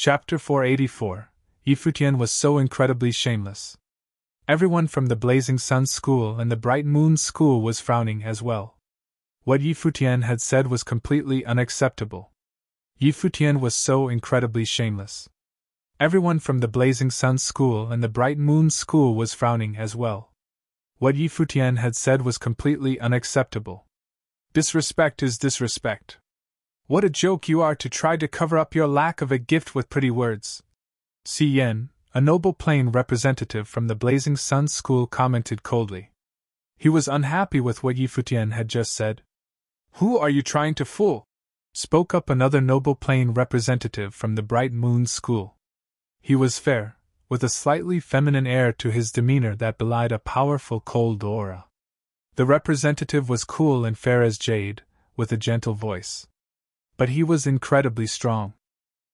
Chapter 484. Futian was so incredibly shameless. Everyone from the Blazing Sun School and the Bright Moon School was frowning as well. What Futian had said was completely unacceptable. Futian was so incredibly shameless. Everyone from the Blazing Sun School and the Bright Moon School was frowning as well. What Futian had said was completely unacceptable. Disrespect is disrespect. What a joke you are to try to cover up your lack of a gift with pretty words. Si Yen, a noble plain representative from the Blazing Sun School, commented coldly. He was unhappy with what Futian had just said. Who are you trying to fool? Spoke up another noble plain representative from the Bright Moon School. He was fair, with a slightly feminine air to his demeanor that belied a powerful cold aura. The representative was cool and fair as jade, with a gentle voice. But he was incredibly strong.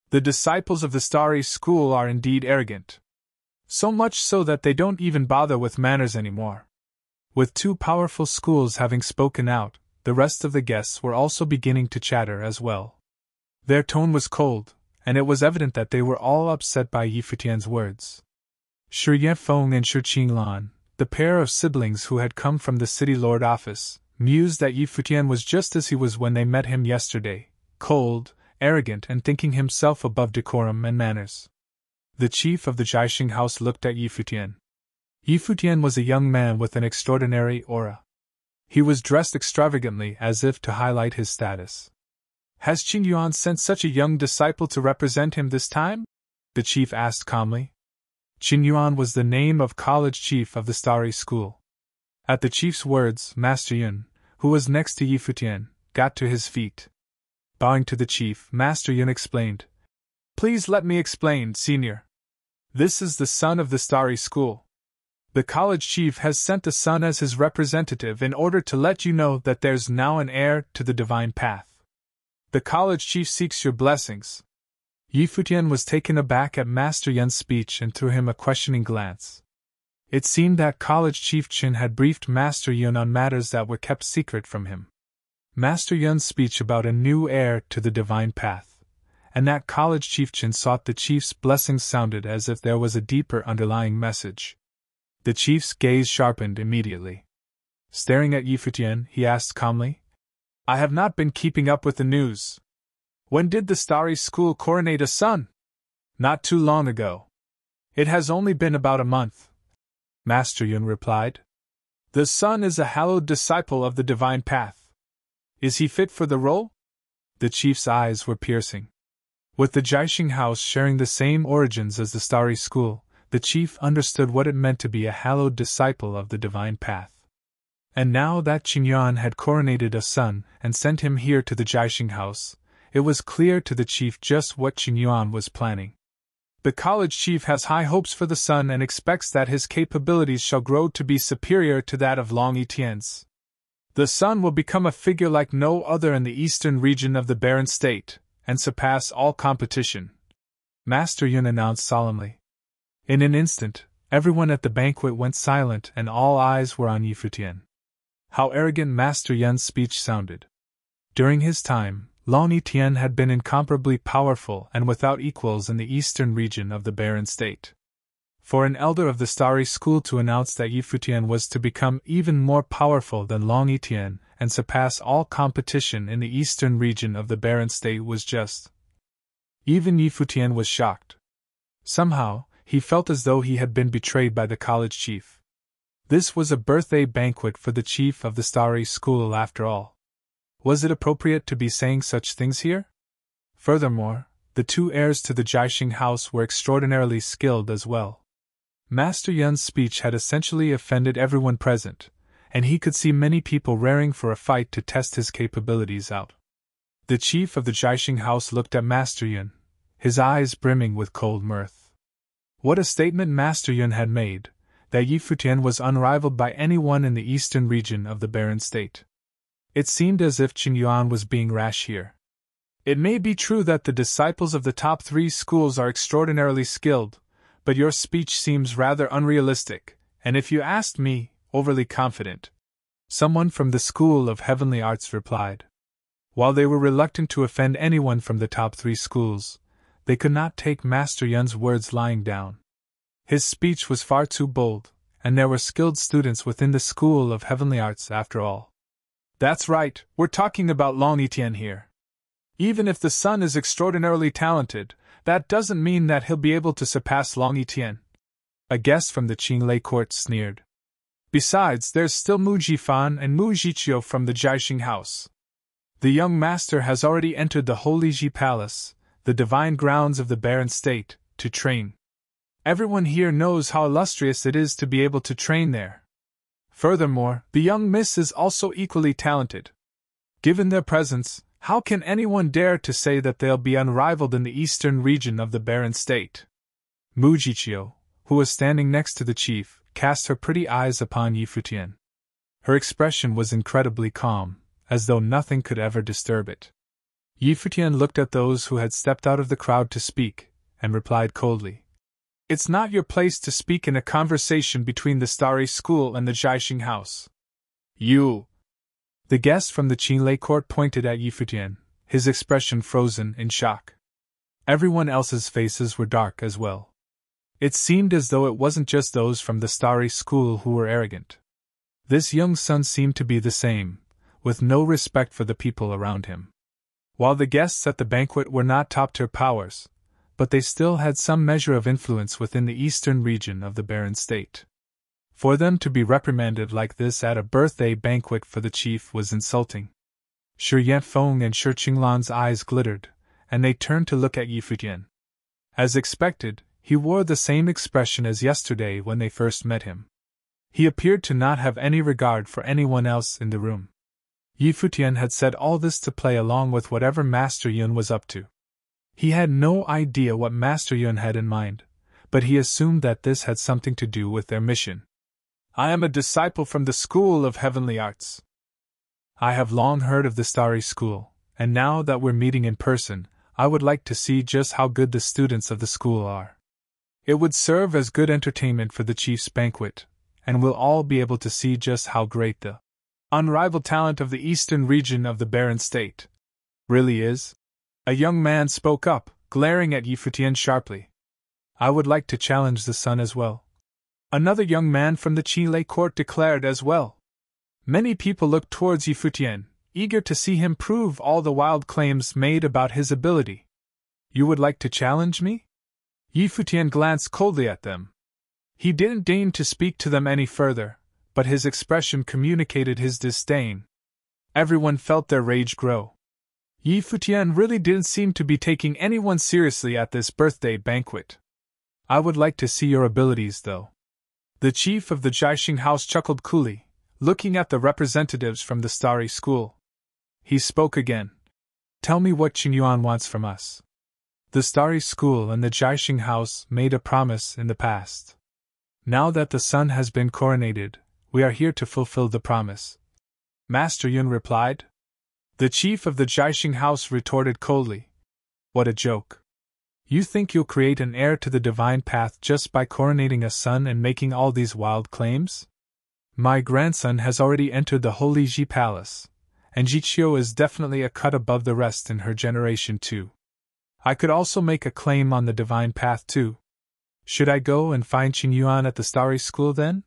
The disciples of the Starry School are indeed arrogant. So much so that they don't even bother with manners anymore. With two powerful schools having spoken out, the rest of the guests were also beginning to chatter as well. Their tone was cold, and it was evident that they were all upset by Futian's words. Shi Yefeng and Shi Qinglan, the pair of siblings who had come from the city lord office, mused that Futian was just as he was when they met him yesterday, cold, arrogant, and thinking himself above decorum and manners. The chief of the Jiaxing house looked at Futian. Futian was a young man with an extraordinary aura. He was dressed extravagantly as if to highlight his status. Has Qingyuan sent such a young disciple to represent him this time? The chief asked calmly. Qingyuan was the name of college chief of the Starry School. At the chief's words, Master Yun, who was next to Futian, got to his feet. Bowing to the chief, Master Yun explained. Please let me explain, senior. This is the son of the Starry School. The college chief has sent the son as his representative in order to let you know that there's now an heir to the divine path. The college chief seeks your blessings. Futian was taken aback at Master Yun's speech and threw him a questioning glance. It seemed that college chief Qin had briefed Master Yun on matters that were kept secret from him. Master Yun's speech about a new heir to the divine path, and that college chief Qin sought the chief's blessings sounded as if there was a deeper underlying message. The chief's gaze sharpened immediately. Staring at Futian, he asked calmly, I have not been keeping up with the news. When did the Starry School coronate a son? Not too long ago. It has only been about a month. Master Yun replied. The son is a hallowed disciple of the divine path. Is he fit for the role? The chief's eyes were piercing. With the Jiaxing house sharing the same origins as the Starry School, the chief understood what it meant to be a hallowed disciple of the divine path. And now that Qingyuan had coronated a son and sent him here to the Jiaxing house, it was clear to the chief just what Qingyuan was planning. The college chief has high hopes for the son and expects that his capabilities shall grow to be superior to that of Long Etienne's. The son will become a figure like no other in the eastern region of the Barren State, and surpass all competition, Master Yun announced solemnly. In an instant, everyone at the banquet went silent and all eyes were on Futian. How arrogant Master Yun's speech sounded. During his time, Long Etienne had been incomparably powerful and without equals in the eastern region of the Barren State. For an elder of the Starry School to announce that Futian was to become even more powerful than Long Etienne and surpass all competition in the eastern region of the Barren State was just. Even Futian was shocked. Somehow, he felt as though he had been betrayed by the college chief. This was a birthday banquet for the chief of the Starry School after all. Was it appropriate to be saying such things here? Furthermore, the two heirs to the Jiaxing house were extraordinarily skilled as well. Master Yun's speech had essentially offended everyone present, and he could see many people raring for a fight to test his capabilities out. The chief of the Jiaxing house looked at Master Yun, his eyes brimming with cold mirth. What a statement Master Yun had made, that Futian was unrivaled by anyone in the eastern region of the Barren State. It seemed as if Qingyuan was being rash here. It may be true that the disciples of the top 3 schools are extraordinarily skilled, but your speech seems rather unrealistic, and if you asked me, overly confident. Someone from the School of Heavenly Arts replied. While they were reluctant to offend anyone from the top 3 schools, They could not take Master Yun's words lying down. His speech was far too bold, and there were skilled students within the School of Heavenly Arts after all. That's right, we're talking about Long Etienne here. Even if the son is extraordinarily talented, that doesn't mean that he'll be able to surpass Long Etienne. A guest from the Qinglei court sneered. Besides, there's still Mu Jifan and Mu Jiqiu from the Jiaxing house. The young master has already entered the Holy Ji Palace, the divine grounds of the barren state, to train. Everyone here knows how illustrious it is to be able to train there. Furthermore, the young miss is also equally talented. Given their presence, how can anyone dare to say that they'll be unrivaled in the eastern region of the barren state? Mu Jiqiu, who was standing next to the chief, cast her pretty eyes upon Yi Futian. Her expression was incredibly calm, as though nothing could ever disturb it. Yi Futian looked at those who had stepped out of the crowd to speak, and replied coldly, "It's not your place to speak in a conversation between the Starry School and the Jiaxing house. You..." The guest from the Qinglei court pointed at Yi Futian, his expression frozen in shock. Everyone else's faces were dark as well. It seemed as though it wasn't just those from the Starry School who were arrogant. This young son seemed to be the same, with no respect for the people around him. While the guests at the banquet were not top-tier powers, but they still had some measure of influence within the eastern region of the barren state. For them to be reprimanded like this at a birthday banquet for the chief was insulting. Shi Yanfeng and Shi Qinglan's eyes glittered, and they turned to look at Yi Futian. As expected, he wore the same expression as yesterday when they first met him. He appeared to not have any regard for anyone else in the room. Yi Futian had said all this to play along with whatever Master Yun was up to. He had no idea what Master Yun had in mind, but he assumed that this had something to do with their mission. "I am a disciple from the School of Heavenly Arts. I have long heard of the Starry School, and now that we're meeting in person, I would like to see just how good the students of the school are. It would serve as good entertainment for the chief's banquet, and we'll all be able to see just how great the unrivaled talent of the eastern region of the barren state really is." A young man spoke up, glaring at Yi Futian sharply. "I would like to challenge the son as well." Another young man from the Qinglei court declared as well. Many people looked towards Yi Futian, eager to see him prove all the wild claims made about his ability. "You would like to challenge me?" Yi Futian glanced coldly at them. He didn't deign to speak to them any further, but his expression communicated his disdain. Everyone felt their rage grow. Yi Futian really didn't seem to be taking anyone seriously at this birthday banquet. "I would like to see your abilities, though." The chief of the Jiaxing house chuckled coolly, looking at the representatives from the Starry School. He spoke again. "Tell me what Qingyuan wants from us." The Starry School and the Jiaxing house made a promise in the past. Now that the son has been coronated, we are here to fulfill the promise. Master Yun replied. The chief of the Jiaxing house retorted coldly. "What a joke. You think you'll create an heir to the divine path just by coronating a son and making all these wild claims? My grandson has already entered the Holy Ji Palace, and Jiqiu is definitely a cut above the rest in her generation too. I could also make a claim on the divine path too. Should I go and find Qingyuan at the Starry School then?"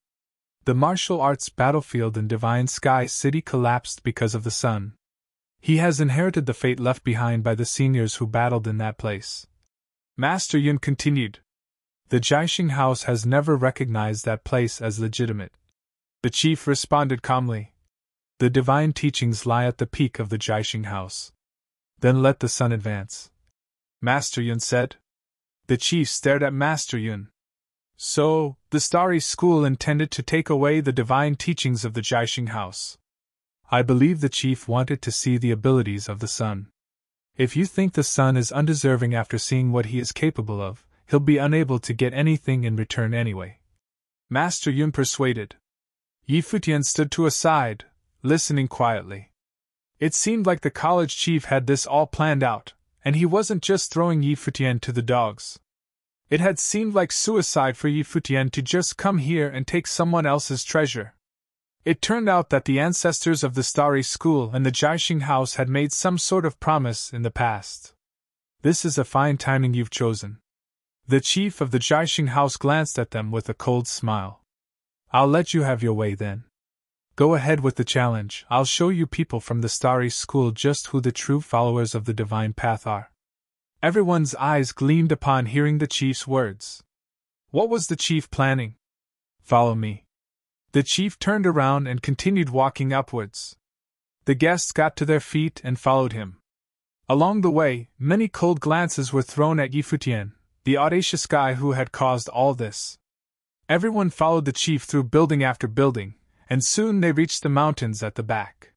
The martial arts battlefield in Divine Sky City collapsed because of the sun. He has inherited the fate left behind by the seniors who battled in that place. Master Yun continued. The Jiaxing house has never recognized that place as legitimate. The chief responded calmly. The divine teachings lie at the peak of the Jiaxing house. Then let the sun advance. Master Yun said. The chief stared at Master Yun. So, the Starry School intended to take away the divine teachings of the Jiaxing house. I believe the chief wanted to see the abilities of the son. If you think the son is undeserving after seeing what he is capable of, he'll be unable to get anything in return anyway. Master Yun persuaded. Yi Futian stood to a side, listening quietly. It seemed like the college chief had this all planned out, and he wasn't just throwing Yi Futian to the dogs. It had seemed like suicide for Yi Futian to just come here and take someone else's treasure. It turned out that the ancestors of the Starry School and the Jiaxing house had made some sort of promise in the past. This is a fine timing you've chosen. The chief of the Jiaxing house glanced at them with a cold smile. I'll let you have your way then. Go ahead with the challenge. I'll show you people from the Starry School just who the true followers of the divine path are. Everyone's eyes gleamed upon hearing the chief's words. What was the chief planning? Follow me. The chief turned around and continued walking upwards. The guests got to their feet and followed him. Along the way, many cold glances were thrown at Futian, the audacious guy who had caused all this. Everyone followed the chief through building after building, and soon they reached the mountains at the back.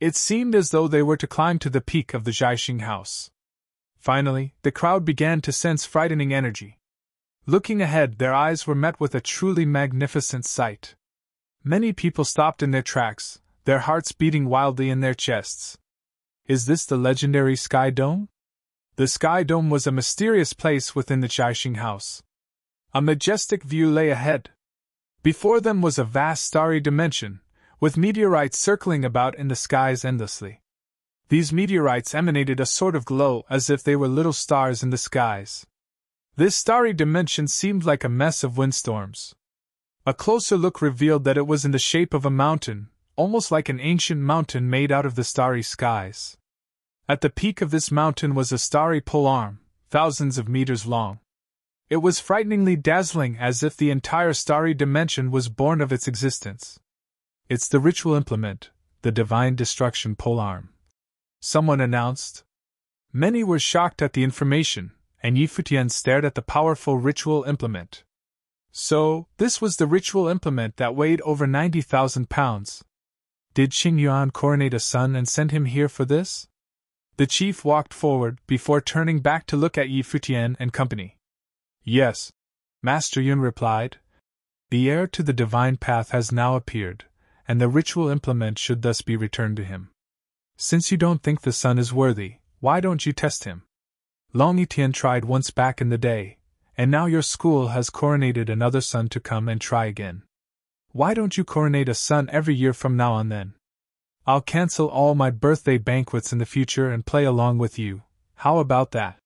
It seemed as though they were to climb to the peak of the Jiaxing house. Finally, the crowd began to sense frightening energy. Looking ahead, their eyes were met with a truly magnificent sight. Many people stopped in their tracks, their hearts beating wildly in their chests. Is this the legendary Sky Dome? The Sky Dome was a mysterious place within the Jiaxing house. A majestic view lay ahead. Before them was a vast starry dimension, with meteorites circling about in the skies endlessly. These meteorites emanated a sort of glow as if they were little stars in the skies. This starry dimension seemed like a mess of windstorms. A closer look revealed that it was in the shape of a mountain, almost like an ancient mountain made out of the starry skies. At the peak of this mountain was a starry polearm, thousands of meters long. It was frighteningly dazzling, as if the entire starry dimension was born of its existence. It's the ritual implement, the divine destruction polearm, someone announced. Many were shocked at the information, and Futian stared at the powerful ritual implement. So, this was the ritual implement that weighed over 90,000 pounds. Did Qingyuan coronate a son and send him here for this? The chief walked forward before turning back to look at Futian and company. Yes, Master Yun replied. The heir to the divine path has now appeared, and the ritual implement should thus be returned to him. Since you don't think the son is worthy, why don't you test him? Long Etienne tried once back in the day, and now your school has coronated another son to come and try again. Why don't you coronate a son every year from now on then? I'll cancel all my birthday banquets in the future and play along with you. How about that?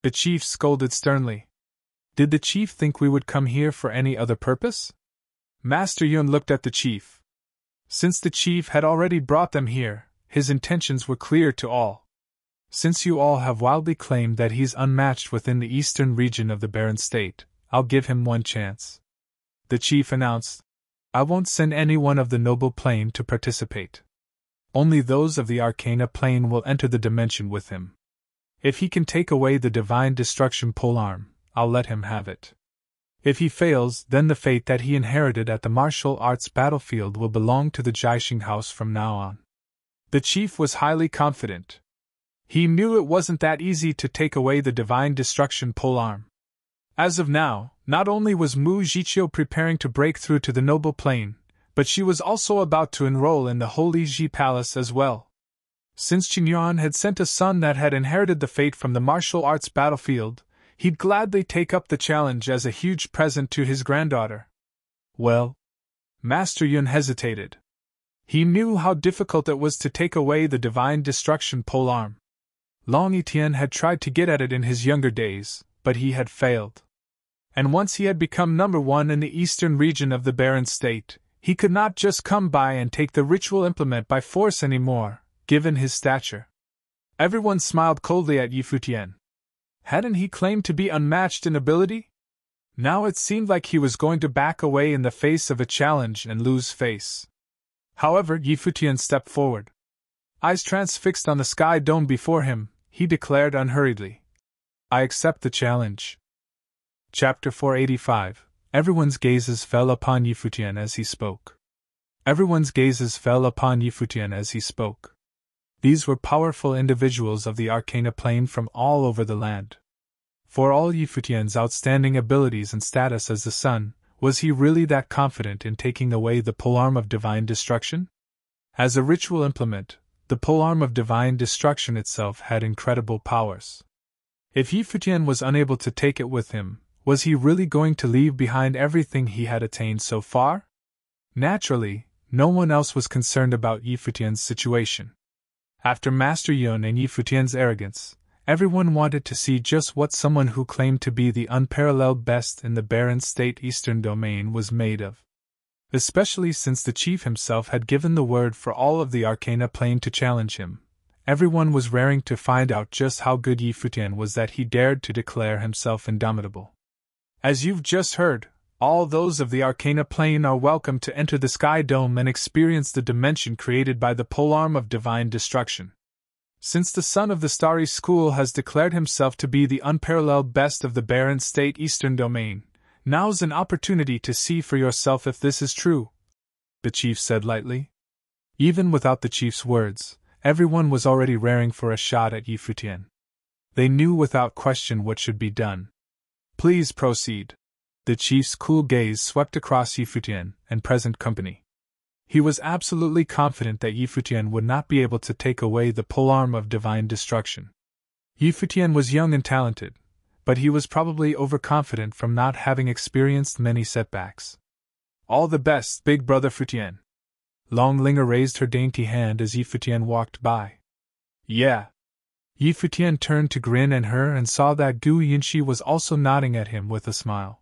The chief scolded sternly. Did the chief think we would come here for any other purpose? Master Yun looked at the chief. Since the chief had already brought them here, his intentions were clear to all. Since you all have wildly claimed that he's unmatched within the eastern region of the barren state, I'll give him one chance. The chief announced. I won't send anyone of the noble plane to participate. Only those of the arcana plane will enter the dimension with him. If he can take away the divine destruction polearm, I'll let him have it. If he fails, then the fate that he inherited at the martial arts battlefield will belong to the Jiaxing house from now on. The chief was highly confident. He knew it wasn't that easy to take away the divine destruction polearm. As of now, not only was Mu Jiqiu preparing to break through to the noble plane, but she was also about to enroll in the Holy Ji Palace as well. Since Qingyuan had sent a son that had inherited the fate from the martial arts battlefield, he'd gladly take up the challenge as a huge present to his granddaughter. Well, Master Yun hesitated. He knew how difficult it was to take away the divine destruction polearm. Long Etienne had tried to get at it in his younger days, but he had failed. And once he had become number one in the eastern region of the barren state, he could not just come by and take the ritual implement by force anymore, given his stature. Everyone smiled coldly at Futian. Hadn't he claimed to be unmatched in ability? Now it seemed like he was going to back away in the face of a challenge and lose face. However, Futian stepped forward. Eyes transfixed on the sky dome before him, he declared unhurriedly. I accept the challenge. Chapter 485. Everyone's gazes fell upon Futian as he spoke. Everyone's gazes fell upon Futian as he spoke. These were powerful individuals of the arcana plane from all over the land. For all Futian's outstanding abilities and status as the son, was he really that confident in taking away the polearm of divine destruction? As a ritual implement, the polearm of divine destruction itself had incredible powers. If Futian was unable to take it with him, was he really going to leave behind everything he had attained so far? Naturally, no one else was concerned about Futian's situation. After Master Yun and Futian's arrogance, Everyone wanted to see just what someone who claimed to be the unparalleled best in the barren state Eastern domain was made of. Especially since the chief himself had given the word for all of the Arcana Plane to challenge him. Everyone was raring to find out just how good Yi Futian was that he dared to declare himself indomitable. As you've just heard, all those of the Arcana Plane are welcome to enter the Sky Dome and experience the dimension created by the polearm of divine destruction. Since the son of the Starry School has declared himself to be the unparalleled best of the barren state Eastern domain, now's an opportunity to see for yourself if this is true, the chief said lightly. Even without the chief's words, everyone was already raring for a shot at Yi Futian. They knew without question what should be done. Please proceed. The chief's cool gaze swept across Yi Futian and present company. He was absolutely confident that Yi Futian would not be able to take away the polearm of divine destruction. Yi Futian was young and talented, but he was probably overconfident from not having experienced many setbacks. All the best, big brother Futian. Long Linger raised her dainty hand as Yi Futian walked by. Yeah. Yi Futian turned to grin at her and saw that Gu Yinshi was also nodding at him with a smile.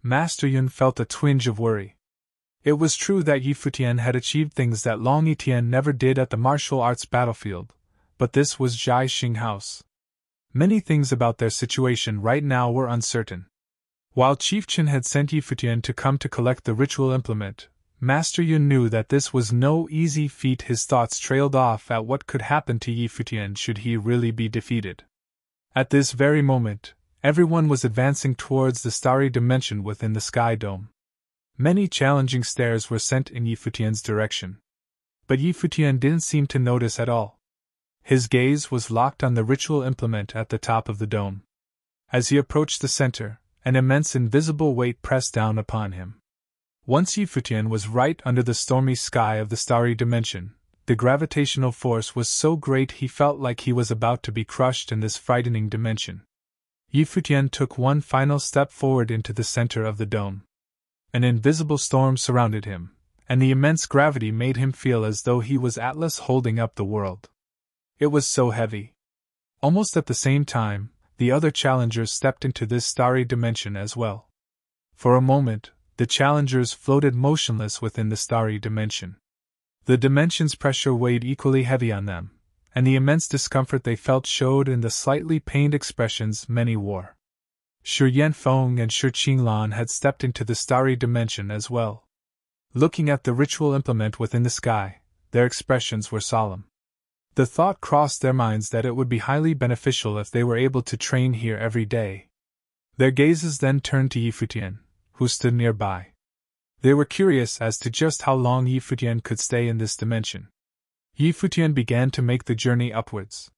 Master Yun felt a twinge of worry. It was true that Yi Futian had achieved things that Long Yitian never did at the martial arts battlefield, but this was Jai Xing House. Many things about their situation right now were uncertain. While Chief Chen had sent Yi Futian to come to collect the ritual implement, Master Yun knew that this was no easy feat. His thoughts trailed off at what could happen to Yi Futian should he really be defeated. At this very moment, everyone was advancing towards the starry dimension within the Sky Dome. Many challenging stares were sent in Yi Futian's direction. But Yi Futian didn't seem to notice at all. His gaze was locked on the ritual implement at the top of the dome. As he approached the center, an immense invisible weight pressed down upon him. Once Yi Futian was right under the stormy sky of the starry dimension, the gravitational force was so great he felt like he was about to be crushed in this frightening dimension. Yi Futian took one final step forward into the center of the dome. An invisible storm surrounded him, and the immense gravity made him feel as though he was Atlas holding up the world. It was so heavy. Almost at the same time, the other challengers stepped into this starry dimension as well. For a moment, the challengers floated motionless within the starry dimension. The dimension's pressure weighed equally heavy on them, and the immense discomfort they felt showed in the slightly pained expressions many wore. Shi Yanfeng and Shi Qinglan had stepped into the starry dimension as well. Looking at the ritual implement within the sky, their expressions were solemn. The thought crossed their minds that it would be highly beneficial if they were able to train here every day. Their gazes then turned to Yi Futian, who stood nearby. They were curious as to just how long Yi Futian could stay in this dimension. Yi Futian began to make the journey upwards.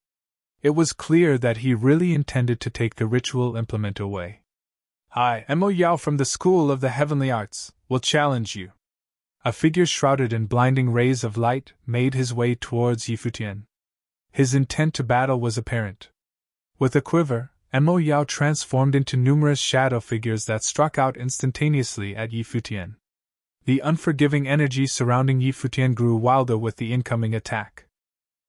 It was clear that he really intended to take the ritual implement away. I, Mo Yao from the School of the Heavenly Arts, will challenge you. A figure shrouded in blinding rays of light made his way towards Yi Futian. His intent to battle was apparent. With a quiver, Mo Yao transformed into numerous shadow figures that struck out instantaneously at Yi Futian. The unforgiving energy surrounding Yi Futian grew wilder with the incoming attack.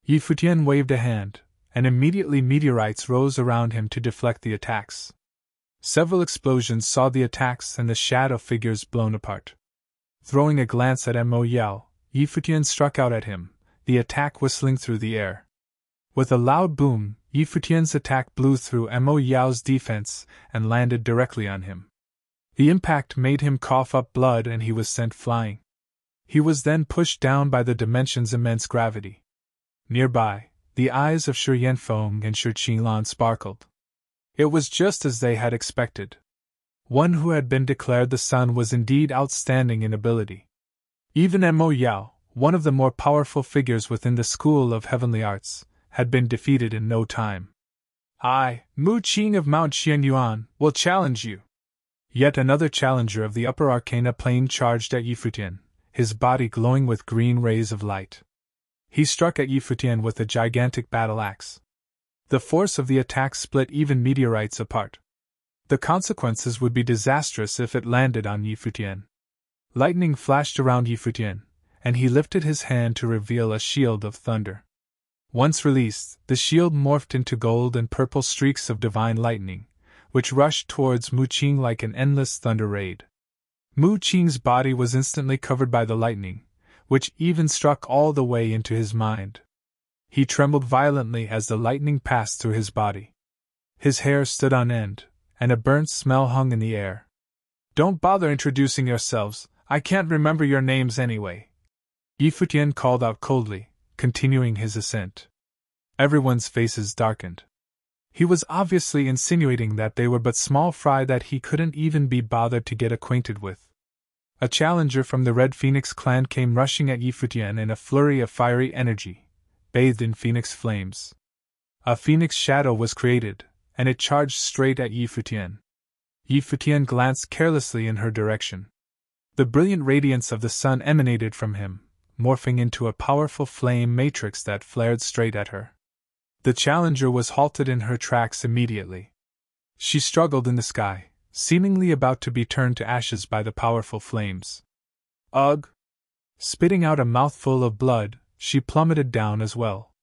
Yi Futian waved a hand, and immediately meteorites rose around him to deflect the attacks. Several explosions saw the attacks and the shadow figures blown apart. Throwing a glance at Mo Yao, Yi Futian struck out at him, the attack whistling through the air. With a loud boom, Yi Futian's attack blew through Mo Yao's defense and landed directly on him. The impact made him cough up blood and he was sent flying. He was then pushed down by the dimension's immense gravity. Nearby, the eyes of Shi Yanfeng and Shi Qinglan sparkled. It was just as they had expected. One who had been declared the sun was indeed outstanding in ability. Even Mo Yao, one of the more powerful figures within the School of Heavenly Arts, had been defeated in no time. I, Mu Qing of Mount Xianyuan, will challenge you. Yet another challenger of the upper arcana plane charged at Yi Futian, his body glowing with green rays of light. He struck at Yi Futian with a gigantic battle axe. The force of the attack split even meteorites apart. The consequences would be disastrous if it landed on Yi Futian. Lightning flashed around Yi Futian, and he lifted his hand to reveal a shield of thunder. Once released, the shield morphed into gold and purple streaks of divine lightning, which rushed towards Mu Qing like an endless thunder raid. Mu Qing's body was instantly covered by the lightning, which even struck all the way into his mind. He trembled violently as the lightning passed through his body. His hair stood on end, and a burnt smell hung in the air. "Don't bother introducing yourselves, I can't remember your names anyway," Yi Futian called out coldly, continuing his ascent. Everyone's faces darkened. He was obviously insinuating that they were but small fry that he couldn't even be bothered to get acquainted with. A challenger from the Red Phoenix clan came rushing at Yi Futian in a flurry of fiery energy, bathed in phoenix flames. A phoenix shadow was created, and it charged straight at Yi Futian. Yi Futian glanced carelessly in her direction. The brilliant radiance of the sun emanated from him, morphing into a powerful flame matrix that flared straight at her. The challenger was halted in her tracks immediately. She struggled in the sky, seemingly about to be turned to ashes by the powerful flames. Ugh! Spitting out a mouthful of blood, she plummeted down as well.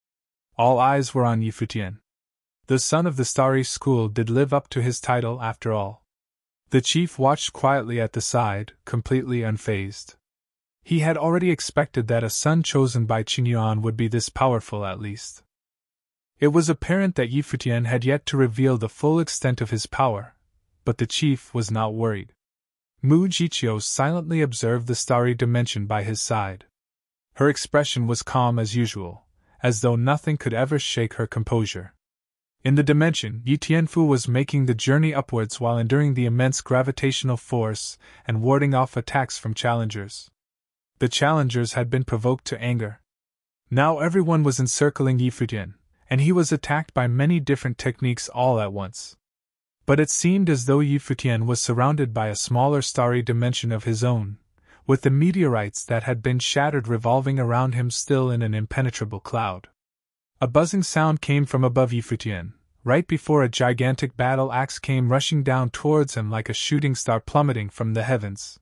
All eyes were on Yi Futian. The son of the Starry School did live up to his title after all. The chief watched quietly at the side, completely unfazed. He had already expected that a son chosen by Qingyuan would be this powerful at least. It was apparent that Yi Futian had yet to reveal the full extent of his power, but the chief was not worried. Mu Jiqiu silently observed the starry dimension by his side. Her expression was calm as usual, as though nothing could ever shake her composure. In the dimension, Yi Tianfu was making the journey upwards while enduring the immense gravitational force and warding off attacks from challengers. The challengers had been provoked to anger. Now everyone was encircling Yi Futian, and he was attacked by many different techniques all at once. But it seemed as though Yi Futian was surrounded by a smaller starry dimension of his own, with the meteorites that had been shattered revolving around him still in an impenetrable cloud. A buzzing sound came from above Yi Futian, right before a gigantic battle axe came rushing down towards him like a shooting star plummeting from the heavens.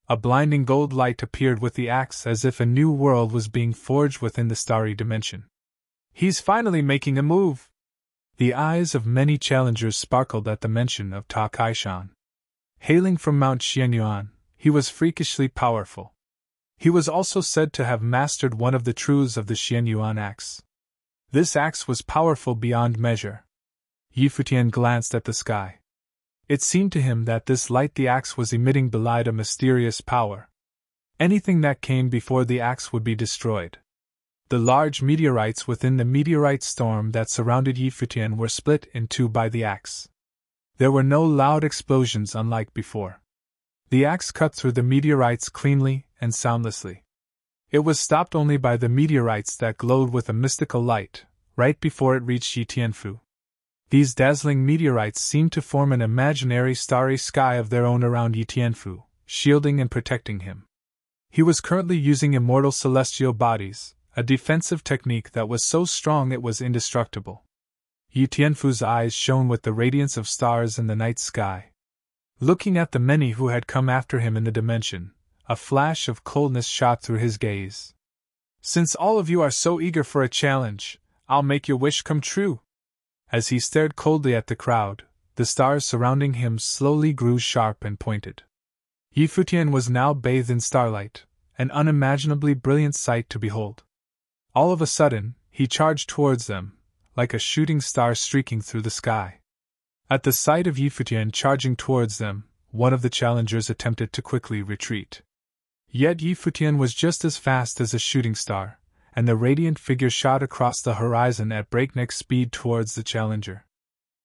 A blinding gold light appeared with the axe as if a new world was being forged within the starry dimension. "He's finally making a move!" The eyes of many challengers sparkled at the mention of Ta Kaishan. Hailing from Mount Xianyuan, he was freakishly powerful. He was also said to have mastered one of the truths of the Xianyuan axe. This axe was powerful beyond measure. Yi Futian glanced at the sky. It seemed to him that this light the axe was emitting belied a mysterious power. Anything that came before the axe would be destroyed. The large meteorites within the meteorite storm that surrounded Yi Futian were split in two by the axe. There were no loud explosions unlike before. The axe cut through the meteorites cleanly and soundlessly. It was stopped only by the meteorites that glowed with a mystical light, right before it reached Yi Tianfu. These dazzling meteorites seemed to form an imaginary starry sky of their own around Yi Tianfu, shielding and protecting him. He was currently using immortal celestial bodies, a defensive technique that was so strong it was indestructible. Yi Tianfu's eyes shone with the radiance of stars in the night sky. Looking at the many who had come after him in the dimension, a flash of coldness shot through his gaze. "Since all of you are so eager for a challenge, I'll make your wish come true." As he stared coldly at the crowd, the stars surrounding him slowly grew sharp and pointed. Yi Futian was now bathed in starlight, an unimaginably brilliant sight to behold. All of a sudden, he charged towards them, like a shooting star streaking through the sky. At the sight of Yi Futian charging towards them, one of the challengers attempted to quickly retreat. Yet Yi Futian was just as fast as a shooting star, and the radiant figure shot across the horizon at breakneck speed towards the challenger.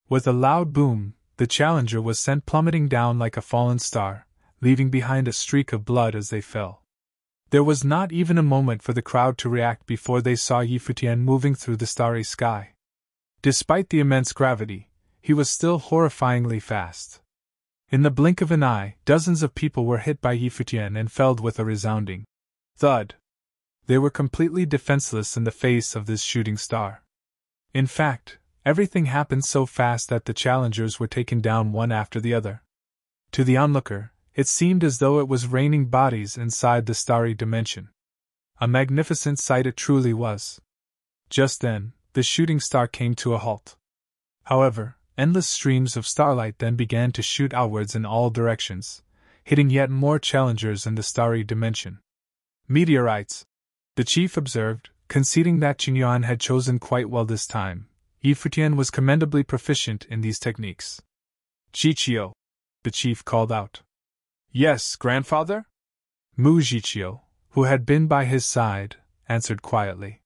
With a loud boom, the challenger was sent plummeting down like a fallen star, leaving behind a streak of blood as they fell. There was not even a moment for the crowd to react before they saw Yi Futian moving through the starry sky. Despite the immense gravity, he was still horrifyingly fast. In the blink of an eye, dozens of people were hit by Yi Futian and felled with a resounding thud. They were completely defenseless in the face of this shooting star. In fact, everything happened so fast that the challengers were taken down one after the other. To the onlooker, it seemed as though it was raining bodies inside the starry dimension. A magnificent sight it truly was. Just then, the shooting star came to a halt. However, endless streams of starlight then began to shoot outwards in all directions, hitting yet more challengers in the starry dimension. Meteorites, the chief observed, conceding that Qingyuan had chosen quite well this time. Yi Futian was commendably proficient in these techniques. Jiqiu, the chief called out. Yes, grandfather? Mu Jiqiu, who had been by his side, answered quietly.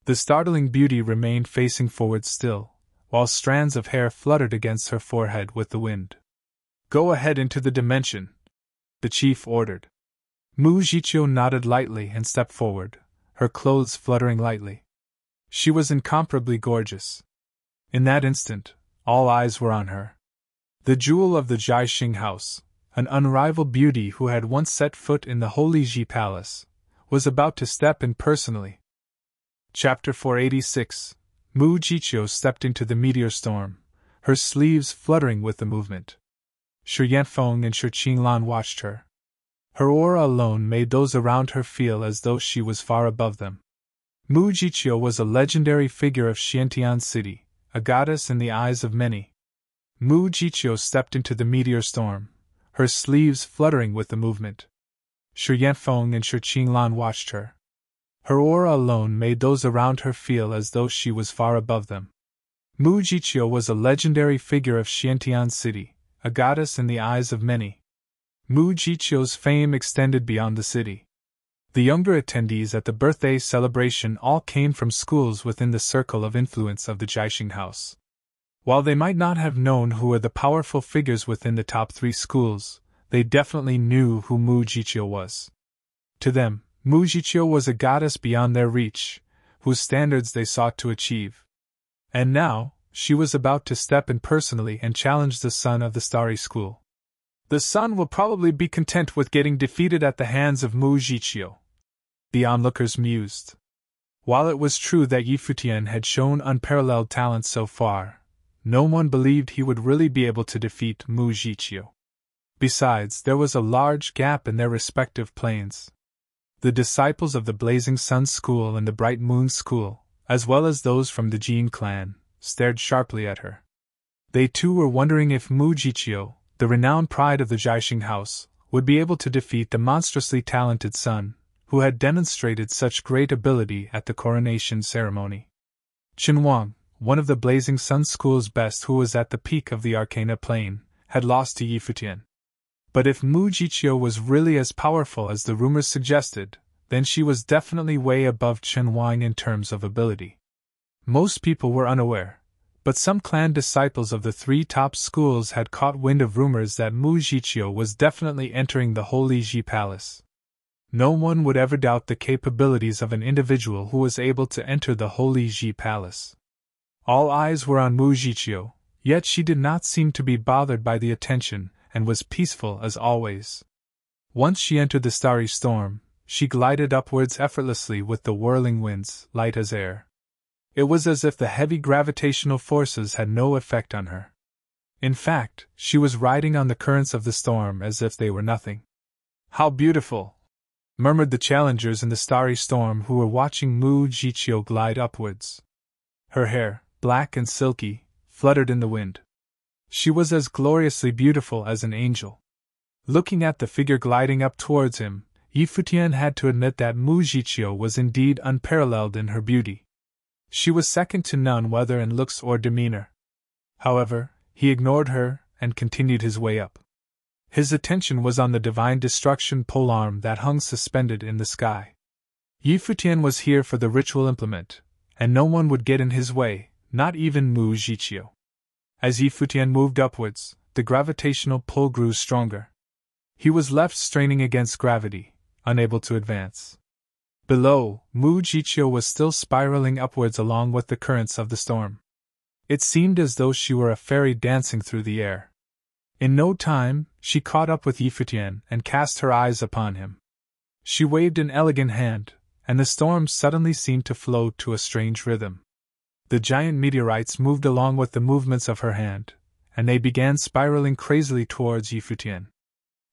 The startling beauty remained facing forward still, while strands of hair fluttered against her forehead with the wind. Go ahead into the dimension, the chief ordered. Mu Jiqiu nodded lightly and stepped forward, her clothes fluttering lightly. She was incomparably gorgeous. In that instant, all eyes were on her. The jewel of the Jiaxing house, an unrivaled beauty who had once set foot in the Holy Ji Palace, was about to step in personally. Chapter 486. Mu Jiqiu stepped into the meteor storm, her sleeves fluttering with the movement. Shi Yanfeng and Shi Qinglan watched her. Her aura alone made those around her feel as though she was far above them. Mu Jiqiu was a legendary figure of Xiantian City, a goddess in the eyes of many. Mu Jiqiu stepped into the meteor storm, her sleeves fluttering with the movement. Shi Yanfeng and Shi Qinglan watched her. Her aura alone made those around her feel as though she was far above them. Mu Jiqiu was a legendary figure of Xiantian City, a goddess in the eyes of many. Mu Jiqiu's fame extended beyond the city. The younger attendees at the birthday celebration all came from schools within the circle of influence of the Jiaxing house. While they might not have known who were the powerful figures within the top 3 schools, they definitely knew who Mu Jiqiu was. To them, Mu Jiqiu was a goddess beyond their reach, whose standards they sought to achieve. And now, she was about to step in personally and challenge the son of the starry school. The son will probably be content with getting defeated at the hands of Mu Jiqiu, the onlookers mused. While it was true that Yi Futian had shown unparalleled talent so far, no one believed he would really be able to defeat Mu Jiqiu. Besides, there was a large gap in their respective planes. The disciples of the Blazing Sun School and the Bright Moon School, as well as those from the Jin clan, stared sharply at her. They too were wondering if Mu Jiqiu, the renowned pride of the Jiaxing house, would be able to defeat the monstrously talented son, who had demonstrated such great ability at the coronation ceremony. Chen Wang, one of the Blazing Sun School's best who was at the peak of the Arcana plane, had lost to Yi Futian. But if Mu Jiqiu was really as powerful as the rumors suggested, then she was definitely way above Chen Wang in terms of ability. Most people were unaware, but some clan disciples of the 3 top schools had caught wind of rumors that Mu Jiqiu was definitely entering the Holy Ji Palace. No one would ever doubt the capabilities of an individual who was able to enter the Holy Ji Palace. All eyes were on Mu Jiqiu, yet she did not seem to be bothered by the attention, and was peaceful as always. Once she entered the starry storm, she glided upwards effortlessly with the whirling winds, light as air. It was as if the heavy gravitational forces had no effect on her. In fact, she was riding on the currents of the storm as if they were nothing. How beautiful! Murmured the challengers in the starry storm who were watching Mu Jiqiu glide upwards. Her hair, black and silky, fluttered in the wind. She was as gloriously beautiful as an angel. Looking at the figure gliding up towards him, Yi Futian had to admit that Mu Jiqiu was indeed unparalleled in her beauty. She was second to none whether in looks or demeanor. However, he ignored her and continued his way up. His attention was on the divine destruction polearm that hung suspended in the sky. Yi Futian was here for the ritual implement, and no one would get in his way, not even Mu Jiqiu. As Yi Futian moved upwards, the gravitational pull grew stronger. He was left straining against gravity, unable to advance. Below, Mu Jiqiu was still spiraling upwards along with the currents of the storm. It seemed as though she were a fairy dancing through the air. In no time, she caught up with Yi Futian and cast her eyes upon him. She waved an elegant hand, and the storm suddenly seemed to flow to a strange rhythm. The giant meteorites moved along with the movements of her hand, and they began spiraling crazily towards Yi Futian.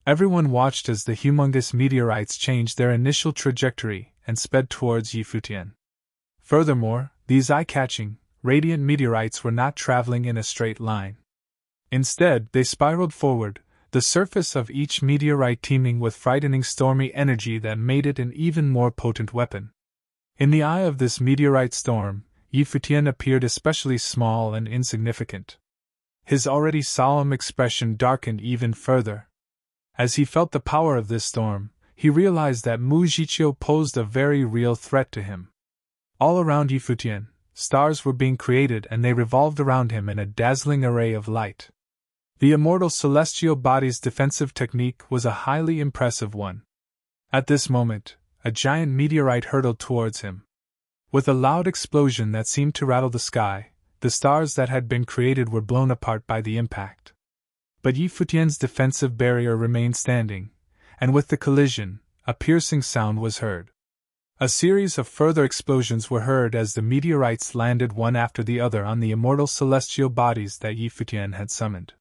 Everyone watched as the humongous meteorites changed their initial trajectory and sped towards Yi Futian. Furthermore, these eye-catching, radiant meteorites were not traveling in a straight line. Instead, they spiraled forward, the surface of each meteorite teeming with frightening stormy energy that made it an even more potent weapon. In the eye of this meteorite storm, Futian appeared especially small and insignificant. His already solemn expression darkened even further. As he felt the power of this storm, he realized that Mu Jiqiu posed a very real threat to him. All around Futian, stars were being created and they revolved around him in a dazzling array of light. The immortal celestial body's defensive technique was a highly impressive one. At this moment, a giant meteorite hurtled towards him. With a loud explosion that seemed to rattle the sky, the stars that had been created were blown apart by the impact. But Futian's defensive barrier remained standing, and with the collision, a piercing sound was heard. A series of further explosions were heard as the meteorites landed one after the other on the immortal celestial bodies that Futian had summoned.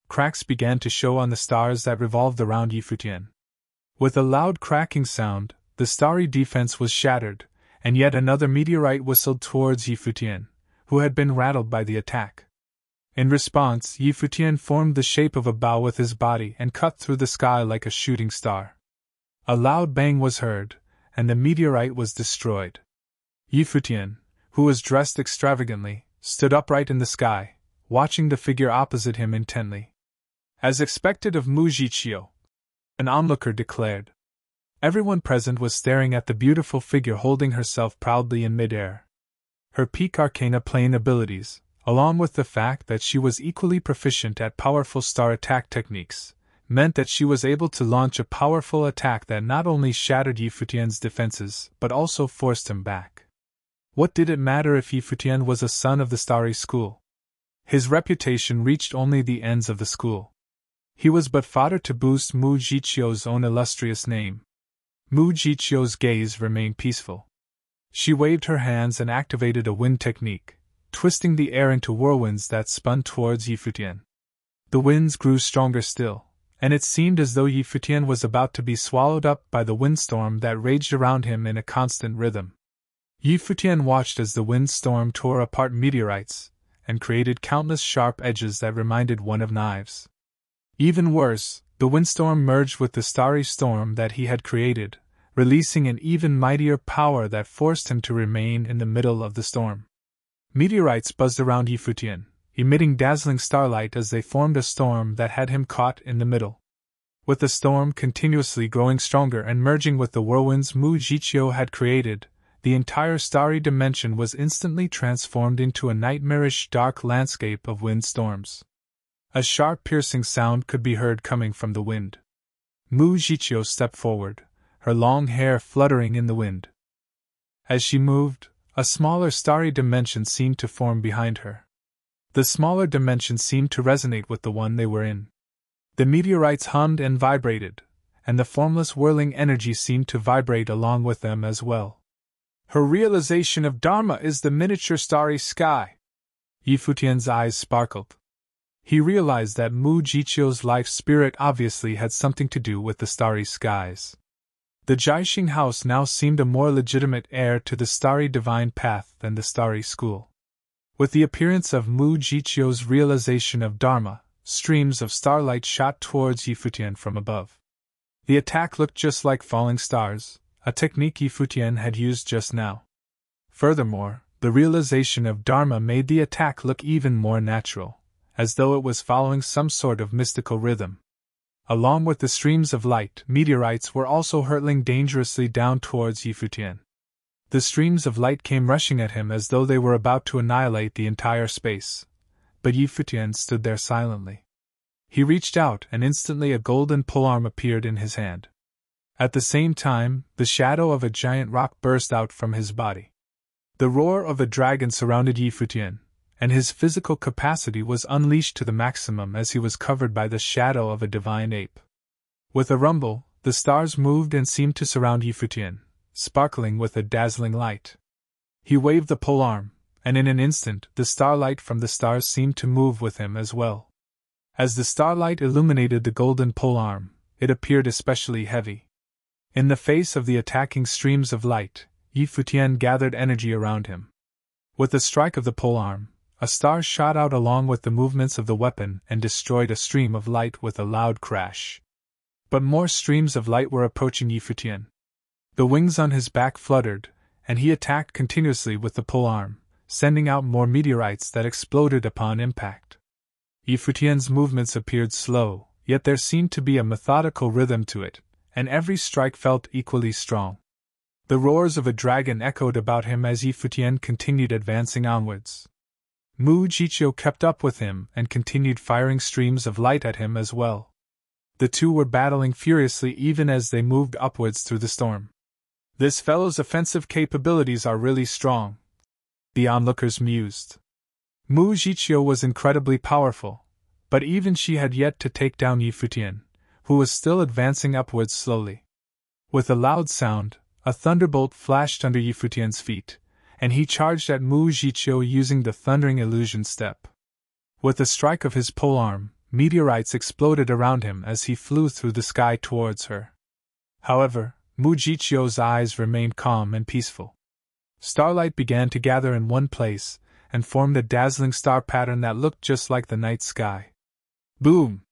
Cracks began to show on the stars that revolved around Futian. With a loud cracking sound, the starry defense was shattered, and yet another meteorite whistled towards Futian, who had been rattled by the attack. In response, Futian formed the shape of a bow with his body and cut through the sky like a shooting star. A loud bang was heard, and the meteorite was destroyed. Futian, who was dressed extravagantly, stood upright in the sky, watching the figure opposite him intently. As expected of Mu Jiqiu, an onlooker declared. Everyone present was staring at the beautiful figure holding herself proudly in midair. Her peak arcana plane abilities, along with the fact that she was equally proficient at powerful star attack techniques, meant that she was able to launch a powerful attack that not only shattered Futian's defenses but also forced him back. What did it matter if Futian was a son of the Starry School? His reputation reached only the ends of the school. He was but fodder to boost Mu Jiqiu's own illustrious name. Mu Jiqiu's gaze remained peaceful. She waved her hands and activated a wind technique, twisting the air into whirlwinds that spun towards Futian. The winds grew stronger still, and it seemed as though Futian was about to be swallowed up by the windstorm that raged around him in a constant rhythm. Futian watched as the windstorm tore apart meteorites, and created countless sharp edges that reminded one of knives. Even worse, the windstorm merged with the starry storm that he had created, releasing an even mightier power that forced him to remain in the middle of the storm. Meteorites buzzed around Futian, emitting dazzling starlight as they formed a storm that had him caught in the middle. With the storm continuously growing stronger and merging with the whirlwinds Mu Jiqiu had created, the entire starry dimension was instantly transformed into a nightmarish dark landscape of wind storms. A sharp piercing sound could be heard coming from the wind. Mu Jiqiu stepped forward, her long hair fluttering in the wind. As she moved, a smaller starry dimension seemed to form behind her. The smaller dimension seemed to resonate with the one they were in. The meteorites hummed and vibrated, and the formless whirling energy seemed to vibrate along with them as well. Her realization of Dharma is the miniature starry sky. Futian's eyes sparkled. He realized that Mu Jiqiu's life spirit obviously had something to do with the starry skies. The Jiaxing house now seemed a more legitimate heir to the starry divine path than the starry school. With the appearance of Mu Jiqiu's realization of Dharma, streams of starlight shot towards Futian from above. The attack looked just like falling stars, a technique Futian had used just now. Furthermore, the realization of Dharma made the attack look even more natural, as though it was following some sort of mystical rhythm. Along with the streams of light, meteorites were also hurtling dangerously down towards Futian. The streams of light came rushing at him as though they were about to annihilate the entire space, but Futian stood there silently. He reached out and instantly a golden polearm appeared in his hand. At the same time, the shadow of a giant rock burst out from his body. The roar of a dragon surrounded Futian, and his physical capacity was unleashed to the maximum as he was covered by the shadow of a divine ape. With a rumble, the stars moved and seemed to surround Futian, sparkling with a dazzling light. He waved the polearm, and in an instant the starlight from the stars seemed to move with him as well. As the starlight illuminated the golden polearm, it appeared especially heavy. In the face of the attacking streams of light, Futian gathered energy around him. With a strike of the polearm, a star shot out along with the movements of the weapon and destroyed a stream of light with a loud crash. But more streams of light were approaching Futian. The wings on his back fluttered, and he attacked continuously with the polearm, sending out more meteorites that exploded upon impact. Futian's movements appeared slow, yet there seemed to be a methodical rhythm to it, and every strike felt equally strong. The roars of a dragon echoed about him as Futian continued advancing onwards. Mu Jiqiu kept up with him and continued firing streams of light at him as well. The two were battling furiously even as they moved upwards through the storm. "This fellow's offensive capabilities are really strong," the onlookers mused. Mu Jiqiu was incredibly powerful, but even she had yet to take down Futian, who was still advancing upwards slowly. With a loud sound, a thunderbolt flashed under Futian's feet, and he charged at Mu Jiqiu using the thundering illusion step. With a strike of his polearm, meteorites exploded around him as he flew through the sky towards her. However, Mu Jiqiu's eyes remained calm and peaceful. Starlight began to gather in one place, and formed a dazzling star pattern that looked just like the night sky. Boom!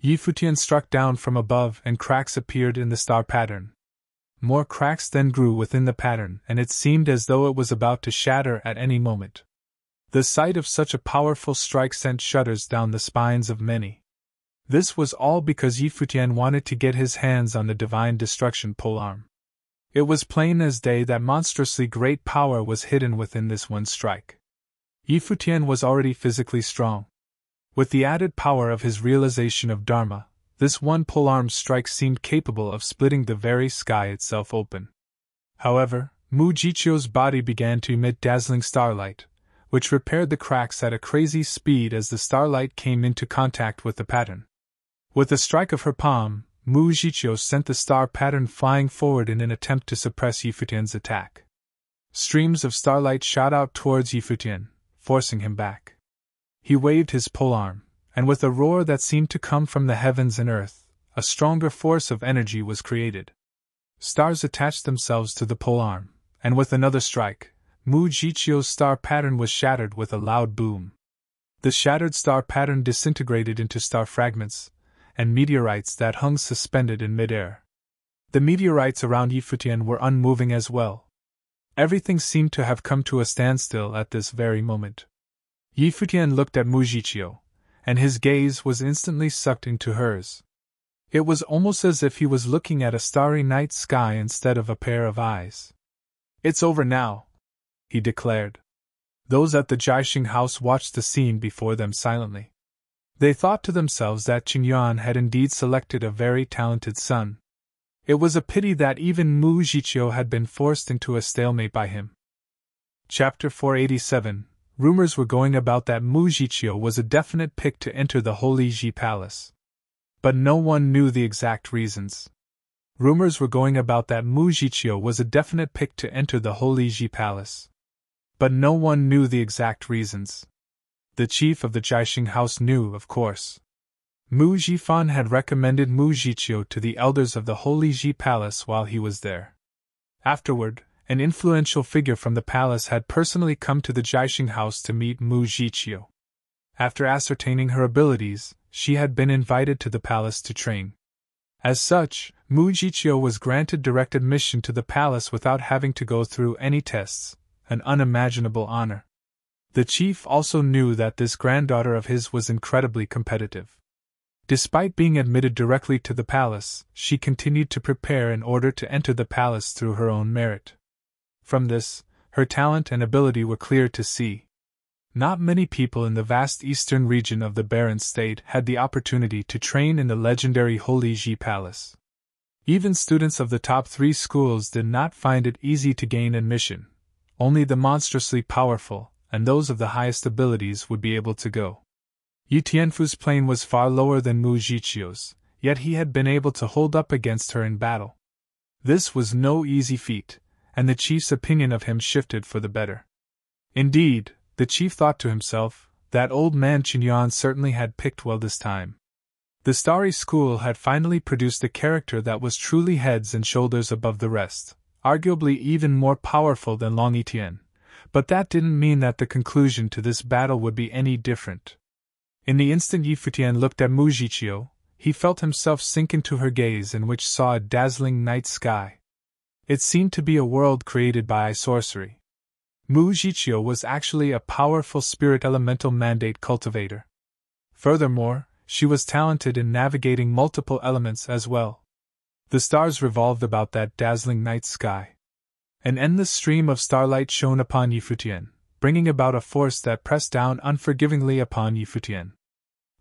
Futian struck down from above and cracks appeared in the star pattern. More cracks then grew within the pattern, and it seemed as though it was about to shatter at any moment. The sight of such a powerful strike sent shudders down the spines of many. This was all because Futian wanted to get his hands on the divine destruction polearm. It was plain as day that monstrously great power was hidden within this one strike. Futian was already physically strong. With the added power of his realization of Dharma, this one polearm strike seemed capable of splitting the very sky itself open. However, Mu Jiqiu's body began to emit dazzling starlight, which repaired the cracks at a crazy speed as the starlight came into contact with the pattern. With a strike of her palm, Mu Jiqiu sent the star pattern flying forward in an attempt to suppress Futian's attack. Streams of starlight shot out towards Futian, forcing him back. He waved his polearm, and with a roar that seemed to come from the heavens and earth, a stronger force of energy was created. Stars attached themselves to the polearm, and with another strike, Mu Jiqiu's star pattern was shattered with a loud boom. The shattered star pattern disintegrated into star fragments and meteorites that hung suspended in midair. The meteorites around Futian were unmoving as well. Everything seemed to have come to a standstill at this very moment. Futian looked at Mu Jiqiu, and his gaze was instantly sucked into hers. It was almost as if he was looking at a starry night sky instead of a pair of eyes. "It's over now," he declared. Those at the Jiaxing house watched the scene before them silently. They thought to themselves that Qingyuan had indeed selected a very talented son. It was a pity that even Mu Jiqiu had been forced into a stalemate by him. Chapter 487. Rumors were going about that Mu Jiqiu was a definite pick to enter the Holy Ji Palace. But no one knew the exact reasons. Rumors were going about that Mu Jiqiu was a definite pick to enter the Holy Ji Palace. But no one knew the exact reasons. The chief of the Jiaxing house knew, of course. Mu Jifan had recommended Mu Jiqiu to the elders of the Holy Ji Palace while he was there. Afterward, an influential figure from the palace had personally come to the Jiaxing house to meet Mu Jiqiu. After ascertaining her abilities, she had been invited to the palace to train. As such, Mu Jiqiu was granted direct admission to the palace without having to go through any tests, an unimaginable honor. The chief also knew that this granddaughter of his was incredibly competitive. Despite being admitted directly to the palace, she continued to prepare in order to enter the palace through her own merit. From this, her talent and ability were clear to see. Not many people in the vast eastern region of the Barren State had the opportunity to train in the legendary Holy Ji Palace. Even students of the top 3 schools did not find it easy to gain admission. Only the monstrously powerful, and those of the highest abilities would be able to go. Yu Tianfu's plane was far lower than Mu Jiqiu's, yet he had been able to hold up against her in battle. This was no easy feat, and the chief's opinion of him shifted for the better. Indeed, the chief thought to himself, that old man Qingyuan certainly had picked well this time. The Starry School had finally produced a character that was truly heads and shoulders above the rest, arguably even more powerful than Long Etienne, But that didn't mean that the conclusion to this battle would be any different. In the instant Yi Futian looked at Mujichio, he felt himself sink into her gaze, in which saw a dazzling night sky. It seemed to be a world created by sorcery. Mujichio was actually a powerful spirit elemental mandate cultivator. Furthermore, she was talented in navigating multiple elements as well. The stars revolved about that dazzling night sky. An endless stream of starlight shone upon Yi Futian, bringing about a force that pressed down unforgivingly upon Yi Futian.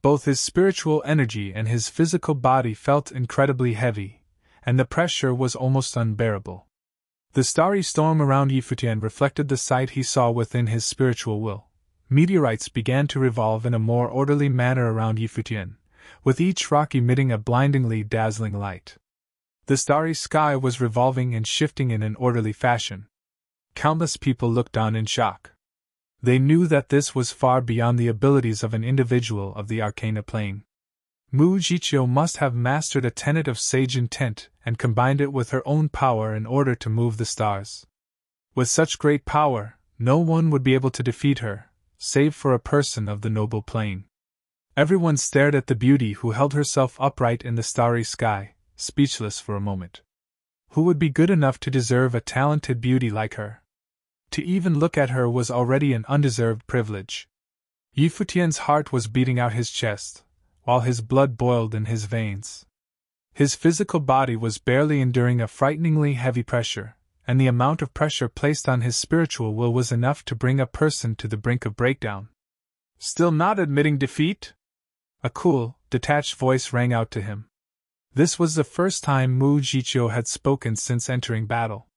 Both his spiritual energy and his physical body felt incredibly heavy, and the pressure was almost unbearable. The starry storm around Yi Futian reflected the sight he saw within his spiritual will. Meteorites began to revolve in a more orderly manner around Yi Futian, with each rock emitting a blindingly dazzling light. The starry sky was revolving and shifting in an orderly fashion. Countless people looked on in shock. They knew that this was far beyond the abilities of an individual of the Arcana plane. Mujichio must have mastered a tenet of sage intent and combined it with her own power in order to move the stars. With such great power, no one would be able to defeat her, save for a person of the noble plane. Everyone stared at the beauty who held herself upright in the starry sky, speechless for a moment. Who would be good enough to deserve a talented beauty like her? To even look at her was already an undeserved privilege. Yi Futian's heart was beating out his chest, while his blood boiled in his veins. His physical body was barely enduring a frighteningly heavy pressure, and the amount of pressure placed on his spiritual will was enough to bring a person to the brink of breakdown. Still not admitting defeat? A cool, detached voice rang out to him. This was the first time Mujichio had spoken since entering battle.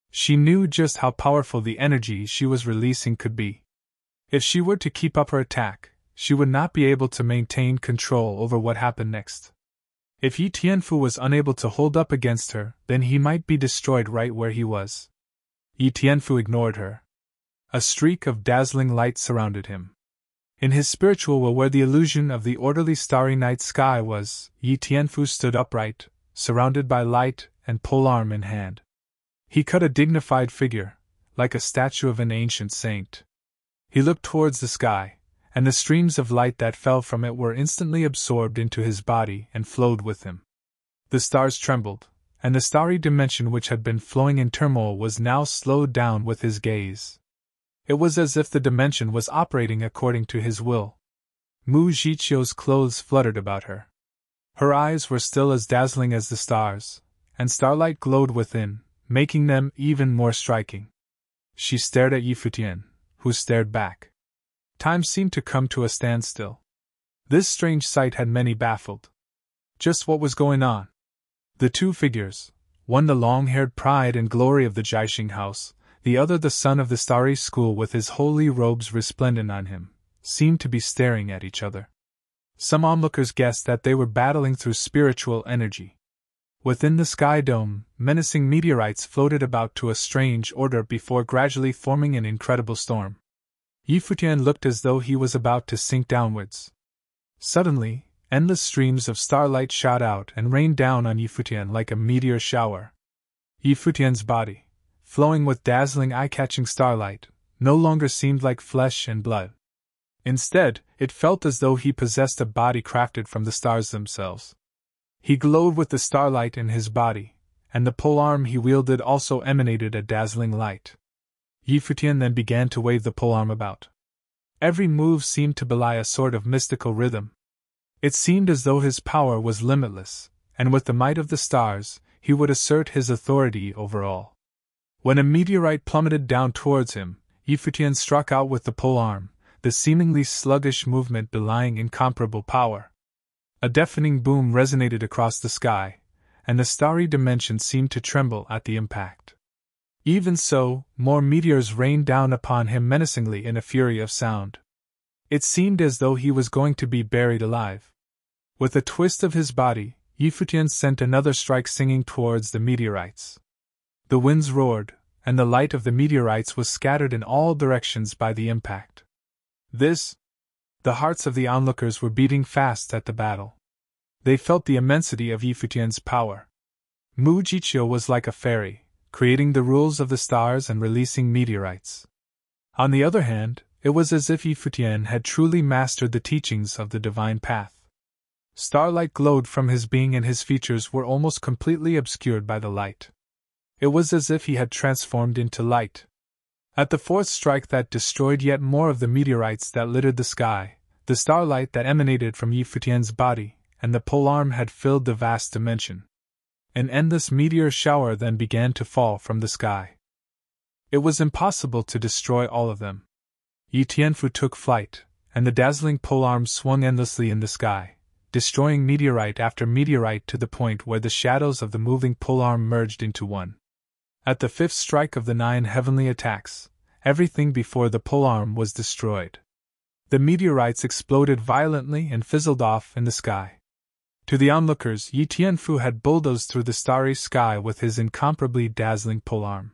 She knew just how powerful the energy she was releasing could be. If she were to keep up her attack, she would not be able to maintain control over what happened next. If Yi Tianfu was unable to hold up against her, then he might be destroyed right where he was. Yi Tianfu ignored her. A streak of dazzling light surrounded him. In his spiritual will, where the illusion of the orderly starry night sky was, Yi Tianfu stood upright, surrounded by light and polearm in hand. He cut a dignified figure, like a statue of an ancient saint. He looked towards the sky, and the streams of light that fell from it were instantly absorbed into his body and flowed with him. The stars trembled, and the starry dimension which had been flowing in turmoil was now slowed down with his gaze. It was as if the dimension was operating according to his will. Mujichio's clothes fluttered about her. Her eyes were still as dazzling as the stars, and starlight glowed within, making them even more striking. She stared at Yi Futian, who stared back. Time seemed to come to a standstill. This strange sight had many baffled. Just what was going on? The two figures, one the long-haired pride and glory of the Jiaxing house, the other the son of the starry school with his holy robes resplendent on him, seemed to be staring at each other. Some onlookers guessed that they were battling through spiritual energy. Within the sky dome, menacing meteorites floated about to a strange order before gradually forming an incredible storm. Yi Futian looked as though he was about to sink downwards. Suddenly, endless streams of starlight shot out and rained down on Yi Futian like a meteor shower. Yi Futian's body, flowing with dazzling eye-catching starlight, no longer seemed like flesh and blood. Instead, it felt as though he possessed a body crafted from the stars themselves. He glowed with the starlight in his body, and the polearm he wielded also emanated a dazzling light. Yi Futian then began to wave the polearm about. Every move seemed to belie a sort of mystical rhythm. It seemed as though his power was limitless, and with the might of the stars, he would assert his authority over all. When a meteorite plummeted down towards him, Yi Futian struck out with the polearm, the seemingly sluggish movement belying incomparable power. A deafening boom resonated across the sky, and the starry dimension seemed to tremble at the impact. Even so, more meteors rained down upon him menacingly in a fury of sound. It seemed as though he was going to be buried alive. With a twist of his body, Yi Futian sent another strike singing towards the meteorites. The winds roared, and the light of the meteorites was scattered in all directions by the impact. The hearts of the onlookers were beating fast at the battle. They felt the immensity of Yi Futian's power. Mujichio was like a fairy, creating the rules of the stars and releasing meteorites. On the other hand, it was as if Yi Futian had truly mastered the teachings of the divine path. Starlight glowed from his being and his features were almost completely obscured by the light. It was as if he had transformed into light. At the fourth strike that destroyed yet more of the meteorites that littered the sky, the starlight that emanated from Yi Futian's body and the polearm had filled the vast dimension. An endless meteor shower then began to fall from the sky. It was impossible to destroy all of them. Yi Tianfu took flight, and the dazzling polearm swung endlessly in the sky, destroying meteorite after meteorite to the point where the shadows of the moving polearm merged into one. At the fifth strike of the 9 heavenly attacks, everything before the polearm was destroyed. The meteorites exploded violently and fizzled off in the sky. To the onlookers, Yi Tianfu had bulldozed through the starry sky with his incomparably dazzling polearm.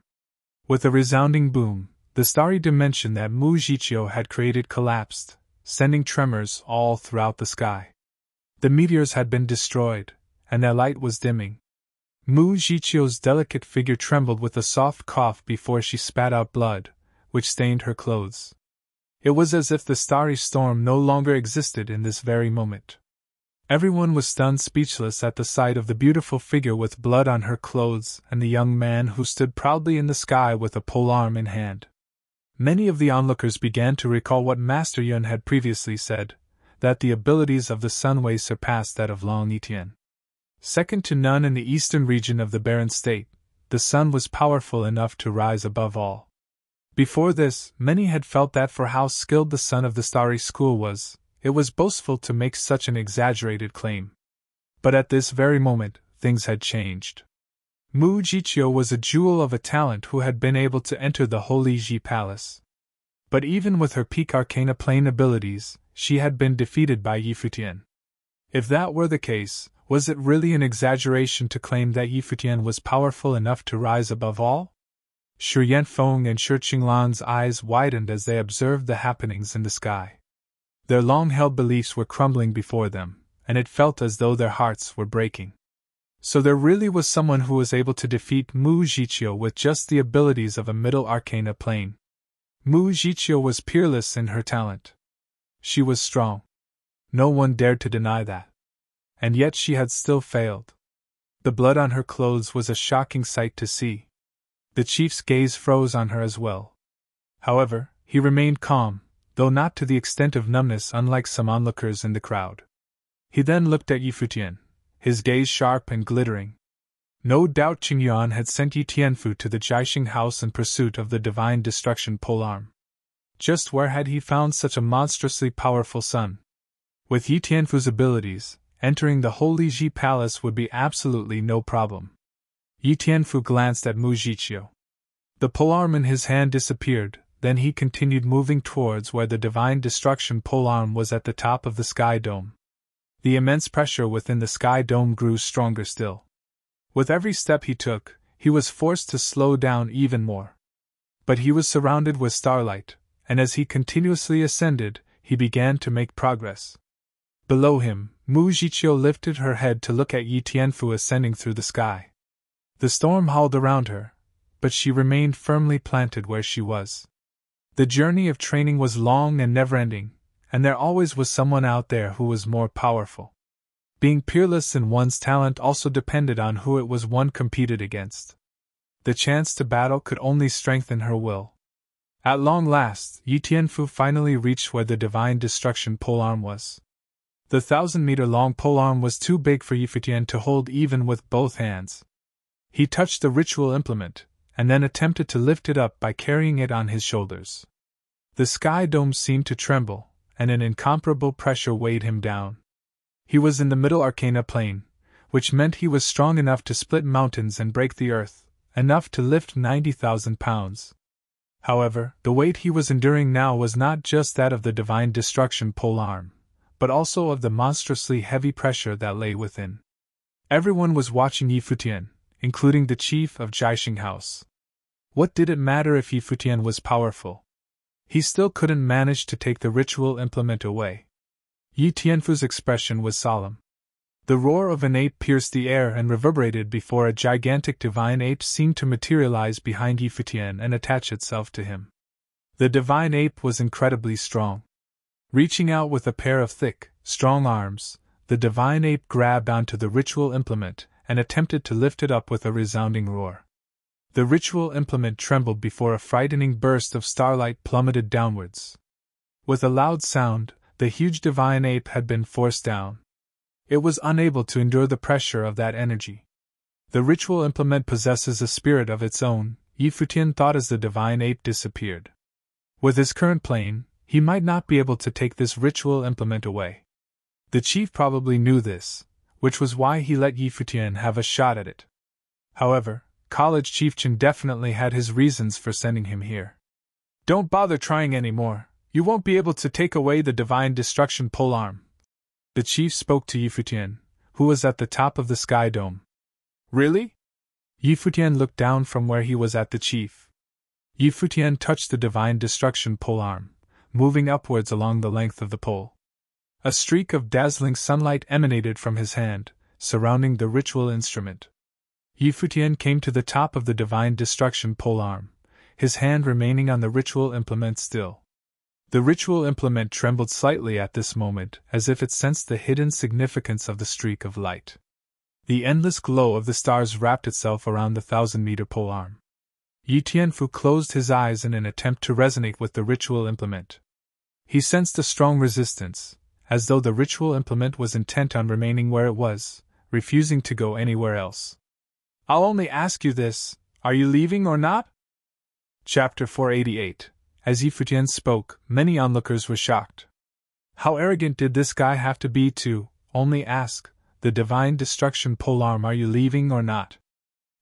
With a resounding boom, the starry dimension that Mu Jiqiu had created collapsed, sending tremors all throughout the sky. The meteors had been destroyed, and their light was dimming. Mu Jiqiu's delicate figure trembled with a soft cough before she spat out blood, which stained her clothes. It was as if the starry storm no longer existed in this very moment. Everyone was stunned speechless at the sight of the beautiful figure with blood on her clothes and the young man who stood proudly in the sky with a polearm in hand. Many of the onlookers began to recall what Master Yun had previously said, that the abilities of the Sunway surpassed that of Long Yitian. Second to none in the eastern region of the barren state, the sun was powerful enough to rise above all. Before this, many had felt that for how skilled the son of the starry school was, it was boastful to make such an exaggerated claim. But at this very moment, things had changed. Mu Jiqiu was a jewel of a talent who had been able to enter the Holy Ji Palace. But even with her peak arcana plane abilities, she had been defeated by Yi Futian. If that were the case, was it really an exaggeration to claim that Yi Futian was powerful enough to rise above all? Shi Yanfeng and Shi Qinglan's eyes widened as they observed the happenings in the sky. Their long-held beliefs were crumbling before them, and it felt as though their hearts were breaking. So there really was someone who was able to defeat Mu Jiqiu with just the abilities of a middle arcana plane. Mu Jiqiu was peerless in her talent. She was strong. No one dared to deny that. And yet she had still failed. The blood on her clothes was a shocking sight to see. The chief's gaze froze on her as well. However, he remained calm, though not to the extent of numbness unlike some onlookers in the crowd. He then looked at Yi Futian, his gaze sharp and glittering. No doubt Qingyuan had sent Yi Tianfu to the Jiaxing house in pursuit of the divine destruction polearm. Just where had he found such a monstrously powerful son? With Yi Tianfu's abilities, entering the Holy Ji Palace would be absolutely no problem. Yi Tianfu glanced at Mu Jiqiu. The polearm in his hand disappeared, then he continued moving towards where the divine destruction polearm was at the top of the sky dome. The immense pressure within the sky dome grew stronger still. With every step he took, he was forced to slow down even more. But he was surrounded with starlight, and as he continuously ascended, he began to make progress. Below him, Mu Jiqiu lifted her head to look at Yi Tianfu ascending through the sky. The storm howled around her, but she remained firmly planted where she was. The journey of training was long and never-ending, and there always was someone out there who was more powerful. Being peerless in one's talent also depended on who it was one competed against. The chance to battle could only strengthen her will. At long last, Yi Tianfu finally reached where the divine destruction polearm was. The 1,000-meter-long polearm was too big for Yi Futian to hold even with both hands. He touched the ritual implement, and then attempted to lift it up by carrying it on his shoulders. The sky dome seemed to tremble, and an incomparable pressure weighed him down. He was in the middle arcana plane, which meant he was strong enough to split mountains and break the earth, enough to lift 90,000 pounds. However, the weight he was enduring now was not just that of the divine destruction polearm, but also of the monstrously heavy pressure that lay within. Everyone was watching Yi Futian, including the chief of Jiaxing House. What did it matter if Yi Futian was powerful? He still couldn't manage to take the ritual implement away. Yi Tianfu's expression was solemn. The roar of an ape pierced the air and reverberated before a gigantic divine ape seemed to materialize behind Yi Futian and attach itself to him. The divine ape was incredibly strong. Reaching out with a pair of thick, strong arms, the divine ape grabbed onto the ritual implement and attempted to lift it up with a resounding roar. The ritual implement trembled before a frightening burst of starlight plummeted downwards. With a loud sound, the huge divine ape had been forced down. It was unable to endure the pressure of that energy. The ritual implement possesses a spirit of its own, Futian thought as the divine ape disappeared. With his current plane, he might not be able to take this ritual implement away. The chief probably knew this, which was why he let Futian have a shot at it. However, College Chief Chen definitely had his reasons for sending him here. Don't bother trying anymore, you won't be able to take away the divine destruction polearm. The chief spoke to Futian, who was at the top of the sky dome. Really? Futian looked down from where he was at the chief. Futian touched the divine destruction polearm, moving upwards along the length of the pole. A streak of dazzling sunlight emanated from his hand, surrounding the ritual instrument. Futian came to the top of the divine destruction polearm, his hand remaining on the ritual implement still. The ritual implement trembled slightly at this moment, as if it sensed the hidden significance of the streak of light. The endless glow of the stars wrapped itself around the 1,000-meter polearm. Yi Tianfu closed his eyes in an attempt to resonate with the ritual implement. He sensed a strong resistance, as though the ritual implement was intent on remaining where it was, refusing to go anywhere else. I'll only ask you this, are you leaving or not? Chapter 488. As Futian spoke, many onlookers were shocked. How arrogant did this guy have to be to only ask the divine destruction polearm, are you leaving or not?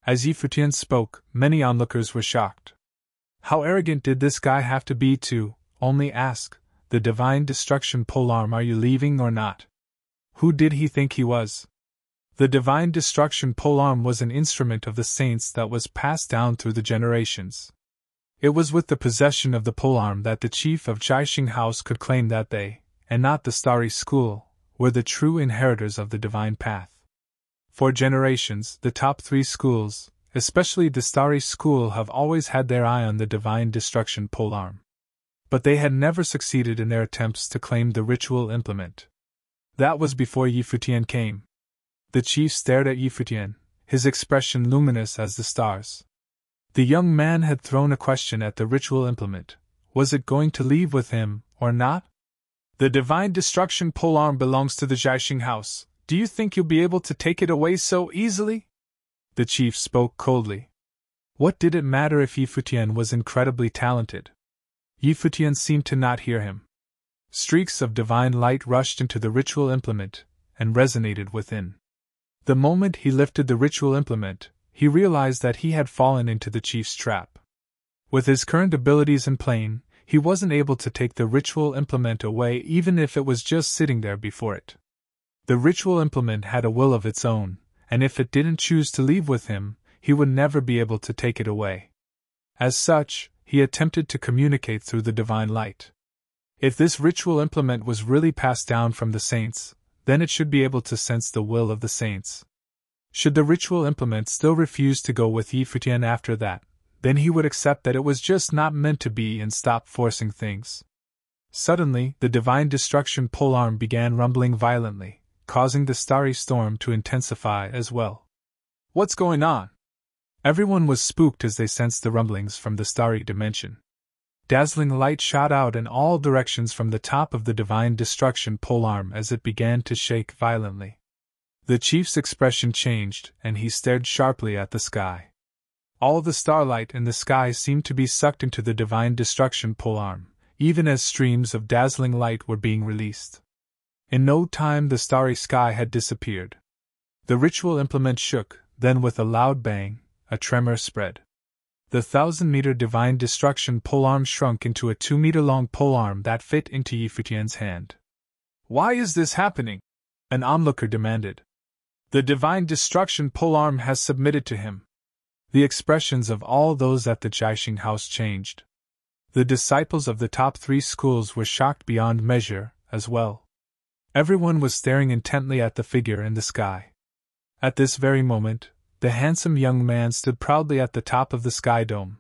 As Futian spoke, many onlookers were shocked. How arrogant did this guy have to be to only ask the divine destruction polearm, are you leaving or not? Who did he think he was? The divine destruction polearm was an instrument of the saints that was passed down through the generations. It was with the possession of the polearm that the chief of Jiaxing House could claim that they, and not the Starry School, were the true inheritors of the divine path. For generations, the top 3 schools, especially the Starry School, have always had their eye on the divine destruction polearm. But they had never succeeded in their attempts to claim the ritual implement. That was before Futian came. The chief stared at Futian, his expression luminous as the stars. The young man had thrown a question at the ritual implement. Was it going to leave with him, or not? The divine destruction polearm belongs to the Jiaxing House. Do you think you'll be able to take it away so easily? The chief spoke coldly. What did it matter if Futian was incredibly talented? Futian seemed to not hear him. Streaks of divine light rushed into the ritual implement and resonated within. The moment he lifted the ritual implement, he realized that he had fallen into the chief's trap. With his current abilities and plane, he wasn't able to take the ritual implement away even if it was just sitting there before it. The ritual implement had a will of its own, and if it didn't choose to leave with him, he would never be able to take it away. As such, he attempted to communicate through the divine light. If this ritual implement was really passed down from the saints, then it should be able to sense the will of the saints. Should the ritual implement still refuse to go with Futian after that, then he would accept that it was just not meant to be and stop forcing things. Suddenly, the divine destruction polearm began rumbling violently, causing the starry storm to intensify as well. What's going on? Everyone was spooked as they sensed the rumblings from the starry dimension. Dazzling light shot out in all directions from the top of the divine destruction polearm as it began to shake violently. The chief's expression changed, and he stared sharply at the sky. All the starlight in the sky seemed to be sucked into the divine destruction polearm, even as streams of dazzling light were being released. In no time the starry sky had disappeared. The ritual implement shook, then with a loud bang, a tremor spread. The 1,000-meter divine destruction polearm shrunk into a 2-meter-long polearm that fit into Futian's hand. Why is this happening? An onlooker demanded. The divine destruction polearm has submitted to him. The expressions of all those at the Jiaxing House changed. The disciples of the top 3 schools were shocked beyond measure, as well. Everyone was staring intently at the figure in the sky. At this very moment, the handsome young man stood proudly at the top of the sky dome.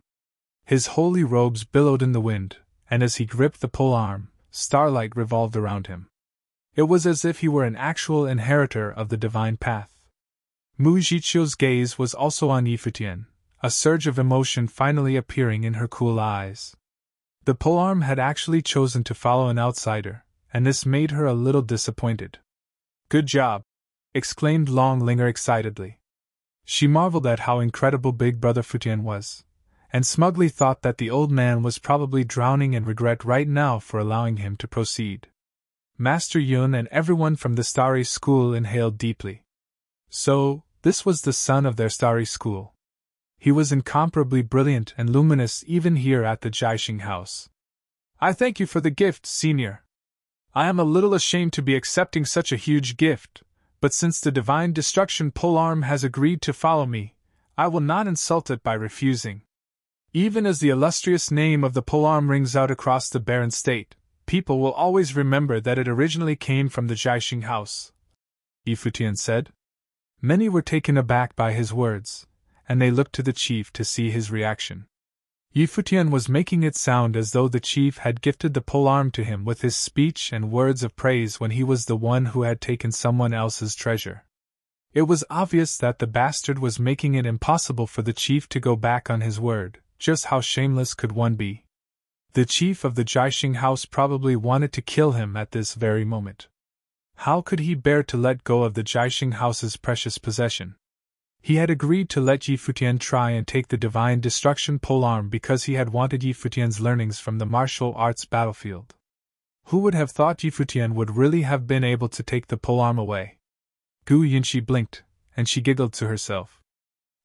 His holy robes billowed in the wind, and as he gripped the polearm, starlight revolved around him. It was as if he were an actual inheritor of the divine path. Mu Jiqiu's gaze was also on Yi Futian, a surge of emotion finally appearing in her cool eyes. The polearm had actually chosen to follow an outsider, and this made her a little disappointed. "Good job!" exclaimed Longlinger excitedly. She marveled at how incredible Big Brother Futian was, and smugly thought that the old man was probably drowning in regret right now for allowing him to proceed. Master Yun and everyone from the Starry School inhaled deeply. So, this was the son of their Starry School. He was incomparably brilliant and luminous even here at the Jiaxing House. "I thank you for the gift, Senior. I am a little ashamed to be accepting such a huge gift, but since the Divine Destruction polearm has agreed to follow me, I will not insult it by refusing. Even as the illustrious name of the polearm rings out across the barren state, people will always remember that it originally came from the Jiaxing House," Yi Futian said. Many were taken aback by his words, and they looked to the chief to see his reaction. Yi Futian was making it sound as though the chief had gifted the polearm to him with his speech and words of praise when he was the one who had taken someone else's treasure. It was obvious that the bastard was making it impossible for the chief to go back on his word. Just how shameless could one be? The chief of the Jiaxing House probably wanted to kill him at this very moment. How could he bear to let go of the Jiaxing House's precious possession? He had agreed to let Yi Futian try and take the Divine Destruction polearm because he had wanted Yi Futian's learnings from the martial arts battlefield. Who would have thought Yi Futian would really have been able to take the polearm away? Gu Yinshi blinked, and she giggled to herself.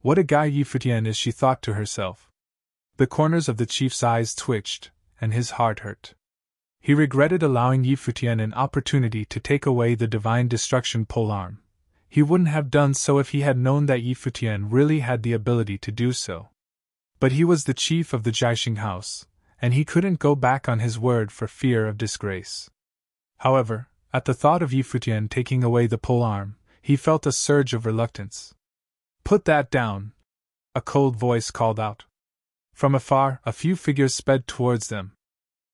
What a guy Yi Futian is, she thought to herself. The corners of the chief's eyes twitched, and his heart hurt. He regretted allowing Yi Futian an opportunity to take away the Divine Destruction polearm. He wouldn't have done so if he had known that Yi Futian really had the ability to do so. But he was the chief of the Jiaxing House, and he couldn't go back on his word for fear of disgrace. However, at the thought of Yi Futian taking away the polearm, he felt a surge of reluctance. "Put that down!" a cold voice called out. From afar, a few figures sped towards them.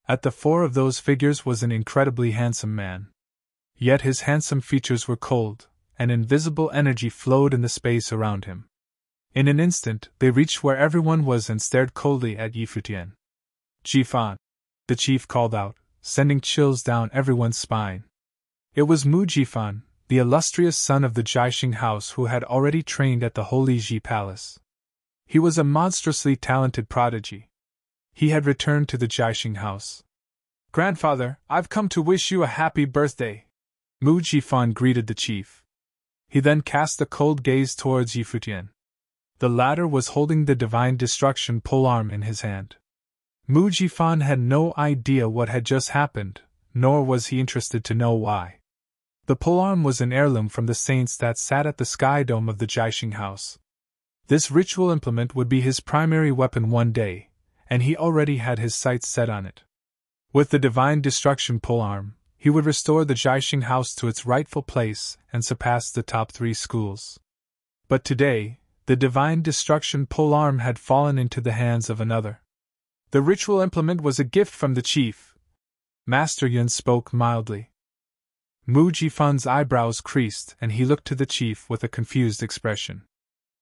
At the fore of those figures was an incredibly handsome man. Yet his handsome features were cold, and invisible energy flowed in the space around him. In an instant, they reached where everyone was and stared coldly at Yi Futian. "Jifan!" the chief called out, sending chills down everyone's spine. It was Mu Jifan, the illustrious son of the Jiaxing House who had already trained at the Holy Ji Palace. He was a monstrously talented prodigy. He had returned to the Jiaxing House. "Grandfather, I've come to wish you a happy birthday," Mu Jifan greeted the chief. He then cast a cold gaze towards Yi Futian. The latter was holding the Divine Destruction polearm in his hand. Mu Jifan had no idea what had just happened, nor was he interested to know why. The polearm was an heirloom from the saints that sat at the sky dome of the Jiaxing House. This ritual implement would be his primary weapon one day, and he already had his sights set on it. With the Divine Destruction polearm, he would restore the Jiaxing House to its rightful place and surpass the top 3 schools. But today, the Divine Destruction polearm had fallen into the hands of another. The ritual implement was a gift from the chief. Master Yun spoke mildly. Mu Jifan's eyebrows creased and he looked to the chief with a confused expression.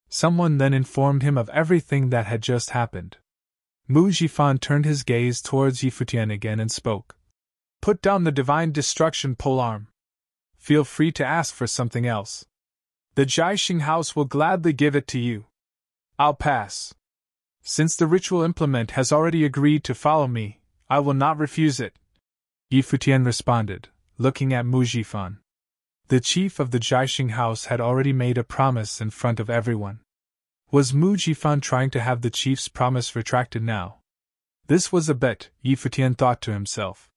Someone then informed him of everything that had just happened. Mu Jifan turned his gaze towards Yi Futian again and spoke. "Put down the Divine Destruction polearm. Feel free to ask for something else. The Jiaxing House will gladly give it to you. I'll pass. Since the ritual implement has already agreed to follow me, I will not refuse it," Yi Futian responded, looking at Mu Jifan. The chief of the Jiaxing House had already made a promise in front of everyone. Was Mu Jifan trying to have the chief's promise retracted now? This was a bet, Yi Futian thought to himself.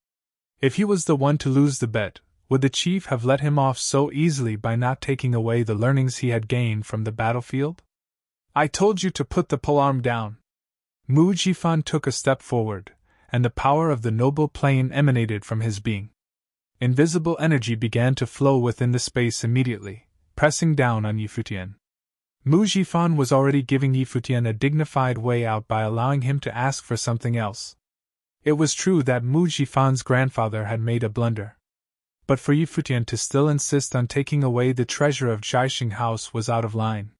If he was the one to lose the bet, would the chief have let him off so easily by not taking away the learnings he had gained from the battlefield? "I told you to put the polearm down." Mu Jifan took a step forward, and the power of the noble plane emanated from his being. Invisible energy began to flow within the space immediately, pressing down on Yi Futian. Mu Jifan was already giving Yi Futian a dignified way out by allowing him to ask for something else. It was true that Mu Jifan's grandfather had made a blunder. But for Yi Futian to still insist on taking away the treasure of Jiaxing House was out of line.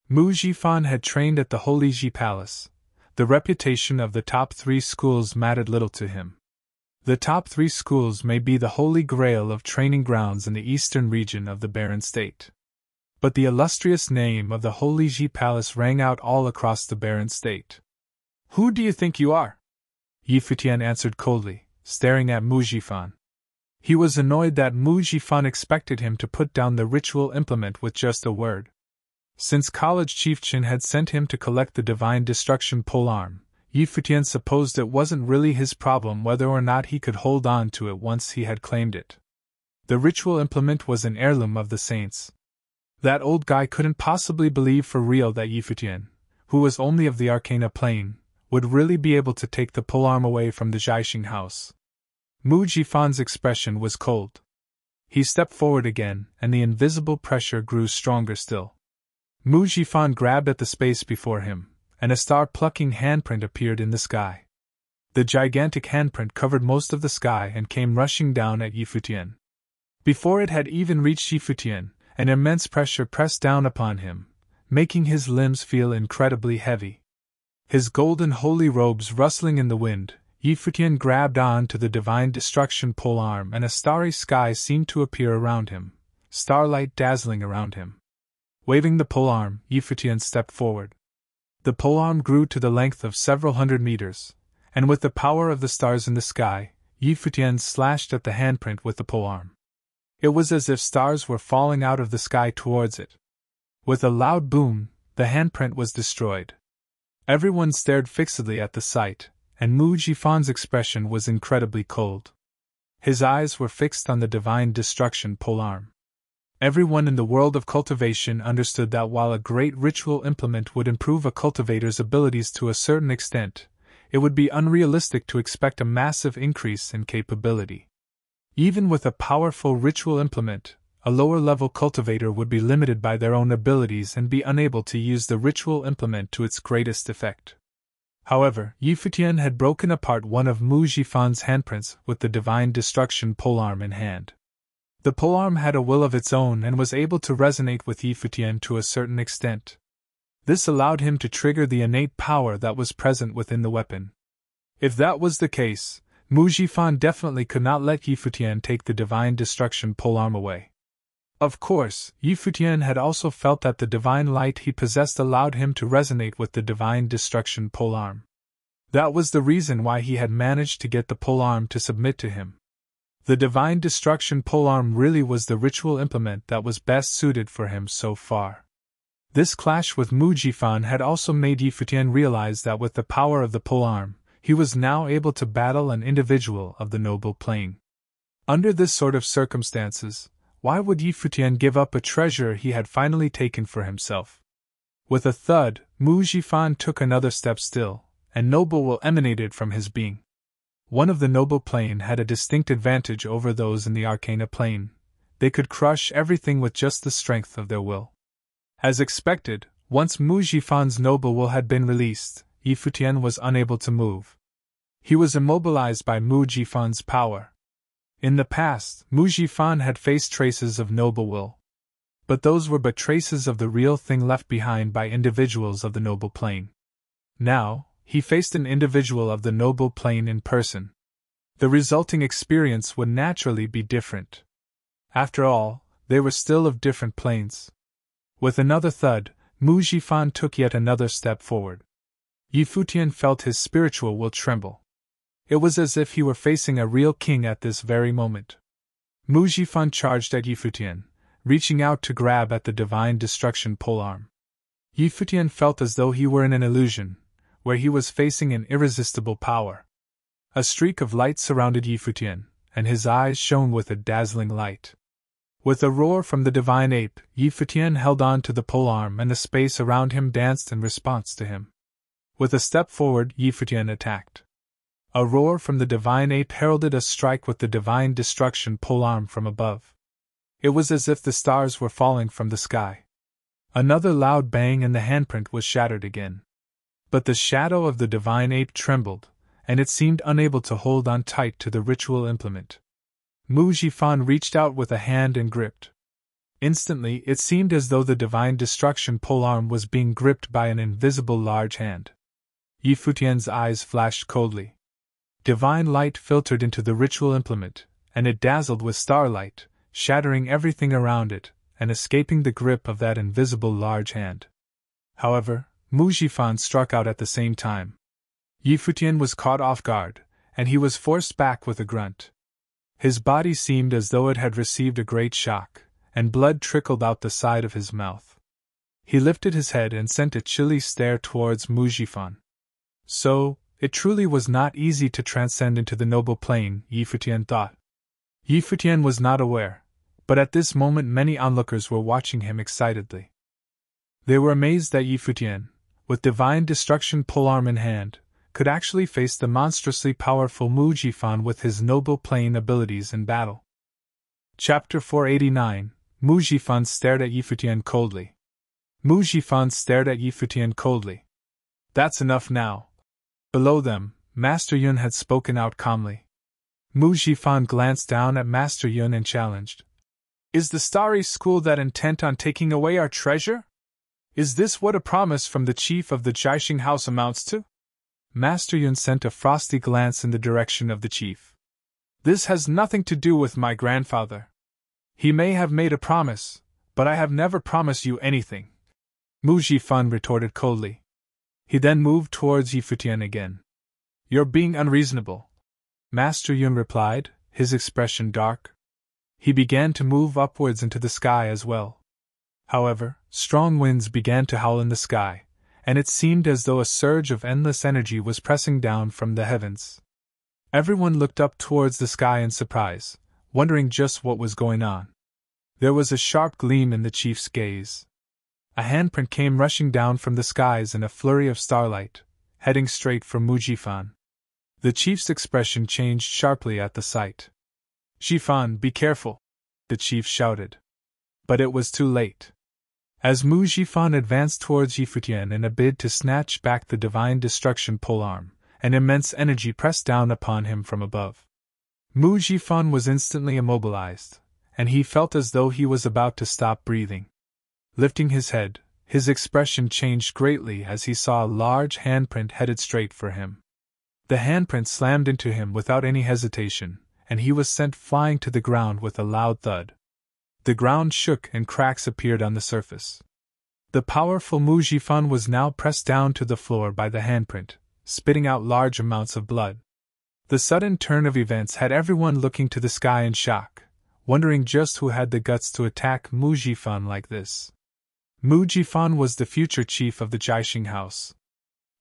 Mu Jifan had trained at the Holy Ji Palace. The reputation of the top 3 schools mattered little to him. The top 3 schools may be the holy grail of training grounds in the eastern region of the barren state. But the illustrious name of the Holy Ji Palace rang out all across the barren state. "Who do you think you are?" Yi Futian answered coldly, staring at Mu Jifan. He was annoyed that Mu Jifan expected him to put down the ritual implement with just a word. Since college chief Qin had sent him to collect the divine destruction polearm, Yi Futian supposed it wasn't really his problem whether or not he could hold on to it once he had claimed it. The ritual implement was an heirloom of the saints. That old guy couldn't possibly believe for real that Yi Futian, who was only of the Arcana plane, would really be able to take the polearm away from the Jiaxing House. Mu Jifan's expression was cold. He stepped forward again, and the invisible pressure grew stronger still. Mu Jifan grabbed at the space before him, and a star-plucking handprint appeared in the sky. The gigantic handprint covered most of the sky and came rushing down at Yi Futian. Before it had even reached Yi Futian, an immense pressure pressed down upon him, making his limbs feel incredibly heavy. His golden holy robes rustling in the wind, Yi Futian grabbed on to the divine destruction polearm and a starry sky seemed to appear around him, starlight dazzling around him. Waving the polearm, Yi Futian stepped forward. The polearm grew to the length of several hundred meters, and with the power of the stars in the sky, Yi Futian slashed at the handprint with the polearm. It was as if stars were falling out of the sky towards it. With a loud boom, the handprint was destroyed. Everyone stared fixedly at the sight, and Mu Jifan's expression was incredibly cold. His eyes were fixed on the divine destruction polearm. Everyone in the world of cultivation understood that while a great ritual implement would improve a cultivator's abilities to a certain extent, it would be unrealistic to expect a massive increase in capability. Even with a powerful ritual implement, a lower-level cultivator would be limited by their own abilities and be unable to use the ritual implement to its greatest effect. However, Yi Futian had broken apart one of Mu Jifan's handprints with the divine destruction polearm in hand. The polearm had a will of its own and was able to resonate with Yi Futian to a certain extent. This allowed him to trigger the innate power that was present within the weapon. If that was the case, Mu Jifan definitely could not let Yi Futian take the divine destruction polearm away. Of course, Yi Futian had also felt that the divine light he possessed allowed him to resonate with the divine destruction polearm. That was the reason why he had managed to get the polearm to submit to him. The divine destruction polearm really was the ritual implement that was best suited for him so far. This clash with Mu Jifan had also made Yi Futian realize that with the power of the polearm, he was now able to battle an individual of the noble plane. Under this sort of circumstances, why would Yi Futian give up a treasure he had finally taken for himself? With a thud, Mu Jifan took another step still, and noble will emanated from his being. One of the noble plane had a distinct advantage over those in the arcana plane. They could crush everything with just the strength of their will. As expected, once Mu Jifan's noble will had been released, Yi Futian was unable to move. He was immobilized by Mu Jifan's power. In the past, Mu Jifan had faced traces of noble will. But those were but traces of the real thing left behind by individuals of the noble plane. Now, he faced an individual of the noble plane in person. The resulting experience would naturally be different. After all, they were still of different planes. With another thud, Mu Jifan took yet another step forward. Yi Futian felt his spiritual will tremble. It was as if he were facing a real king at this very moment. Mu Jifan charged at Yi Futian, reaching out to grab at the divine destruction polearm. Yi Futian felt as though he were in an illusion, where he was facing an irresistible power. A streak of light surrounded Yi Futian, and his eyes shone with a dazzling light. With a roar from the divine ape, Yi Futian held on to the polearm and the space around him danced in response to him. With a step forward, Yi Futian attacked. A roar from the divine ape heralded a strike with the divine destruction polearm from above. It was as if the stars were falling from the sky. Another loud bang and the handprint was shattered again. But the shadow of the divine ape trembled, and it seemed unable to hold on tight to the ritual implement. Mu Jifan reached out with a hand and gripped. Instantly, it seemed as though the divine destruction polearm was being gripped by an invisible large hand. Yi Futian's eyes flashed coldly. Divine light filtered into the ritual implement, and it dazzled with starlight, shattering everything around it, and escaping the grip of that invisible large hand. However, Mu Jifan struck out at the same time. Yi Futian was caught off guard, and he was forced back with a grunt. His body seemed as though it had received a great shock, and blood trickled out the side of his mouth. He lifted his head and sent a chilly stare towards Mu Jifan. So, it truly was not easy to transcend into the noble plane, Yi Futian thought. Yi Futian was not aware, but at this moment many onlookers were watching him excitedly. They were amazed that Yi Futian, with divine destruction polearm in hand, could actually face the monstrously powerful Mu Jifan with his noble plane abilities in battle. Chapter 489. Mu Jifan stared at Yi Futian coldly. Mu Jifan stared at Yi Futian coldly. That's enough now. Below them, Master Yun had spoken out calmly. Mu Jifan glanced down at Master Yun and challenged. Is the Starry School that intent on taking away our treasure? Is this what a promise from the chief of the Jiaxing House amounts to? Master Yun sent a frosty glance in the direction of the chief. This has nothing to do with my grandfather. He may have made a promise, but I have never promised you anything. Mu Jifan retorted coldly. He then moved towards Yi Futian again. You're being unreasonable, Master Yun replied, his expression dark. He began to move upwards into the sky as well. However, strong winds began to howl in the sky, and it seemed as though a surge of endless energy was pressing down from the heavens. Everyone looked up towards the sky in surprise, wondering just what was going on. There was a sharp gleam in the chief's gaze. A handprint came rushing down from the skies in a flurry of starlight, heading straight for Mu Jifan. The chief's expression changed sharply at the sight. Jifan, be careful! The chief shouted. But it was too late. As Mu Jifan advanced towards Yi Futian in a bid to snatch back the divine destruction polearm, an immense energy pressed down upon him from above. Mu Jifan was instantly immobilized, and he felt as though he was about to stop breathing. Lifting his head, his expression changed greatly as he saw a large handprint headed straight for him. The handprint slammed into him without any hesitation, and he was sent flying to the ground with a loud thud. The ground shook and cracks appeared on the surface. The powerful Mu Jifan was now pressed down to the floor by the handprint, spitting out large amounts of blood. The sudden turn of events had everyone looking to the sky in shock, wondering just who had the guts to attack Mu Jifan like this. Mu Jifan was the future chief of the Jiaxing House.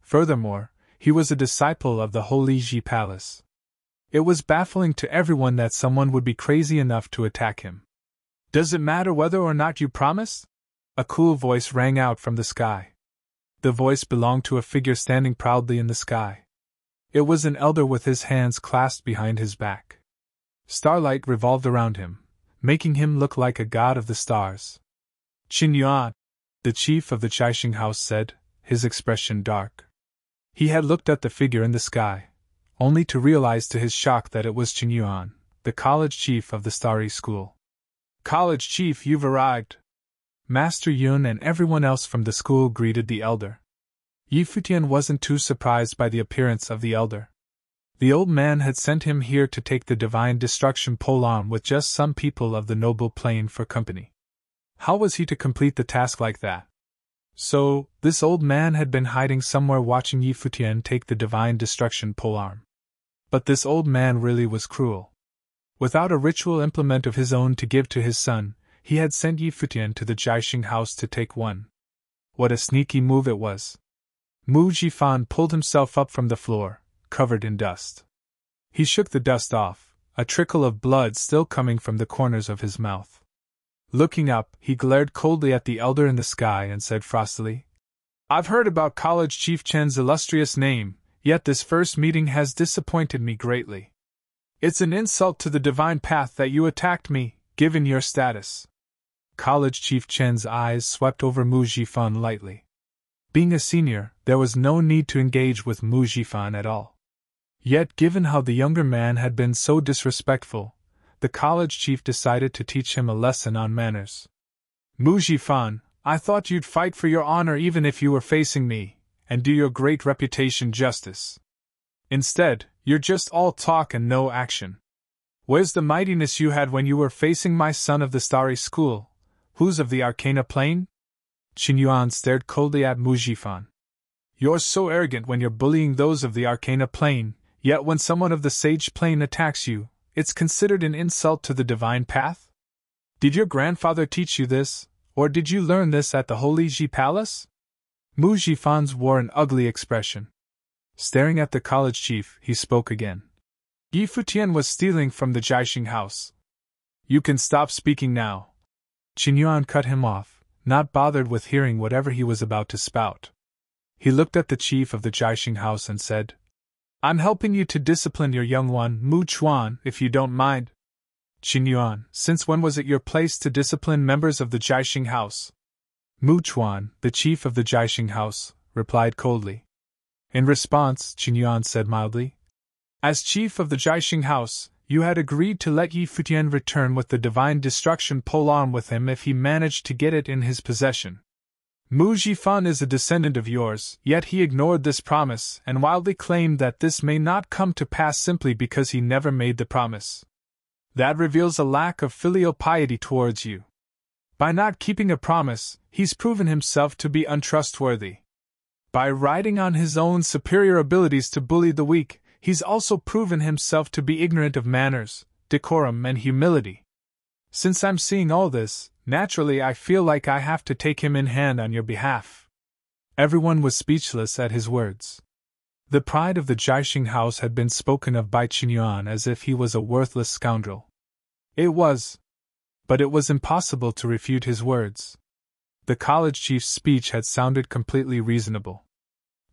Furthermore, he was a disciple of the Holy Ji Palace. It was baffling to everyone that someone would be crazy enough to attack him. Does it matter whether or not you promise? A cool voice rang out from the sky. The voice belonged to a figure standing proudly in the sky. It was an elder with his hands clasped behind his back. Starlight revolved around him, making him look like a god of the stars. Qin Yuan, the chief of the Jiaxing House said, his expression dark. He had looked at the figure in the sky, only to realize to his shock that it was Qin Yuan, the college chief of the Starry School. College chief, you've arrived! Master Yun and everyone else from the school greeted the elder. Yi Futian wasn't too surprised by the appearance of the elder. The old man had sent him here to take the divine destruction polearm with just some people of the noble plane for company. How was he to complete the task like that? So, this old man had been hiding somewhere watching Yi Futian take the divine destruction polearm. But this old man really was cruel. Without a ritual implement of his own to give to his son, he had sent Yi Futian to the Jiaxing House to take one. What a sneaky move it was. Mu Jifan pulled himself up from the floor, covered in dust. He shook the dust off, a trickle of blood still coming from the corners of his mouth. Looking up, he glared coldly at the elder in the sky and said frostily, I've heard about College Chief Chen's illustrious name, yet this first meeting has disappointed me greatly. It's an insult to the divine path that you attacked me, given your status. College Chief Chen's eyes swept over Mu Jifan lightly. Being a senior, there was no need to engage with Mu Jifan at all. Yet given how the younger man had been so disrespectful, the college chief decided to teach him a lesson on manners. Mujifan, I thought you'd fight for your honor even if you were facing me, and do your great reputation justice. Instead, you're just all talk and no action. Where's the mightiness you had when you were facing my son of the Starry School, who's of the Arcana Plane? Qin Yuan stared coldly at Mujifan. You're so arrogant when you're bullying those of the Arcana Plane, yet when someone of the Sage Plane attacks you, it's considered an insult to the divine path? Did your grandfather teach you this, or did you learn this at the Holy Ji Palace? Mujifan's wore an ugly expression. Staring at the college chief, he spoke again. Yi Futian was stealing from the Jiaxing house. You can stop speaking now. Qin Yuan cut him off, not bothered with hearing whatever he was about to spout. He looked at the chief of the Jiaxing house and said, I'm helping you to discipline your young one, Mu Chuan, if you don't mind. Qin Yuan, since when was it your place to discipline members of the Jiaxing house? Mu Chuan, the chief of the Jiaxing house, replied coldly. In response, Qin Yuan said mildly, as chief of the Jiaxing house, you had agreed to let Yi Futian return with the divine destruction polearm with him if he managed to get it in his possession. Mu Jifan is a descendant of yours, yet he ignored this promise and wildly claimed that this may not come to pass simply because he never made the promise. That reveals a lack of filial piety towards you. By not keeping a promise, he's proven himself to be untrustworthy. By riding on his own superior abilities to bully the weak, he's also proven himself to be ignorant of manners, decorum, and humility. Since I'm seeing all this, naturally I feel like I have to take him in hand on your behalf. Everyone was speechless at his words. The pride of the Jiaxing house had been spoken of by Qin Yuan as if he was a worthless scoundrel. It was. But it was impossible to refute his words. The college chief's speech had sounded completely reasonable.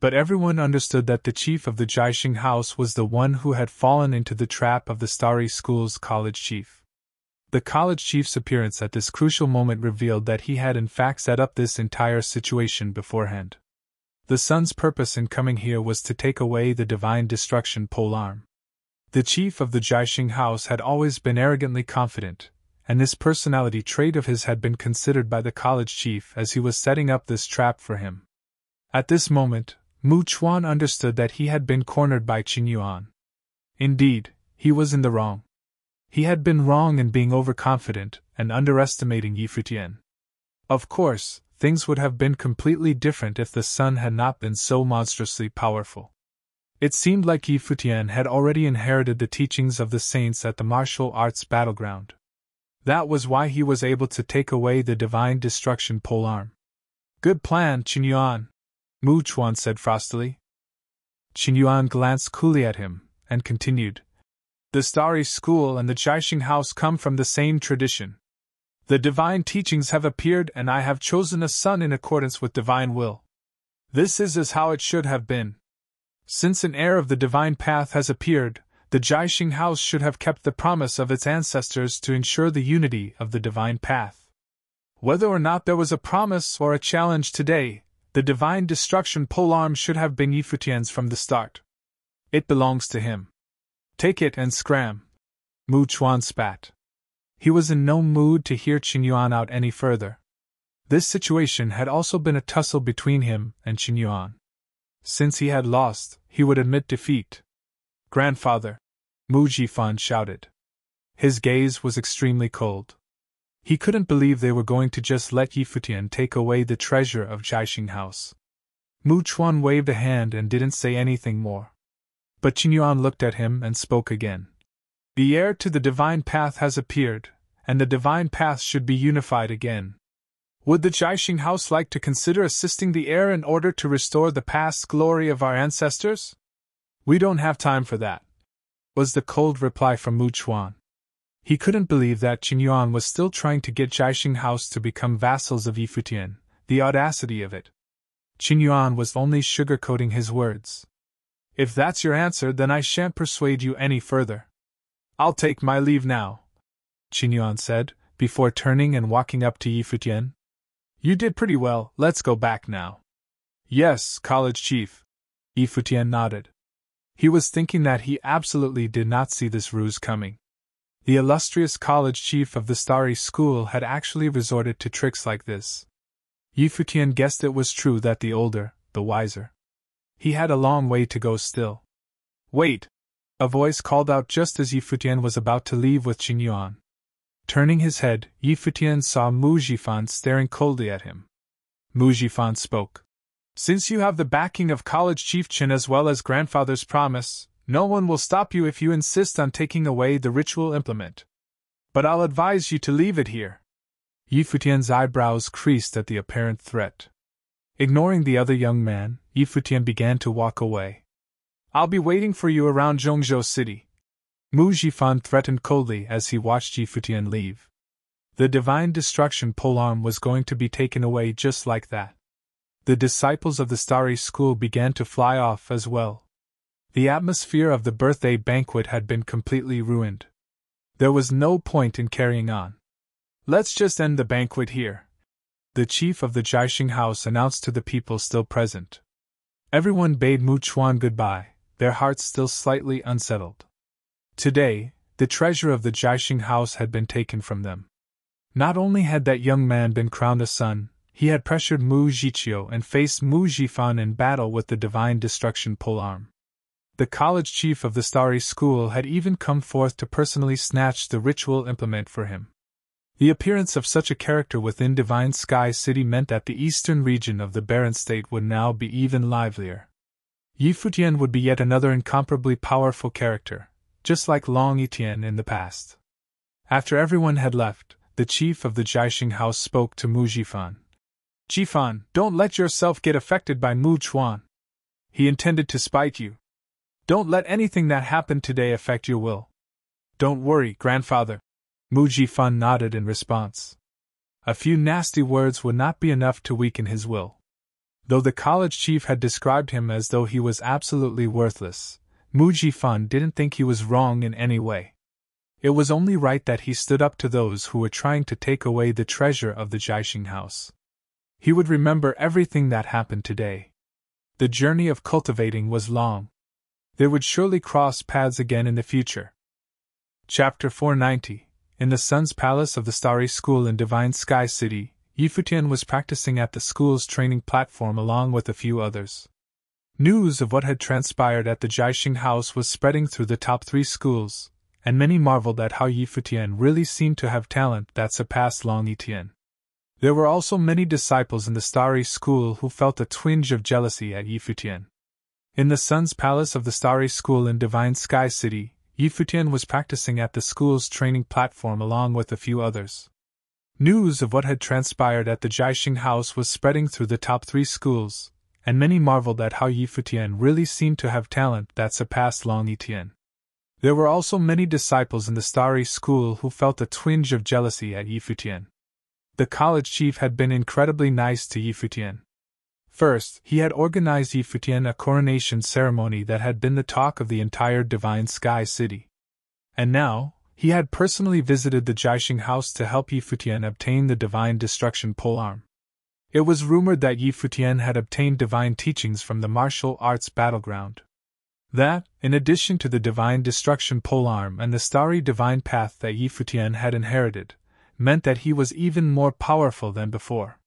But everyone understood that the chief of the Jiaxing house was the one who had fallen into the trap of the Starry School's college chief. The college chief's appearance at this crucial moment revealed that he had in fact set up this entire situation beforehand. The son's purpose in coming here was to take away the divine destruction polearm. The chief of the Jiaxing house had always been arrogantly confident, and this personality trait of his had been considered by the college chief as he was setting up this trap for him. At this moment, Mu Chuan understood that he had been cornered by Qin Yuan. Indeed, he was in the wrong. He had been wrong in being overconfident and underestimating Yi Futian. Of course, things would have been completely different if the son had not been so monstrously powerful. It seemed like Yi Futian had already inherited the teachings of the saints at the martial arts battleground. That was why he was able to take away the divine destruction polearm. Good plan, Qin Yuan, Mu Chuan said frostily. Qin Yuan glanced coolly at him, and continued. The Starry School and the Jiaxing house come from the same tradition. The divine teachings have appeared and I have chosen a son in accordance with divine will. This is as how it should have been. Since an heir of the divine path has appeared, the Jiaxing house should have kept the promise of its ancestors to ensure the unity of the divine path. Whether or not there was a promise or a challenge today, the divine destruction polearm should have been Yi Futian's from the start. It belongs to him. Take it and scram. Mu Chuan spat. He was in no mood to hear Qin Yuan out any further. This situation had also been a tussle between him and Qin Yuan. Since he had lost, he would admit defeat. Grandfather! Mu Jifan shouted. His gaze was extremely cold. He couldn't believe they were going to just let Yi Futian take away the treasure of Jiaxing house. Mu Chuan waved a hand and didn't say anything more. But Qin Yuan looked at him and spoke again. The heir to the divine path has appeared, and the divine path should be unified again. Would the Jiaxing house like to consider assisting the heir in order to restore the past glory of our ancestors? We don't have time for that, was the cold reply from Mu Chuan. He couldn't believe that Qin Yuan was still trying to get Jiaxing house to become vassals of Yi Futian, the audacity of it. Qin Yuan was only sugarcoating his words. If that's your answer, then I shan't persuade you any further. I'll take my leave now, Qin Yuan said, before turning and walking up to Yi Futian. You did pretty well, let's go back now. Yes, college chief. Yi Futian nodded. He was thinking that he absolutely did not see this ruse coming. The illustrious college chief of the Starry School had actually resorted to tricks like this. Futian guessed it was true that the older, the wiser. He had a long way to go still. "Wait!" a voice called out just as Futian was about to leave with Qing Yuan. Turning his head, Futian saw Mu Jifan staring coldly at him. Mu Jifan spoke. "Since you have the backing of College Chief Qin as well as grandfather's promise, no one will stop you if you insist on taking away the ritual implement. But I'll advise you to leave it here." Futian's eyebrows creased at the apparent threat. Ignoring the other young man, Futian began to walk away. "I'll be waiting for you around Zhongzhou City," Mu Jifan threatened coldly as he watched Futian leave. The divine destruction polearm was going to be taken away just like that. The disciples of the Starry School began to fly off as well. The atmosphere of the birthday banquet had been completely ruined. There was no point in carrying on. "Let's just end the banquet here," the chief of the Jiaxing house announced to the people still present. Everyone bade Mu Chuan goodbye, their hearts still slightly unsettled. Today, the treasure of the Jiaxing house had been taken from them. Not only had that young man been crowned a son, he had pressured Mu Jiqiu and faced Mu Jifan in battle with the divine destruction polearm. The college chief of the Starry School had even come forth to personally snatch the ritual implement for him. The appearance of such a character within Divine Sky City meant that the eastern region of the barren state would now be even livelier. Futian would be yet another incomparably powerful character, just like Long Etienne in the past. After everyone had left, the chief of the Jiaxing house spoke to Mu Jifan. "Jifan, don't let yourself get affected by Mu Chuan. He intended to spite you. Don't let anything that happened today affect your will." "Don't worry, grandfather." Mu Jifan nodded in response. A few nasty words would not be enough to weaken his will. Though the college chief had described him as though he was absolutely worthless, Mu Jifan didn't think he was wrong in any way. It was only right that he stood up to those who were trying to take away the treasure of the Jiaxing house. He would remember everything that happened today. The journey of cultivating was long. They would surely cross paths again in the future. Chapter 490. In the Sun's Palace of the Starry School in Divine Sky City, Futian was practicing at the school's training platform along with a few others. News of what had transpired at the Jiaxing house was spreading through the top 3 schools, and many marveled at how Futian really seemed to have talent that surpassed Long Etienne. There were also many disciples in the Starry School who felt a twinge of jealousy at Futian. In the Sun's Palace of the Starry School in Divine Sky City, Futian was practicing at the school's training platform along with a few others. News of what had transpired at the Jiaxing house was spreading through the top 3 schools, and many marveled at how Futian really seemed to have talent that surpassed Long Etienne. There were also many disciples in the Starry School who felt a twinge of jealousy at Futian. The college chief had been incredibly nice to Futian. First, he had organized Futian a coronation ceremony that had been the talk of the entire Divine Sky City. And now, he had personally visited the Jiaxing house to help Futian obtain the divine destruction polearm. It was rumored that Futian had obtained divine teachings from the martial arts battleground. That, in addition to the divine destruction polearm and the starry divine path that Futian had inherited, meant that he was even more powerful than before.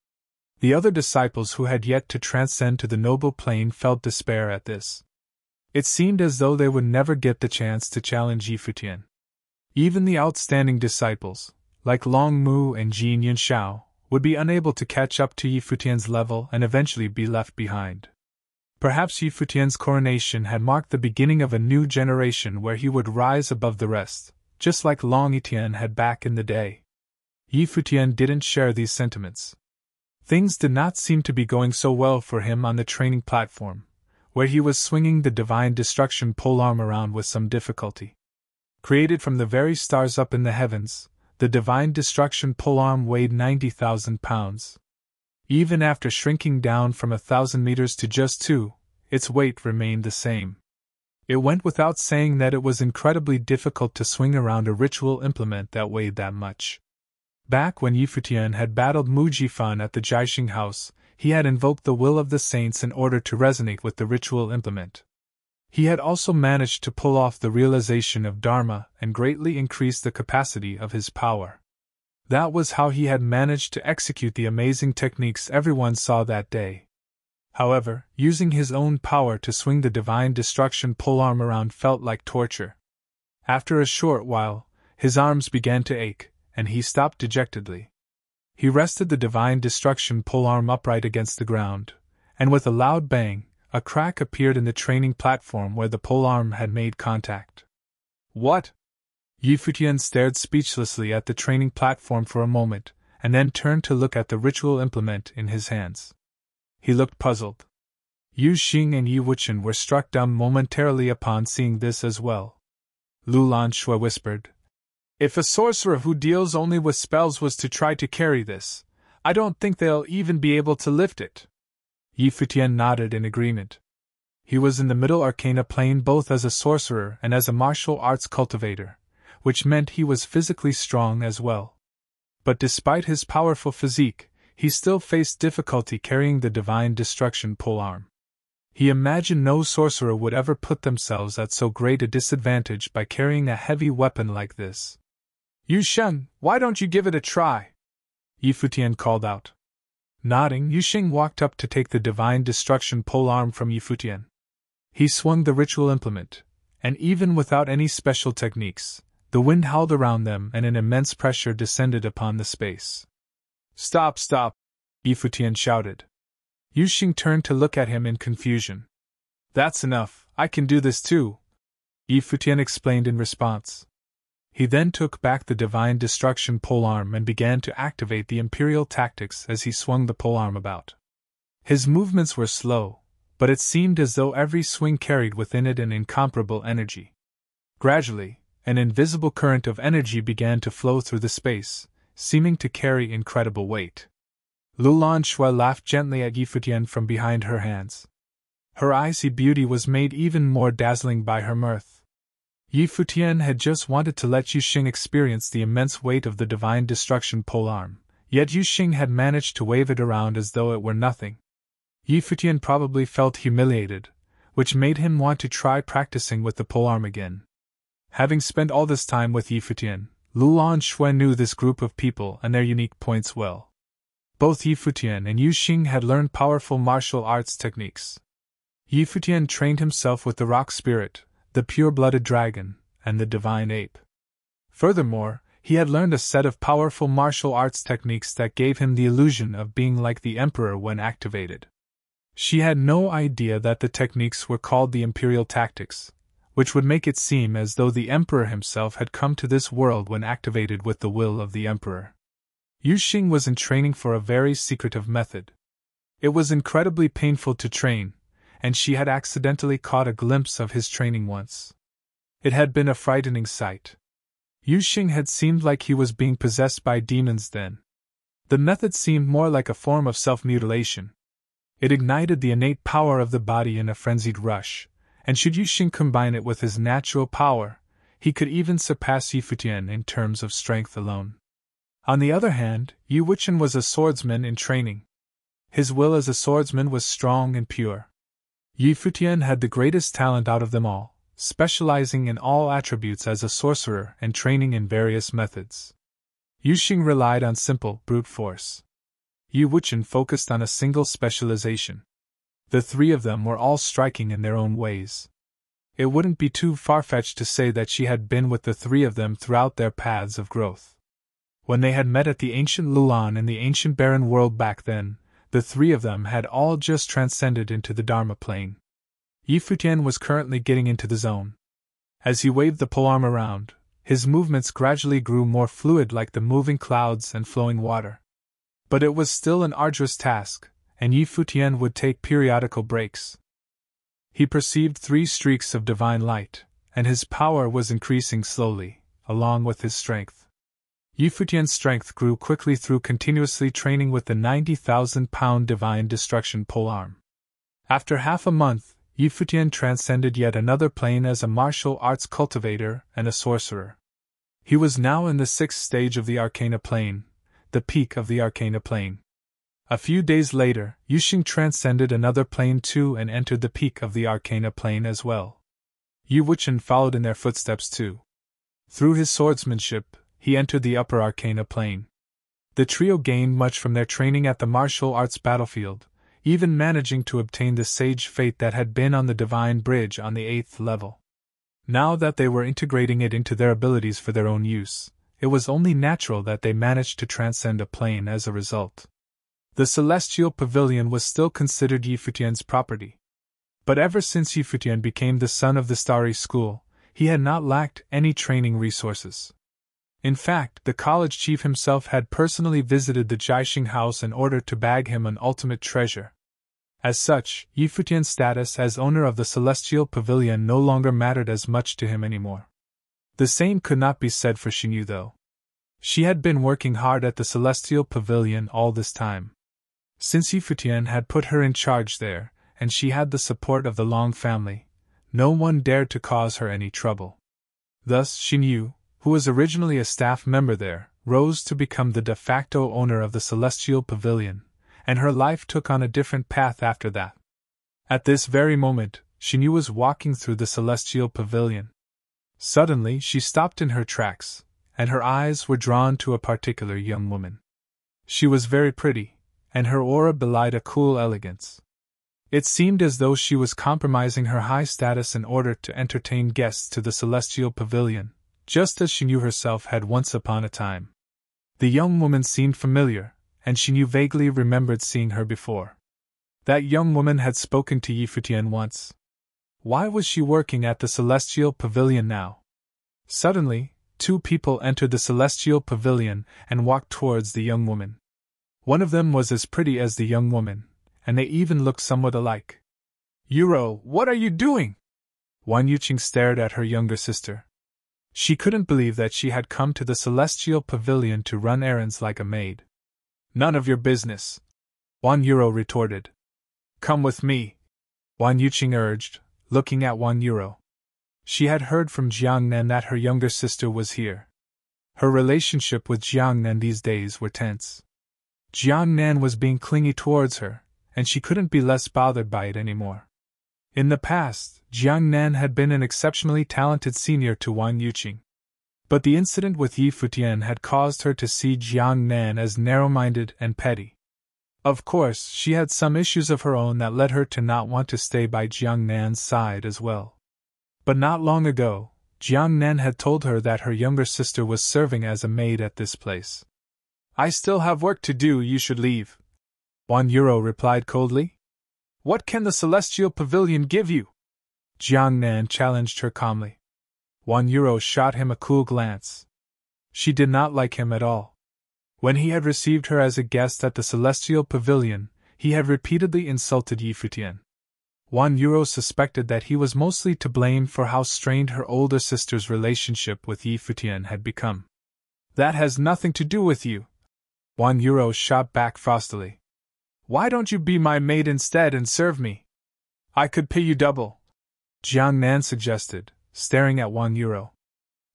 The other disciples who had yet to transcend to the noble plane felt despair at this. It seemed as though they would never get the chance to challenge Futian. Even the outstanding disciples, like Long Mu and Jin Yunshao, would be unable to catch up to Futian's level and eventually be left behind. Perhaps Futian's coronation had marked the beginning of a new generation where he would rise above the rest, just like Long Etienne had back in the day. Futian didn't share these sentiments. Things did not seem to be going so well for him on the training platform, where he was swinging the divine destruction polearm around with some difficulty. Created from the very stars up in the heavens, the divine destruction polearm weighed 90,000 pounds. Even after shrinking down from 1,000 meters to just 2, its weight remained the same. It went without saying that it was incredibly difficult to swing around a ritual implement that weighed that much. Back when Futian had battled Mu Jifan at the Jiaxing house, he had invoked the will of the saints in order to resonate with the ritual implement. He had also managed to pull off the realization of Dharma and greatly increase the capacity of his power. That was how he had managed to execute the amazing techniques everyone saw that day. However, using his own power to swing the divine destruction polearm around felt like torture. After a short while, his arms began to ache, and he stopped dejectedly. He rested the divine destruction polearm upright against the ground, and with a loud bang, a crack appeared in the training platform where the polearm had made contact. What? Futian stared speechlessly at the training platform for a moment, and then turned to look at the ritual implement in his hands. He looked puzzled. Yu Xing and Yi Wuchen were struck dumb momentarily upon seeing this as well. Lu Lanxue whispered, "If a sorcerer who deals only with spells was to try to carry this, I don't think they'll even be able to lift it." Yi Futian nodded in agreement. He was in the middle arcana plane both as a sorcerer and as a martial arts cultivator, which meant he was physically strong as well. But despite his powerful physique, he still faced difficulty carrying the divine destruction polearm. He imagined no sorcerer would ever put themselves at so great a disadvantage by carrying a heavy weapon like this. "Yu Sheng, why don't you give it a try?" Yi Futian called out. Nodding, Yu Xing walked up to take the divine destruction polearm from Yi Futian. He swung the ritual implement, and even without any special techniques, the wind howled around them and an immense pressure descended upon the space. "Stop, stop!" Yi Futian shouted. Yu Xing turned to look at him in confusion. "That's enough, I can do this too," Yi Futian explained in response. He then took back the divine destruction polearm and began to activate the imperial tactics as he swung the polearm about. His movements were slow, but it seemed as though every swing carried within it an incomparable energy. Gradually, an invisible current of energy began to flow through the space, seeming to carry incredible weight. Lu Lanxue laughed gently at Yi Futian from behind her hands. Her icy beauty was made even more dazzling by her mirth. Yi Futian had just wanted to let Yu Xing experience the immense weight of the divine destruction polearm, yet Yu Xing had managed to wave it around as though it were nothing. Yi Futian probably felt humiliated, which made him want to try practicing with the polearm again. Having spent all this time with Yi Futian, Lu Lanxue knew this group of people and their unique points well. Both Yi Futian and Yu Xing had learned powerful martial arts techniques. Yi Futian trained himself with the rock spirit, the pure-blooded dragon, and the divine ape. Furthermore, he had learned a set of powerful martial arts techniques that gave him the illusion of being like the emperor when activated. She had no idea that the techniques were called the imperial tactics, which would make it seem as though the emperor himself had come to this world when activated with the will of the emperor. Yu Xing was in training for a very secretive method. It was incredibly painful to train, and she had accidentally caught a glimpse of his training once. It had been a frightening sight. Yu Xing had seemed like he was being possessed by demons then. The method seemed more like a form of self-mutilation. It ignited the innate power of the body in a frenzied rush, and should Yu Xing combine it with his natural power, he could even surpass Yi Futian in terms of strength alone. On the other hand, Yi Wuchen was a swordsman in training. His will as a swordsman was strong and pure. Yi Futian had the greatest talent out of them all, specializing in all attributes as a sorcerer and training in various methods. Yu Xing relied on simple, brute force. Yi Wuchen focused on a single specialization. The three of them were all striking in their own ways. It wouldn't be too far-fetched to say that she had been with the three of them throughout their paths of growth. When they had met at the ancient Lulan in the ancient barren world back then, the three of them had all just transcended into the Dharma plane. Yi Futian was currently getting into the zone. As he waved the polearm around, his movements gradually grew more fluid like the moving clouds and flowing water. But it was still an arduous task, and Yi Futian would take periodical breaks. He perceived 3 streaks of divine light, and his power was increasing slowly, along with his strength. Yi Futian's strength grew quickly through continuously training with the 90,000-pound divine destruction polearm. After half a month, Yi Futian transcended yet another plane as a martial arts cultivator and a sorcerer. He was now in the 6th stage of the Arcana plane, the peak of the Arcana plane. A few days later, Yu Xing transcended another plane too and entered the peak of the Arcana plane as well. Yi Wuqian followed in their footsteps too. Through his swordsmanship, he entered the upper arcana plane. The trio gained much from their training at the martial arts battlefield, even managing to obtain the sage fate that had been on the divine bridge on the 8th level. Now that they were integrating it into their abilities for their own use, it was only natural that they managed to transcend a plane as a result. The Celestial Pavilion was still considered Yi Futian's property. But ever since Yi Futian became the son of the Starry School, he had not lacked any training resources. In fact, the college chief himself had personally visited the Jiaxing house in order to bag him an ultimate treasure. As such, Yi Futian's status as owner of the Celestial Pavilion no longer mattered as much to him anymore. The same could not be said for Xinyu though. She had been working hard at the Celestial Pavilion all this time. Since Yi Futian had put her in charge there, and she had the support of the Long family, no one dared to cause her any trouble. Thus Xinyu, who was originally a staff member there, rose to become the de facto owner of the Celestial Pavilion, and her life took on a different path after that. At this very moment, Xinyu was walking through the Celestial Pavilion. Suddenly she stopped in her tracks, and her eyes were drawn to a particular young woman. She was very pretty, and her aura belied a cool elegance. It seemed as though she was compromising her high status in order to entertain guests to the Celestial Pavilion, just as Xinyu herself had once upon a time. The young woman seemed familiar, and Xinyu vaguely remembered seeing her before. That young woman had spoken to Yi Futian once. Why was she working at the Celestial Pavilion now? Suddenly, two people entered the Celestial Pavilion and walked towards the young woman. One of them was as pretty as the young woman, and they even looked somewhat alike. "Yuro, what are you doing?" Wan Yuqing stared at her younger sister. She couldn't believe that she had come to the Celestial Pavilion to run errands like a maid. "None of your business," Wan Yuro retorted. "Come with me," Wan Yuqing urged, looking at Wan Yuro. She had heard from Jiang Nan that her younger sister was here. Her relationship with Jiang Nan these days were tense. Jiang Nan was being clingy towards her, and she couldn't be less bothered by it anymore. In the past, Jiang Nan had been an exceptionally talented senior to Wan Yuqing. But the incident with Yi Futian had caused her to see Jiang Nan as narrow-minded and petty. Of course, she had some issues of her own that led her to not want to stay by Jiang Nan's side as well. But not long ago, Jiang Nan had told her that her younger sister was serving as a maid at this place. "I still have work to do, you should leave," Wan Yuro replied coldly. "What can the Celestial Pavilion give you?" Jiang Nan challenged her calmly. Wan Yuro shot him a cool glance. She did not like him at all. When he had received her as a guest at the Celestial Pavilion, he had repeatedly insulted Yi Futian. Wan Yuro suspected that he was mostly to blame for how strained her older sister's relationship with Yi Futian had become. "That has nothing to do with you," Wan Yuro shot back frostily. "Why don't you be my maid instead and serve me? I could pay you double," Jiang Nan suggested, staring at Wan Yuro.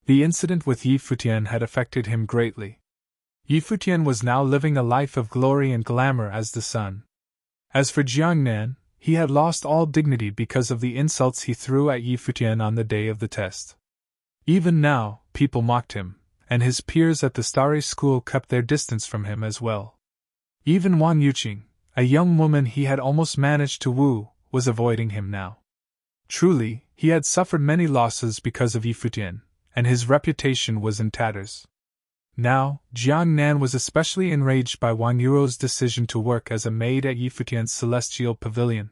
The incident with Yi Futian had affected him greatly. Yi Futian was now living a life of glory and glamour as the sun. As for Jiang Nan, he had lost all dignity because of the insults he threw at Yi Futian on the day of the test. Even now, people mocked him, and his peers at the Starry School kept their distance from him as well. Even Wan Yuqing, a young woman he had almost managed to woo, was avoiding him now. Truly, he had suffered many losses because of Yi Futian, and his reputation was in tatters. Now, Jiang Nan was especially enraged by Wan Yuro's decision to work as a maid at Yi Futian's Celestial Pavilion.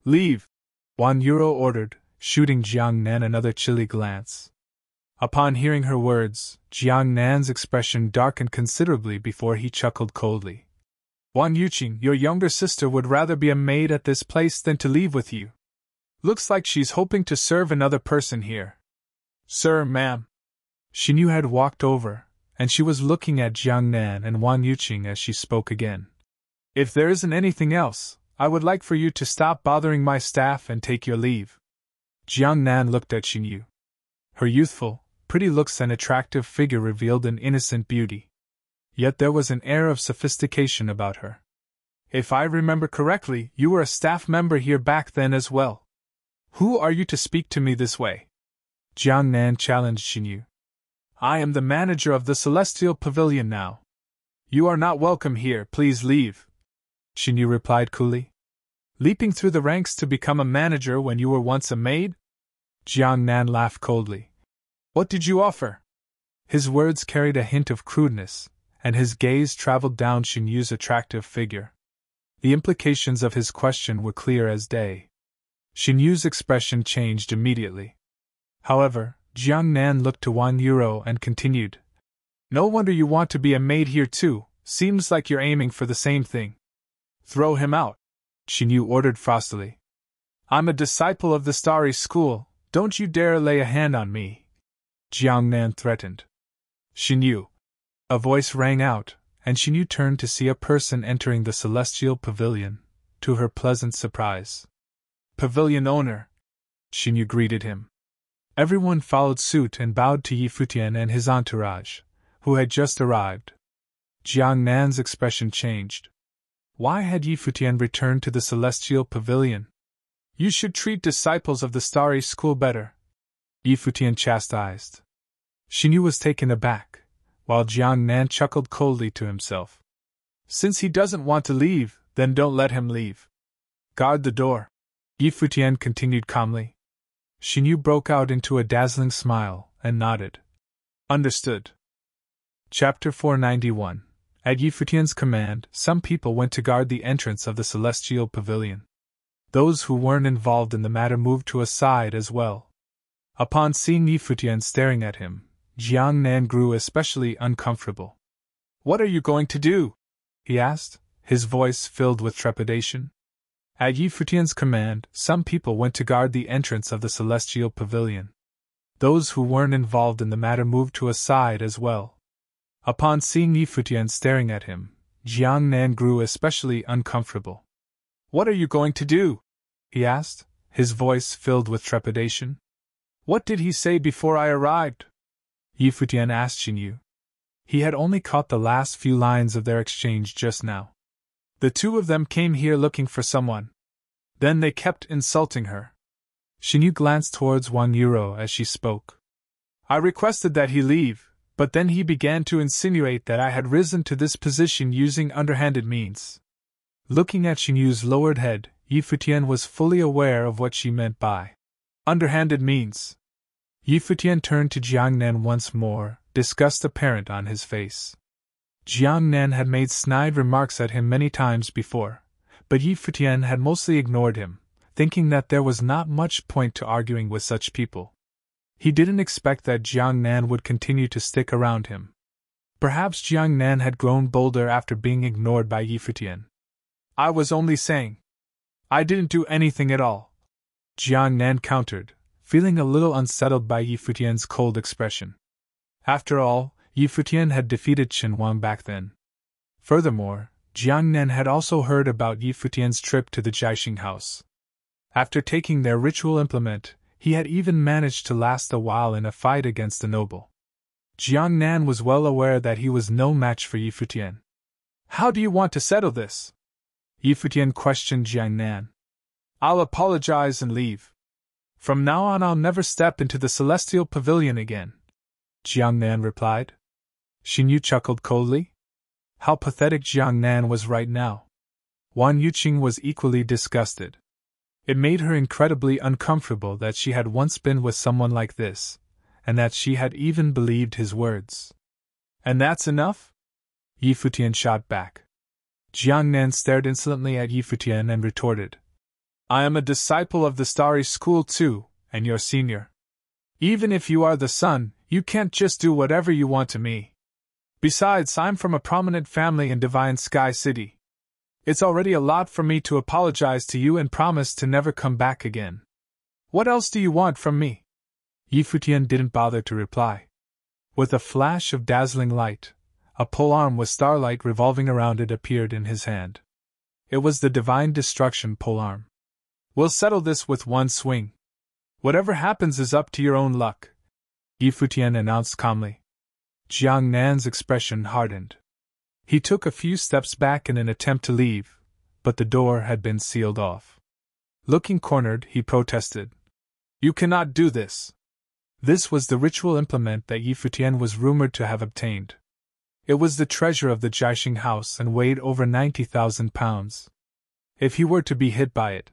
"Leave!" Wan Yuro ordered, shooting Jiang Nan another chilly glance. Upon hearing her words, Jiang Nan's expression darkened considerably before he chuckled coldly. "Wan Yuqing, your younger sister would rather be a maid at this place than to leave with you. Looks like she's hoping to serve another person here." "Sir, ma'am." Xinyu had walked over, and she was looking at Jiang Nan and Wan Yuqing as she spoke again. "If there isn't anything else, I would like for you to stop bothering my staff and take your leave." Jiang Nan looked at Xinyu. Her youthful, pretty looks and attractive figure revealed an innocent beauty. Yet there was an air of sophistication about her. "If I remember correctly, you were a staff member here back then as well. Who are you to speak to me this way?" Jiang Nan challenged Xinyu. I am the manager of the Celestial Pavilion now. You are not welcome here, please leave, Xinyu replied coolly. Leaping through the ranks to become a manager when you were once a maid? Jiang Nan laughed coldly. What did you offer? His words carried a hint of crudeness, and his gaze traveled down Xinyu's attractive figure. The implications of his question were clear as day. Xinyu's expression changed immediately. However, Jiang Nan looked to Wang Yuro and continued. No wonder you want to be a maid here too, seems like you're aiming for the same thing. Throw him out, Xinyu ordered frostily. I'm a disciple of the Starry School, don't you dare lay a hand on me, Jiang Nan threatened. Xinyu. A voice rang out, and Xinyu turned to see a person entering the Celestial Pavilion, to her pleasant surprise. Pavilion owner, Xinyu greeted him. Everyone followed suit and bowed to Yi Futian and his entourage, who had just arrived. Jiang Nan's expression changed. Why had Yi Futian returned to the Celestial Pavilion? You should treat disciples of the Starry School better, Yi Futian chastised. Xinyu was taken aback, while Jiang Nan chuckled coldly to himself. Since he doesn't want to leave, then don't let him leave. Guard the door, Yi Futian continued calmly. Xinyu broke out into a dazzling smile and nodded. Understood. Chapter 491. At Yi Futian's command, some people went to guard the entrance of the Celestial Pavilion. Those who weren't involved in the matter moved to a side as well. Upon seeing Yi Futian staring at him, Jiang Nan grew especially uncomfortable. What are you going to do? He asked, his voice filled with trepidation. At Yi Futian's command, some people went to guard the entrance of the Celestial Pavilion. Those who weren't involved in the matter moved to a side as well. Upon seeing Yi Futian staring at him, Jiang Nan grew especially uncomfortable. What are you going to do? He asked, his voice filled with trepidation. What did he say before I arrived? Yi Futian asked Xinyu. He had only caught the last few lines of their exchange just now. The two of them came here looking for someone. Then they kept insulting her. Xinyu glanced towards Wang Yuro as she spoke. I requested that he leave, but then he began to insinuate that I had risen to this position using underhanded means. Looking at Xinyu's lowered head, Yi Futian was fully aware of what she meant by underhanded means. Yi Futian turned to Jiang Nan once more, disgust apparent on his face. Jiang Nan had made snide remarks at him many times before, but Yi Futian had mostly ignored him, thinking that there was not much point to arguing with such people. He didn't expect that Jiang Nan would continue to stick around him. Perhaps Jiang Nan had grown bolder after being ignored by Yi Futian. I was only saying. I didn't do anything at all, Jiang Nan countered, feeling a little unsettled by Yi Futian's cold expression. After all, Yi Futian had defeated Chen Wang back then. Furthermore, Jiang Nan had also heard about Yi Futian's trip to the Jiaxing house. After taking their ritual implement, he had even managed to last a while in a fight against a noble. Jiang Nan was well aware that he was no match for Yi Futian. How do you want to settle this? Yi Futian questioned Jiang Nan. I'll apologize and leave. From now on I'll never step into the Celestial Pavilion again, Jiang Nan replied. Xinyu chuckled coldly. How pathetic Jiang Nan was right now. Wan Yuqing was equally disgusted. It made her incredibly uncomfortable that she had once been with someone like this, and that she had even believed his words. And that's enough? Yi Futian shot back. Jiang Nan stared insolently at Yi Futian and retorted. I am a disciple of the Starry School too, and your senior. Even if you are the son, you can't just do whatever you want to me. Besides, I'm from a prominent family in Divine Sky City. It's already a lot for me to apologize to you and promise to never come back again. What else do you want from me? Yi Futian didn't bother to reply. With a flash of dazzling light, a polearm with starlight revolving around it appeared in his hand. It was the Divine Destruction polearm. We'll settle this with one swing. Whatever happens is up to your own luck, Yi Futian announced calmly. Jiang Nan's expression hardened. He took a few steps back in an attempt to leave, but the door had been sealed off. Looking cornered, he protested. You cannot do this. This was the ritual implement that Yi Futian was rumored to have obtained. It was the treasure of the Jiaxing house and weighed over 90,000 pounds. If he were to be hit by it,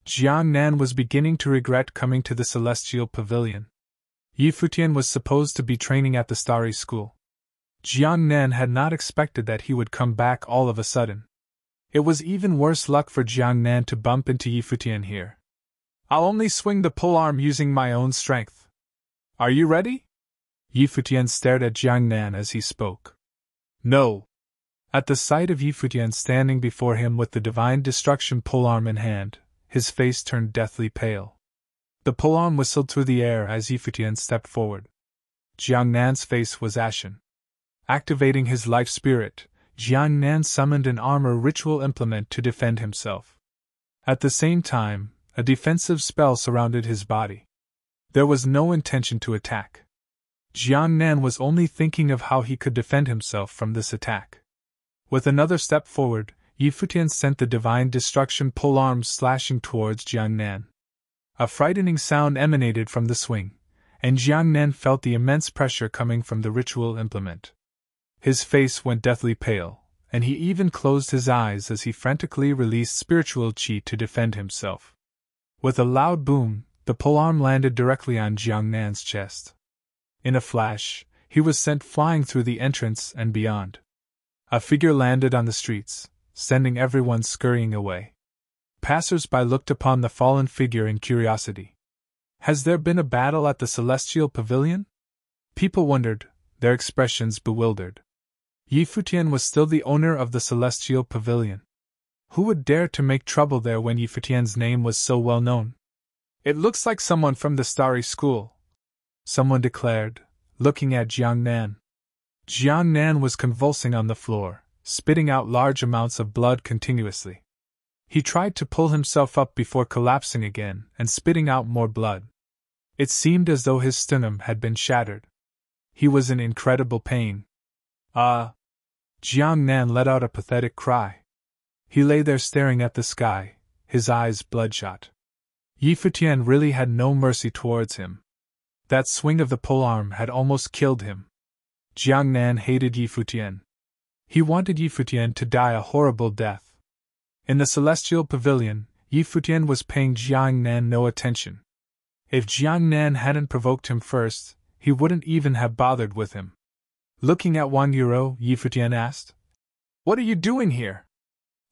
Jiang Nan was beginning to regret coming to the Celestial Pavilion. Yi Futian was supposed to be training at the Starry School. Jiang Nan had not expected that he would come back all of a sudden. It was even worse luck for Jiang Nan to bump into Yi Futian here. I'll only swing the polearm using my own strength. Are you ready? Yi Futian stared at Jiang Nan as he spoke. No. At the sight of Yi Futian standing before him with the divine destruction polearm in hand, his face turned deathly pale. The polearm whistled through the air as Yi Futian stepped forward. Jiang Nan's face was ashen. Activating his life spirit, Jiang Nan summoned an armor ritual implement to defend himself. At the same time, a defensive spell surrounded his body. There was no intention to attack. Jiang Nan was only thinking of how he could defend himself from this attack. With another step forward, Yi Futian sent the divine destruction polearm slashing towards Jiang Nan. A frightening sound emanated from the swing, and Jiang Nan felt the immense pressure coming from the ritual implement. His face went deathly pale, and he even closed his eyes as he frantically released spiritual qi to defend himself. With a loud boom, the polearm landed directly on Jiang Nan's chest. In a flash, he was sent flying through the entrance and beyond. A figure landed on the streets, sending everyone scurrying away. Passers-by looked upon the fallen figure in curiosity. Has there been a battle at the Celestial Pavilion? People wondered, their expressions bewildered. Yi Futian was still the owner of the Celestial Pavilion. Who would dare to make trouble there when Yi Futian's name was so well known? It looks like someone from the Starry School, someone declared, looking at Jiang Nan. Jiang Nan was convulsing on the floor, spitting out large amounts of blood continuously. He tried to pull himself up before collapsing again and spitting out more blood. It seemed as though his sternum had been shattered. He was in incredible pain. Jiang Nan let out a pathetic cry. He lay there staring at the sky, his eyes bloodshot. Yi Futian really had no mercy towards him. That swing of the polearm had almost killed him. Jiang Nan hated Yi Futian. He wanted Yi Futian to die a horrible death. In the Celestial Pavilion, Yi Futian was paying Jiang Nan no attention. If Jiang Nan hadn't provoked him first, he wouldn't even have bothered with him. Looking at €1, Yi Futian asked, "What are you doing here?"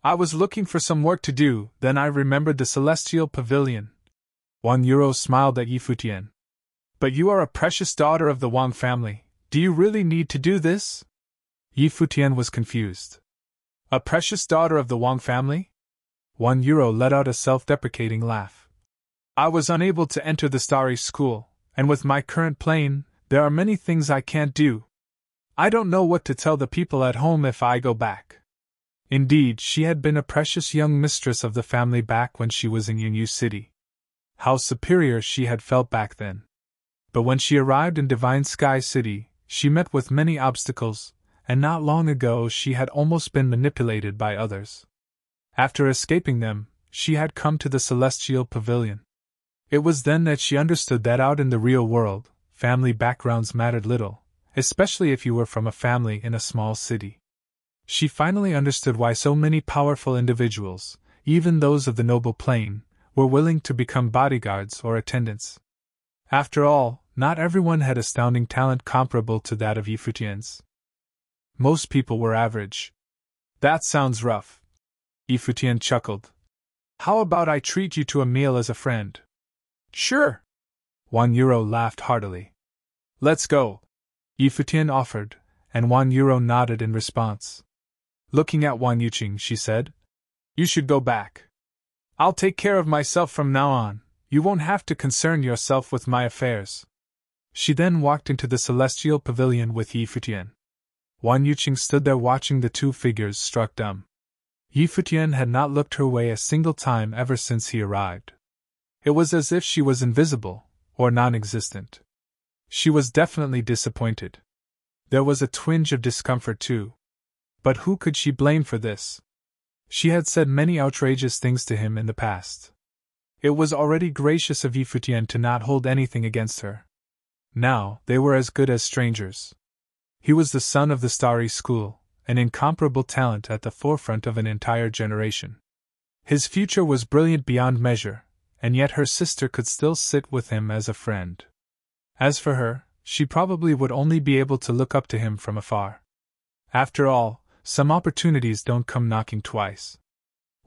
"I was looking for some work to do, then I remembered the Celestial Pavilion." €1 smiled at Yi Futian. "But you are a precious daughter of the Wang family. Do you really need to do this?" Yi Futian was confused. "A precious daughter of the Wang family?" €1 let out a self-deprecating laugh. "I was unable to enter the Starry School, and with my current plane, there are many things I can't do. I don't know what to tell the people at home if I go back." Indeed, she had been a precious young mistress of the family back when she was in Yunyu City. How superior she had felt back then. But when she arrived in Divine Sky City, she met with many obstacles, and not long ago she had almost been manipulated by others. After escaping them, she had come to the Celestial Pavilion. It was then that she understood that out in the real world, family backgrounds mattered little, especially if you were from a family in a small city. She finally understood why so many powerful individuals, even those of the noble plane, were willing to become bodyguards or attendants. After all, not everyone had astounding talent comparable to that of Yi Futian's. Most people were average. "That sounds rough." Yi Futian chuckled. "How about I treat you to a meal as a friend?" "Sure." €1 laughed heartily. "Let's go," Yi Futian offered, and €1 nodded in response. Looking at Wan Yuqing, she said, "You should go back. I'll take care of myself from now on. You won't have to concern yourself with my affairs." She then walked into the Celestial Pavilion with Yi Futian. Wan Yuqing stood there watching the two figures, struck dumb. Yi Futian had not looked her way a single time ever since he arrived. It was as if she was invisible, or non-existent. She was definitely disappointed. There was a twinge of discomfort too. But who could she blame for this? She had said many outrageous things to him in the past. It was already gracious of Yi Futian to not hold anything against her. Now, they were as good as strangers. He was the son of the Starry School, an incomparable talent at the forefront of an entire generation. His future was brilliant beyond measure, and yet her sister could still sit with him as a friend. As for her, she probably would only be able to look up to him from afar. After all, some opportunities don't come knocking twice.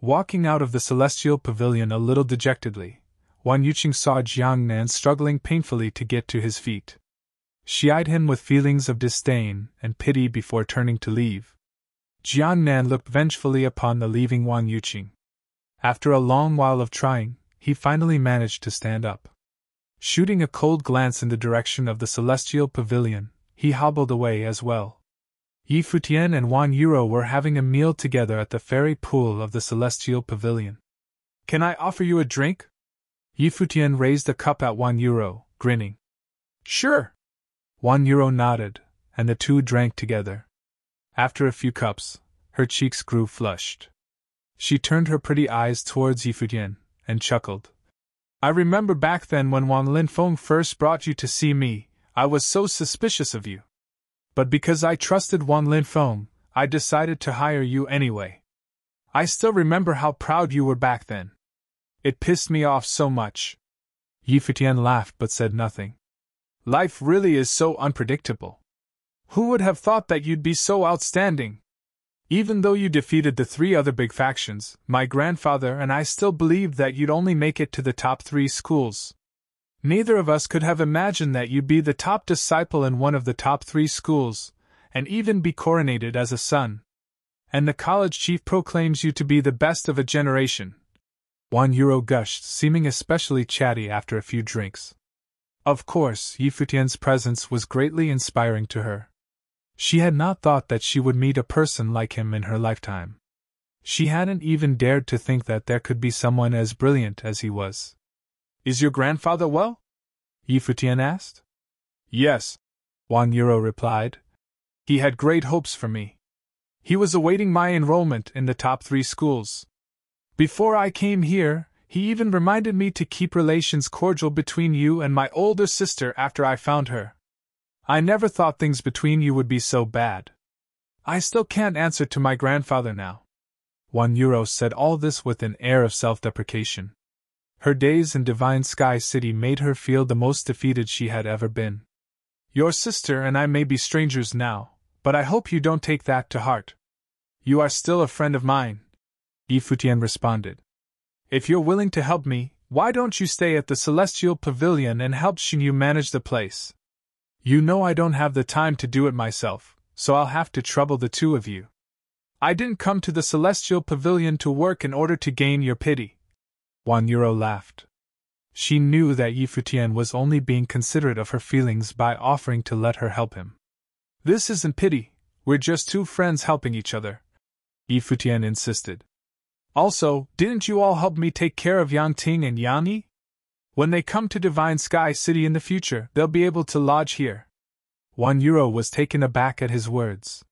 Walking out of the celestial pavilion a little dejectedly, Wan Yuqing saw Jiangnan struggling painfully to get to his feet. She eyed him with feelings of disdain and pity before turning to leave. Jiangnan looked vengefully upon the leaving Wan Yuqing. After a long while of trying, he finally managed to stand up. Shooting a cold glance in the direction of the celestial pavilion, he hobbled away as well. Yi Futian and Wan Yuro were having a meal together at the fairy pool of the celestial pavilion. "Can I offer you a drink?" Yi Futian raised a cup at Wan Yuro, grinning. "Sure." Wan Yuro nodded, and the two drank together. After a few cups, her cheeks grew flushed. She turned her pretty eyes towards Yi Futian, and chuckled. "I remember back then when Wang Linfeng first brought you to see me, I was so suspicious of you. But because I trusted Wang Linfeng, I decided to hire you anyway. I still remember how proud you were back then. It pissed me off so much." Yi Futian laughed but said nothing. "Life really is so unpredictable. Who would have thought that you'd be so outstanding? Even though you defeated the 3 other big factions, my grandfather and I still believed that you'd only make it to the top 3 schools. Neither of us could have imagined that you'd be the top disciple in one of the top 3 schools, and even be coronated as a son. And the college chief proclaims you to be the best of a generation." Wan Yuro gushed, seeming especially chatty after a few drinks. Of course, Yi Futian's presence was greatly inspiring to her. She had not thought that she would meet a person like him in her lifetime. She hadn't even dared to think that there could be someone as brilliant as he was. "Is your grandfather well?" Yi Futian asked. "Yes," Wan Yuro replied. "He had great hopes for me. He was awaiting my enrollment in the top 3 schools. Before I came here, he even reminded me to keep relations cordial between you and my older sister after I found her. I never thought things between you would be so bad. I still can't answer to my grandfather now." Wan Yuro said all this with an air of self-deprecation. Her days in Divine Sky City made her feel the most defeated she had ever been. "Your sister and I may be strangers now, but I hope you don't take that to heart. You are still a friend of mine," Yi Futian responded. "If you're willing to help me, why don't you stay at the Celestial Pavilion and help Xinyu manage the place? You know I don't have the time to do it myself, so I'll have to trouble the 2 of you. I didn't come to the Celestial Pavilion to work in order to gain your pity." Wan Yuro laughed. She knew that Yi Futian was only being considerate of her feelings by offering to let her help him. "This isn't pity, we're just 2 friends helping each other," Yi Futian insisted. "Also, didn't you all help me take care of Yang Ting and Yang Yi? When they come to Divine Sky City in the future, they'll be able to lodge here." Wan Yuro was taken aback at his words.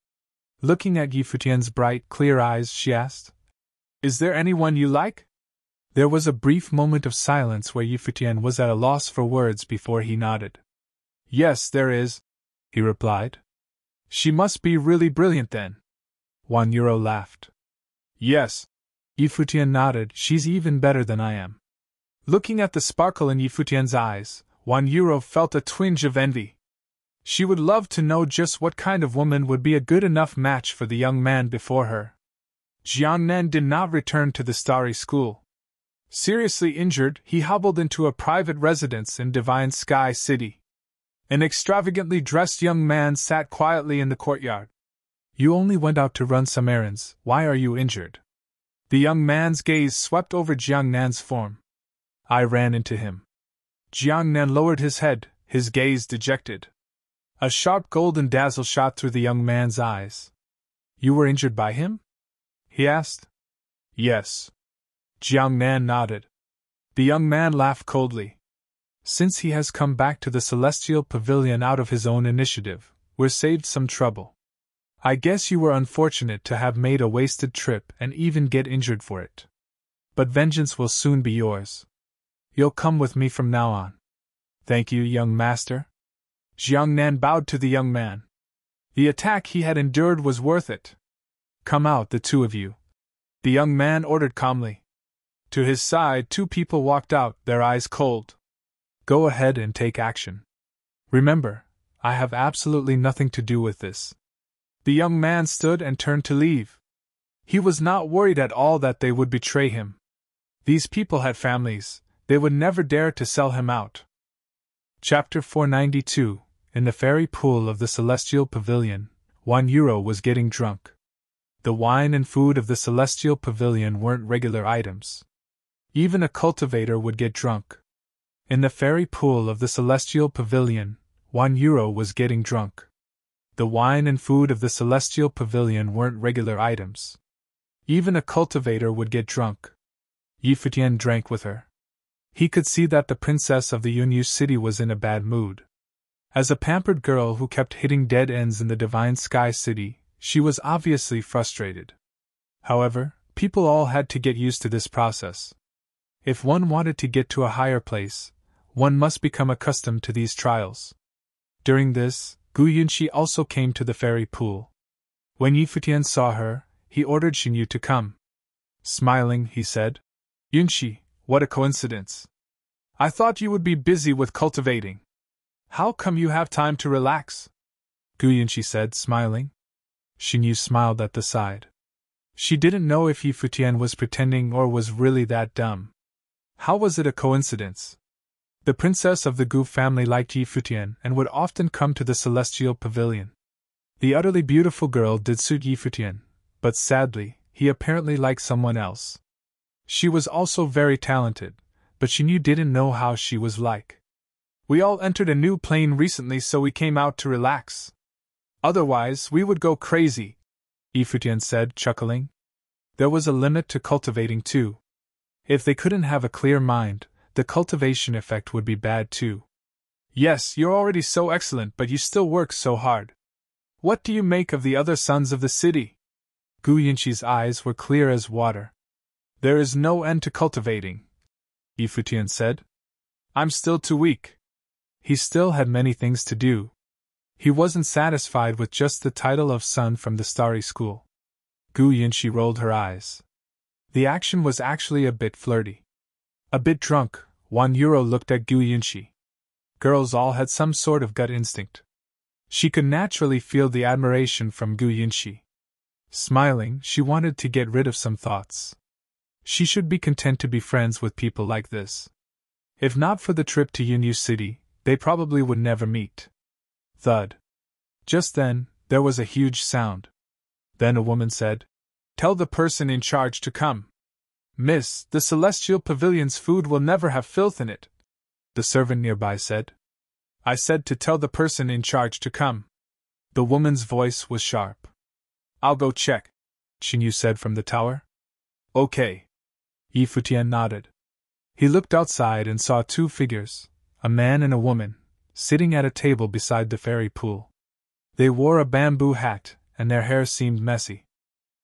Looking at Yi Futian's bright, clear eyes, she asked, "Is there anyone you like?" There was a brief moment of silence where Yi Futian was at a loss for words before he nodded. "Yes, there is," he replied. "She must be really brilliant then." Wan Yuro laughed. "Yes," Yi Futian nodded, "she's even better than I am." Looking at the sparkle in Yi Futian's eyes, Wan Yuro felt a twinge of envy. She would love to know just what kind of woman would be a good enough match for the young man before her. Jiangnan did not return to the Starry School. Seriously injured, he hobbled into a private residence in Divine Sky City. An extravagantly dressed young man sat quietly in the courtyard. "You only went out to run some errands, why are you injured?" The young man's gaze swept over Jiangnan's form. "I ran into him." Jiangnan lowered his head, his gaze dejected. A sharp golden dazzle shot through the young man's eyes. "You were injured by him?" he asked. "Yes." Jiangnan nodded. The young man laughed coldly. "Since he has come back to the Celestial Pavilion out of his own initiative, we're saved some trouble. I guess you were unfortunate to have made a wasted trip and even get injured for it. But vengeance will soon be yours. You'll come with me from now on." "Thank you, young master." Jiang Nan bowed to the young man. The attack he had endured was worth it. Come out, the two of you, the young man ordered calmly. To his side, two people walked out, their eyes cold. Go ahead and take action. Remember, I have absolutely nothing to do with this. The young man stood and turned to leave. He was not worried at all that they would betray him. These people had families, they would never dare to sell him out. Chapter 492. In the fairy pool of the Celestial Pavilion, €1 was getting drunk. The wine and food of the Celestial Pavilion weren't regular items. Even a cultivator would get drunk. In the fairy pool of the Celestial Pavilion, €1 was getting drunk. The wine and food of the Celestial Pavilion weren't regular items. Even a cultivator would get drunk. Futian drank with her. He could see that the princess of the Yunyu city was in a bad mood. As a pampered girl who kept hitting dead ends in the Divine Sky City, she was obviously frustrated. However, people all had to get used to this process. If one wanted to get to a higher place, one must become accustomed to these trials. During this, Gu Yunxi also came to the fairy pool. When Futian saw her, he ordered Xinyu to come. Smiling, he said, Yunxi, what a coincidence. I thought you would be busy with cultivating. How come you have time to relax? Gu Yunxi said, smiling. Xinyu smiled at the side. She didn't know if Futian was pretending or was really that dumb. How was it a coincidence? The princess of the Gu family liked Futian and would often come to the Celestial Pavilion. The utterly beautiful girl did suit Futian, but sadly, he apparently liked someone else. She was also very talented, but Xinyu didn't know how she was like. We all entered a new plane recently, so we came out to relax. Otherwise, we would go crazy, Futian said, chuckling. There was a limit to cultivating too. If they couldn't have a clear mind, the cultivation effect would be bad too. Yes, you're already so excellent, but you still work so hard. What do you make of the other sons of the city? Gu Yunxi's eyes were clear as water. There is no end to cultivating, Futian said. I'm still too weak. He still had many things to do. He wasn't satisfied with just the title of son from the Starry School. Gu Yunxi rolled her eyes. The action was actually a bit flirty. A bit drunk, €1 looked at Gu Yunxi. Girls all had some sort of gut instinct. She could naturally feel the admiration from Gu Yunxi. Smiling, she wanted to get rid of some thoughts. She should be content to be friends with people like this. If not for the trip to Yunyu City, they probably would never meet. Thud. Just then, there was a huge sound. Then a woman said, Tell the person in charge to come. Miss, the Celestial Pavilion's food will never have filth in it, the servant nearby said. I said to tell the person in charge to come. The woman's voice was sharp. I'll go check, Xinyu said from the tower. Okay. Futian nodded. He looked outside and saw two figures, a man and a woman, sitting at a table beside the fairy pool. They wore a bamboo hat, and their hair seemed messy.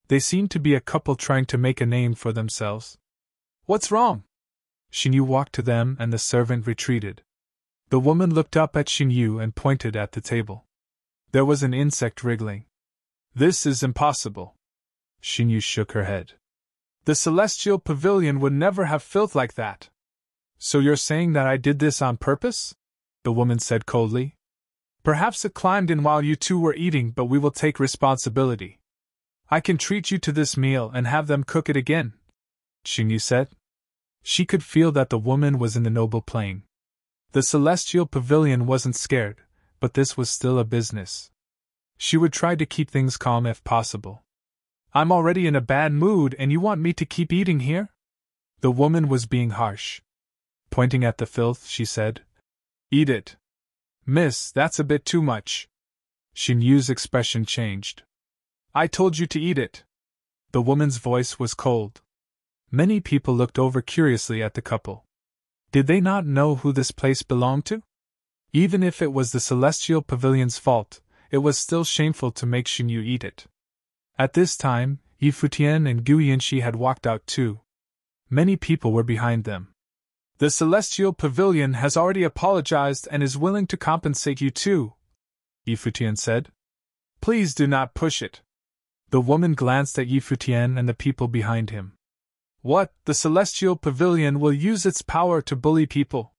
They seemed to be a couple trying to make a name for themselves. What's wrong? Xinyu walked to them and the servant retreated. The woman looked up at Xinyu and pointed at the table. There was an insect wriggling. This is impossible. Xinyu shook her head. The Celestial Pavilion would never have filth like that. So you're saying that I did this on purpose? The woman said coldly. Perhaps it climbed in while you two were eating, but we will take responsibility. I can treat you to this meal and have them cook it again, Xinyu said. She could feel that the woman was in the noble plane. The Celestial Pavilion wasn't scared, but this was still a business. She would try to keep things calm if possible. I'm already in a bad mood and you want me to keep eating here? The woman was being harsh. Pointing at the filth, she said, Eat it. Miss, that's a bit too much. Xinyu's expression changed. I told you to eat it. The woman's voice was cold. Many people looked over curiously at the couple. Did they not know who this place belonged to? Even if it was the Celestial Pavilion's fault, it was still shameful to make Xinyu eat it. At this time, Futian and Gu Yinxi had walked out too. Many people were behind them. The Celestial Pavilion has already apologized and is willing to compensate you too, Futian said. Please do not push it. The woman glanced at Futian and the people behind him. What? The Celestial Pavilion will use its power to bully people?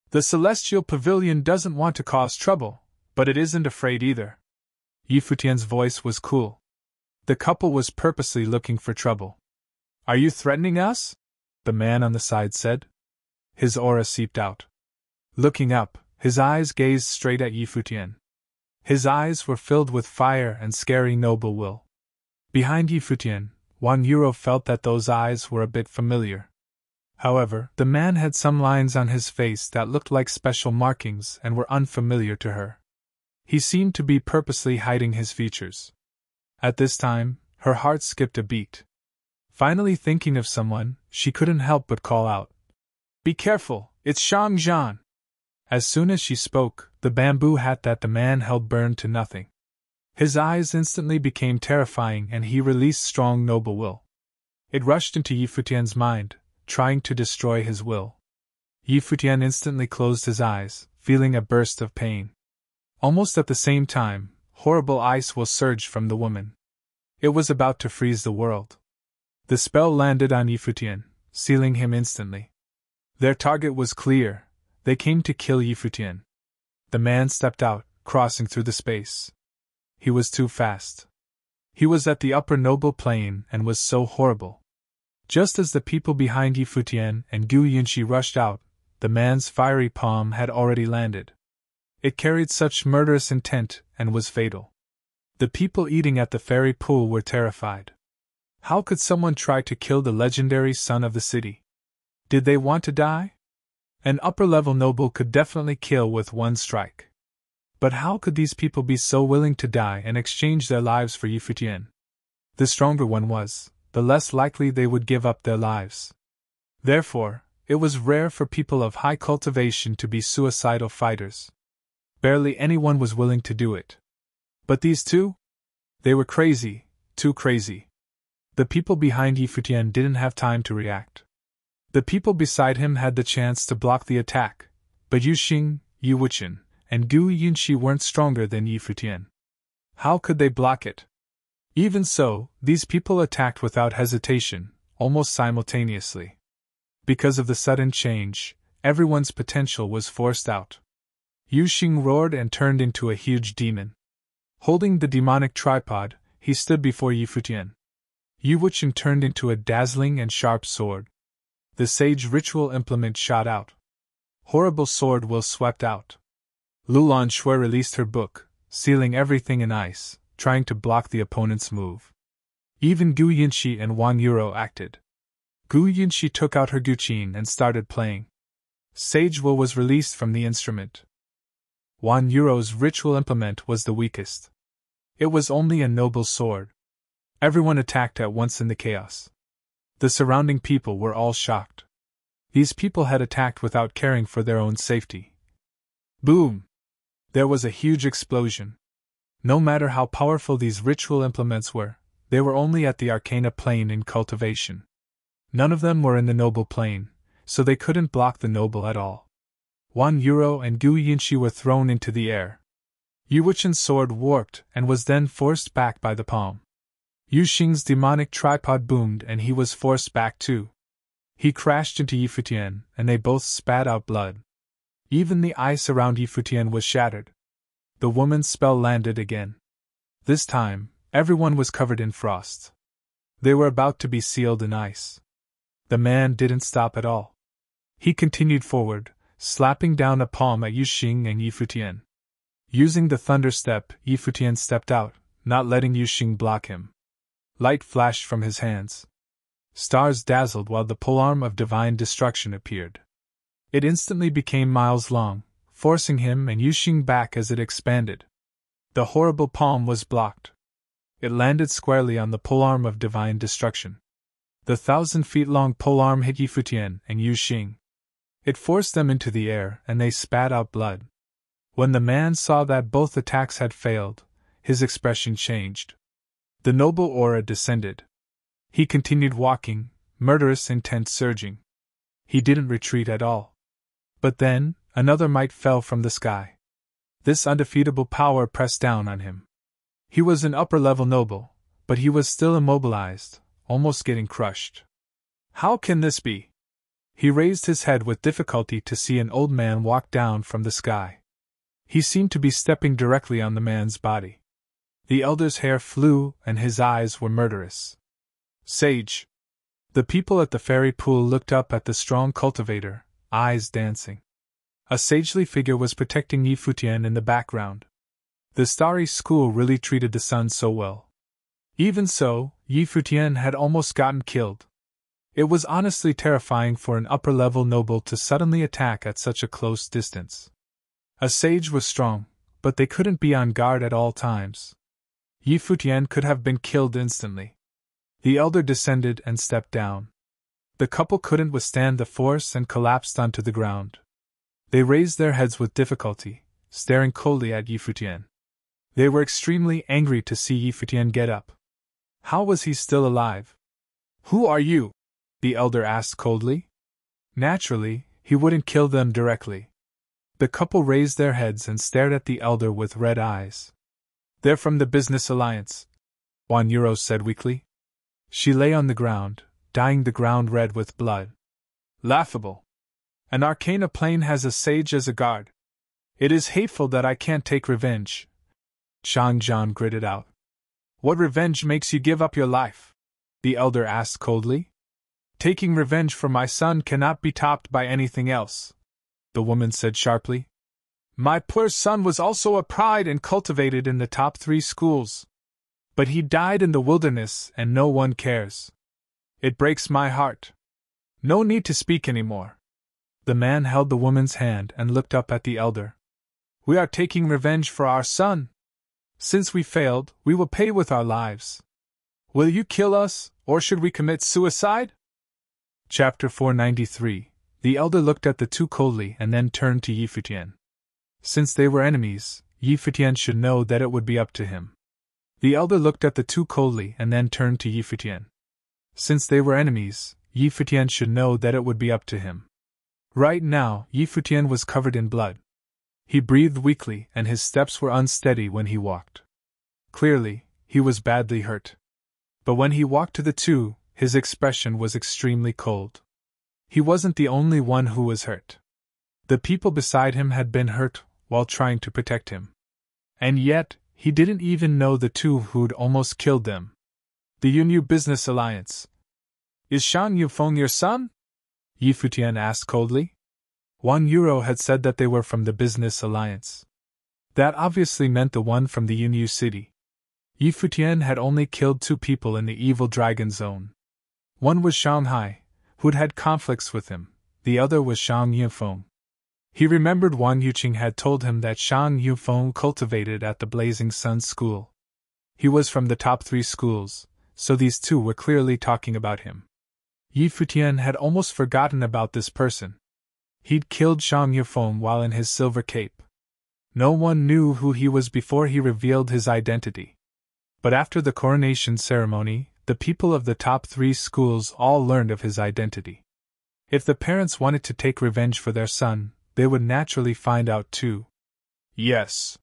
The Celestial Pavilion doesn't want to cause trouble, but it isn't afraid either. Futian's voice was cool. The couple was purposely looking for trouble. Are you threatening us? The man on the side said. His aura seeped out. Looking up, his eyes gazed straight at Futian. His eyes were filled with fire and scary noble will. Behind Futian, €1 felt that those eyes were a bit familiar. However, the man had some lines on his face that looked like special markings and were unfamiliar to her. He seemed to be purposely hiding his features. At this time, her heart skipped a beat. Finally thinking of someone, she couldn't help but call out, "Be careful, it's Shang Zhan!" As soon as she spoke, the bamboo hat that the man held burned to nothing. His eyes instantly became terrifying and he released strong noble will. It rushed into Futian's mind, trying to destroy his will. Futian instantly closed his eyes, feeling a burst of pain. Almost at the same time, horrible ice will surged from the woman. It was about to freeze the world. The spell landed on Futian, sealing him instantly. Their target was clear. They came to kill Futian. The man stepped out, crossing through the space. He was too fast. He was at the upper noble plane and was so horrible. Just as the people behind Futian and Gu Yunxi rushed out, the man's fiery palm had already landed. It carried such murderous intent and was fatal. The people eating at the fairy pool were terrified. How could someone try to kill the legendary son of the city? Did they want to die? An upper-level noble could definitely kill with one strike. But how could these people be so willing to die and exchange their lives for Futian? The stronger one was, the less likely they would give up their lives. Therefore, it was rare for people of high cultivation to be suicidal fighters. Barely anyone was willing to do it. But these two? They were crazy, too crazy. The people behind Futian didn't have time to react. The people beside him had the chance to block the attack, but Yu Xing, Yu Wuchen, and Gu Yunxi weren't stronger than Futian. How could they block it? Even so, these people attacked without hesitation, almost simultaneously. Because of the sudden change, everyone's potential was forced out. Yu Xing roared and turned into a huge demon. Holding the demonic tripod, he stood before Futian. Yu Wuchen turned into a dazzling and sharp sword. The sage ritual implement shot out. Horrible sword will swept out. Lulan Shui released her book, sealing everything in ice, trying to block the opponent's move. Even Gu Yunxi and Wang Yuro acted. Gu Yunxi took out her guqin and started playing. Sage will was released from the instrument. Wang Yuro's ritual implement was the weakest. It was only a noble sword. Everyone attacked at once in the chaos. The surrounding people were all shocked. These people had attacked without caring for their own safety. Boom! There was a huge explosion. No matter how powerful these ritual implements were, they were only at the arcana plane in cultivation. None of them were in the noble plane, so they couldn't block the noble at all. Wang Yuro and Gu Yunxi were thrown into the air. Yu Wuchen's sword warped and was then forced back by the palm. Yu Xing's demonic tripod boomed and he was forced back too. He crashed into Futian and they both spat out blood. Even the ice around Futian was shattered. The woman's spell landed again. This time, everyone was covered in frost. They were about to be sealed in ice. The man didn't stop at all. He continued forward, slapping down a palm at Yu Xing and Futian. Using the thunder step, Futian stepped out, not letting Yu Xing block him. Light flashed from his hands. Stars dazzled while the polearm of divine destruction appeared. It instantly became miles long, forcing him and Yu Xing back as it expanded. The horrible palm was blocked. It landed squarely on the polearm of divine destruction. The 1,000-feet-long polearm hit Futian and Yu Xing. It forced them into the air and they spat out blood. When the man saw that both attacks had failed, his expression changed. The noble aura descended. He continued walking, murderous intent surging. He didn't retreat at all. But then, another might fell from the sky. This undefeatable power pressed down on him. He was an upper-level noble, but he was still immobilized, almost getting crushed. How can this be? He raised his head with difficulty to see an old man walk down from the sky. He seemed to be stepping directly on the man's body. The elder's hair flew, and his eyes were murderous. Sage! The people at the fairy pool looked up at the strong cultivator, eyes dancing. A sagely figure was protecting Yi Futian in the background. The starry school really treated the sun so well. Even so, Yi Futian had almost gotten killed. It was honestly terrifying for an upper-level noble to suddenly attack at such a close distance. A sage was strong, but they couldn't be on guard at all times. Yi Futian could have been killed instantly. The elder descended and stepped down. The couple couldn't withstand the force and collapsed onto the ground. They raised their heads with difficulty, staring coldly at Yi Futian. They were extremely angry to see Yi Futian get up. How was he still alive? Who are you? The elder asked coldly. Naturally, he wouldn't kill them directly. The couple raised their heads and stared at the elder with red eyes. They're from the Business Alliance, €1 said weakly. She lay on the ground, dyeing the ground red with blood. Laughable. An Arcana plane has a sage as a guard. It is hateful that I can't take revenge. Shang Jian gritted out. What revenge makes you give up your life? The elder asked coldly. Taking revenge for my son cannot be topped by anything else, the woman said sharply. My poor son was also a pride and cultivated in the top 3 schools. But he died in the wilderness and no one cares. It breaks my heart. No need to speak anymore. The man held the woman's hand and looked up at the elder. We are taking revenge for our son. Since we failed, we will pay with our lives. Will you kill us, or should we commit suicide? Chapter 493. The elder looked at the two coldly and then turned to Yi Futian. Since they were enemies, Yi Futian should know that it would be up to him. The elder looked at the two coldly and then turned to Yi Futian. Since they were enemies, Yi Futian should know that it would be up to him. Right now, Yi Futian was covered in blood. He breathed weakly and his steps were unsteady when he walked. Clearly, he was badly hurt. But when he walked to the two, his expression was extremely cold. He wasn't the only one who was hurt. The people beside him had been hurt while trying to protect him. And yet, he didn't even know the two who'd almost killed them. The Yunyu Business Alliance. Is Shan Yufeng your son? Yi Futian asked coldly. €1 had said that they were from the Business Alliance. That obviously meant the one from the Yunyu city. Yi Futian had only killed 2 people in the Evil Dragon Zone. One was Shanghai, who'd had conflicts with him, the other was Shang Yufeng. He remembered Wan Yuqing had told him that Shang Yufeng cultivated at the Blazing Sun School. He was from the top 3 schools, so these two were clearly talking about him. Yi Futian had almost forgotten about this person. He'd killed Shang Yufeng while in his silver cape. No one knew who he was before he revealed his identity. But after the coronation ceremony, the people of the top 3 schools all learned of his identity. If the parents wanted to take revenge for their son, they would naturally find out too. Yes.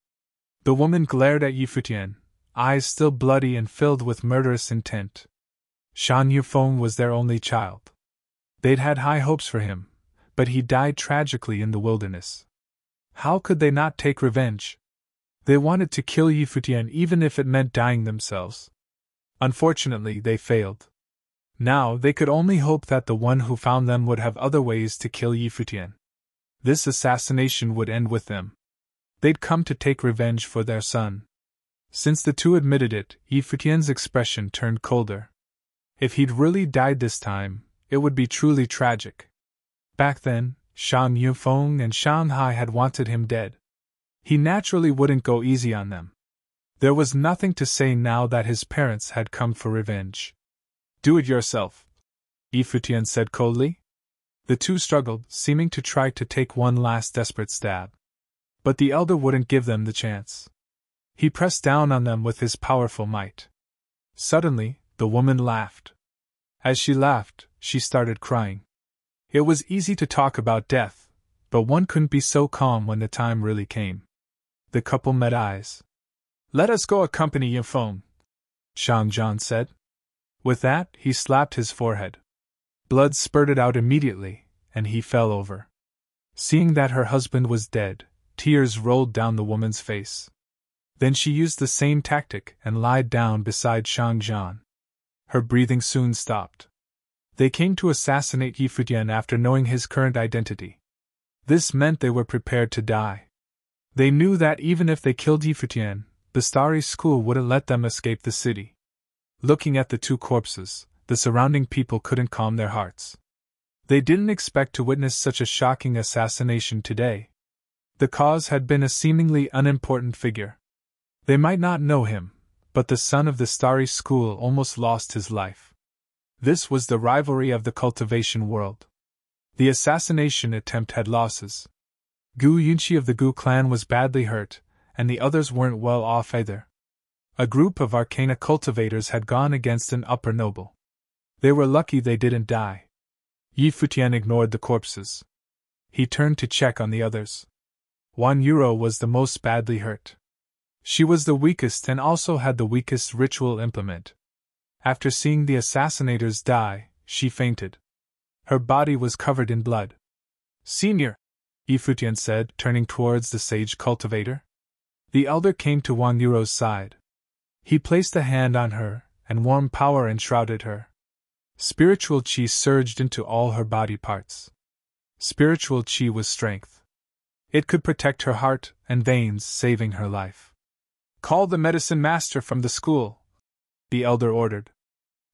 The woman glared at Yi Futian, eyes still bloody and filled with murderous intent. Shan Yufeng was their only child. They'd had high hopes for him, but he died tragically in the wilderness. How could they not take revenge? They wanted to kill Yi Futian even if it meant dying themselves. Unfortunately, they failed. Now they could only hope that the one who found them would have other ways to kill Yi Futian. This assassination would end with them. They'd come to take revenge for their son. Since the two admitted it, Yi Futian's expression turned colder. If he'd really died this time, it would be truly tragic. Back then, Shang Yufeng and Shanghai had wanted him dead. He naturally wouldn't go easy on them. There was nothing to say now that his parents had come for revenge. Do it yourself, Yi Futian said coldly. The two struggled, seeming to try to take one last desperate stab. But the elder wouldn't give them the chance. He pressed down on them with his powerful might. Suddenly, the woman laughed. As she laughed, she started crying. It was easy to talk about death, but one couldn't be so calm when the time really came. The couple met eyes. "Let us go accompany your phone," Shang-Jan said. With that, he slapped his forehead. Blood spurted out immediately, and he fell over. Seeing that her husband was dead, tears rolled down the woman's face. Then she used the same tactic and lied down beside Shang-Jan. Her breathing soon stopped. They came to assassinate Yi Futian after knowing his current identity. This meant they were prepared to die. They knew that even if they killed Yi Futian, the Starry School wouldn't let them escape the city. Looking at the two corpses, the surrounding people couldn't calm their hearts. They didn't expect to witness such a shocking assassination today. The cause had been a seemingly unimportant figure. They might not know him, but the son of the Starry School almost lost his life. This was the rivalry of the cultivation world. The assassination attempt had losses. Gu Yunqi of the Gu clan was badly hurt, and the others weren't well off either. A group of arcana cultivators had gone against an upper noble. They were lucky they didn't die. Yi Futian ignored the corpses. He turned to check on the others. Wan Yuro was the most badly hurt. She was the weakest and also had the weakest ritual implement. After seeing the assassinators die, she fainted. Her body was covered in blood. "Senior," Yi Futian said, turning towards the sage cultivator. The elder came to Wan Yuro's side. He placed a hand on her, and warm power enshrouded her. Spiritual qi surged into all her body parts. Spiritual qi was strength. It could protect her heart and veins, saving her life. "Call the medicine master from the school," the elder ordered.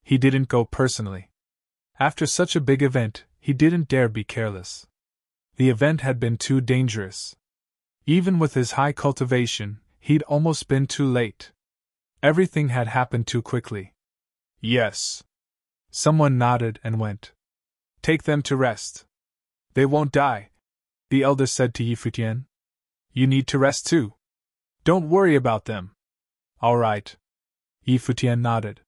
He didn't go personally. After such a big event, he didn't dare be careless. The event had been too dangerous. Even with his high cultivation, he'd almost been too late. Everything had happened too quickly. "Yes." Someone nodded and went. "Take them to rest. They won't die," the elder said to Yi Futian. "You need to rest too. Don't worry about them." "All right." Yi Futian nodded.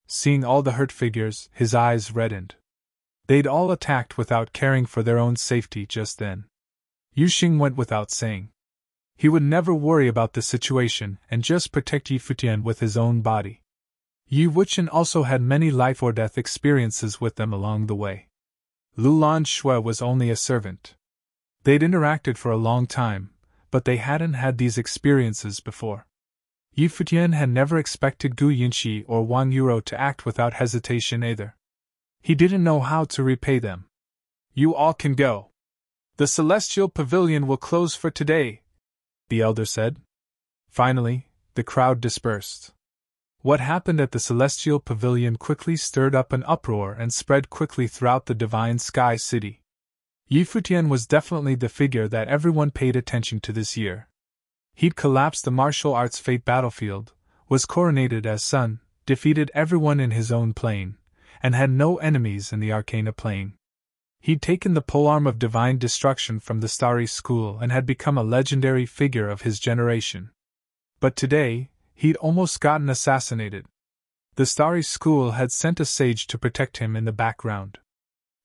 Seeing all the hurt figures, his eyes reddened. They'd all attacked without caring for their own safety just then. Yu Xing went without saying. He would never worry about the situation and just protect Yi Futian with his own body. Yi Wuchen also had many life-or-death experiences with them along the way. Lulan Shui was only a servant. They'd interacted for a long time, but they hadn't had these experiences before. Yi Futian had never expected Gu Yunqi or Wang Yuro to act without hesitation either. He didn't know how to repay them. "You all can go. The Celestial Pavilion will close for today," the elder said. Finally, the crowd dispersed. What happened at the Celestial Pavilion quickly stirred up an uproar and spread quickly throughout the Divine Sky City. Yi Futian was definitely the figure that everyone paid attention to this year. He'd collapsed the martial arts fate battlefield, was coronated as sun, defeated everyone in his own plane, and had no enemies in the Arcana plane. He'd taken the polearm of divine destruction from the Starry School and had become a legendary figure of his generation. But today, he'd almost gotten assassinated. The Starry School had sent a sage to protect him in the background.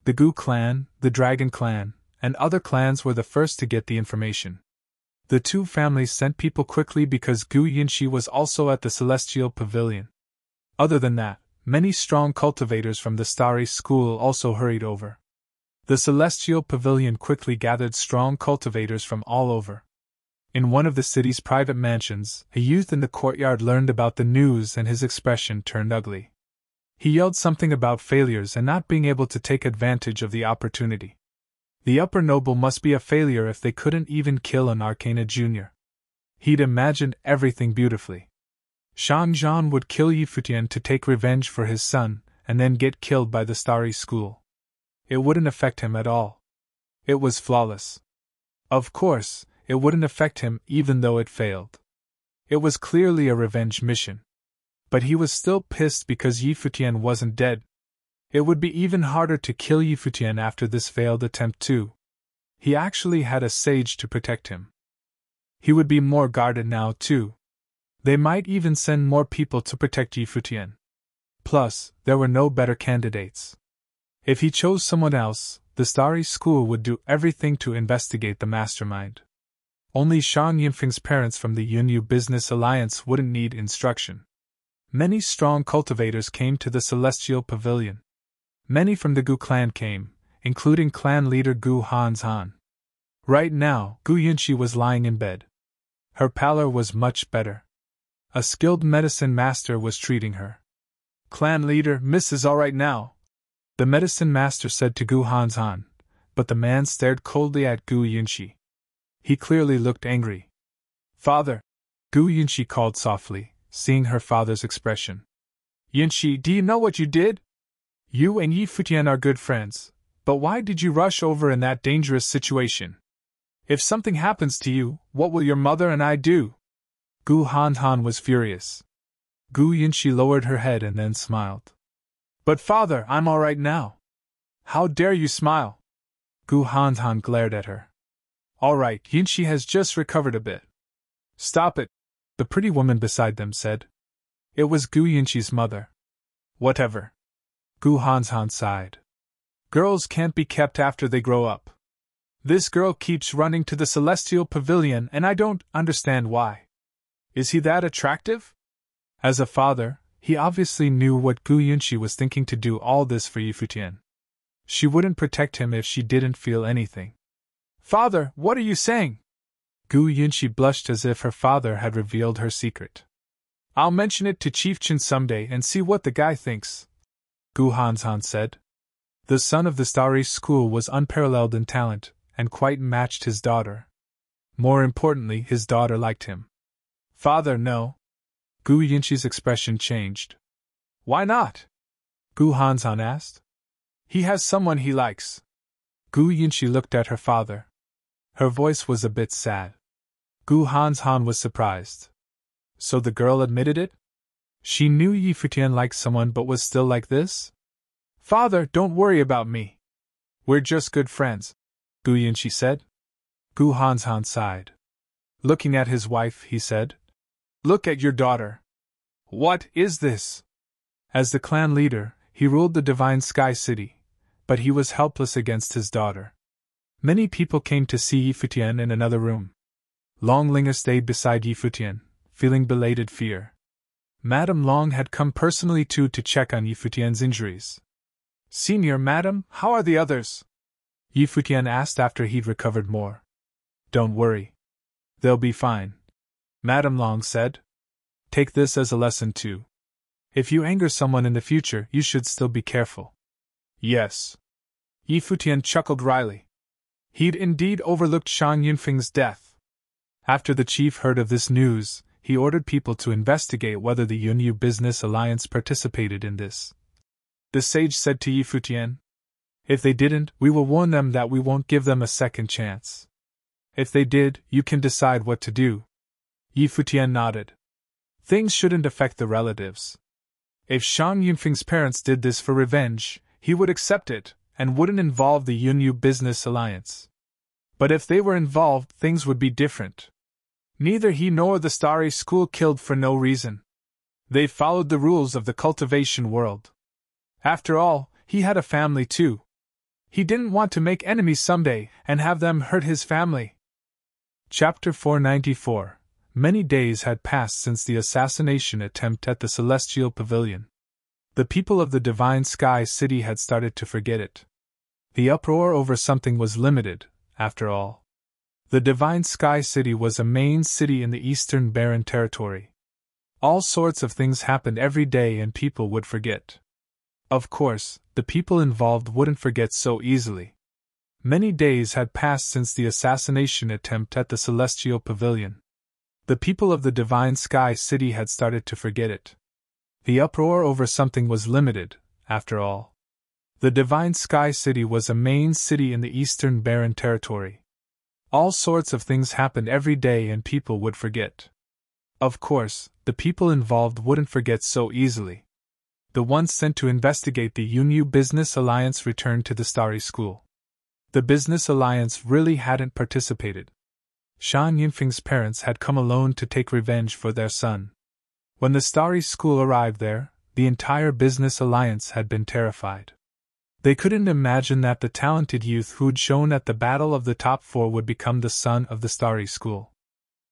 The Gu clan, the Dragon clan, and other clans were the first to get the information. The two families sent people quickly because Gu Yunqi was also at the Celestial Pavilion. Other than that, many strong cultivators from the Starry School also hurried over. The Celestial Pavilion quickly gathered strong cultivators from all over. In one of the city's private mansions, a youth in the courtyard learned about the news and his expression turned ugly. He yelled something about failures and not being able to take advantage of the opportunity. The upper noble must be a failure if they couldn't even kill an Arcana Junior. He'd imagined everything beautifully. Shang-Zhan would kill Yi Futian to take revenge for his son, and then get killed by the Starry School. It wouldn't affect him at all. It was flawless. Of course, it wouldn't affect him even though it failed. It was clearly a revenge mission. But he was still pissed because Yi Futian wasn't dead. It would be even harder to kill Yi Futian after this failed attempt too. He actually had a sage to protect him. He would be more guarded now too. They might even send more people to protect Yi Futian. Plus, there were no better candidates. If he chose someone else, the Starry School would do everything to investigate the mastermind. Only Shang Yinfeng's parents from the Yunyu Business Alliance wouldn't need instruction. Many strong cultivators came to the Celestial Pavilion. Many from the Gu clan came, including clan leader Gu Hanzhan. Right now, Gu Yunxi was lying in bed. Her pallor was much better. A skilled medicine master was treating her. Clan leader, Miss is all right now, the medicine master said to Gu Hanzhan, but the man stared coldly at Gu Yunxi. He clearly looked angry. Father, Gu Yunxi called softly, seeing her father's expression. Yunxi, do you know what you did? You and Yi Futian are good friends, but why did you rush over in that dangerous situation? If something happens to you, what will your mother and I do? Gu Hanzhan was furious. Gu Yunxi lowered her head and then smiled. But father, I'm all right now. How dare you smile? Gu Hanzhan glared at her. All right, Yunxi has just recovered a bit. Stop it, the pretty woman beside them said. It was Gu Yunxi's mother. Whatever. Gu Hanzhan sighed. Girls can't be kept after they grow up. This girl keeps running to the Celestial Pavilion and I don't understand why. Is he that attractive? As a father, he obviously knew what Gu Yunxi was thinking to do all this for Yi Futian. She wouldn't protect him if she didn't feel anything. Father, what are you saying? Gu Yunxi blushed as if her father had revealed her secret. I'll mention it to Chief Chen someday and see what the guy thinks, Gu Hanzhan said. The son of the Starry School was unparalleled in talent, and quite matched his daughter. More importantly, his daughter liked him. Father, no. Gu Yunxi's expression changed. Why not? Gu Hanzhan asked. He has someone he likes. Gu Yunxi looked at her father. Her voice was a bit sad. Gu Hanzhan was surprised. So the girl admitted it? She knew Yi Futian liked someone but was still like this? Father, don't worry about me. We're just good friends, Gu Yunxi said. Gu Hanzhan sighed. Looking at his wife, he said, Look at your daughter. What is this? As the clan leader, he ruled the Divine Sky City, but he was helpless against his daughter. Many people came to see Yi Futian in another room. Long Linger stayed beside Yi Futian, feeling belated fear. Madame Long had come personally too to check on Yi Futian's injuries. Senior Madam, how are the others? Yi Futian asked after he'd recovered more. Don't worry. They'll be fine, Madame Long said. Take this as a lesson too. If you anger someone in the future, you should still be careful. Yes. Yi Futian chuckled wryly. He'd indeed overlooked Shang Yunfeng's death. After the chief heard of this news, he ordered people to investigate whether the Yunyu Business Alliance participated in this. The sage said to Yi Futian, If they didn't, we will warn them that we won't give them a second chance. If they did, you can decide what to do. Yi Futian nodded. Things shouldn't affect the relatives. If Shang Yunfeng's parents did this for revenge, he would accept it, and wouldn't involve the Yunyu Business Alliance. But if they were involved, things would be different. Neither he nor the Starry School killed for no reason. They followed the rules of the cultivation world. After all, he had a family too. He didn't want to make enemies someday and have them hurt his family. Chapter 494. Many days had passed since the assassination attempt at the Celestial Pavilion. The people of the Divine Sky City had started to forget it. The uproar over something was limited, after all. The Divine Sky City was a main city in the Eastern Barren Territory. All sorts of things happened every day and people would forget. Of course, the people involved wouldn't forget so easily. Many days had passed since the assassination attempt at the Celestial Pavilion. The people of the Divine Sky City had started to forget it. The uproar over something was limited, after all. The Divine Sky City was a main city in the Eastern Barren Territory. All sorts of things happened every day and people would forget. Of course, the people involved wouldn't forget so easily. The ones sent to investigate the Yunyu Business Alliance returned to the Starry School. The Business Alliance really hadn't participated. Shang Yunfeng's parents had come alone to take revenge for their son. When the Starry School arrived there, the entire Business Alliance had been terrified. They couldn't imagine that the talented youth who'd shown at the Battle of the Top Four would become the son of the Starry School.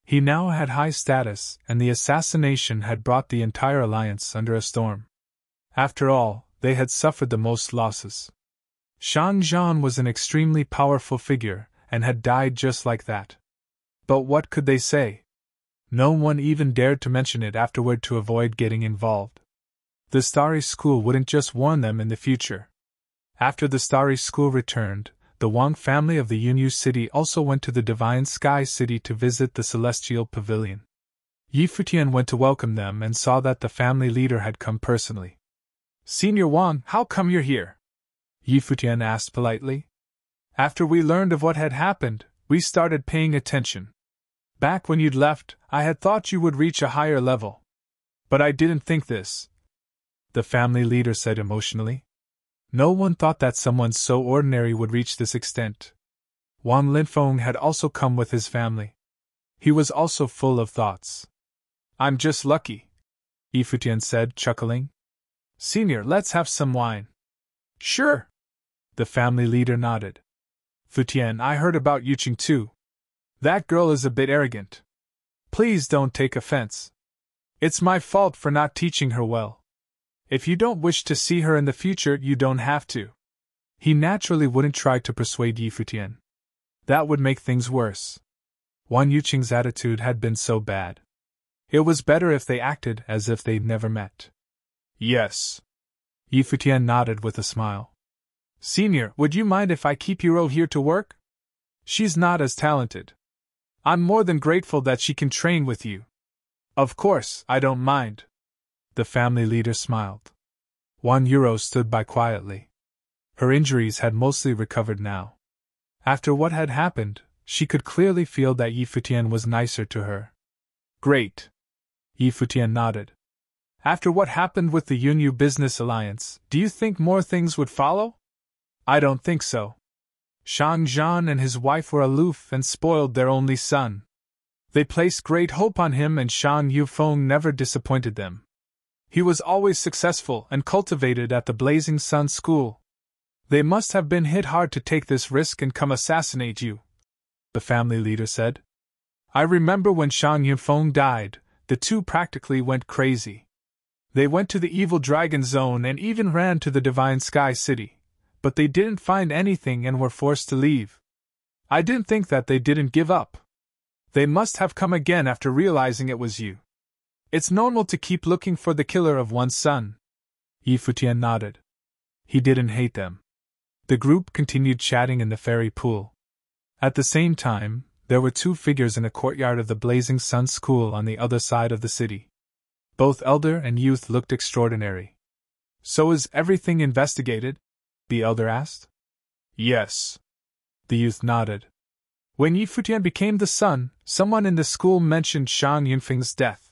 He now had high status, and the assassination had brought the entire alliance under a storm. After all, they had suffered the most losses. Shang Zhan was an extremely powerful figure, and had died just like that. But what could they say? No one even dared to mention it afterward to avoid getting involved. The Starry School wouldn't just warn them in the future. After the Starry School returned, the Wang family of the Yunyu city also went to the Divine Sky City to visit the Celestial Pavilion. Yi Futian went to welcome them and saw that the family leader had come personally. "Senior Wang, how come you're here?" Yi Futian asked politely. "After we learned of what had happened, we started paying attention. Back when you'd left, I had thought you would reach a higher level. But I didn't think this," the family leader said emotionally. No one thought that someone so ordinary would reach this extent. Wang Linfeng had also come with his family. He was also full of thoughts. "I'm just lucky," Yi Futian said, chuckling. "Senior, let's have some wine." "Sure." The family leader nodded. "Futian, I heard about Yuqing too. That girl is a bit arrogant. Please don't take offense. It's my fault for not teaching her well. If you don't wish to see her in the future, you don't have to." He naturally wouldn't try to persuade Yi Futian. That would make things worse. Wang Yuqing's attitude had been so bad. It was better if they acted as if they'd never met. "Yes." Yi Futian nodded with a smile. "Senior, would you mind if I keep Hiro here to work? She's not as talented. I'm more than grateful that she can train with you." "Of course, I don't mind." The family leader smiled. Wang Yuro stood by quietly. Her injuries had mostly recovered now. After what had happened, she could clearly feel that Yi Futian was nicer to her. "Great." Yi Futian nodded. "After what happened with the Yunyu Business Alliance, do you think more things would follow?" "I don't think so. Shang Zhan and his wife were aloof and spoiled their only son. They placed great hope on him, and Shang Yufeng never disappointed them. He was always successful and cultivated at the Blazing Sun School. They must have been hit hard to take this risk and come assassinate you," the family leader said. "I remember when Shang Yufeng died, the two practically went crazy. They went to the Evil Dragon Zone and even ran to the Divine Sky City, but they didn't find anything and were forced to leave. I didn't think that they didn't give up. They must have come again after realizing it was you. It's normal to keep looking for the killer of one's son." Yi Futian nodded. He didn't hate them. The group continued chatting in the fairy pool. At the same time, there were two figures in a courtyard of the Blazing Sun School on the other side of the city. Both elder and youth looked extraordinary. "So is everything investigated?" the elder asked. "Yes." The youth nodded. "When Yi Futian became the son, someone in the school mentioned Shang Yunfeng's death.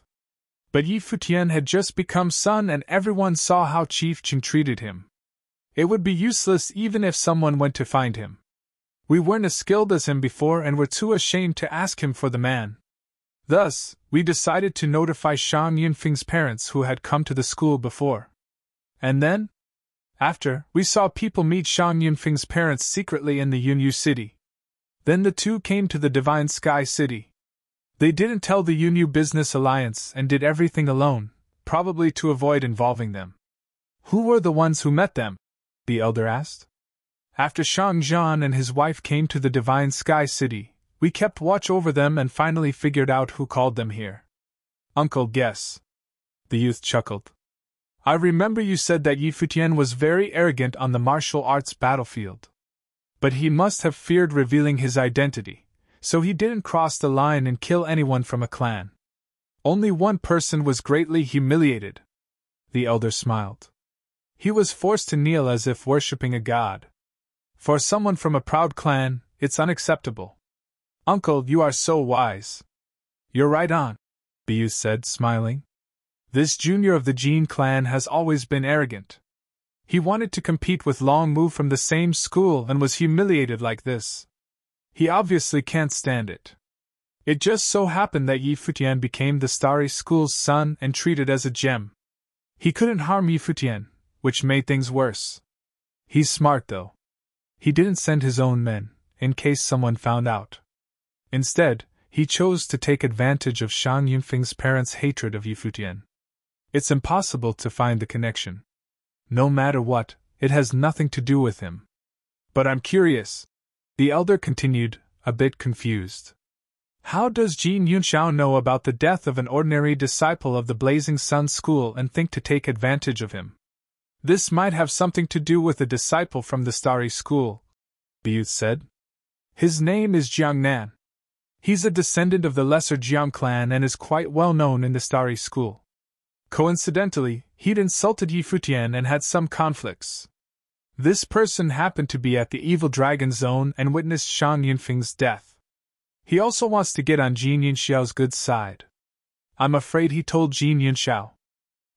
But Yi Futian had just become son and everyone saw how Chief Qing treated him. It would be useless even if someone went to find him. We weren't as skilled as him before and were too ashamed to ask him for the man. Thus, we decided to notify Shang Yunfeng's parents who had come to the school before. And then? After, we saw people meet Shang Yunfeng's parents secretly in the Yunyu city. Then the two came to the Divine Sky City. They didn't tell the Yunyu Business Alliance and did everything alone, probably to avoid involving them." "Who were the ones who met them?" the elder asked. "After Shang Zhan and his wife came to the Divine Sky City, we kept watch over them and finally figured out who called them here." "Uncle, guess." The youth chuckled. "I remember you said that Yi Futian was very arrogant on the martial arts battlefield. But he must have feared revealing his identity, so he didn't cross the line and kill anyone from a clan. Only one person was greatly humiliated." The elder smiled. "He was forced to kneel as if worshipping a god. For someone from a proud clan, it's unacceptable." "Uncle, you are so wise." "You're right on," the youth said, smiling. "This junior of the Jin clan has always been arrogant. He wanted to compete with Long Mu from the same school and was humiliated like this. He obviously can't stand it. It just so happened that Yi Futian became the Starry School's son and treated as a gem. He couldn't harm Yi Futian, which made things worse." He's smart, though. He didn't send his own men, in case someone found out. Instead, he chose to take advantage of Shan Yunfeng's parents' hatred of Futian. It's impossible to find the connection. No matter what, it has nothing to do with him. But I'm curious, the elder continued, a bit confused. How does Jin Yunxiao know about the death of an ordinary disciple of the Blazing Sun School and think to take advantage of him? This might have something to do with a disciple from the Starry School, the youth said. His name is Jiang Nan. He's a descendant of the lesser Jiang clan and is quite well known in the Starry School. Coincidentally, he'd insulted Futian and had some conflicts. This person happened to be at the Evil Dragon Zone and witnessed Shan Yunfeng's death. He also wants to get on Jin Yunxiao's good side. I'm afraid he told Jin Yunxiao.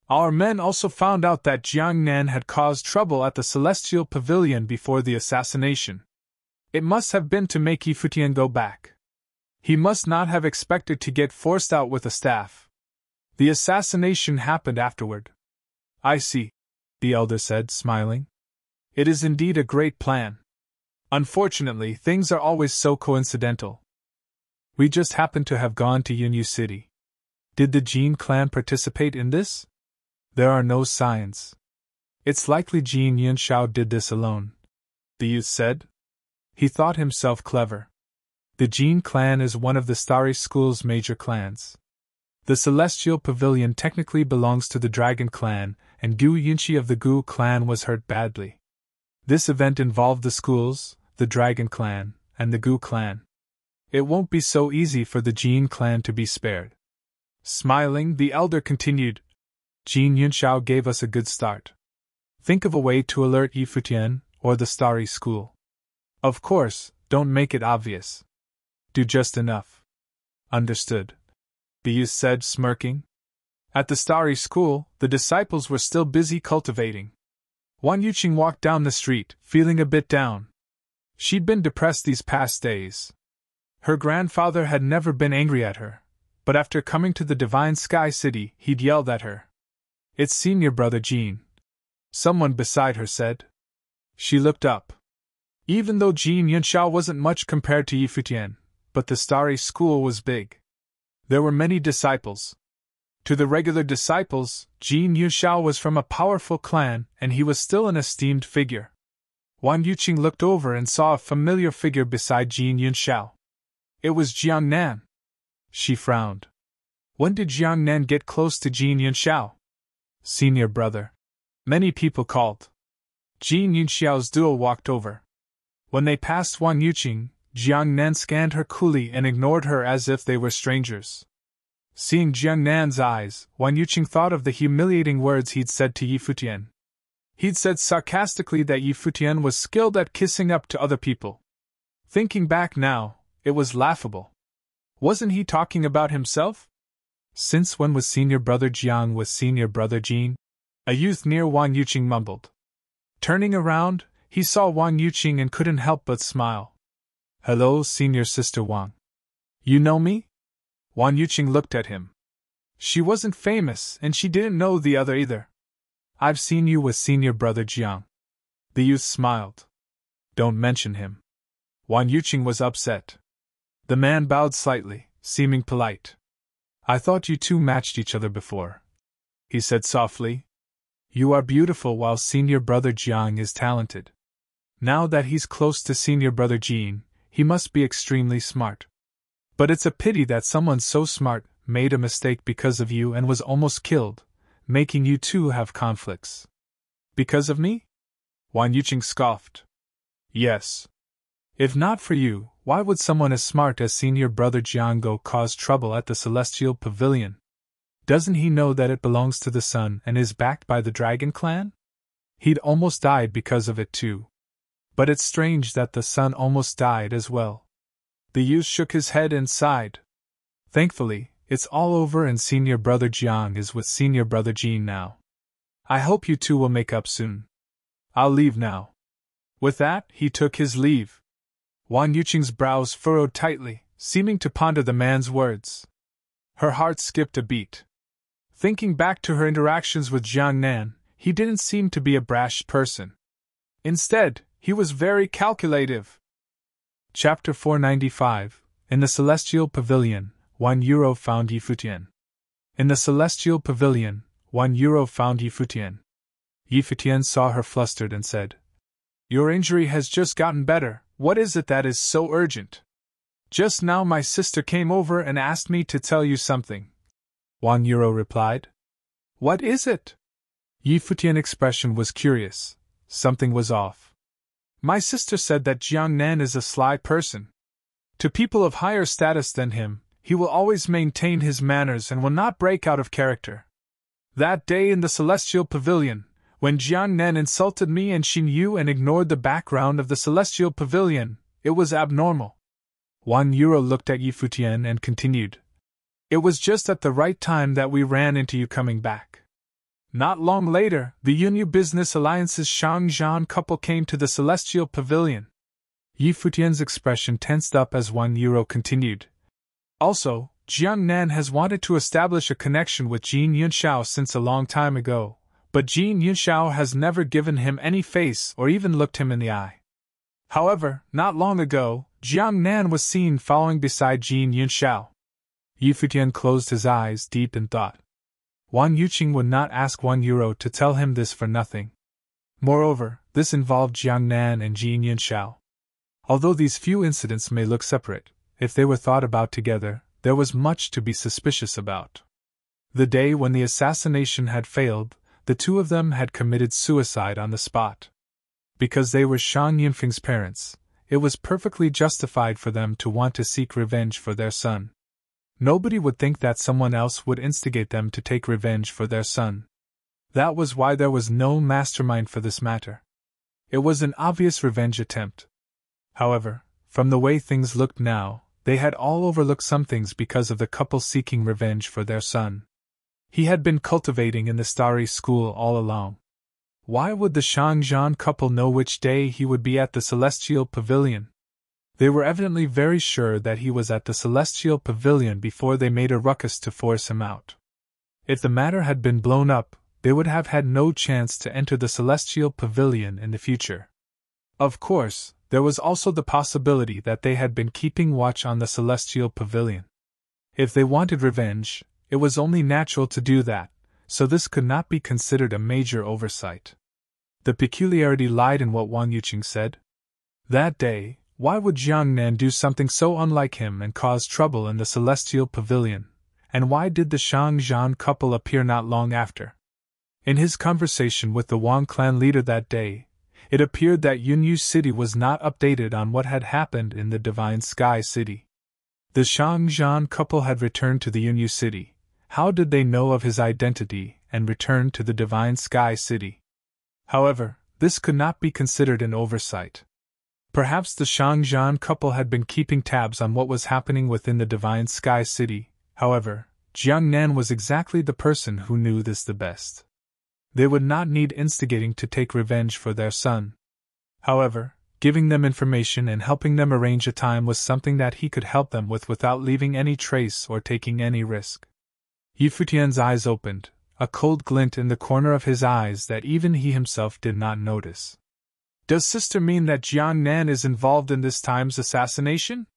Our men also found out that Jiang Nan had caused trouble at the Celestial Pavilion before the assassination. It must have been to make Futian go back. He must not have expected to get forced out with a staff. The assassination happened afterward. I see, the elder said, smiling. It is indeed a great plan. Unfortunately, things are always so coincidental. We just happened to have gone to Yunyu City. Did the Jin clan participate in this? There are no signs. It's likely Jin Yunxiao did this alone, the youth said. He thought himself clever. The Jin clan is one of the Starry School's major clans. The Celestial Pavilion technically belongs to the Dragon clan, and Gu Yunxi of the Gu clan was hurt badly. This event involved the schools, the Dragon clan, and the Gu clan. It won't be so easy for the Jin clan to be spared. Smiling, the elder continued, Jin Yunxiao gave us a good start. Think of a way to alert Futian, or the Starry School. Of course, don't make it obvious. Do just enough. Understood, the youth said, smirking. At the Starry School, the disciples were still busy cultivating. Wan Yuqing walked down the street, feeling a bit down. She'd been depressed these past days. Her grandfather had never been angry at her, but after coming to the Divine Sky City, he'd yelled at her. It's senior brother Jin, someone beside her said. She looked up. Even though Jin Yunxiao wasn't much compared to Futian, but the Starry School was big. There were many disciples. To the regular disciples, Jin Yunxiao was from a powerful clan, and he was still an esteemed figure. Wan Yuqing looked over and saw a familiar figure beside Jin Yunxiao. It was Jiang Nan. She frowned. When did Jiang Nan get close to Jin Yunxiao? Senior brother. Many people called. Jin Yunxiao's duo walked over. When they passed Wan Yuqing, Jiang Nan scanned her coolly and ignored her as if they were strangers. Seeing Jiang Nan's eyes, Wan Yuqing thought of the humiliating words he'd said to Futian. He'd said sarcastically that Futian was skilled at kissing up to other people. Thinking back now, it was laughable. Wasn't he talking about himself? Since when was senior brother Jiang with senior brother Jin? A youth near Wan Yuqing mumbled. Turning around, he saw Wan Yuqing and couldn't help but smile. Hello, senior sister Wang. You know me? Wan Yuqing looked at him. She wasn't famous, and she didn't know the other either. I've seen you with senior brother Jiang. The youth smiled. Don't mention him. Wan Yuqing was upset. The man bowed slightly, seeming polite. I thought you two matched each other before, he said softly. You are beautiful while senior brother Jiang is talented. Now that he's close to senior brother Jin, he must be extremely smart. But it's a pity that someone so smart made a mistake because of you and was almost killed, making you two have conflicts. Because of me? Wan Yuqing scoffed. Yes. If not for you, why would someone as smart as senior brother Jiang go cause trouble at the Celestial Pavilion? Doesn't he know that it belongs to the sun and is backed by the Dragon clan? He'd almost died because of it too. But it's strange that the sun almost died as well. The youth shook his head and sighed. Thankfully, it's all over and senior brother Jiang is with senior brother Jin now. I hope you two will make up soon. I'll leave now. With that, he took his leave. Wan Yuqing's brows furrowed tightly, seeming to ponder the man's words. Her heart skipped a beat. Thinking back to her interactions with Jiang Nan, he didn't seem to be a brash person. Instead, he was very calculative. Chapter 495. In the Celestial Pavilion, €1 found Futian. In the Celestial Pavilion, €1 found Futian. Futian saw her flustered and said, "Your injury has just gotten better. What is it that is so urgent?" "Just now my sister came over and asked me to tell you something," €1 replied. "What is it?" Futian's expression was curious. Something was off. "My sister said that Jiang Nan is a sly person. To people of higher status than him, he will always maintain his manners and will not break out of character. That day in the Celestial Pavilion, when Jiang Nan insulted me and Xin Yu and ignored the background of the Celestial Pavilion, it was abnormal." €1 looked at Futian and continued, "It was just at the right time that we ran into you coming back. Not long later, the Yunyu Business Alliance's Shang-Zhan couple came to the Celestial Pavilion." Futian's expression tensed up as €1 continued. "Also, Jiang Nan has wanted to establish a connection with Jin Yunxiao since a long time ago, but Jin Yunxiao has never given him any face or even looked him in the eye. However, not long ago, Jiang Nan was seen following beside Jin Yunxiao." Futian closed his eyes deep in thought. Wang Yuqing would not ask €1 to tell him this for nothing. Moreover, this involved Jiang Nan and Jin Yunxiao. Although these few incidents may look separate, if they were thought about together, there was much to be suspicious about. The day when the assassination had failed, the two of them had committed suicide on the spot. Because they were Shang Yunfeng's parents, it was perfectly justified for them to want to seek revenge for their son. Nobody would think that someone else would instigate them to take revenge for their son. That was why there was no mastermind for this matter. It was an obvious revenge attempt. However, from the way things looked now, they had all overlooked some things because of the couple seeking revenge for their son. He had been cultivating in the Starry School all along. Why would the Shang-Zhan couple know which day he would be at the Celestial Pavilion? They were evidently very sure that he was at the Celestial Pavilion before they made a ruckus to force him out. If the matter had been blown up, they would have had no chance to enter the Celestial Pavilion in the future. Of course, there was also the possibility that they had been keeping watch on the Celestial Pavilion. If they wanted revenge, it was only natural to do that, so this could not be considered a major oversight. The peculiarity lied in what Wang Yuqing said. That day, why would Jiang Nan do something so unlike him and cause trouble in the Celestial Pavilion, and why did the Shang-Zhan couple appear not long after? In his conversation with the Wang clan leader that day, it appeared that Yunyu City was not updated on what had happened in the Divine Sky City. The Shang-Zhan couple had returned to the Yunyu City. How did they know of his identity and returned to the Divine Sky City? However, this could not be considered an oversight. Perhaps the Shang-Zhan couple had been keeping tabs on what was happening within the Divine Sky City. However, Jiang Nan was exactly the person who knew this the best. They would not need instigating to take revenge for their son. However, giving them information and helping them arrange a time was something that he could help them with without leaving any trace or taking any risk. Futian's eyes opened, a cold glint in the corner of his eyes that even he himself did not notice. "Does sister mean that Jiang Nan is involved in this time's assassination?"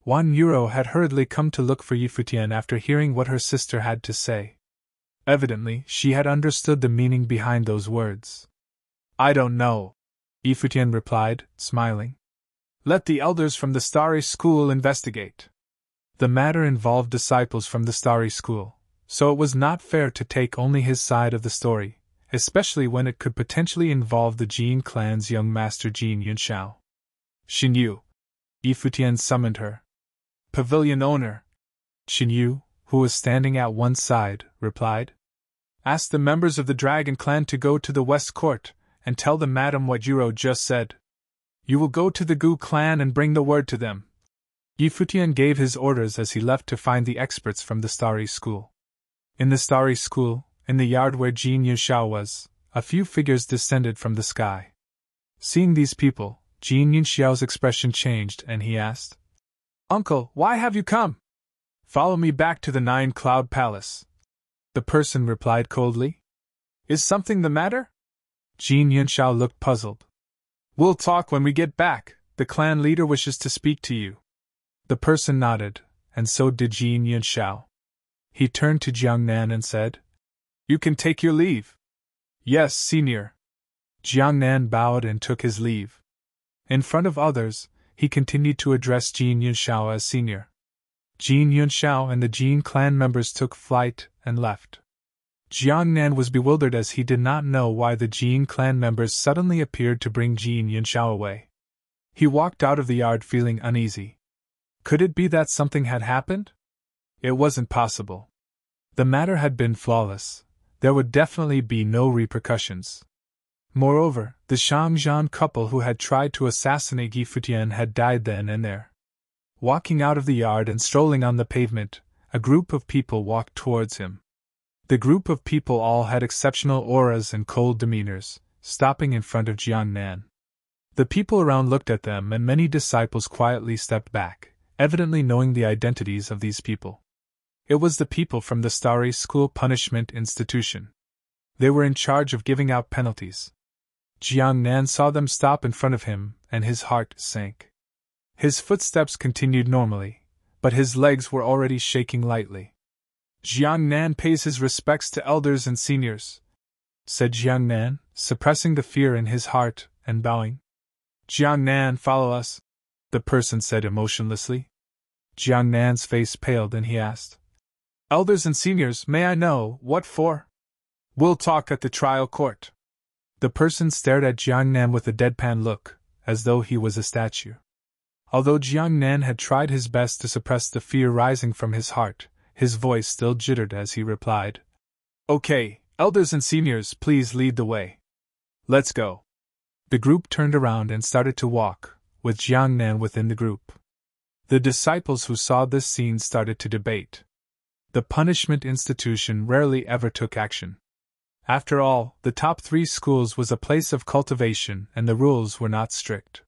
€1 had hurriedly come to look for Futian after hearing what her sister had to say. Evidently, she had understood the meaning behind those words. "I don't know," Futian replied, smiling. "Let the elders from the Starry School investigate." The matter involved disciples from the Starry School, so it was not fair to take only his side of the story, especially when it could potentially involve the Jin clan's young master Jin Yunxiao. "Xin Yu," Futian summoned her. "Pavilion owner." Xin Yu, who was standing at one side, replied. "Ask the members of the Dragon clan to go to the West Court, and tell them Madam what Yuro just said. You will go to the Gu clan and bring the word to them." Futian gave his orders as he left to find the experts from the Starry School. In the Starry School, in the yard where Jin Yunxiao was, a few figures descended from the sky. Seeing these people, Jin Yunxiao's expression changed and he asked, "Uncle, why have you come?" "Follow me back to the Nine-Cloud Palace," the person replied coldly. "Is something the matter?" Jin Yunxiao looked puzzled. We'll talk when we get back. The clan leader wishes to speak to you. The person nodded, and so did Jin Yunxiao. He turned to Jiang Nan and said, You can take your leave. Yes, senior. Jiang Nan bowed and took his leave. In front of others, he continued to address Jin Yunxiao as senior. Jin Yunxiao and the Jin clan members took flight and left. Jiang Nan was bewildered as he did not know why the Jin clan members suddenly appeared to bring Jin Yunxiao away. He walked out of the yard feeling uneasy. Could it be that something had happened? It wasn't possible. The matter had been flawless. There would definitely be no repercussions. Moreover, the Shangzhan couple who had tried to assassinate Yi Futian had died then and there. Walking out of the yard and strolling on the pavement, a group of people walked towards him. The group of people all had exceptional auras and cold demeanors, stopping in front of Jiang Nan. The people around looked at them and many disciples quietly stepped back, evidently knowing the identities of these people. It was the people from the Starry School Punishment Institution. They were in charge of giving out penalties. Jiang Nan saw them stop in front of him, and his heart sank. His footsteps continued normally, but his legs were already shaking lightly. Jiang Nan pays his respects to elders and seniors, said Jiang Nan, suppressing the fear in his heart and bowing. Jiang Nan, follow us, the person said emotionlessly. Jiang Nan's face paled and he asked, Elders and seniors, may I know what for? We'll talk at the trial court. The person stared at Jiang Nan with a deadpan look, as though he was a statue. Although Jiang Nan had tried his best to suppress the fear rising from his heart, his voice still jittered as he replied, Okay, elders and seniors, please lead the way. Let's go. The group turned around and started to walk, with Jiang Nan within the group. The disciples who saw this scene started to debate. The punishment institution rarely ever took action. After all, the top 3 schools was a place of cultivation and the rules were not strict.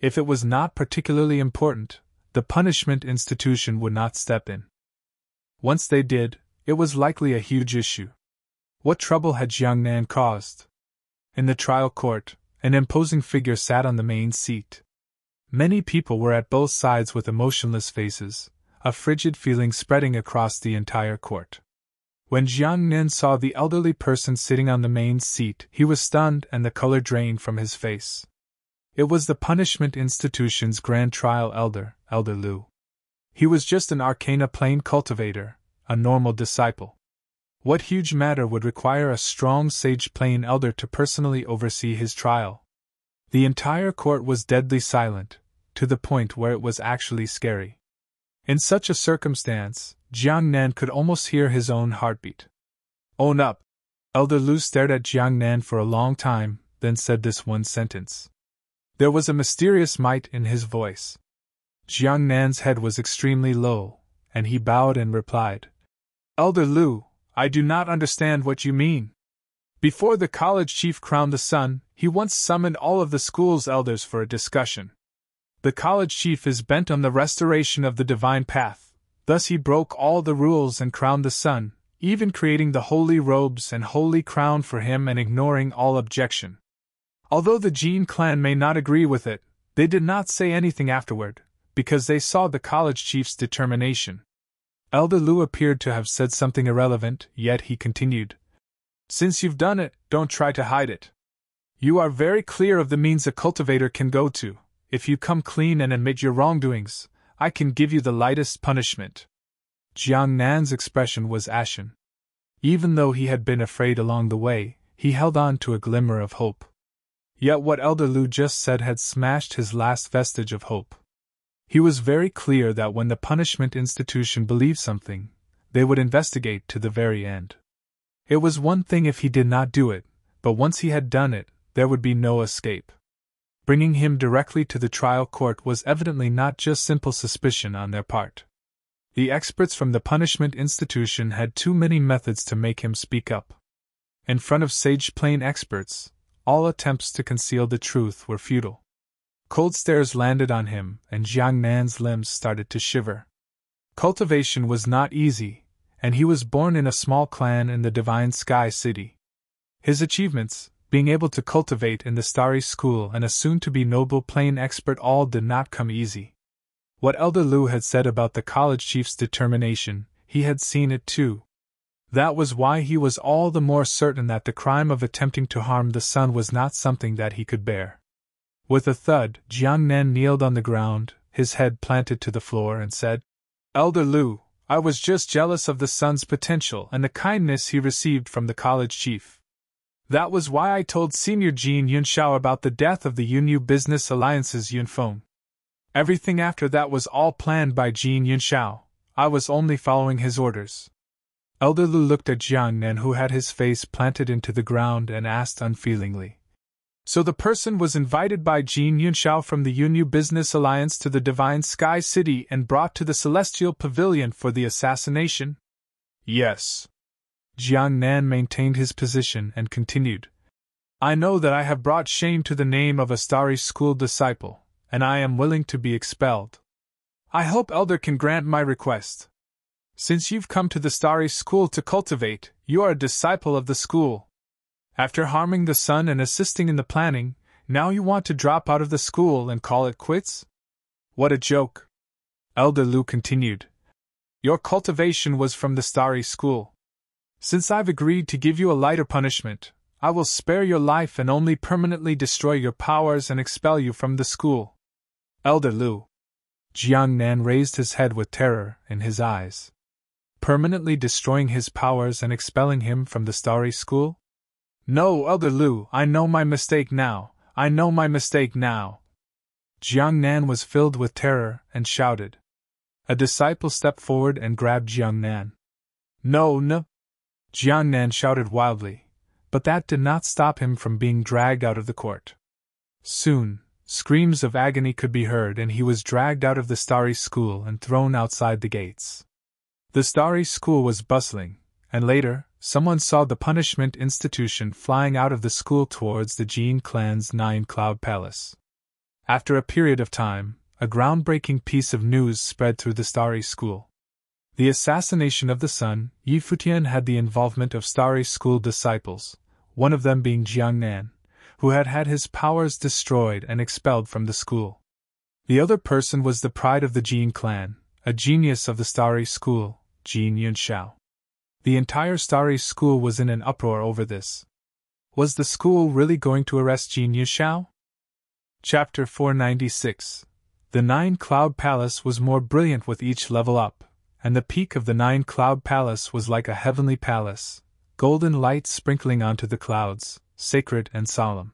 If it was not particularly important, the punishment institution would not step in. Once they did, it was likely a huge issue. What trouble had Jiang Nan caused? In the trial court, an imposing figure sat on the main seat. Many people were at both sides with emotionless faces, a frigid feeling spreading across the entire court. When Jiang Nan saw the elderly person sitting on the main seat, he was stunned and the color drained from his face. It was the punishment institution's grand trial elder, Elder Lu. He was just an arcana plane cultivator, a normal disciple. What huge matter would require a strong sage plane elder to personally oversee his trial? The entire court was deadly silent, to the point where it was actually scary. In such a circumstance, Jiang Nan could almost hear his own heartbeat. Own up! Elder Lu stared at Jiang Nan for a long time, then said this one sentence. There was a mysterious might in his voice. Jiang Nan's head was extremely low, and he bowed and replied, Elder Lu, I do not understand what you mean. Before the college chief crowned the sun, he once summoned all of the school's elders for a discussion. The college chief is bent on the restoration of the divine path, thus he broke all the rules and crowned the sun, even creating the holy robes and holy crown for him and ignoring all objection. Although the Jin clan may not agree with it, they did not say anything afterward, because they saw the college chief's determination. Elder Lu appeared to have said something irrelevant, yet he continued. Since you've done it, don't try to hide it. You are very clear of the means a cultivator can go to. If you come clean and admit your wrongdoings, I can give you the lightest punishment. Jiang Nan's expression was ashen. Even though he had been afraid along the way, he held on to a glimmer of hope. Yet what Elder Lu just said had smashed his last vestige of hope. He was very clear that when the punishment institution believed something, they would investigate to the very end. It was one thing if he did not do it, but once he had done it, there would be no escape. Bringing him directly to the trial court was evidently not just simple suspicion on their part. The experts from the punishment institution had too many methods to make him speak up. In front of sage plane experts, all attempts to conceal the truth were futile. Cold stares landed on him, and Jiang Nan's limbs started to shiver. Cultivation was not easy, and he was born in a small clan in the Divine Sky City. His achievements, Being able to cultivate in the Starry School and a soon-to-be noble plane expert all did not come easy. What Elder Lu had said about the college chief's determination, he had seen it too. That was why he was all the more certain that the crime of attempting to harm the sun was not something that he could bear. With a thud, Jiang Nan kneeled on the ground, his head planted to the floor, and said, "Elder Lu, I was just jealous of the sun's potential and the kindness he received from the college chief. That was why I told Senior Jin Yunshao about the death of the Yunyu Business Alliance's Yunfeng. Everything after that was all planned by Jin Yunshao. I was only following his orders." Elder Lu looked at Jiang Nan, who had his face planted into the ground, and asked unfeelingly, "So the person was invited by Jin Yunshao from the Yunyu Business Alliance to the Divine Sky City and brought to the Celestial Pavilion for the assassination?" "Yes." Jiang Nan maintained his position and continued, "I know that I have brought shame to the name of a Starry School disciple, and I am willing to be expelled. I hope Elder can grant my request. Since you've come to the Starry School to cultivate, you are a disciple of the school. After harming the sun and assisting in the planning, now you want to drop out of the school and call it quits? What a joke." Elder Lu continued, "Your cultivation was from the Starry School. Since I've agreed to give you a lighter punishment, I will spare your life and only permanently destroy your powers and expel you from the school." "Elder Lu." Jiang Nan raised his head with terror in his eyes. "Permanently destroying his powers and expelling him from the Starry School? No, Elder Lu, I know my mistake now. I know my mistake now." Jiang Nan was filled with terror and shouted. A disciple stepped forward and grabbed Jiang Nan. "No, no!" Jiang Nan shouted wildly, but that did not stop him from being dragged out of the court. Soon, screams of agony could be heard, and he was dragged out of the Starry School and thrown outside the gates. The Starry School was bustling, and later, someone saw the punishment institution flying out of the school towards the Jin clan's Nine-Cloud Palace. After a period of time, a groundbreaking piece of news spread through the Starry School. The assassination of the sun. Futian had the involvement of Starry School disciples, one of them being Jiang Nan, who had had his powers destroyed and expelled from the school. The other person was the pride of the Jin clan, a genius of the Starry School, Jin Yunshao. The entire Starry School was in an uproar over this. Was the school really going to arrest Jin Yunshao? Chapter 496. The Nine-Cloud Palace was more brilliant with each level up, and the peak of the Nine-Cloud Palace was like a heavenly palace, golden light sprinkling onto the clouds, sacred and solemn.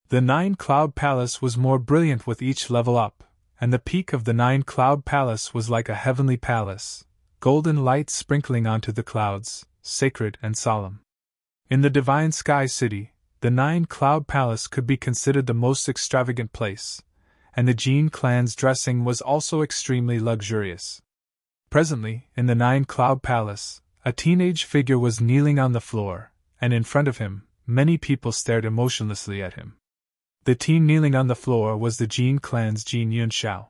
The Nine-Cloud Palace was more brilliant with each level up, and the peak of the Nine-Cloud Palace was like a heavenly palace, golden light sprinkling onto the clouds, sacred and solemn. In the Divine Sky City, the Nine-Cloud Palace could be considered the most extravagant place, and the Jin clan's dressing was also extremely luxurious. Presently, in the Nine-Cloud Palace, a teenage figure was kneeling on the floor, and in front of him, many people stared emotionlessly at him. The teen kneeling on the floor was the Jin clan's Jin Yunshao.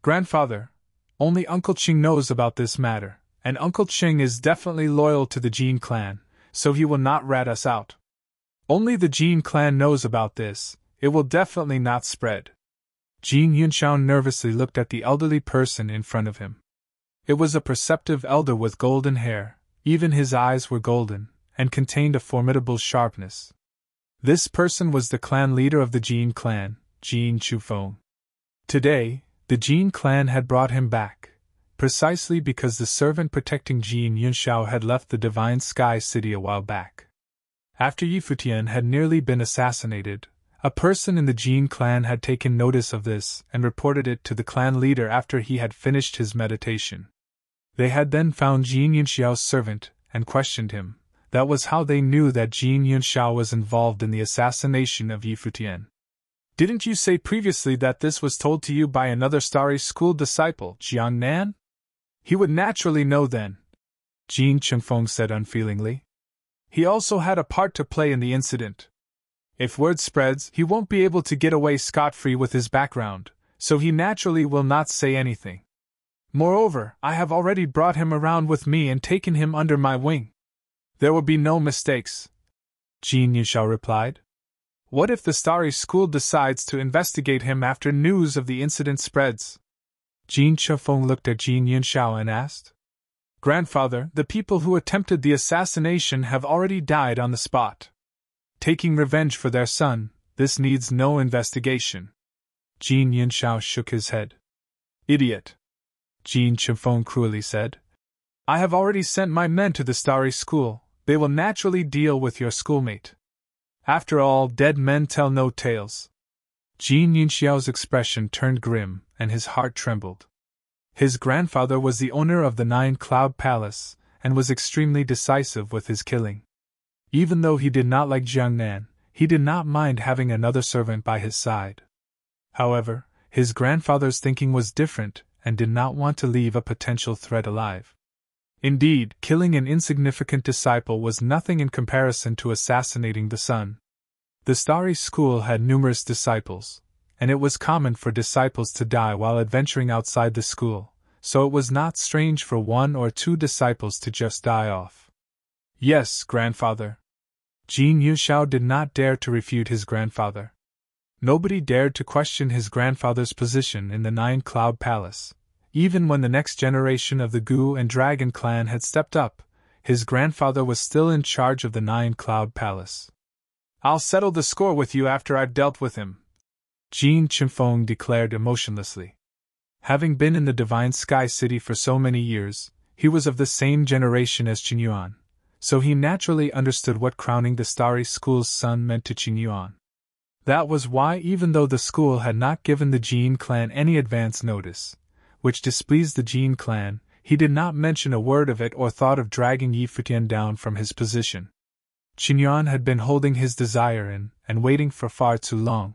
"Grandfather, only Uncle Qing knows about this matter, and Uncle Qing is definitely loyal to the Jin clan, so he will not rat us out. Only the Jin clan knows about this, it will definitely not spread." Jin Yunshao nervously looked at the elderly person in front of him. It was a perceptive elder with golden hair, even his eyes were golden, and contained a formidable sharpness. This person was the clan leader of the Jin clan, Jin Chufeng. Today, the Jin clan had brought him back, precisely because the servant protecting Jin Yunshao had left the Divine Sky City a while back. After Futian had nearly been assassinated, a person in the Jin clan had taken notice of this and reported it to the clan leader after he had finished his meditation. They had then found Jin Yunshao's servant and questioned him. That was how they knew that Jin Yunshao was involved in the assassination of Futian. "Didn't you say previously that this was told to you by another Starry School disciple, Jiang Nan? He would naturally know then," Jin Chengfeng said unfeelingly. "He also had a part to play in the incident. If word spreads, he won't be able to get away scot-free with his background, so he naturally will not say anything. Moreover, I have already brought him around with me and taken him under my wing. There will be no mistakes," Jin Yunshao replied. What if the Starry School decides to investigate him after news of the incident spreads? Jin Chefeng looked at Jin Yunxiao and asked. Grandfather, the people who attempted the assassination have already died on the spot. Taking revenge for their son, this needs no investigation. Jin Yunxiao shook his head. Idiot! Jin Chefeng cruelly said. I have already sent my men to the Starry School. They will naturally deal with your schoolmate. After all, dead men tell no tales. Jin Yunxiao's expression turned grim, and his heart trembled. His grandfather was the owner of the Nine-Cloud Palace, and was extremely decisive with his killing. Even though he did not like Jiangnan, he did not mind having another servant by his side. However, his grandfather's thinking was different, and did not want to leave a potential threat alive. Indeed, killing an insignificant disciple was nothing in comparison to assassinating the son. The Starry School had numerous disciples, and it was common for disciples to die while adventuring outside the school, so it was not strange for 1 or 2 disciples to just die off. Yes, grandfather. Jin Yunxiao did not dare to refute his grandfather. Nobody dared to question his grandfather's position in the Nine-Cloud Palace. Even when the next generation of the Gu and Dragon clan had stepped up, his grandfather was still in charge of the Nine-Cloud Palace. I'll settle the score with you after I've dealt with him, Jin Chefeng declared emotionlessly. Having been in the Divine Sky City for so many years, he was of the same generation as Qingyuan, so he naturally understood what crowning the Starry School's son meant to Qingyuan. That was why, even though the school had not given the Jin clan any advance notice, which displeased the Jin clan, he did not mention a word of it or thought of dragging Yi Futian down from his position. Qingyuan had been holding his desire in, and waiting for far too long.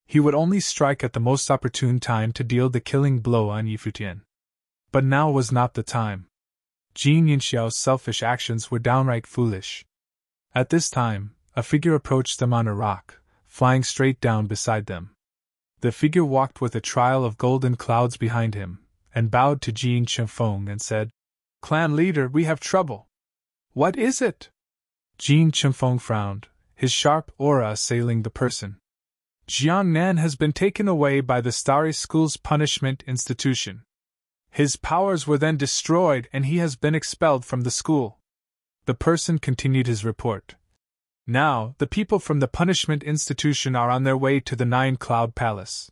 He would only strike at the most opportune time to deal the killing blow on Yi Futian. But now was not the time. Jin Yunxiao's selfish actions were downright foolish. At this time, a figure approached them on a rock, flying straight down beside them. The figure walked with a trail of golden clouds behind him, and bowed to Jin Chefeng and said, Clan leader, we have trouble. What is it? Jin Chefeng frowned, his sharp aura assailing the person. Jiangnan has been taken away by the Starry School's punishment institution. His powers were then destroyed and he has been expelled from the school. The person continued his report. Now, the people from the punishment institution are on their way to the Nine-Cloud Palace.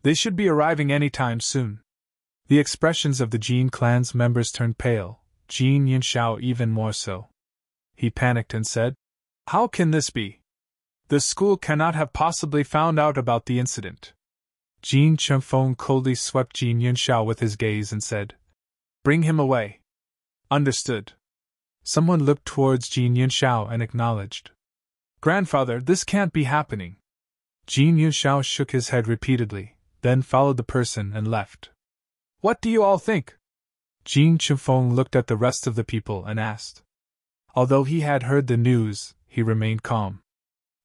They should be arriving any time soon. The expressions of the Jin clan's members turned pale, Jin Yunxiao even more so. He panicked and said, How can this be? The school cannot have possibly found out about the incident. Jin Chefeng coldly swept Jin Yunxiao with his gaze and said, Bring him away. Understood. Someone looked towards Jin Yunxiao and acknowledged. Grandfather, this can't be happening. Jin Yunxiao shook his head repeatedly, then followed the person and left. What do you all think? Jin Chefeng looked at the rest of the people and asked. Although he had heard the news, he remained calm.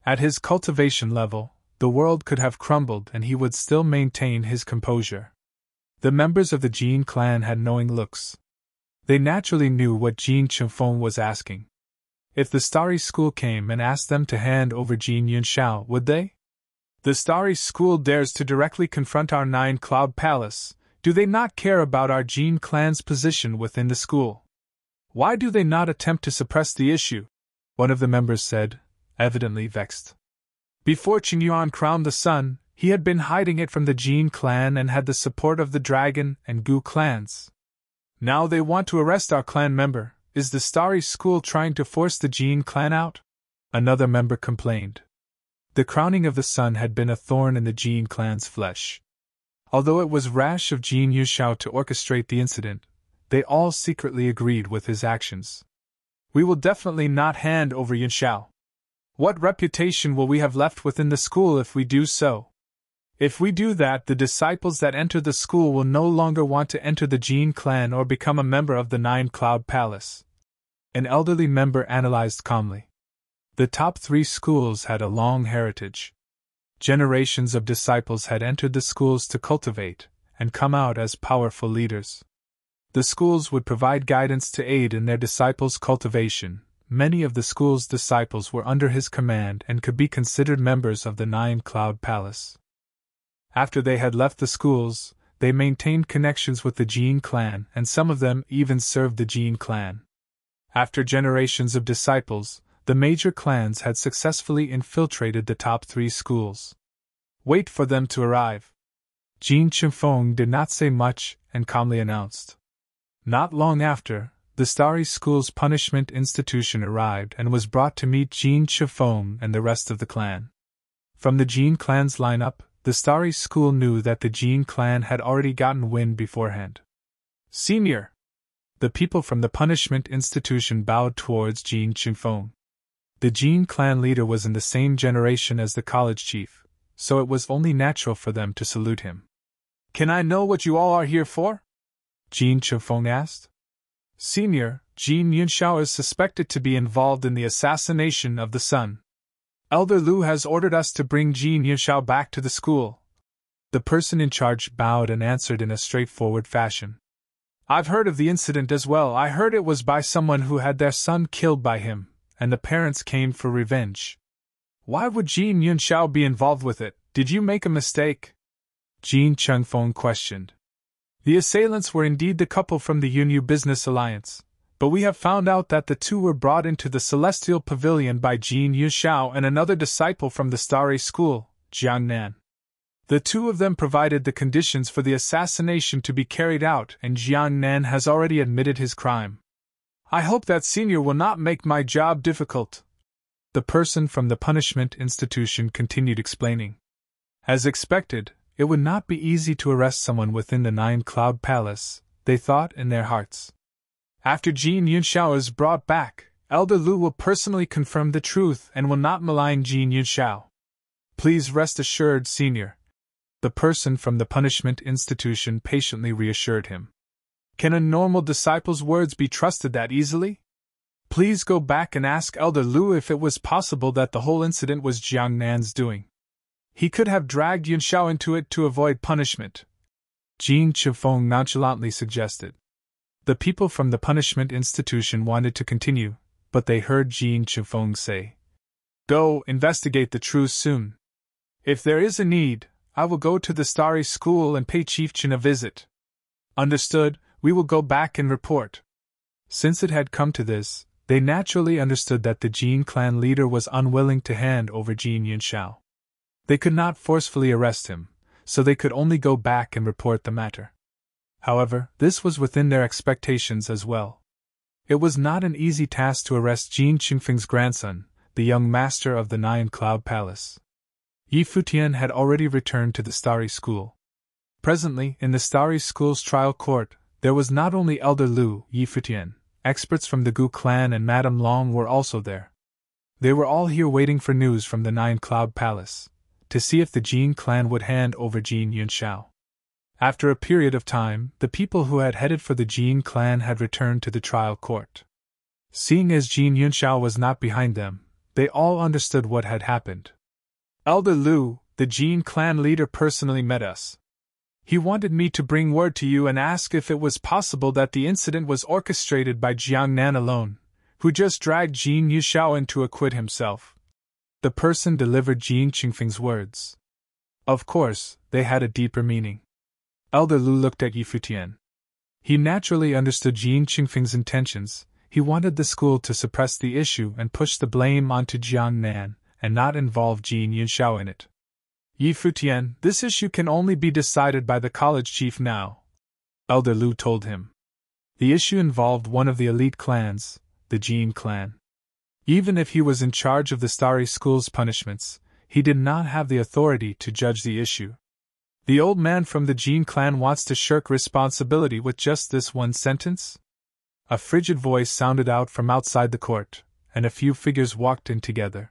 At his cultivation level, the world could have crumbled and he would still maintain his composure. The members of the Jin clan had knowing looks. They naturally knew what Jin Chefeng was asking. If the Starry School came and asked them to hand over Jin Yunxiao, would they? The Starry School dares to directly confront our Nine-Cloud Palace. Do they not care about our Jin clan's position within the school? Why do they not attempt to suppress the issue? One of the members said, evidently vexed. Before Qingyuan crowned the sun, he had been hiding it from the Jin clan and had the support of the Dragon and Gu clans. Now they want to arrest our clan member. Is the Starry School trying to force the Jin clan out? Another member complained. The crowning of the sun had been a thorn in the Jin clan's flesh. Although it was rash of Jin Yunxiao to orchestrate the incident, they all secretly agreed with his actions. We will definitely not hand over Yunxiao. What reputation will we have left within the school if we do so? If we do that, the disciples that enter the school will no longer want to enter the Jin clan or become a member of the Nine-Cloud Palace. An elderly member analyzed calmly. The top 3 schools had a long heritage. Generations of disciples had entered the schools to cultivate and come out as powerful leaders. The schools would provide guidance to aid in their disciples' cultivation, many of the school's disciples were under his command and could be considered members of the Nine-Cloud Palace. After they had left the schools, they maintained connections with the Jin clan, and some of them even served the Jin clan. After generations of disciples, the major clans had successfully infiltrated the top 3 schools. Wait for them to arrive. Jin Chifeng did not say much and calmly announced. Not long after, the Starry School's punishment institution arrived and was brought to meet Jin Chifeng and the rest of the clan. From the Jin clan's lineup, the Starry School knew that the Jin clan had already gotten wind beforehand. Senior! The people from the punishment institution bowed towards Jin Chifeng. The Jin clan leader was in the same generation as the college chief, so it was only natural for them to salute him. Can I know what you all are here for? Jin Chifeng asked. Senior, Jin Yunxiao is suspected to be involved in the assassination of the sun. Elder Lu has ordered us to bring Jin Yunxiao back to the school. The person in charge bowed and answered in a straightforward fashion. I've heard of the incident as well. I heard it was by someone who had their son killed by him, and the parents came for revenge. Why would Jin Yunxiao be involved with it? Did you make a mistake? Jin Chengfeng questioned. The assailants were indeed the couple from the Yunyu Business Alliance, but we have found out that the 2 were brought into the Celestial Pavilion by Jin Yunxiao and another disciple from the Starry School, Jiang Nan. The 2 of them provided the conditions for the assassination to be carried out, and Jiang Nan has already admitted his crime. I hope that Senior will not make my job difficult. The person from the punishment institution continued explaining. As expected, it would not be easy to arrest someone within the Nine-Cloud Palace, they thought in their hearts. After Jin Yunxiao is brought back, Elder Lu will personally confirm the truth and will not malign Jin Yunxiao. Please rest assured, Senior. The person from the punishment institution patiently reassured him. Can a normal disciple's words be trusted that easily? Please go back and ask Elder Lu if it was possible that the whole incident was Jiang Nan's doing. He could have dragged Yunxiao into it to avoid punishment. Jin Chifeng nonchalantly suggested. The people from the punishment institution wanted to continue, but they heard Jin Chifeng say, Go investigate the truth soon. If there is a need, I will go to the Starry School and pay Chief Chen a visit. Understood, we will go back and report. Since it had come to this, they naturally understood that the Jin clan leader was unwilling to hand over Jin Yunxiao. They could not forcefully arrest him, so they could only go back and report the matter. However, this was within their expectations as well. It was not an easy task to arrest Jin Qingfeng's grandson, the young master of the Nine-Cloud Palace. Yi Futian had already returned to the Starry School. Presently, in the Starry School's trial court, there was not only Elder Lu, Yi Futian, experts from the Gu clan and Madame Long were also there. They were all here waiting for news from the Nine-Cloud Palace, to see if the Jin clan would hand over Jin Yunxiao. After a period of time, the people who had headed for the Jin clan had returned to the trial court. Seeing as Jin Yunxiao was not behind them, they all understood what had happened. Elder Lu, the Jin clan leader, personally met us. He wanted me to bring word to you and ask if it was possible that the incident was orchestrated by Jiang Nan alone, who just dragged Jin Yunxiao in to acquit himself. The person delivered Jin Qingfeng's words. Of course, they had a deeper meaning. Elder Lu looked at Yi Futian. He naturally understood Jin Qingfeng's intentions. He wanted the school to suppress the issue and push the blame onto Jiang Nan, and not involve Jin Yunxiao in it. Yi Futian, this issue can only be decided by the college chief now, Elder Lu told him. The issue involved one of the elite clans, the Jin clan. Even if he was in charge of the Starry School's punishments, he did not have the authority to judge the issue. The old man from the Jin clan wants to shirk responsibility with just this one sentence? A frigid voice sounded out from outside the court, and a few figures walked in together.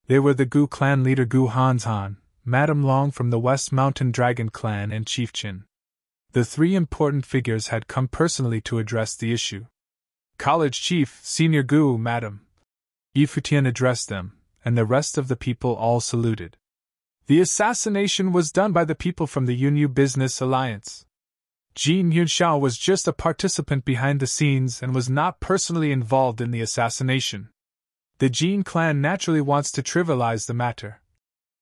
They were the Gu clan leader Gu Hanzhan, Madame Long from the West Mountain Dragon clan, and Chief Qin. The 3 important figures had come personally to address the issue. College Chief, Senior Gu, Madam. Yi Futian addressed them, and the rest of the people all saluted. The assassination was done by the people from the Yunyu Business Alliance. Jin Yunxiao was just a participant behind the scenes and was not personally involved in the assassination. The Jin clan naturally wants to trivialize the matter.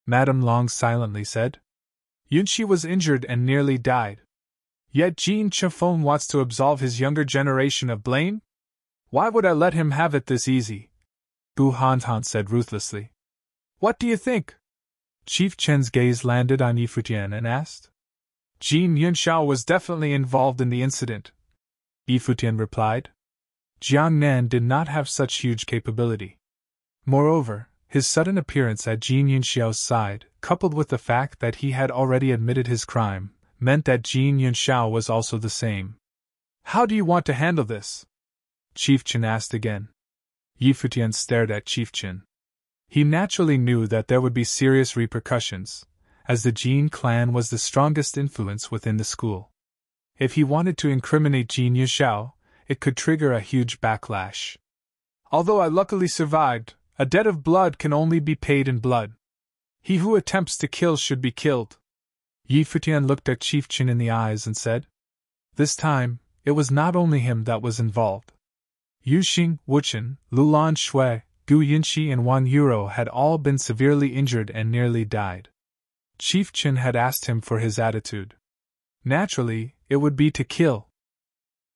Madame Long silently said. Yunxi was injured and nearly died. Yet Jin Chifeng wants to absolve his younger generation of blame? Why would I let him have it this easy? Bu Hanhan said ruthlessly. What do you think? Chief Chen's gaze landed on Yi Futian and asked. Jin Yunxiao was definitely involved in the incident, Yi Futian replied. Jiang Nan did not have such huge capability. Moreover, his sudden appearance at Jin Yunxiao's side, coupled with the fact that he had already admitted his crime, meant that Jin Yunxiao was also the same. How do you want to handle this? Chief Chen asked again. Yi Futian stared at Chief Chen. He naturally knew that there would be serious repercussions, as the Jin clan was the strongest influence within the school. If he wanted to incriminate Jin Yunxiao, it could trigger a huge backlash. Although I luckily survived, a debt of blood can only be paid in blood. He who attempts to kill should be killed. Yi Futian looked at Chief Chen in the eyes and said. This time, it was not only him that was involved. Yu Xing, Wu Chen, Lulan Shui, Gu Yinxi and Wan Yuro had all been severely injured and nearly died. Chief Chen had asked him for his attitude. Naturally, it would be to kill.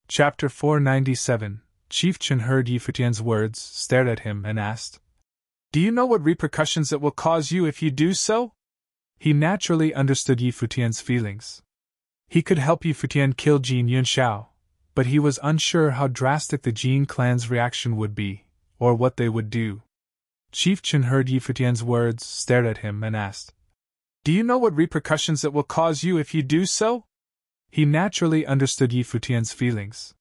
Chapter 497. Chief Chen heard Yi Futian's words, stared at him, and asked, Do you know what repercussions it will cause you if you do so? He naturally understood Yi Futian's feelings. He could help Yi Futian kill Jin Yunxiao, but he was unsure how drastic the Jin clan's reaction would be, or what they would do. Chief Chen heard Yi Futian's words, stared at him, and asked, Do you know what repercussions it will cause you if you do so? He naturally understood Yi Futian's feelings.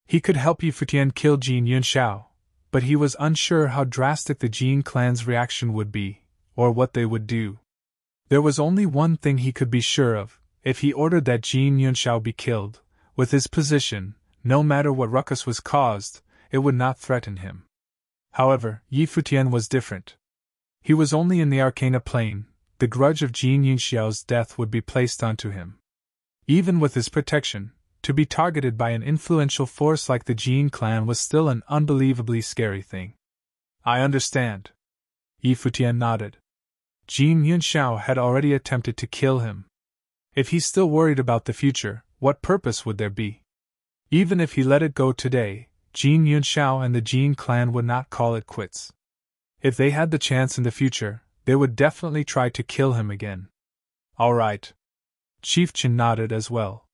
He could help Yi Futian kill Jin Yunxiao, but he was unsure how drastic the Jin clan's reaction would be, or what they would do. There was only one thing he could be sure of: if he ordered that Jin Yunxiao be killed, with his position, no matter what ruckus was caused, it would not threaten him. However, Yi Futian was different. He was only in the Arcana plane. The grudge of Jin Yunxiao's death would be placed onto him. Even with his protection, to be targeted by an influential force like the Jin clan was still an unbelievably scary thing. I understand. Yi Futian nodded. Jin Yunxiao had already attempted to kill him. If he still worried about the future, what purpose would there be? Even if he let it go today, Jin Yunxiao and the Jin clan would not call it quits. If they had the chance in the future, they would definitely try to kill him again. All right. Chief Chen nodded as well.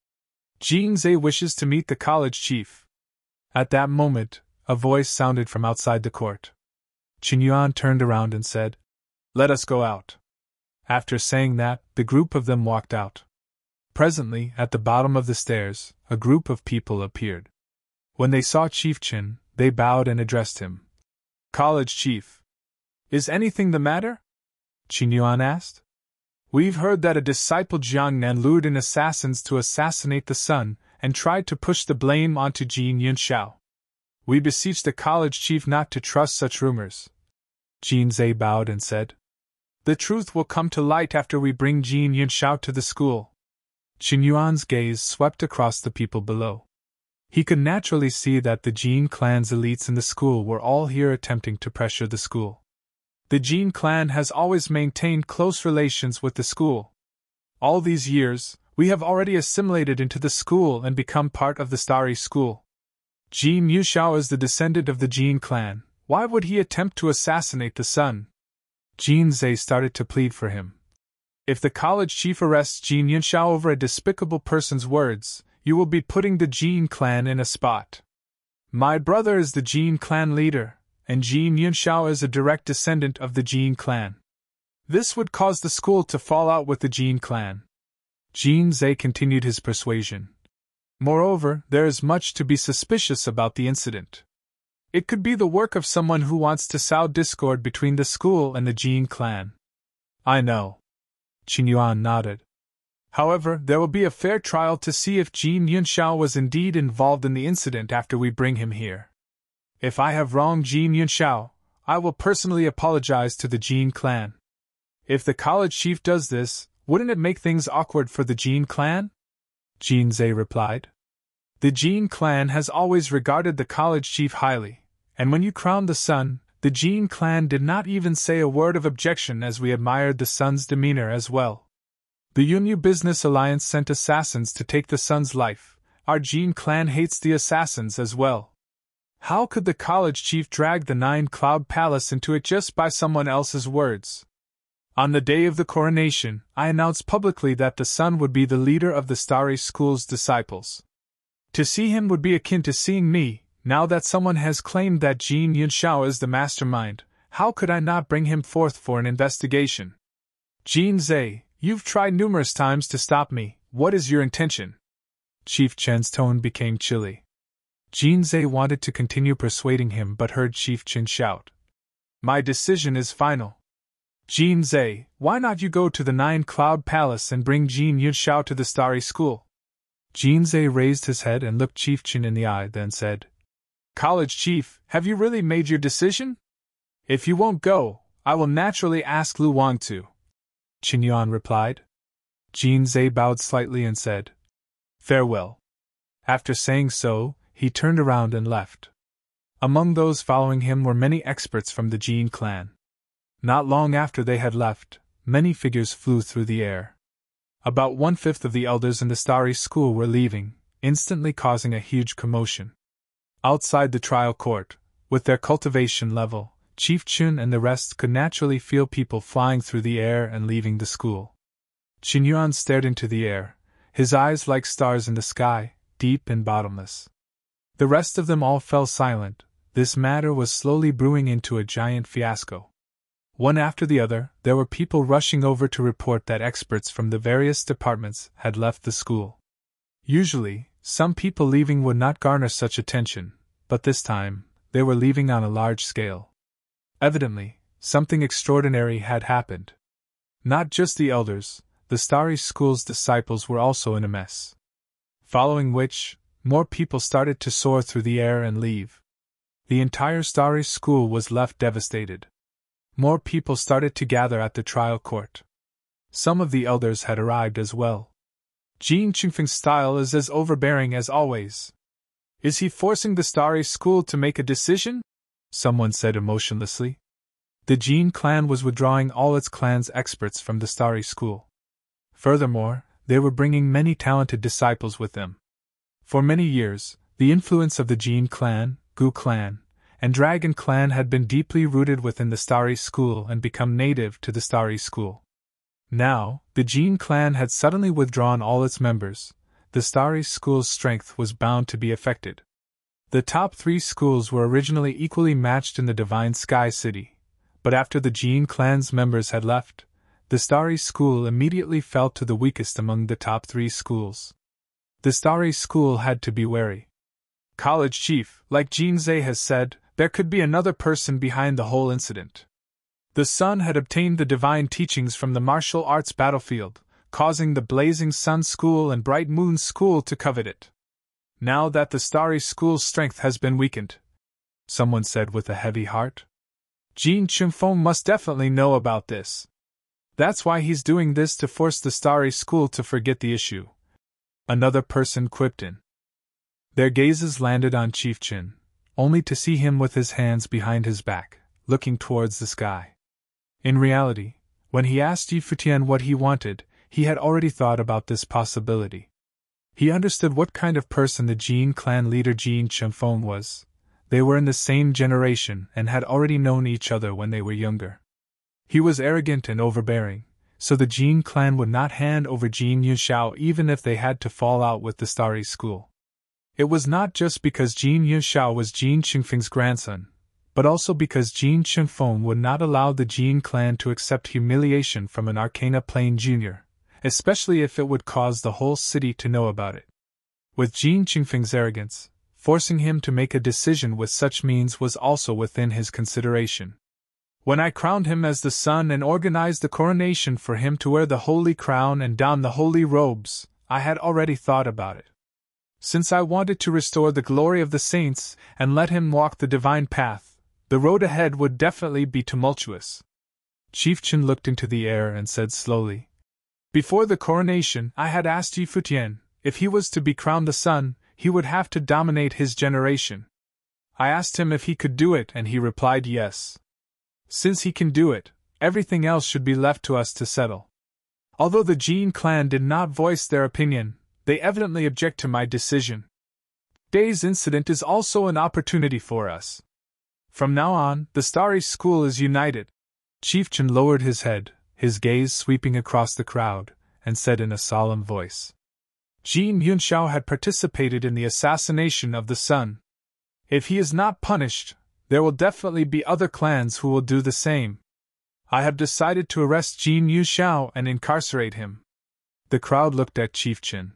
Jin Zhe wishes to meet the college chief. At that moment, a voice sounded from outside the court. Qin Yuan turned around and said, Let us go out. After saying that, the group of them walked out. Presently, at the bottom of the stairs, a group of people appeared. When they saw Chief Chen, they bowed and addressed him. College chief. Is anything the matter? Qin Yuan asked. We've heard that a disciple Jiang Nan lured in assassins to assassinate the son, and tried to push the blame onto Jin Yunxiao. We beseech the college chief not to trust such rumors. Jin Zhe bowed and said, The truth will come to light after we bring Jin Yunxiao to the school. Qin Yuan's gaze swept across the people below. He could naturally see that the Jin clan's elites in the school were all here attempting to pressure the school. The Jin clan has always maintained close relations with the school. All these years, we have already assimilated into the school and become part of the Starry School. Jin Yunxiao is the descendant of the Jin clan. Why would he attempt to assassinate the son? Jin Zhe started to plead for him. If the college chief arrests Jin Yunxiao over a despicable person's words, you will be putting the Jin clan in a spot. My brother is the Jin clan leader, and Jin Yunxiao is a direct descendant of the Jin clan. This would cause the school to fall out with the Jin clan. Jin Zhe continued his persuasion. Moreover, there is much to be suspicious about the incident. It could be the work of someone who wants to sow discord between the school and the Jin clan. I know. Qin Yuan nodded. However, there will be a fair trial to see if Jin Yunxiao was indeed involved in the incident after we bring him here. If I have wronged Jin Yunxiao, I will personally apologize to the Jin clan. If the college chief does this, wouldn't it make things awkward for the Jin clan? Jin Zhe replied. The Jin clan has always regarded the college chief highly, and when you crowned the son, the Jin clan did not even say a word of objection as we admired the son's demeanor as well. The Yunyu Business Alliance sent assassins to take the son's life. Our Jin clan hates the assassins as well. How could the college chief drag the Nine-Cloud Palace into it just by someone else's words? On the day of the coronation, I announced publicly that the son would be the leader of the Starry School's disciples. To see him would be akin to seeing me. Now that someone has claimed that Jin Yunxiao is the mastermind, how could I not bring him forth for an investigation? Jin Zhe, you've tried numerous times to stop me. What is your intention? Chief Chen's tone became chilly. Jin Zhe wanted to continue persuading him but heard Chief Chen shout. My decision is final. Jin Zhe, why not you go to the Nine-Cloud Palace and bring Jin Yunxiao to the Starry School? Jin Zhe raised his head and looked Chief Chen in the eye, then said, College Chief, have you really made your decision? If you won't go, I will naturally ask Lu Wang to. Qin Yuan replied. Jin Zhe bowed slightly and said, Farewell. After saying so, he turned around and left. Among those following him were many experts from the Jin clan. Not long after they had left, many figures flew through the air. About 1/5 of the elders in the Starry School were leaving, instantly causing a huge commotion. Outside the trial court, with their cultivation level, Chief Chun and the rest could naturally feel people flying through the air and leaving the school. Qin Yuan stared into the air, his eyes like stars in the sky, deep and bottomless. The rest of them all fell silent. This matter was slowly brewing into a giant fiasco. One after the other, there were people rushing over to report that experts from the various departments had left the school. Usually, some people leaving would not garner such attention, but this time, they were leaving on a large scale. Evidently, something extraordinary had happened. Not just the elders, the Starry School's disciples were also in a mess. Following which, more people started to soar through the air and leave. The entire Starry School was left devastated. More people started to gather at the trial court. Some of the elders had arrived as well. Jin Qingfeng's style is as overbearing as always. Is he forcing the Starry School to make a decision? Someone said emotionlessly. The Jin clan was withdrawing all its clan's experts from the Starry School. Furthermore, they were bringing many talented disciples with them. For many years, the influence of the Jin clan, Gu clan, and Dragon clan had been deeply rooted within the Starry School and become native to the Starry School. Now, the Jin clan had suddenly withdrawn all its members. The Starry School's strength was bound to be affected. The top 3 schools were originally equally matched in the Divine Sky City, but after the Jin clan's members had left, the Starry School immediately fell to the weakest among the top 3 schools. The Starry School had to be wary. College Chief, like Jin Zhe has said, there could be another person behind the whole incident. The sun had obtained the divine teachings from the martial arts battlefield, causing the Blazing Sun School and Bright Moon School to covet it. Now that the Starry School's strength has been weakened, someone said with a heavy heart, Jin Qingfeng must definitely know about this. That's why he's doing this, to force the Starry School to forget the issue. Another person quipped in. Their gazes landed on Chief Chen, only to see him with his hands behind his back, looking towards the sky. In reality, when he asked Futian what he wanted, he had already thought about this possibility. He understood what kind of person the Jin clan leader Jin Qingfeng was. They were in the same generation and had already known each other when they were younger. He was arrogant and overbearing, so the Jin clan would not hand over Jin Yunxiao even if they had to fall out with the Starry School. It was not just because Jin Yunxiao was Jin Qingfeng's grandson, but also because Jin Qingfeng would not allow the Jin clan to accept humiliation from an Arcana Plane Junior, especially if it would cause the whole city to know about it. With Jin Qingfeng's arrogance, forcing him to make a decision with such means was also within his consideration. When I crowned him as the sun and organized the coronation for him to wear the holy crown and don the holy robes, I had already thought about it. Since I wanted to restore the glory of the saints and let him walk the divine path, the road ahead would definitely be tumultuous. Chief Chen looked into the air and said slowly, Before the coronation, I had asked Futian If he was to be crowned the sun, he would have to dominate his generation. I asked him if he could do it, and he replied yes. Since he can do it, everything else should be left to us to settle. Although the Jin clan did not voice their opinion, they evidently object to my decision. Today's incident is also an opportunity for us. From now on, the Starry School is united. Chief Chen lowered his head, his gaze sweeping across the crowd, and said in a solemn voice. Jin Yunxiao had participated in the assassination of the sun. If he is not punished, there will definitely be other clans who will do the same. I have decided to arrest Jin Yunxiao and incarcerate him. The crowd looked at Chief Chen.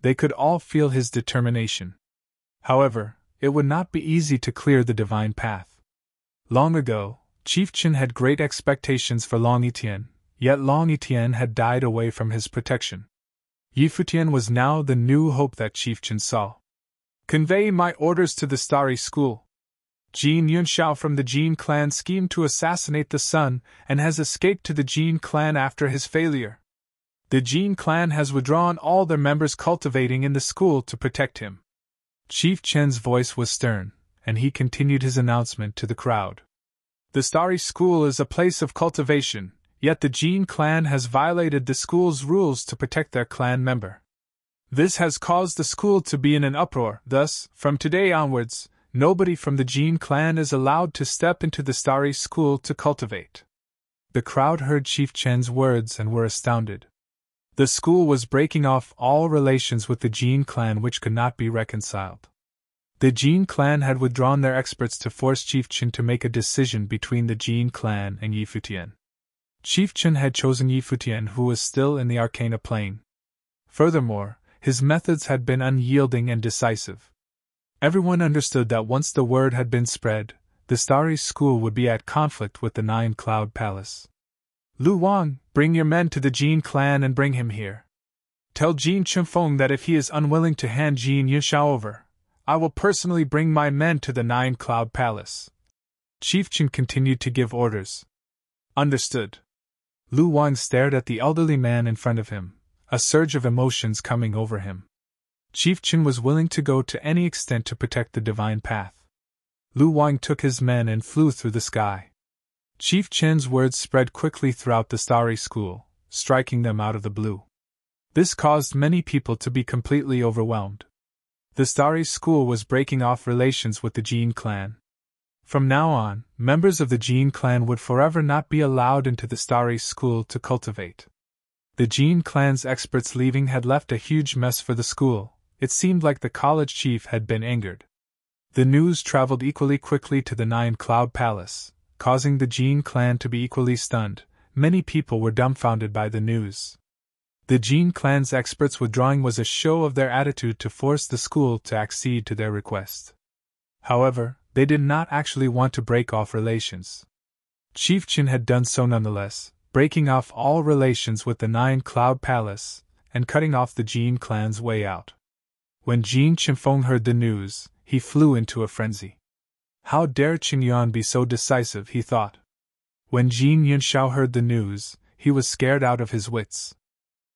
They could all feel his determination. However, it would not be easy to clear the divine path. Long ago, Chief Chen had great expectations for Long Etienne, yet Long Etienne had died away from his protection. Futian was now the new hope that Chief Chen saw. Convey my orders to the Starry School. Jin Yunxiao from the Jin clan schemed to assassinate the sun and has escaped to the Jin clan after his failure. The Jin clan has withdrawn all their members cultivating in the school to protect him. Chief Chen's voice was stern, and he continued his announcement to the crowd. The Starry School is a place of cultivation, yet the Jin clan has violated the school's rules to protect their clan member. This has caused the school to be in an uproar. Thus, from today onwards, nobody from the Jin clan is allowed to step into the Starry School to cultivate. The crowd heard Chief Chen's words and were astounded. The school was breaking off all relations with the Jin clan which could not be reconciled. The Jin clan had withdrawn their experts to force Chief Chen to make a decision between the Jin clan and Futian. Chief Chen had chosen Futian, who was still in the Arcana plane. Furthermore, his methods had been unyielding and decisive. Everyone understood that once the word had been spread, the Starry School would be at conflict with the Nine Cloud Palace. Lu Wang, bring your men to the Jin clan and bring him here. Tell Jin Chunfeng that if he is unwilling to hand Jin Yunxiao over, I will personally bring my men to the Nine Cloud Palace. Chief Chen continued to give orders. Understood. Lu Wang stared at the elderly man in front of him, a surge of emotions coming over him. Chief Chen was willing to go to any extent to protect the divine path. Lu Wang took his men and flew through the sky. Chief Chen's words spread quickly throughout the Starry School, striking them out of the blue. This caused many people to be completely overwhelmed. The Starry School was breaking off relations with the Jin clan. From now on, members of the Jin clan would forever not be allowed into the Starry School to cultivate. The Jin clan's experts leaving had left a huge mess for the school. It seemed like the college chief had been angered. The news traveled equally quickly to the Nine Cloud Palace, causing the Jin clan to be equally stunned. Many people were dumbfounded by the news. The Jin clan's experts' withdrawing was a show of their attitude to force the school to accede to their request. However, they did not actually want to break off relations. Chief Chen had done so nonetheless, breaking off all relations with the Nine Cloud Palace and cutting off the Jin clan's way out. When Jin Chunfeng heard the news, he flew into a frenzy. How dare Qingyuan be so decisive, he thought. When Jin Yunxiao heard the news, he was scared out of his wits.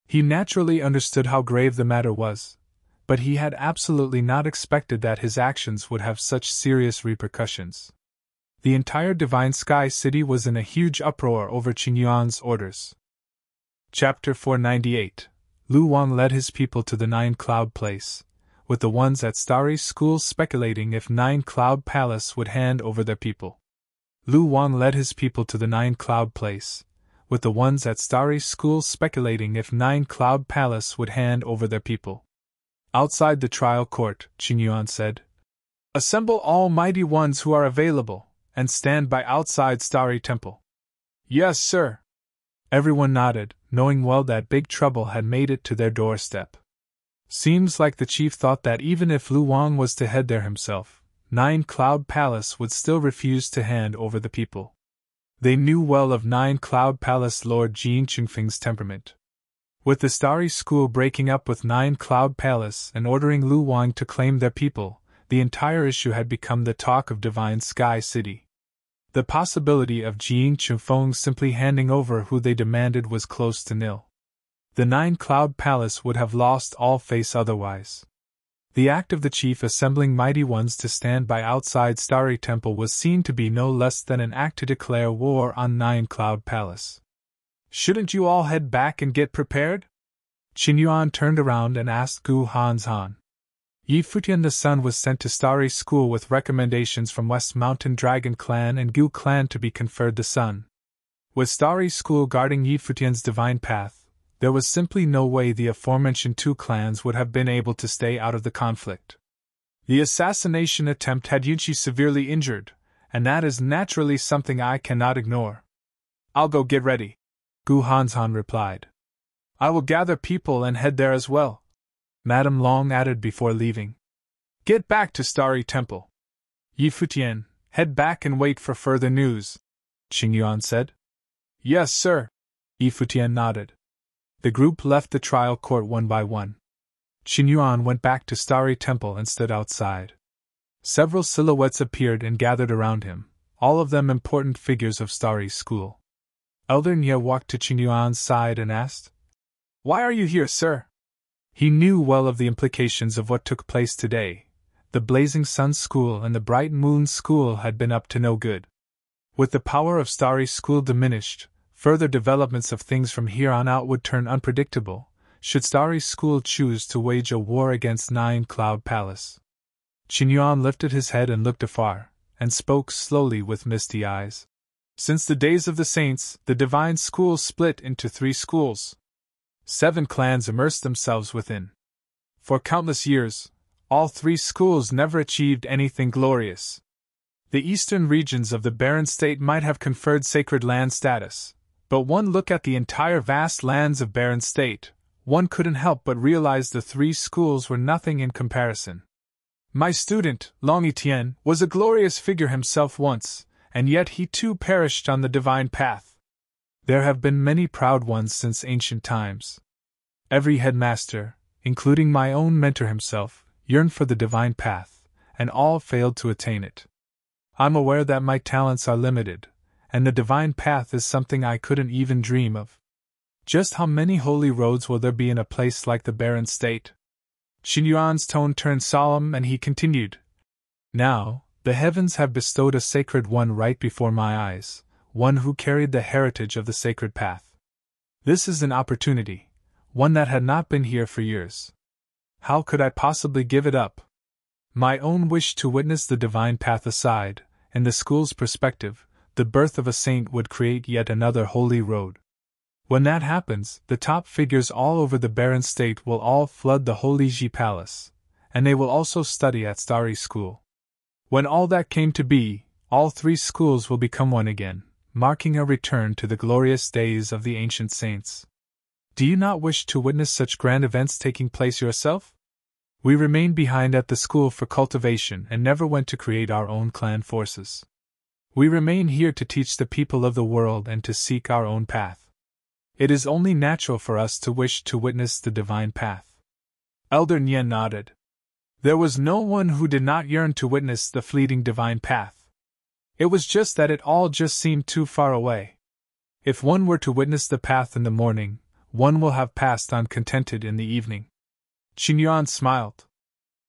He naturally understood how grave the matter was, but he had absolutely not expected that his actions would have such serious repercussions. The entire Divine Sky City was in a huge uproar over Qingyuan's orders. Chapter 498. Lu Wang led his people to the Nine Cloud Place, with the ones at Starry School speculating if Nine Cloud Palace would hand over their people. Lu Wang led his people to the Nine Cloud Place, with the ones at Starry School speculating if Nine Cloud Palace would hand over their people. Outside the trial court, Qingyuan said, "Assemble all mighty ones who are available, and stand by outside Starry Temple." "Yes, sir." Everyone nodded, knowing well that big trouble had made it to their doorstep. Seems like the chief thought that even if Lu Wang was to head there himself, Nine Cloud Palace would still refuse to hand over the people. They knew well of Nine Cloud Palace Lord Jin Chunfeng's temperament. With the Starry School breaking up with Nine Cloud Palace and ordering Lu Wang to claim their people, the entire issue had become the talk of Divine Sky City. The possibility of Jin Chunfeng simply handing over who they demanded was close to nil. The Nine-Cloud Palace would have lost all face otherwise. The act of the chief assembling mighty ones to stand by outside Starry Temple was seen to be no less than an act to declare war on Nine-Cloud Palace. "Shouldn't you all head back and get prepared?" Qin turned around and asked Gu Hanzhan. Yi Futian the son was sent to Starry School with recommendations from West Mountain Dragon Clan and Gu Clan to be conferred the son. With Starry School guarding Yi Futian's divine path, there was simply no way the aforementioned two clans would have been able to stay out of the conflict. The assassination attempt had Yunqi severely injured, and that is naturally something I cannot ignore. "I'll go get ready," Gu Hanzhan replied. "I will gather people and head there as well," Madame Long added before leaving. "Get back to Starry Temple. Yi Futian, head back and wait for further news," Qingyuan said. "Yes, sir," Yi Futian nodded. The group left the trial court one by one. Qingyuan went back to Starry Temple and stood outside. Several silhouettes appeared and gathered around him, all of them important figures of Starry School. Elder Nye walked to Qingyuan's side and asked, "Why are you here, sir?" He knew well of the implications of what took place today. The Blazing Sun School and the Bright Moon School had been up to no good. With the power of Starry School diminished, further developments of things from here on out would turn unpredictable, should Starry School choose to wage a war against Nine-Cloud Palace. Qingyuan lifted his head and looked afar, and spoke slowly with misty eyes. "Since the days of the saints, the divine school split into 3 schools. 7 clans immersed themselves within. For countless years, all 3 schools never achieved anything glorious. The eastern regions of the barren state might have conferred sacred land status, but one look at the entire vast lands of barren state, one couldn't help but realize the 3 schools were nothing in comparison. My student, Long Etienne, was a glorious figure himself once, and yet he too perished on the divine path. There have been many proud ones since ancient times. Every headmaster, including my own mentor himself, yearned for the divine path, and all failed to attain it. I'm aware that my talents are limited, and the divine path is something I couldn't even dream of. Just how many holy roads will there be in a place like the barren state?" Qingyuan's tone turned solemn and he continued, "Now, the heavens have bestowed a sacred one right before my eyes, one who carried the heritage of the sacred path. This is an opportunity, one that had not been here for years. How could I possibly give it up? My own wish to witness the divine path aside, in the school's perspective, the birth of a saint would create yet another holy road. When that happens, the top figures all over the barren state will all flood the Holy Ji Palace, and they will also study at Starry School. When all that came to be, all 3 schools will become one again, marking a return to the glorious days of the ancient saints. Do you not wish to witness such grand events taking place yourself? We remained behind at the school for cultivation and never went to create our own clan forces. We remain here to teach the people of the world and to seek our own path. It is only natural for us to wish to witness the divine path." Elder Nye nodded. There was no one who did not yearn to witness the fleeting divine path. It was just that it all just seemed too far away. If one were to witness the path in the morning, one will have passed on contented in the evening. Qingyuan smiled.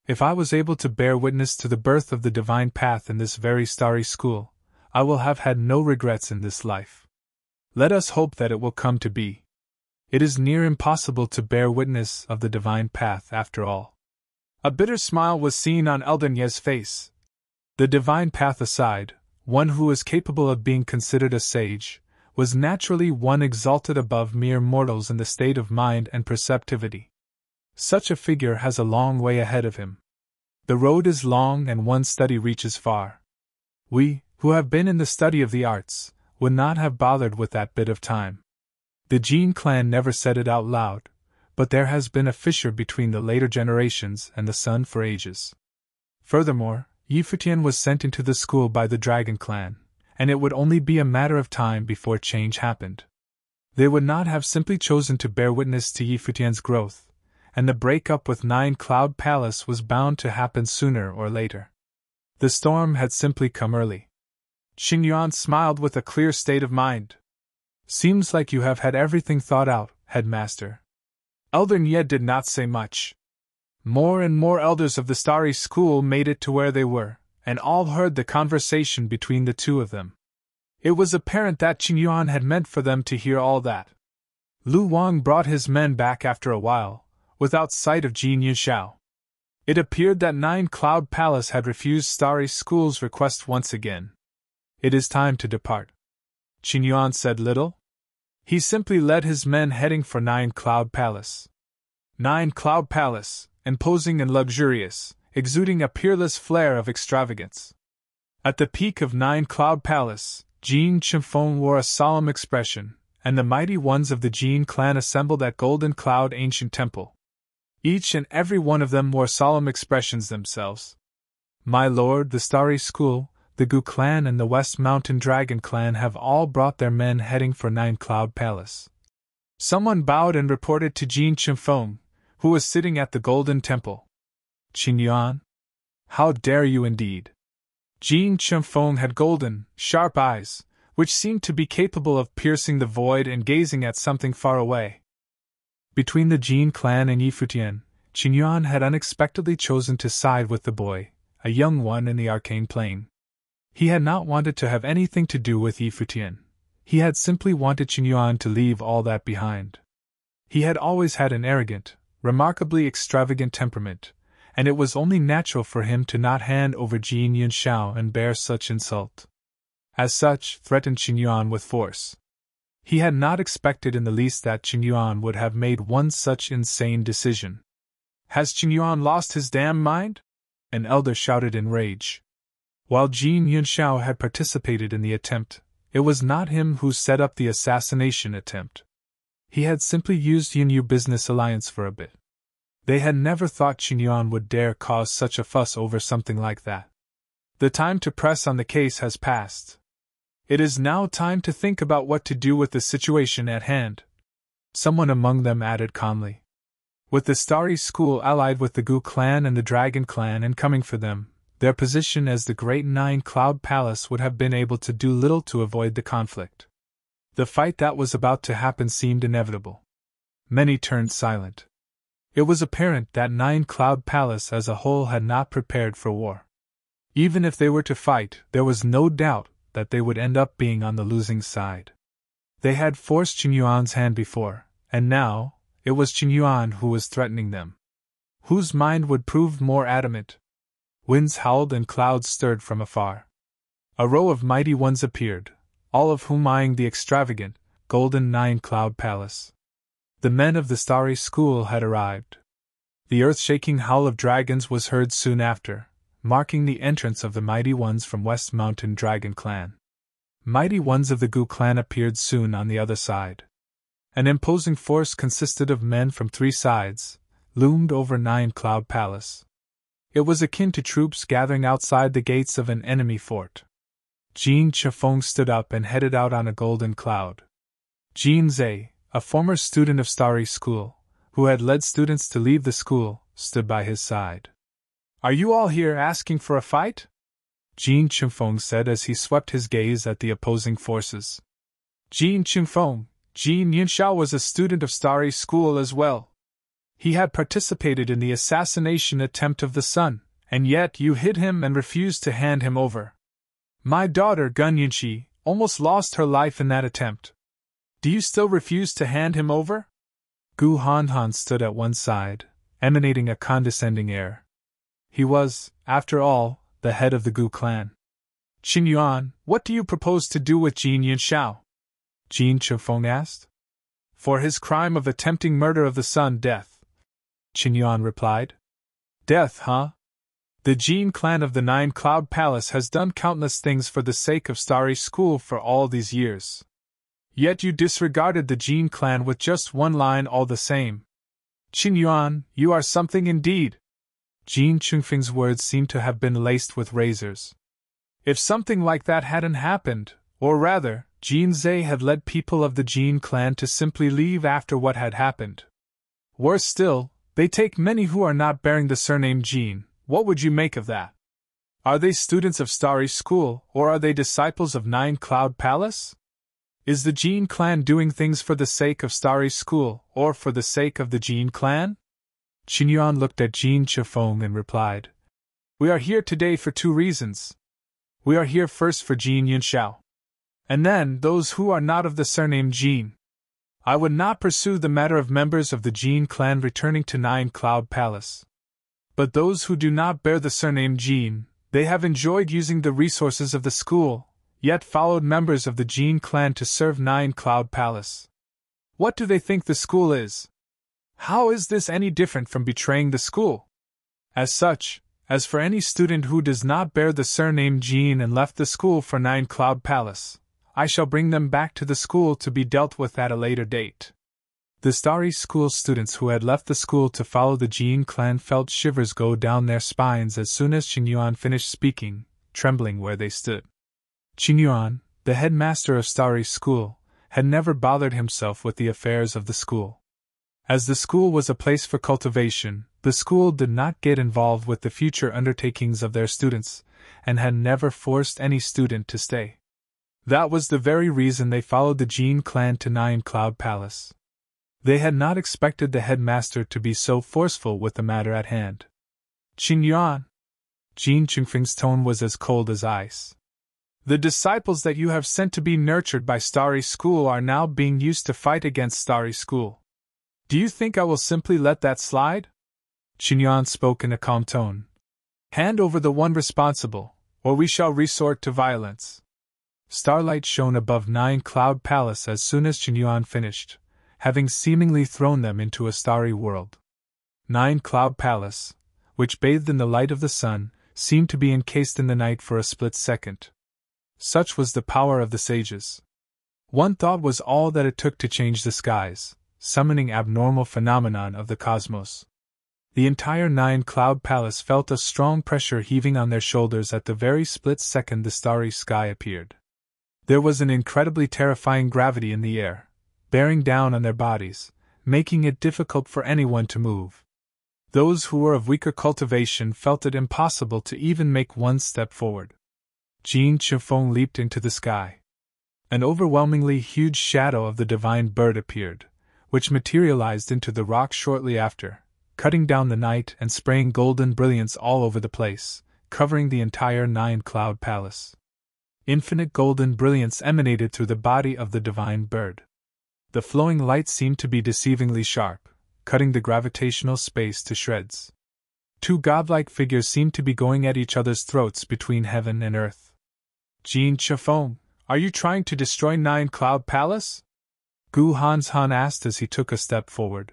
If I was able to bear witness to the birth of the divine path in this very Starry School, I will have had no regrets in this life. Let us hope that it will come to be. It is near impossible to bear witness of the divine path after all. A bitter smile was seen on Elder Nye's face. The divine path aside, one who was capable of being considered a sage, was naturally one exalted above mere mortals in the state of mind and perceptivity. Such a figure has a long way ahead of him. The road is long and one's study reaches far. We, who have been in the study of the arts, would not have bothered with that bit of time. The Jin clan never said it out loud, but there has been a fissure between the later generations and the sun for ages. Furthermore, Yi Futian was sent into the school by the Dragon clan, and it would only be a matter of time before change happened. They would not have simply chosen to bear witness to Yi Futian's growth, and the breakup with Nine-Cloud Palace was bound to happen sooner or later. The storm had simply come early. Qingyuan smiled with a clear state of mind. Seems like you have had everything thought out, headmaster, Elder Nye did not say much. More and more elders of the Starry School made it to where they were, and all heard the conversation between the two of them. It was apparent that Qin Yuan had meant for them to hear all that. Lu Wang brought his men back after a while, without sight of Jin Yunxiao. It appeared that Nine Cloud Palace had refused Starry School's request once again. It is time to depart. Qin Yuan said little. He simply led his men heading for Nine Cloud Palace. Nine Cloud Palace, imposing and luxurious, exuding a peerless flare of extravagance. At the peak of Nine Cloud Palace, Jin Chimfeng wore a solemn expression, and the mighty ones of the Jin clan assembled at Golden Cloud Ancient Temple. Each and every one of them wore solemn expressions themselves. My lord, the Starry School, the Gu clan and the West Mountain Dragon clan have all brought their men heading for Nine Cloud Palace. Someone bowed and reported to Jin Chimfeng, who was sitting at the Golden Temple. Qin Yuan? How dare you indeed? Jin Chimfeng had golden, sharp eyes, which seemed to be capable of piercing the void and gazing at something far away. Between the Jin clan and Yi Futian, Qin Yuan had unexpectedly chosen to side with the boy, a young one in the arcane plane. He had not wanted to have anything to do with Yi Futian. He had simply wanted Qin Yuan to leave all that behind. He had always had an arrogant, remarkably extravagant temperament, and it was only natural for him to not hand over Jin Yunxiao and bear such insult. As such, threatened Qin Yuan with force. He had not expected in the least that Qin Yuan would have made one such insane decision. Has Qin Yuan lost his damn mind? An elder shouted in rage. While Jin Yunxiao had participated in the attempt, it was not him who set up the assassination attempt. He had simply used Yunyu business alliance for a bit. They had never thought Qin Yuan would dare cause such a fuss over something like that. The time to press on the case has passed. It is now time to think about what to do with the situation at hand. Someone among them added calmly. With the Starry School allied with the Gu clan and the Dragon clan and coming for them, their position as the Great Nine Cloud Palace would have been able to do little to avoid the conflict. The fight that was about to happen seemed inevitable. Many turned silent. It was apparent that Nine Cloud Palace as a whole had not prepared for war. Even if they were to fight, there was no doubt that they would end up being on the losing side. They had forced Qin Yuan's hand before, and now, it was Qin Yuan who was threatening them. Whose mind would prove more adamant? Winds howled and clouds stirred from afar. A row of mighty ones appeared, all of whom eyeing the extravagant, golden Nine Cloud Palace. The men of the Starry School had arrived. The earth-shaking howl of dragons was heard soon after, marking the entrance of the mighty ones from West Mountain Dragon clan. Mighty ones of the Gu clan appeared soon on the other side. An imposing force consisted of men from three sides, loomed over Nine Cloud Palace. It was akin to troops gathering outside the gates of an enemy fort. Jin Chifeng stood up and headed out on a golden cloud. Jin Zhe, a former student of Starry School, who had led students to leave the school, stood by his side. Are you all here asking for a fight? Jin Chifeng said as he swept his gaze at the opposing forces. Jin Chifeng, Jin Yunxiao was a student of Starry School as well. He had participated in the assassination attempt of the sun, and yet you hid him and refused to hand him over. My daughter Gun Yunxi almost lost her life in that attempt. Do you still refuse to hand him over? Gu Hanhan stood at one side, emanating a condescending air. He was, after all, the head of the Gu clan. Qin Yuan, what do you propose to do with Jin Yunxiao? Jin Chifeng asked. For his crime of attempting murder of the sun, death. Qin Yuan replied. Death, huh? The Jin clan of the Nine Cloud Palace has done countless things for the sake of Starry School for all these years. Yet you disregarded the Jin clan with just one line all the same. Qin Yuan, you are something indeed. Jin Chungfeng's words seemed to have been laced with razors. If something like that hadn't happened, or rather, Jin Zhe had led people of the Jin clan to simply leave after what had happened. Worse still, they take many who are not bearing the surname Jin. What would you make of that? Are they students of Starry School, or are they disciples of Nine Cloud Palace? Is the Jean clan doing things for the sake of Starry School, or for the sake of the Jean clan? Qingyuan looked at Jean Chifeng and replied, We are here today for two reasons. We are here first for Jean Yunxiao, and then those who are not of the surname Jean. I would not pursue the matter of members of the Jean clan returning to Nine Cloud Palace. But those who do not bear the surname Jean, they have enjoyed using the resources of the school, yet followed members of the Jean clan to serve Nine Cloud Palace. What do they think the school is? How is this any different from betraying the school? As such, as for any student who does not bear the surname Jean and left the school for Nine Cloud Palace, I shall bring them back to the school to be dealt with at a later date. The Starry School students who had left the school to follow the Jean clan felt shivers go down their spines as soon as Qingyuan finished speaking, trembling where they stood. Qingyuan, the headmaster of Starry School, had never bothered himself with the affairs of the school. As the school was a place for cultivation, the school did not get involved with the future undertakings of their students, and had never forced any student to stay. That was the very reason they followed the Jean clan to Nine Cloud Palace. They had not expected the headmaster to be so forceful with the matter at hand. Qingyuan! Jean Chingfeng's tone was as cold as ice. The disciples that you have sent to be nurtured by Starry School are now being used to fight against Starry School. Do you think I will simply let that slide? Qingyuan spoke in a calm tone. Hand over the one responsible, or we shall resort to violence. Starlight shone above Nine Cloud Palace as soon as Qingyuan finished, having seemingly thrown them into a starry world. Nine Cloud Palace, which bathed in the light of the sun, seemed to be encased in the night for a split second. Such was the power of the sages. One thought was all that it took to change the skies, summoning abnormal phenomenon of the cosmos. The entire Nine Cloud Palace felt a strong pressure heaving on their shoulders at the very split second the starry sky appeared. There was an incredibly terrifying gravity in the air, bearing down on their bodies, making it difficult for anyone to move. Those who were of weaker cultivation felt it impossible to even make one step forward. Jean Chifeng leaped into the sky. An overwhelmingly huge shadow of the divine bird appeared, which materialized into the rock shortly after, cutting down the night and spraying golden brilliance all over the place, covering the entire Nine Cloud Palace. Infinite golden brilliance emanated through the body of the divine bird. The flowing light seemed to be deceivingly sharp, cutting the gravitational space to shreds. Two godlike figures seemed to be going at each other's throats between heaven and earth. Jean Chifeng, are you trying to destroy Nine Cloud Palace? Gu Hanshan asked as he took a step forward.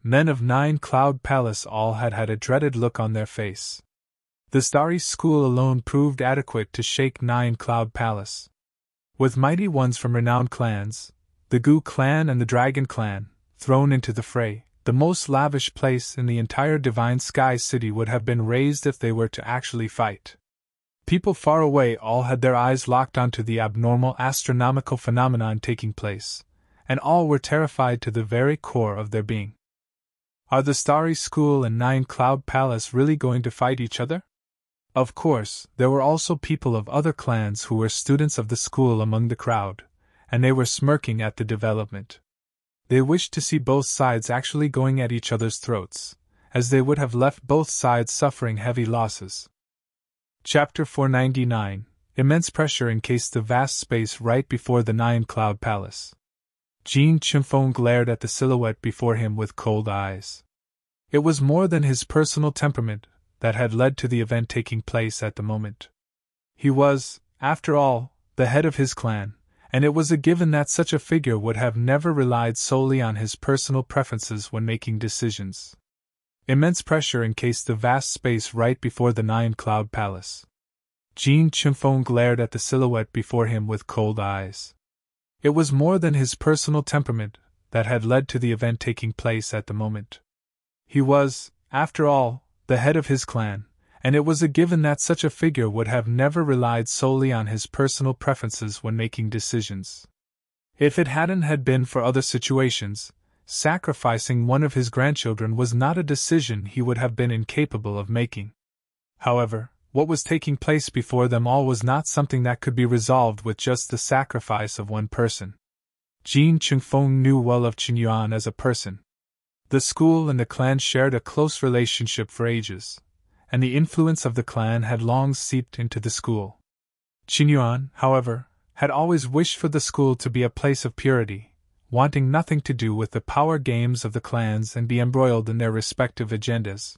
Men of Nine Cloud Palace all had a dreaded look on their face. The Starry School alone proved adequate to shake Nine Cloud Palace. With mighty ones from renowned clans, the Gu clan and the Dragon clan, thrown into the fray, the most lavish place in the entire Divine Sky City would have been razed if they were to actually fight. People far away all had their eyes locked onto the abnormal astronomical phenomenon taking place, and all were terrified to the very core of their being. Are the Starry School and Nine Cloud Palace really going to fight each other? Of course, there were also people of other clans who were students of the school among the crowd, and they were smirking at the development. They wished to see both sides actually going at each other's throats, as they would have left both sides suffering heavy losses. Chapter 499 Immense pressure encased the vast space right before the Nine Cloud Palace. Jean Chifeng glared at the silhouette before him with cold eyes. It was more than his personal temperament that had led to the event taking place at the moment. He was, after all, the head of his clan, and it was a given that such a figure would have never relied solely on his personal preferences when making decisions. Immense pressure encased the vast space right before the Nine Cloud Palace. Jean Chifeng glared at the silhouette before him with cold eyes. It was more than his personal temperament that had led to the event taking place at the moment. He was, after all, the head of his clan, and it was a given that such a figure would have never relied solely on his personal preferences when making decisions. If it hadn't had been for other situations, sacrificing one of his grandchildren was not a decision he would have been incapable of making. However, what was taking place before them all was not something that could be resolved with just the sacrifice of one person. Jin Chungfeng knew well of Qin Yuan as a person. The school and the clan shared a close relationship for ages, and the influence of the clan had long seeped into the school. Qin Yuan, however, had always wished for the school to be a place of purity, wanting nothing to do with the power games of the clans and be embroiled in their respective agendas.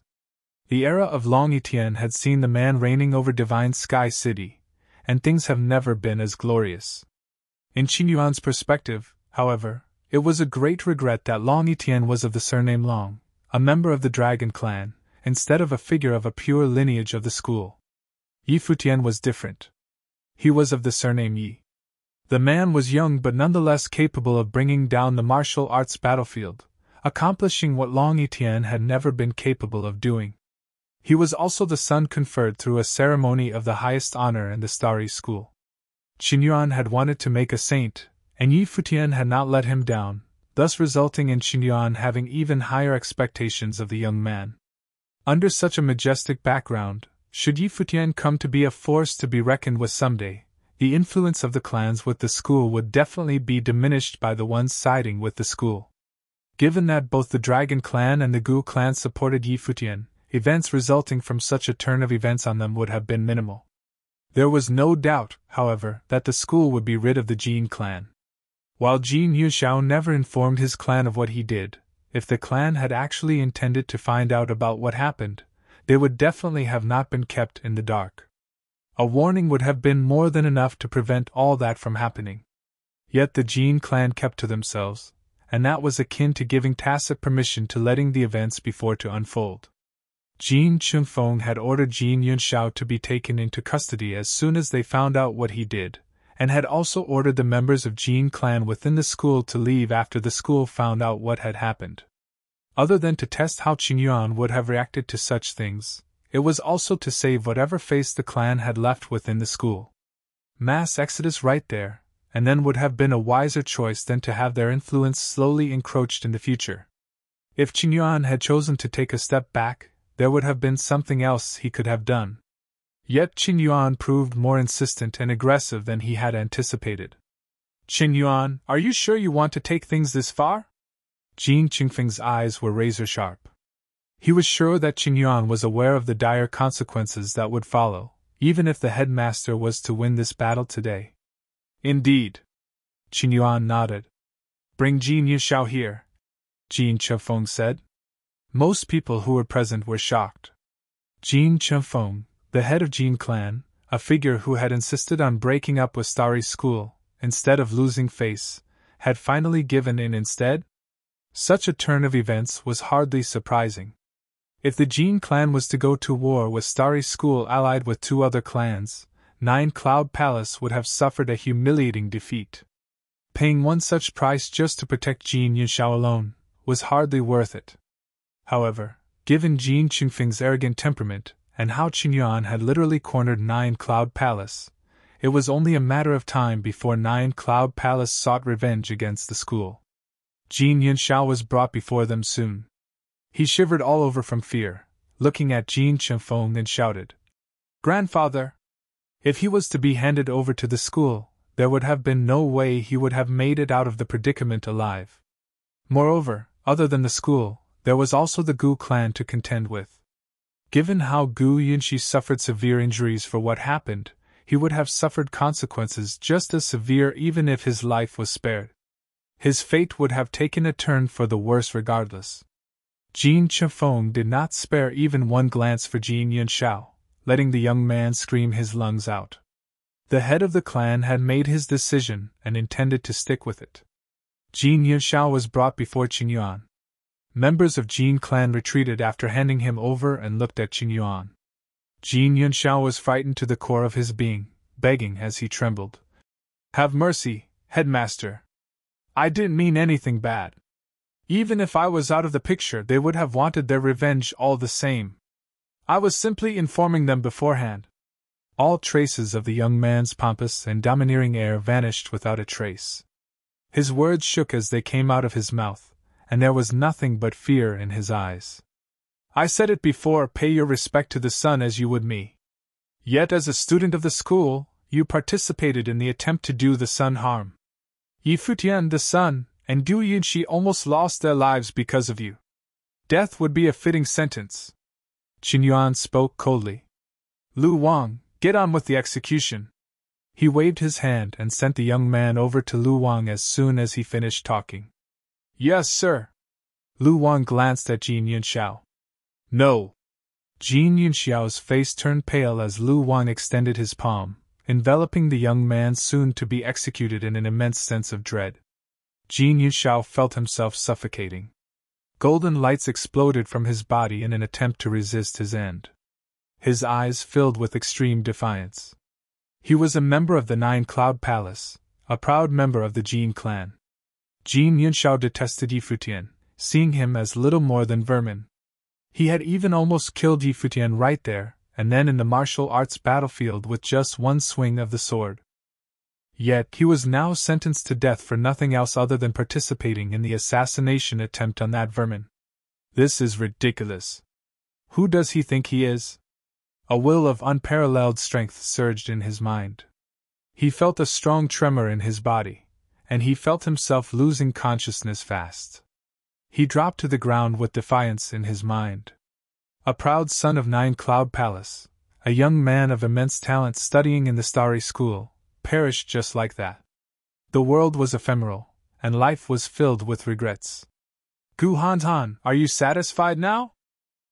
The era of Long Etienne had seen the man reigning over Divine Sky City, and things have never been as glorious. In Qin Yuan's perspective, however, it was a great regret that Long Etienne was of the surname Long, a member of the Dragon clan, instead of a figure of a pure lineage of the school. Yi Futian was different. He was of the surname Yi. The man was young but nonetheless capable of bringing down the martial arts battlefield, accomplishing what Long Etienne had never been capable of doing. He was also the son conferred through a ceremony of the highest honor in the Starry School. Qin Yuan had wanted to make a saint, and Yi Futian had not let him down, thus resulting in Qin Yuan having even higher expectations of the young man. Under such a majestic background, should Yi Futian come to be a force to be reckoned with someday, the influence of the clans with the school would definitely be diminished by the ones siding with the school. Given that both the Dragon clan and the Gu clan supported Yi Futian, events resulting from such a turn of events on them would have been minimal. There was no doubt, however, that the school would be rid of the Jin clan. While Jin Yuxiao never informed his clan of what he did, if the clan had actually intended to find out about what happened, they would definitely have not been kept in the dark. A warning would have been more than enough to prevent all that from happening. Yet the Jin clan kept to themselves, and that was akin to giving tacit permission to letting the events before to unfold. Jin Chungfeng had ordered Jin Yunxiao to be taken into custody as soon as they found out what he did, and had also ordered the members of Jin clan within the school to leave after the school found out what had happened. Other than to test how Qin Yuan would have reacted to such things, it was also to save whatever face the clan had left within the school. Mass exodus right there, and then would have been a wiser choice than to have their influence slowly encroached in the future. If Qin Yuan had chosen to take a step back, there would have been something else he could have done. Yet Qin Yuan proved more insistent and aggressive than he had anticipated. "Qin Yuan, are you sure you want to take things this far?" Jin Qingfeng's eyes were razor-sharp. He was sure that Qin Yuan was aware of the dire consequences that would follow, even if the headmaster was to win this battle today. "Indeed." Qin Yuan nodded. "Bring Jin Yuxiao here," Jin Chengfeng said. Most people who were present were shocked. Jin Chengfeng, the head of Jin clan, a figure who had insisted on breaking up with Starry School, instead of losing face, had finally given in instead? Such a turn of events was hardly surprising. If the Jin clan was to go to war with Starry School allied with two other clans, Nine Cloud Palace would have suffered a humiliating defeat. Paying one such price just to protect Jin Yunxiao alone was hardly worth it. However, given Jin Qingfeng's arrogant temperament, and how Qin Yuan had literally cornered Nine Cloud Palace, it was only a matter of time before Nine Cloud Palace sought revenge against the school. Jin Yunxiao was brought before them soon. He shivered all over from fear, looking at Jin Chengfeng and shouted, "Grandfather!" If he was to be handed over to the school, there would have been no way he would have made it out of the predicament alive. Moreover, other than the school, there was also the Gu clan to contend with. Given how Gu Yunxi suffered severe injuries for what happened, he would have suffered consequences just as severe even if his life was spared. His fate would have taken a turn for the worse regardless. Jin Chengfeng did not spare even one glance for Jin Yunxiao, letting the young man scream his lungs out. The head of the clan had made his decision and intended to stick with it. Jin Yunxiao was brought before Qin Yuan. Members of Jin clan retreated after handing him over and looked at Qin Yuan. Jin Yunxiao was frightened to the core of his being, begging as he trembled, "Have mercy, headmaster. I didn't mean anything bad. Even if I was out of the picture, they would have wanted their revenge all the same. I was simply informing them beforehand." All traces of the young man's pompous and domineering air vanished without a trace. His words shook as they came out of his mouth, and there was nothing but fear in his eyes. "I said it before, pay your respect to the sun as you would me. Yet as a student of the school, you participated in the attempt to do the sun harm. Yi Futian the sun, and Gu Yunxi almost lost their lives because of you. Death would be a fitting sentence. Qin Yuan spoke coldly. Lu Wang, get on with the execution. He waved his hand and sent the young man over to Lu Wang as soon as he finished talking. Yes, sir. Lu Wang glanced at Jin Yunxiao. No. Jin Yunxiao's face turned pale as Lu Wang extended his palm, enveloping the young man soon to be executed in an immense sense of dread. Jin Yunxiao felt himself suffocating. Golden lights exploded from his body in an attempt to resist his end. His eyes filled with extreme defiance. He was a member of the Nine Cloud Palace, a proud member of the Jin clan. Jin Yunxiao detested Yi Futian, seeing him as little more than vermin. He had even almost killed Yi Futian right there, and then in the martial arts battlefield with just one swing of the sword. Yet he was now sentenced to death for nothing else other than participating in the assassination attempt on that vermin. This is ridiculous. Who does he think he is? A will of unparalleled strength surged in his mind. He felt a strong tremor in his body, and he felt himself losing consciousness fast. He dropped to the ground with defiance in his mind. A proud son of Nine Cloud Palace, a young man of immense talent studying in the Starry School, perished just like that. The world was ephemeral, and life was filled with regrets. Gu Hanhan, are you satisfied now?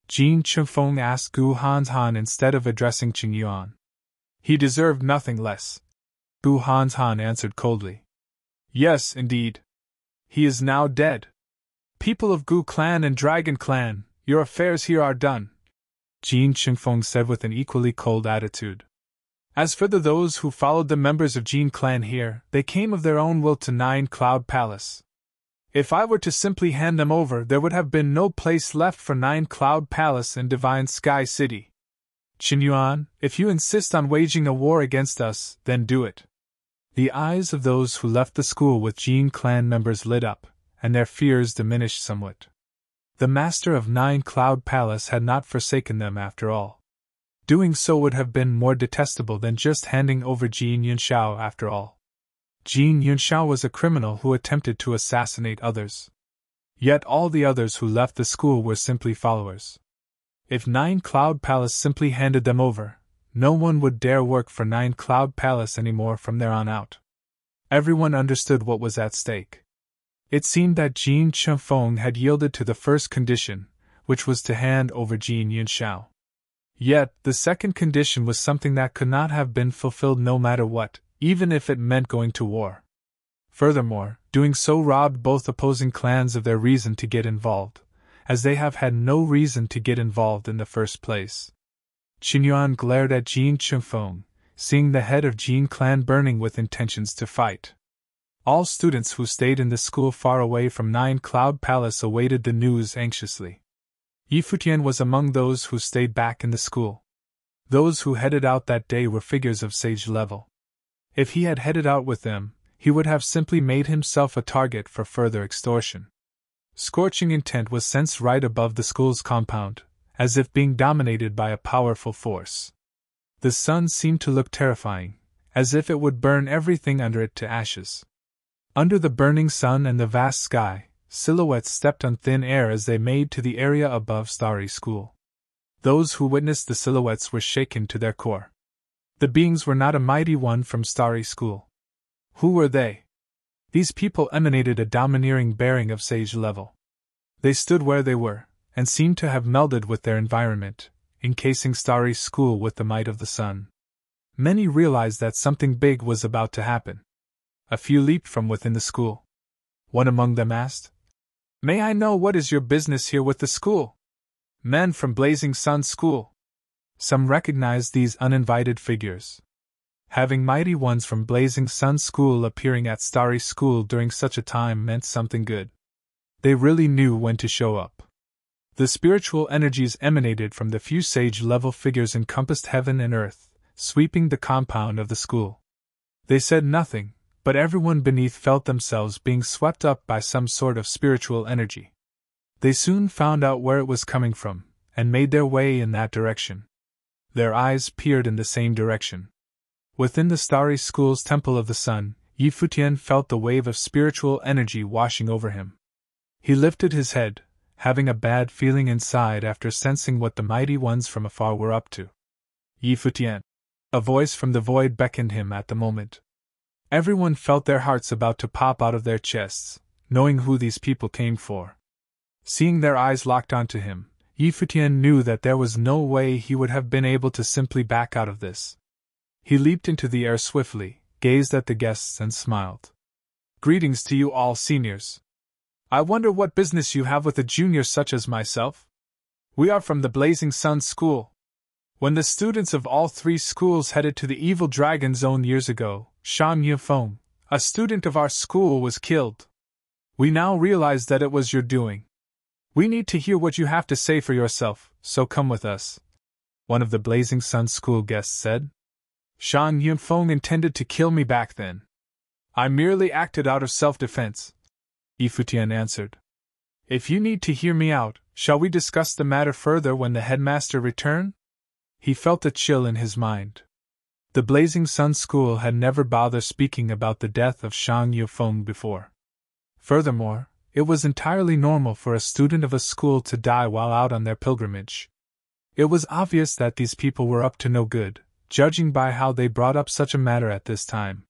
Jin Chengfeng asked Gu Hanhan instead of addressing Qin Yuan. He deserved nothing less. Gu Hanhan answered coldly. Yes, indeed. He is now dead. People of Gu clan and Dragon clan, your affairs here are done, Jin Chengfeng said with an equally cold attitude. As for those who followed the members of Jin clan here, they came of their own will to Nine Cloud Palace. If I were to simply hand them over, there would have been no place left for Nine Cloud Palace and Divine Sky City. Qin Yuan, if you insist on waging a war against us, then do it. The eyes of those who left the school with Jin clan members lit up, and their fears diminished somewhat. The master of Nine Cloud Palace had not forsaken them after all. Doing so would have been more detestable than just handing over Jin Yunxiao after all. Jin Yunxiao was a criminal who attempted to assassinate others. Yet all the others who left the school were simply followers. If Nine Cloud Palace simply handed them over, no one would dare work for Nine Cloud Palace anymore from there on out. Everyone understood what was at stake. It seemed that Jin Chengfeng had yielded to the first condition, which was to hand over Jin Yunxiao. Yet, the second condition was something that could not have been fulfilled no matter what, even if it meant going to war. Furthermore, doing so robbed both opposing clans of their reason to get involved, as they have had no reason to get involved in the first place. Qin Yuan glared at Jin Chengfeng, seeing the head of Jin clan burning with intentions to fight. All students who stayed in the school far away from Nine Cloud Palace awaited the news anxiously. Yi Futian was among those who stayed back in the school. Those who headed out that day were figures of sage level. If he had headed out with them, he would have simply made himself a target for further extortion. Scorching intent was sensed right above the school's compound, as if being dominated by a powerful force. The sun seemed to look terrifying, as if it would burn everything under it to ashes. Under the burning sun and the vast sky, silhouettes stepped on thin air as they made to the area above Starry School. Those who witnessed the silhouettes were shaken to their core. The beings were not a mighty one from Starry School. Who were they? These people emanated a domineering bearing of sage level. They stood where they were, and seemed to have melded with their environment, encasing Starry School with the might of the sun. Many realized that something big was about to happen. A few leaped from within the school. One among them asked, "May I know what is your business here with the school?" "Men from Blazing Sun School." Some recognized these uninvited figures. Having mighty ones from Blazing Sun School appearing at Starry School during such a time meant something good. They really knew when to show up. The spiritual energies emanated from the few sage-level figures encompassed heaven and earth, sweeping the compound of the school. They said nothing, but everyone beneath felt themselves being swept up by some sort of spiritual energy. They soon found out where it was coming from, and made their way in that direction. Their eyes peered in the same direction. Within the Starry School's Temple of the Sun, Yi Futian felt the wave of spiritual energy washing over him. He lifted his head, having a bad feeling inside after sensing what the mighty ones from afar were up to. Yi Futian. A voice from the void beckoned him at the moment. Everyone felt their hearts about to pop out of their chests, knowing who these people came for. Seeing their eyes locked onto him, Yi Futian knew that there was no way he would have been able to simply back out of this. He leaped into the air swiftly, gazed at the guests and smiled. Greetings to you all, seniors. I wonder what business you have with a junior such as myself? We are from the Blazing Sun School. When the students of all three schools headed to the Evil Dragon Zone years ago, Shan Yufeng, a student of our school, was killed. We now realize that it was your doing. We need to hear what you have to say for yourself, so come with us, one of the Blazing Sun School guests said. Shan Yufeng intended to kill me back then. I merely acted out of self-defense, Yi Futian answered. If you need to hear me out, shall we discuss the matter further when the headmaster return? He felt a chill in his mind. The Blazing Sun School had never bothered speaking about the death of Shang Yufeng before. Furthermore, it was entirely normal for a student of a school to die while out on their pilgrimage. It was obvious that these people were up to no good, judging by how they brought up such a matter at this time.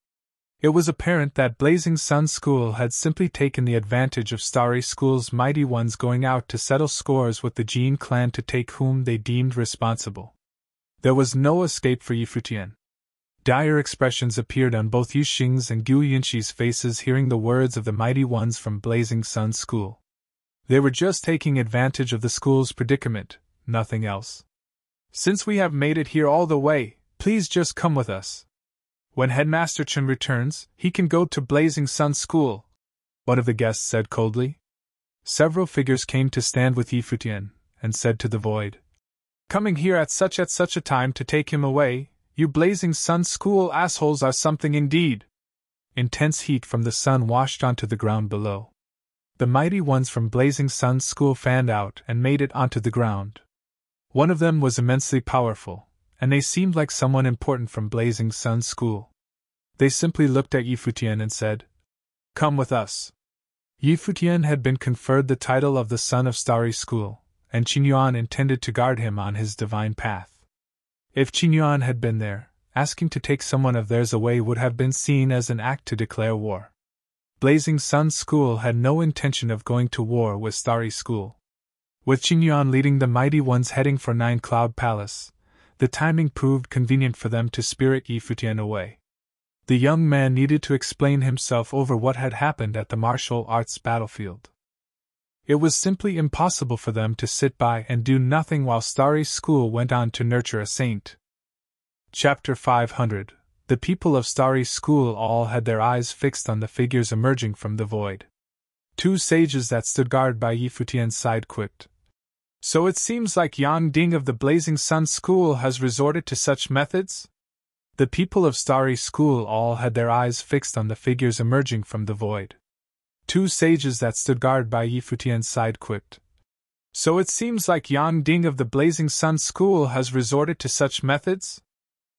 It was apparent that Blazing Sun School had simply taken the advantage of Starry School's mighty ones going out to settle scores with the Jin clan to take whom they deemed responsible. There was no escape for Yi Futian. Dire expressions appeared on both Yu Xing's and Gu Yinxi's faces hearing the words of the mighty ones from Blazing Sun School. They were just taking advantage of the school's predicament, nothing else. Since we have made it here all the way, please just come with us. When Headmaster Chen returns, he can go to Blazing Sun School, one of the guests said coldly. Several figures came to stand with Yi Futian, and said to the void, Coming here at such a time to take him away, you Blazing Sun School assholes are something indeed. Intense heat from the sun washed onto the ground below. The mighty ones from Blazing Sun School fanned out and made it onto the ground. One of them was immensely powerful, and they seemed like someone important from Blazing Sun School. They simply looked at Yi Futian and said, Come with us. Yi Futian had been conferred the title of the Son of Starry School, and Qingyuan intended to guard him on his divine path. If Qingyuan had been there, asking to take someone of theirs away would have been seen as an act to declare war. Blazing Sun School had no intention of going to war with Starry School. With Qingyuan leading the mighty ones heading for Nine Cloud Palace, the timing proved convenient for them to spirit Yi Futian away. The young man needed to explain himself over what had happened at the martial arts battlefield. It was simply impossible for them to sit by and do nothing while Starry School went on to nurture a saint. Chapter 500. The people of Starry School all had their eyes fixed on the figures emerging from the void. Two sages that stood guard by Yi Futian's side quipped. So it seems like Yang Ding of the Blazing Sun School has resorted to such methods? The people of Starry School all had their eyes fixed on the figures emerging from the void. Two sages that stood guard by Yi Futian's side quipped. So it seems like Yang Ding of the Blazing Sun School has resorted to such methods?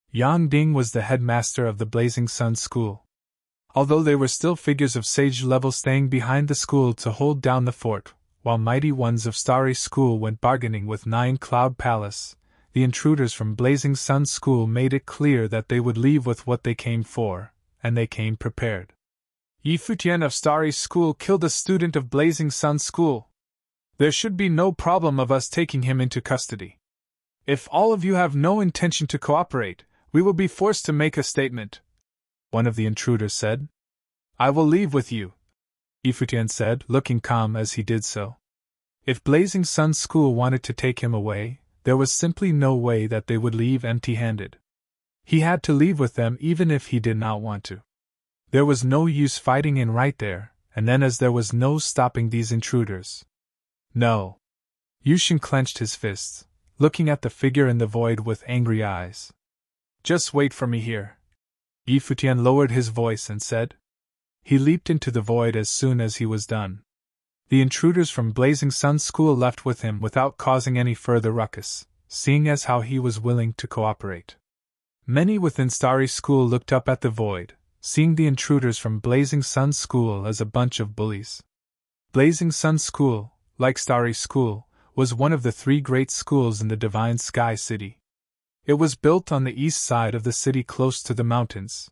Yang Ding was the headmaster of the Blazing Sun School. Although they were still figures of sage level staying behind the school to hold down the fort, while mighty ones of Starry School went bargaining with Nine Cloud Palace, the intruders from Blazing Sun School made it clear that they would leave with what they came for, and they came prepared. Yi Futian of Starry School killed a student of Blazing Sun School. There should be no problem of us taking him into custody. If all of you have no intention to cooperate, we will be forced to make a statement, one of the intruders said. I will leave with you, Yi Futian said, looking calm as he did so. If Blazing Sun School wanted to take him away, there was simply no way that they would leave empty-handed. He had to leave with them even if he did not want to. There was no use fighting in right there, and then as there was no stopping these intruders. No. Yu Xing clenched his fists, looking at the figure in the void with angry eyes. Just wait for me here. Yi Futian lowered his voice and said. He leaped into the void as soon as he was done. The intruders from Blazing Sun School left with him without causing any further ruckus, seeing as how he was willing to cooperate. Many within Starry School looked up at the void, seeing the intruders from Blazing Sun School as a bunch of bullies. Blazing Sun School, like Starry School, was one of the 3 great schools in the Divine Sky City. It was built on the east side of the city close to the mountains.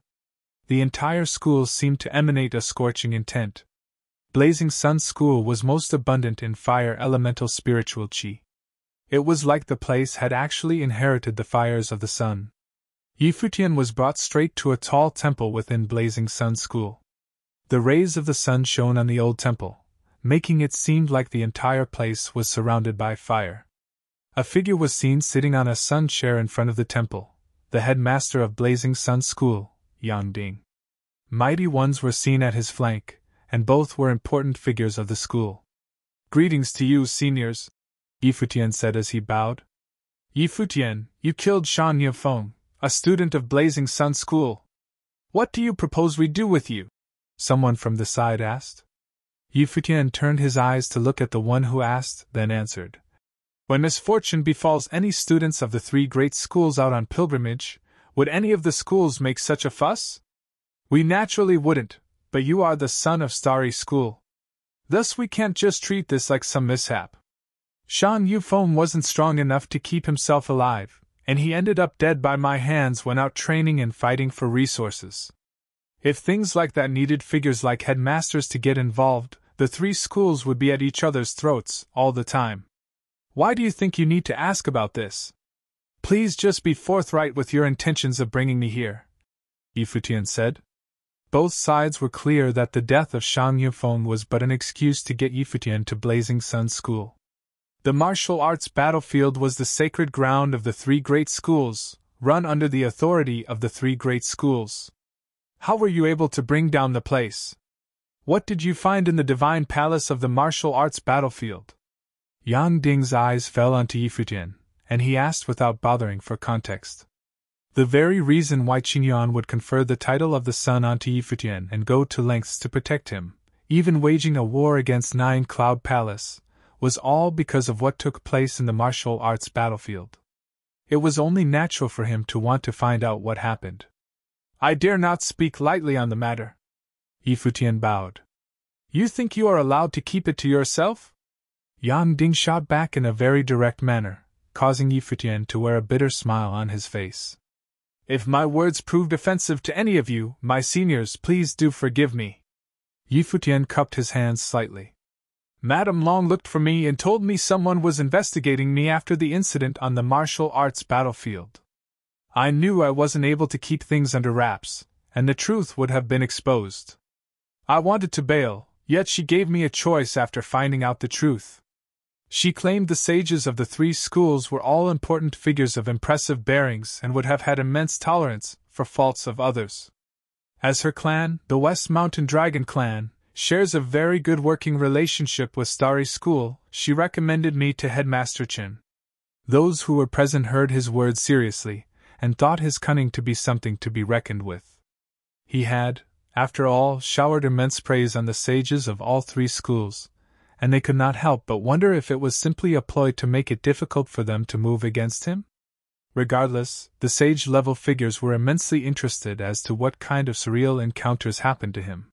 The entire school seemed to emanate a scorching intent. Blazing Sun School was most abundant in fire elemental spiritual chi. It was like the place had actually inherited the fires of the sun. Futian was brought straight to a tall temple within Blazing Sun School. The rays of the sun shone on the old temple, making it seem like the entire place was surrounded by fire. A figure was seen sitting on a sun chair in front of the temple, the headmaster of Blazing Sun School, Yang Ding. Mighty ones were seen at his flank, and both were important figures of the school. "Greetings to you, seniors," Futian said as he bowed. "Futian, you killed Shan Yifeng, a student of Blazing Sun School. What do you propose we do with you?" someone from the side asked. Futian turned his eyes to look at the one who asked, then answered. "When misfortune befalls any students of the 3 great schools out on pilgrimage, would any of the schools make such a fuss? We naturally wouldn't, but you are the son of Starry School. Thus we can't just treat this like some mishap. Shan Yifeng wasn't strong enough to keep himself alive, and he ended up dead by my hands when out training and fighting for resources. If things like that needed figures like headmasters to get involved, the 3 schools would be at each other's throats all the time. Why do you think you need to ask about this? Please just be forthright with your intentions of bringing me here," Futian said. Both sides were clear that the death of Shan Yifeng was but an excuse to get Futian to Blazing Sun School. The martial arts battlefield was the sacred ground of the 3 great schools, run under the authority of the 3 great schools. How were you able to bring down the place? What did you find in the divine palace of the martial arts battlefield? Yang Ding's eyes fell onto Futian, and he asked without bothering for context. The very reason why Qingyuan would confer the title of the Sun onto Futian and go to lengths to protect him, even waging a war against 9 Cloud Palace, was all because of what took place in the martial arts battlefield. It was only natural for him to want to find out what happened. "I dare not speak lightly on the matter." Futian bowed. "You think you are allowed to keep it to yourself?" Yang Ding shot back in a very direct manner, causing Futian to wear a bitter smile on his face. "If my words proved offensive to any of you, my seniors, please do forgive me." Futian cupped his hands slightly. "Madame Long looked for me and told me someone was investigating me after the incident on the martial arts battlefield. I knew I wasn't able to keep things under wraps, and the truth would have been exposed. I wanted to bail, yet she gave me a choice after finding out the truth. She claimed the sages of the 3 schools were all important figures of impressive bearings and would have had immense tolerance for faults of others. As her clan, the West Mountain Dragon Clan, shares a very good working relationship with Starry School, she recommended me to Headmaster Chin." Those who were present heard his words seriously, and thought his cunning to be something to be reckoned with. He had, after all, showered immense praise on the sages of all 3 schools, and they could not help but wonder if it was simply a ploy to make it difficult for them to move against him? Regardless, the sage-level figures were immensely interested as to what kind of surreal encounters happened to him.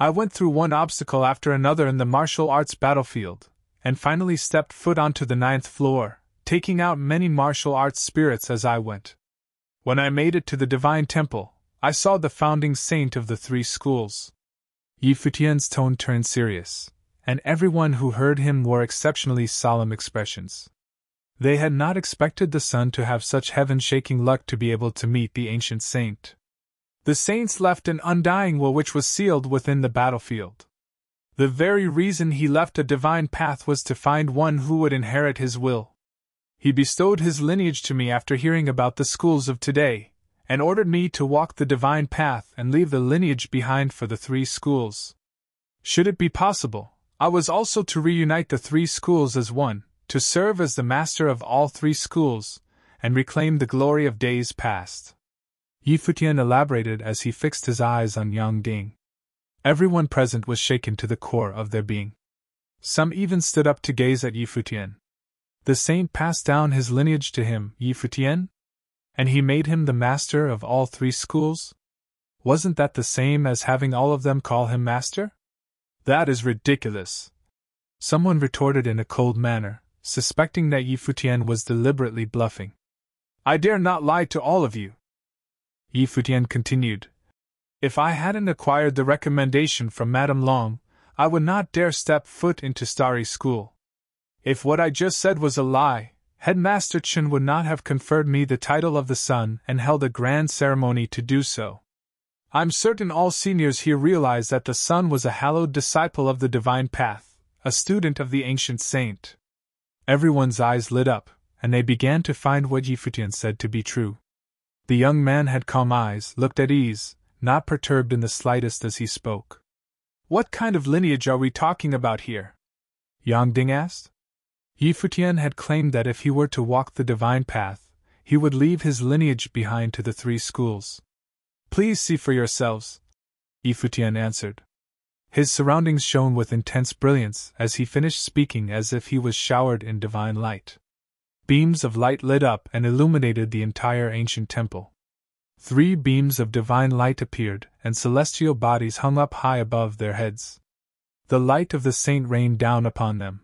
"I went through one obstacle after another in the martial arts battlefield, and finally stepped foot onto the 9th floor, taking out many martial arts spirits as I went. When I made it to the Divine Temple, I saw the founding saint of the 3 schools." Futian's tone turned serious, and everyone who heard him wore exceptionally solemn expressions. They had not expected the Sun to have such heaven-shaking luck to be able to meet the ancient saint. The saints left an undying will which was sealed within the battlefield. The very reason he left a divine path was to find one who would inherit his will. He bestowed his lineage to me after hearing about the schools of today, and ordered me to walk the divine path and leave the lineage behind for the 3 schools. Should it be possible, I was also to reunite the 3 schools as one, to serve as the master of all 3 schools, and reclaim the glory of days past. Futian elaborated as he fixed his eyes on Yang Ding. Everyone present was shaken to the core of their being. Some even stood up to gaze at Futian. The saint passed down his lineage to him, Futian? And he made him the master of all 3 schools? Wasn't that the same as having all of them call him master? That is ridiculous, someone retorted in a cold manner, suspecting that Yi Futian was deliberately bluffing. I dare not lie to all of you. Yi Futian continued. If I hadn't acquired the recommendation from Madame Long, I would not dare step foot into Starry School. If what I just said was a lie, Headmaster Chen would not have conferred me the title of the Sun and held a grand ceremony to do so. I'm certain all seniors here realize that the Sun was a hallowed disciple of the divine path, a student of the ancient saint. Everyone's eyes lit up, and they began to find what Yi Futian said to be true. The young man had calm eyes, looked at ease, not perturbed in the slightest as he spoke. What kind of lineage are we talking about here? Yang Ding asked. Yi Futian had claimed that if he were to walk the divine path, he would leave his lineage behind to the 3 schools. Please see for yourselves, Yi Futian answered. His surroundings shone with intense brilliance as he finished speaking, as if he was showered in divine light. Beams of light lit up and illuminated the entire ancient temple. 3 beams of divine light appeared, and celestial bodies hung up high above their heads. The light of the saint rained down upon them.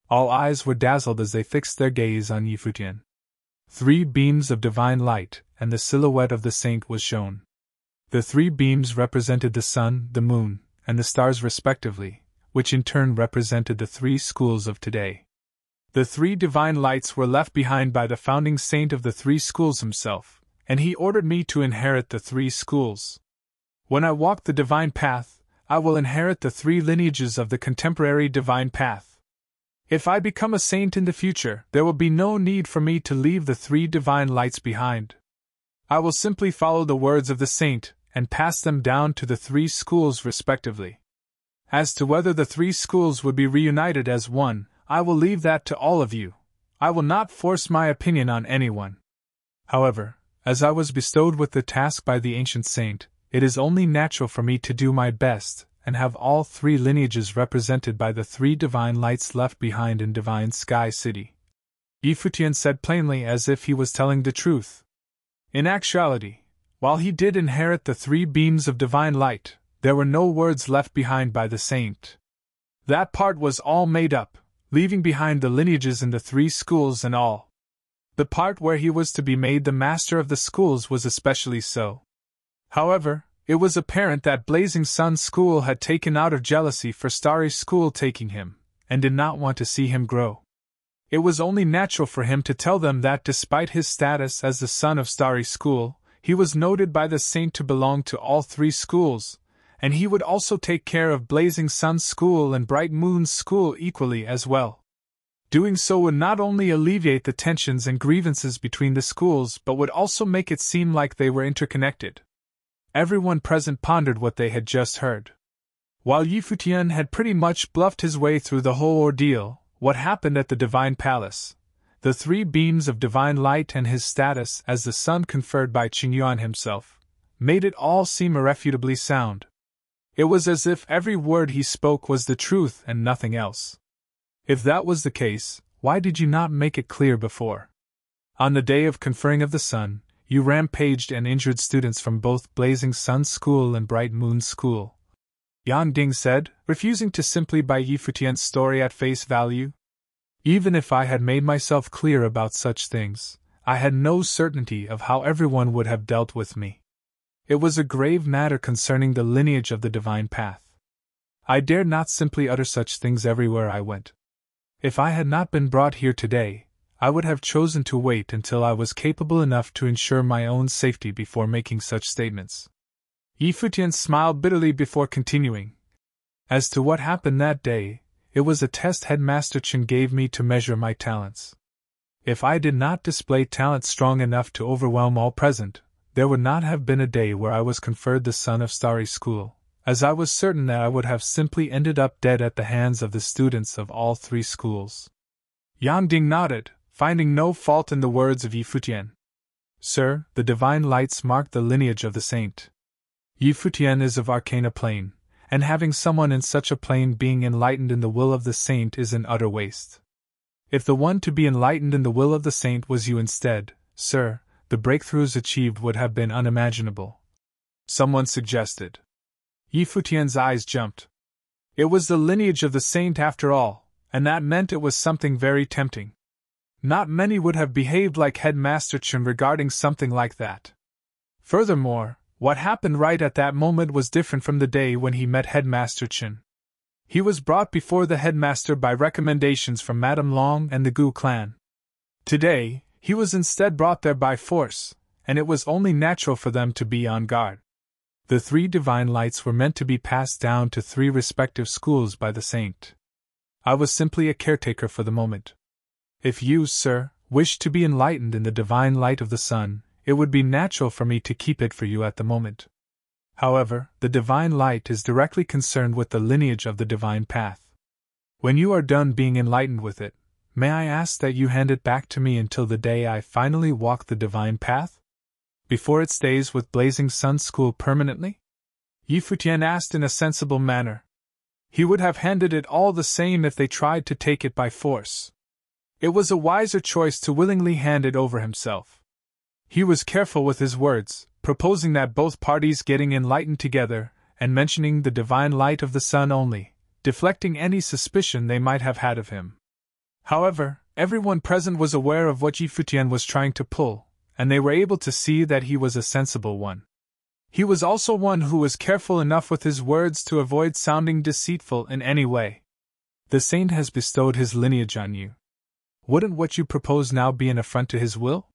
All eyes were dazzled as they fixed their gaze on Yi Futian. 3 beams of divine light, and the silhouette of the saint was shown. The 3 beams represented the sun, the moon, and the stars respectively, which in turn represented the 3 schools of today. The 3 divine lights were left behind by the founding saint of the 3 schools himself, and he ordered me to inherit the 3 schools. When I walk the divine path, I will inherit the 3 lineages of the contemporary divine path. If I become a saint in the future, there will be no need for me to leave the 3 divine lights behind. I will simply follow the words of the saint, and pass them down to the 3 schools respectively. As to whether the 3 schools would be reunited as one, I will leave that to all of you. I will not force my opinion on anyone. However, as I was bestowed with the task by the ancient saint, it is only natural for me to do my best, and have all 3 lineages represented by the 3 divine lights left behind in Divine Sky City. Yi Futian said plainly, as if he was telling the truth. In actuality, while he did inherit the 3 beams of divine light, there were no words left behind by the saint. That part was all made up, leaving behind the lineages in the 3 schools and all. The part where he was to be made the master of the schools was especially so. However, it was apparent that Blazing Sun School had taken out of jealousy for Starry School taking him, and did not want to see him grow. It was only natural for him to tell them that despite his status as the son of Starry School, he was noted by the saint to belong to all 3 schools, and he would also take care of Blazing Sun School and Bright Moon School equally as well. Doing so would not only alleviate the tensions and grievances between the schools but would also make it seem like they were interconnected. Everyone present pondered what they had just heard. While Yi Futian had pretty much bluffed his way through the whole ordeal, what happened at the Divine Palace, the 3 beams of divine light and his status as the sun conferred by Qingyuan himself, made it all seem irrefutably sound. It was as if every word he spoke was the truth and nothing else. If that was the case, why did you not make it clear before? On the day of conferring of the sun, you rampaged and injured students from both Blazing Sun School and Bright Moon School, Yan Ding said, refusing to simply buy Yi Futian's story at face value. Even if I had made myself clear about such things, I had no certainty of how everyone would have dealt with me. It was a grave matter concerning the lineage of the divine path. I dared not simply utter such things everywhere I went. If I had not been brought here today, I would have chosen to wait until I was capable enough to ensure my own safety before making such statements. Yi Futian smiled bitterly before continuing. As to what happened that day, it was a test Headmaster Chen gave me to measure my talents. If I did not display talent strong enough to overwhelm all present, there would not have been a day where I was conferred the son of Starry School, as I was certain that I would have simply ended up dead at the hands of the students of all 3 schools. Yang Ding nodded, finding no fault in the words of Yi Futian. Sir, the divine lights mark the lineage of the saint. Yi Futian is of Arcana Plane, and having someone in such a plane being enlightened in the will of the saint is an utter waste. If the one to be enlightened in the will of the saint was you instead, sir, the breakthroughs achieved would have been unimaginable. someone suggested. Yi Futian's eyes jumped. It was the lineage of the saint after all, and that meant it was something very tempting. Not many would have behaved like Headmaster Chen regarding something like that. Furthermore, what happened right at that moment was different from the day when he met Headmaster Chen. He was brought before the headmaster by recommendations from Madame Long and the Gu clan. Today, he was instead brought there by force, and it was only natural for them to be on guard. The 3 divine lights were meant to be passed down to 3 respective schools by the saint. I was simply a caretaker for the moment. If you, sir, wished to be enlightened in the divine light of the sun, it would be natural for me to keep it for you at the moment. However, the divine light is directly concerned with the lineage of the divine path. When you are done being enlightened with it, may I ask that you hand it back to me until the day I finally walk the divine path? Before it stays with Blazing Sun School permanently? Yi Futian asked in a sensible manner. He would have handed it all the same if they tried to take it by force. It was a wiser choice to willingly hand it over himself. He was careful with his words, proposing that both parties getting enlightened together, and mentioning the divine light of the sun only, deflecting any suspicion they might have had of him. However, everyone present was aware of what Yi Futian was trying to pull, and they were able to see that he was a sensible one. He was also one who was careful enough with his words to avoid sounding deceitful in any way. The saint has bestowed his lineage on you. Wouldn't what you propose now be an affront to his will?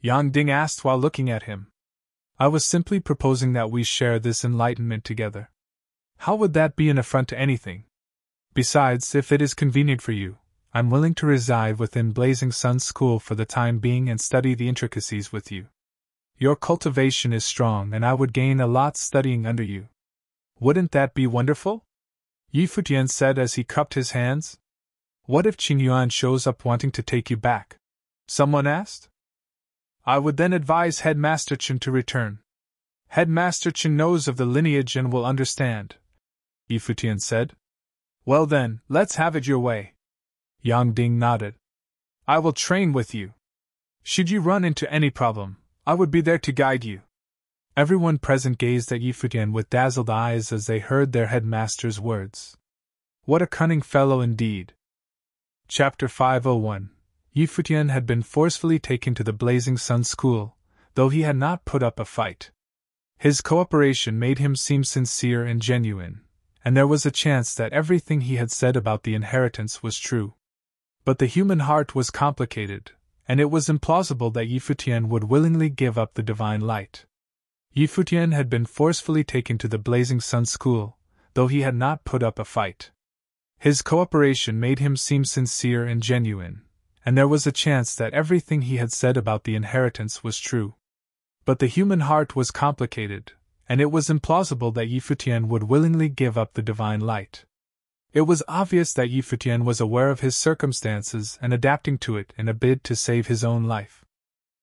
Yang Ding asked while looking at him. I was simply proposing that we share this enlightenment together. How would that be an affront to anything? Besides, if it is convenient for you, I'm willing to reside within Blazing Sun School for the time being and study the intricacies with you. Your cultivation is strong and I would gain a lot studying under you. Wouldn't that be wonderful? Yi Futian said as he cupped his hands. What if Qing Yuan shows up wanting to take you back? Someone asked. I would then advise Headmaster Chen to return. Headmaster Chen knows of the lineage and will understand, Yi Futian said. Well then, let's have it your way. Yang Ding nodded. I will train with you. Should you run into any problem, I would be there to guide you. Everyone present gazed at Yi Futian with dazzled eyes as they heard their headmaster's words. What a cunning fellow indeed. Chapter 501. Yi Futian had been forcefully taken to the Blazing Sun School, though he had not put up a fight. His cooperation made him seem sincere and genuine, and there was a chance that everything he had said about the inheritance was true. But the human heart was complicated, and it was implausible that Yi Futian would willingly give up the divine light. Yi Futian had been forcefully taken to the Blazing Sun School, though he had not put up a fight. His cooperation made him seem sincere and genuine, and there was a chance that everything he had said about the inheritance was true. But the human heart was complicated, and it was implausible that Yi Futian would willingly give up the divine light. It was obvious that Yi Futian was aware of his circumstances and adapting to it in a bid to save his own life.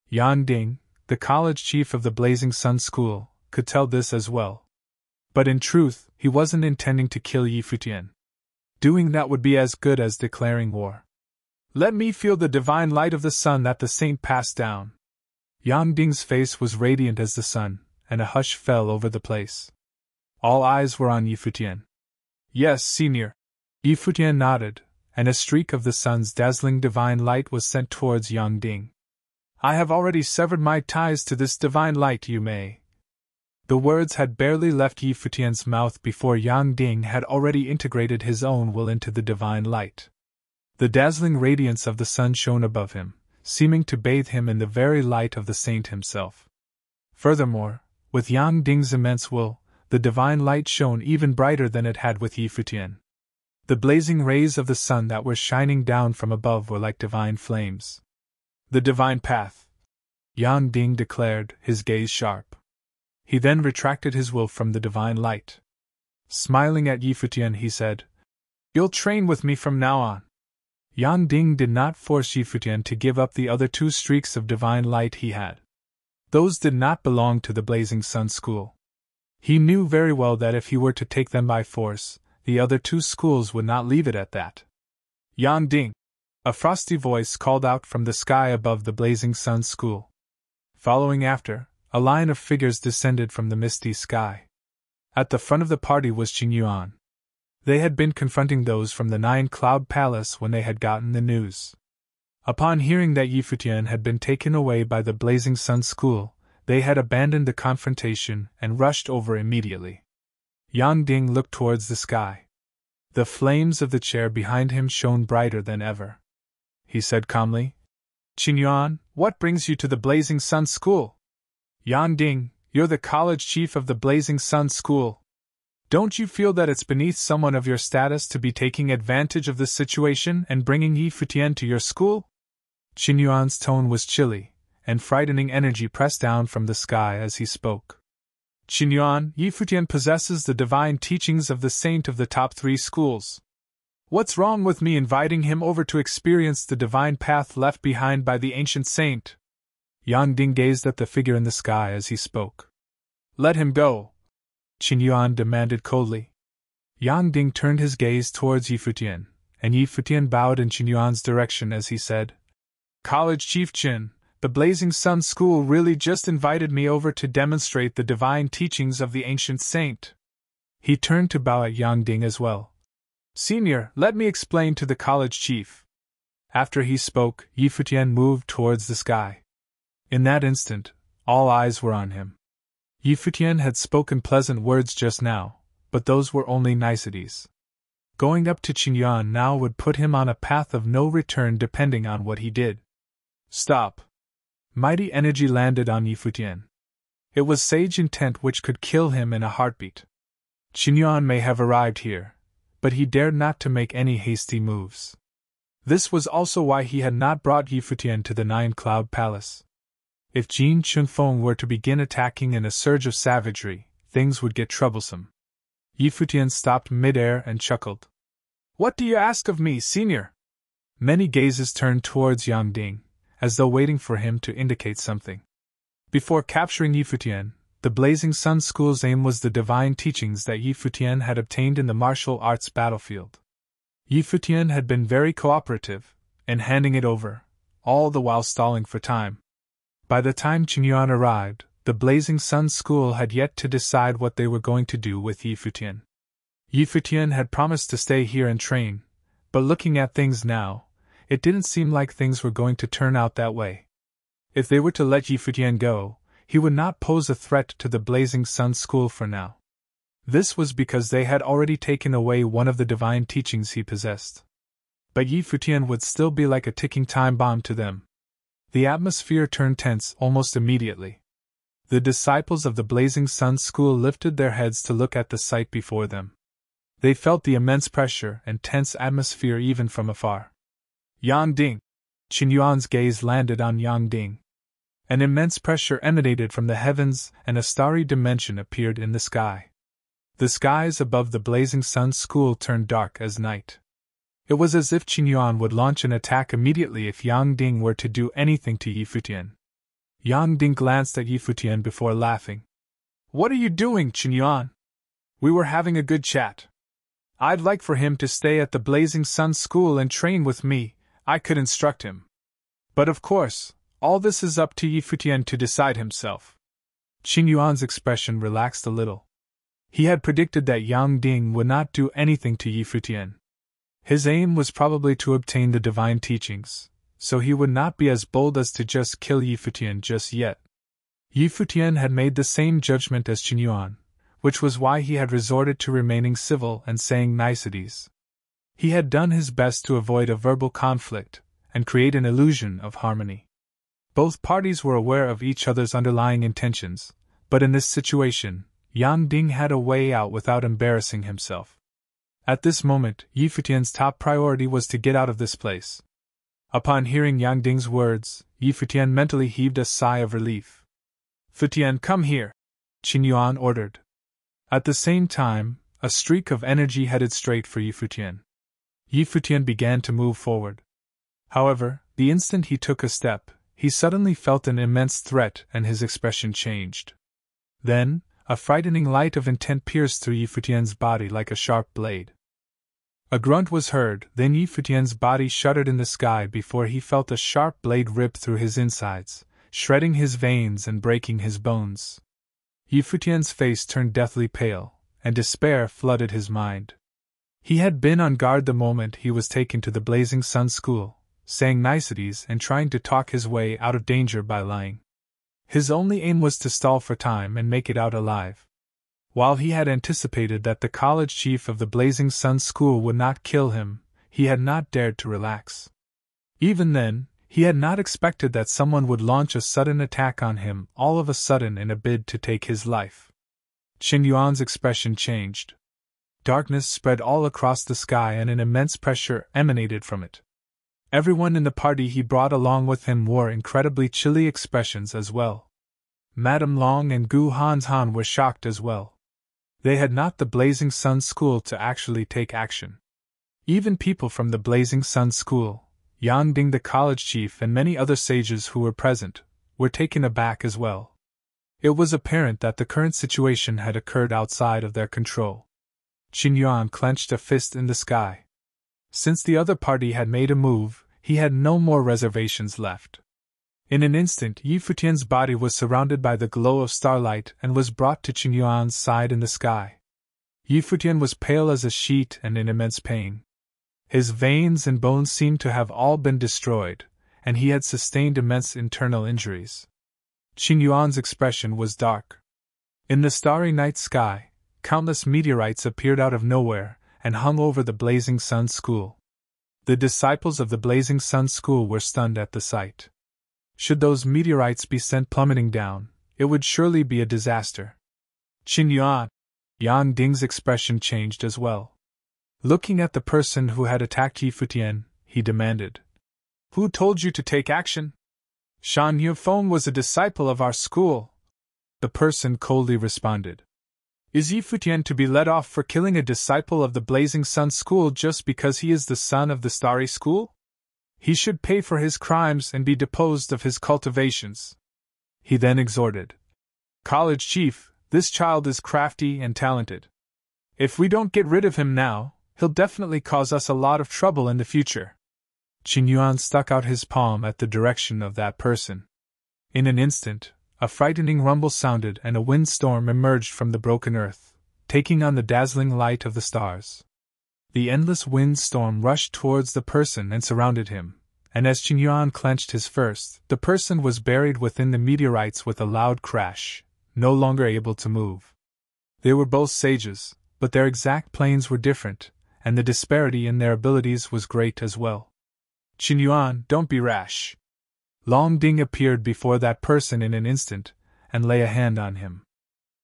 Yang Ding, the college chief of the Blazing Sun School, could tell this as well. But in truth, he wasn't intending to kill Yi Futian. Doing that would be as good as declaring war. Let me feel the divine light of the sun that the saint passed down. Yang Ding's face was radiant as the sun, and a hush fell over the place. All eyes were on Yi Futian. Yes, senior. Yi Futian nodded, and a streak of the sun's dazzling divine light was sent towards Yang Ding. I have already severed my ties to this divine light, you may. The words had barely left Yi Futian's mouth before Yang Ding had already integrated his own will into the divine light. The dazzling radiance of the sun shone above him, seeming to bathe him in the very light of the saint himself. Furthermore, with Yang Ding's immense will, the divine light shone even brighter than it had with Yi Futian. The blazing rays of the sun that were shining down from above were like divine flames. The divine path, Yang Ding declared, his gaze sharp. He then retracted his will from the divine light. Smiling at Yi Futian, he said, You'll train with me from now on. Yang Ding did not force Yi Futian to give up the other 2 streaks of divine light he had. Those did not belong to the Blazing Sun School. He knew very well that if he were to take them by force, the other 2 schools would not leave it at that. Yang Ding! A frosty voice called out from the sky above the Blazing Sun School. Following after, A line of figures descended from the misty sky. At the front of the party was Qin Yuan. They had been confronting those from the Nine-Cloud Palace when they had gotten the news. Upon hearing that Yi Futian had been taken away by the Blazing Sun School, they had abandoned the confrontation and rushed over immediately. Yang Ding looked towards the sky. The flames of the chair behind him shone brighter than ever. He said calmly, "Qin Yuan, what brings you to the Blazing Sun School?" "Yang Ding, you're the college chief of the Blazing Sun School. Don't you feel that it's beneath someone of your status to be taking advantage of this situation and bringing Yi Futian to your school?" Qin Yuan's tone was chilly, and frightening energy pressed down from the sky as he spoke. "Qin Yuan, Yi Futian possesses the divine teachings of the saint of the top 3 schools. What's wrong with me inviting him over to experience the divine path left behind by the ancient saint?" Yang Ding gazed at the figure in the sky as he spoke. "Let him go," Qin Yuan demanded coldly. Yang Ding turned his gaze towards Yi Futian, and Yi Futian bowed in Qin Yuan's direction as he said, "College Chief Qin, the Blazing Sun School really just invited me over to demonstrate the divine teachings of the ancient saint." He turned to bow at Yang Ding as well. "Senior, let me explain to the college chief." After he spoke, Yi Futian moved towards the sky. In that instant, all eyes were on him. Yi Futian had spoken pleasant words just now, but those were only niceties. Going up to Qin Yuan now would put him on a path of no return depending on what he did. "Stop!" Mighty energy landed on Yi Futian. It was sage intent which could kill him in a heartbeat. Qin Yuan may have arrived here, but he dared not to make any hasty moves. This was also why he had not brought Yi Futian to the Nine-Cloud Palace. If Jin Chunfeng were to begin attacking in a surge of savagery, things would get troublesome. Yi Futian stopped mid-air and chuckled. "What do you ask of me, senior?" Many gazes turned towards Yang Ding, as though waiting for him to indicate something. Before capturing Yi Futian, the Blazing Sun School's aim was the divine teachings that Yi Futian had obtained in the martial arts battlefield. Yi Futian had been very cooperative, in handing it over, all the while stalling for time. By the time Qin Yuan arrived, the Blazing Sun School had yet to decide what they were going to do with Yi Futian. Yi Futian had promised to stay here and train, but looking at things now, it didn't seem like things were going to turn out that way. If they were to let Yi Futian go, he would not pose a threat to the Blazing Sun School for now. This was because they had already taken away one of the divine teachings he possessed. But Yi Futian would still be like a ticking time bomb to them. The atmosphere turned tense almost immediately. The disciples of the Blazing Sun School lifted their heads to look at the sight before them. They felt the immense pressure and tense atmosphere even from afar. "Yang Ding!" Qin Yuan's gaze landed on Yang Ding. An immense pressure emanated from the heavens and a starry dimension appeared in the sky. The skies above the Blazing Sun School turned dark as night. It was as if Qin Yuan would launch an attack immediately if Yang Ding were to do anything to Yi Futian. Yang Ding glanced at Yi Futian before laughing. "What are you doing, Qin Yuan? We were having a good chat. I'd like for him to stay at the Blazing Sun School and train with me. I could instruct him. But of course, all this is up to Yi Futian to decide himself." Qin Yuan's expression relaxed a little. He had predicted that Yang Ding would not do anything to Yi Futian. His aim was probably to obtain the divine teachings, so he would not be as bold as to just kill Yi Futian just yet. Yi Futian had made the same judgment as Qin Yuan, which was why he had resorted to remaining civil and saying niceties. He had done his best to avoid a verbal conflict and create an illusion of harmony. Both parties were aware of each other's underlying intentions, but in this situation, Yang Ding had a way out without embarrassing himself. At this moment, Yi Futian's top priority was to get out of this place. Upon hearing Yang Ding's words, Yi Futian mentally heaved a sigh of relief. "Futian, come here," Qin Yuan ordered. At the same time, a streak of energy headed straight for Yi Futian. Yi Futian began to move forward. However, the instant he took a step, he suddenly felt an immense threat and his expression changed. Then, a frightening light of intent pierced through Yi Futian's body like a sharp blade. A grunt was heard, then Yi Futian's body shuddered in the sky before he felt a sharp blade rip through his insides, shredding his veins and breaking his bones. Yi Futian's face turned deathly pale, and despair flooded his mind. He had been on guard the moment he was taken to the Blazing Sun School, saying niceties and trying to talk his way out of danger by lying. His only aim was to stall for time and make it out alive. While he had anticipated that the college chief of the Blazing Sun School would not kill him, he had not dared to relax. Even then, he had not expected that someone would launch a sudden attack on him all of a sudden in a bid to take his life. Qin Yuan's expression changed. Darkness spread all across the sky and an immense pressure emanated from it. Everyone in the party he brought along with him wore incredibly chilly expressions as well. Madame Long and Gu Han were shocked as well. They had not the Blazing Sun School to actually take action. Even people from the Blazing Sun School, Yang Ding the college chief and many other sages who were present, were taken aback as well. It was apparent that the current situation had occurred outside of their control. Qin Yuan clenched a fist in the sky. Since the other party had made a move, he had no more reservations left. In an instant, Yi Futian's body was surrounded by the glow of starlight and was brought to Qin Yuan's side in the sky. Yi Futian was pale as a sheet and in immense pain. His veins and bones seemed to have all been destroyed, and he had sustained immense internal injuries. Qin Yuan's expression was dark. In the starry night sky, countless meteorites appeared out of nowhere and hung over the Blazing Sun School. The disciples of the Blazing Sun School were stunned at the sight. Should those meteorites be sent plummeting down, it would surely be a disaster. Qin Yuan, Yang Ding's expression changed as well. Looking at the person who had attacked Yi Futian, he demanded, "Who told you to take action?" "Shan Yufeng was a disciple of our school," the person coldly responded. "Is Yi Futian to be let off for killing a disciple of the Blazing Sun School just because he is the son of the Starry School? He should pay for his crimes and be deposed of his cultivations." He then exhorted, "College chief, this child is crafty and talented. If we don't get rid of him now, he'll definitely cause us a lot of trouble in the future." Qin Yuan stuck out his palm at the direction of that person. In an instant, a frightening rumble sounded and a windstorm emerged from the broken earth, taking on the dazzling light of the stars. The endless windstorm rushed towards the person and surrounded him, and as Qin Yuan clenched his fist, the person was buried within the meteorites with a loud crash, no longer able to move. They were both sages, but their exact planes were different, and the disparity in their abilities was great as well. "Qin Yuan, don't be rash." Long Ding appeared before that person in an instant, and lay a hand on him.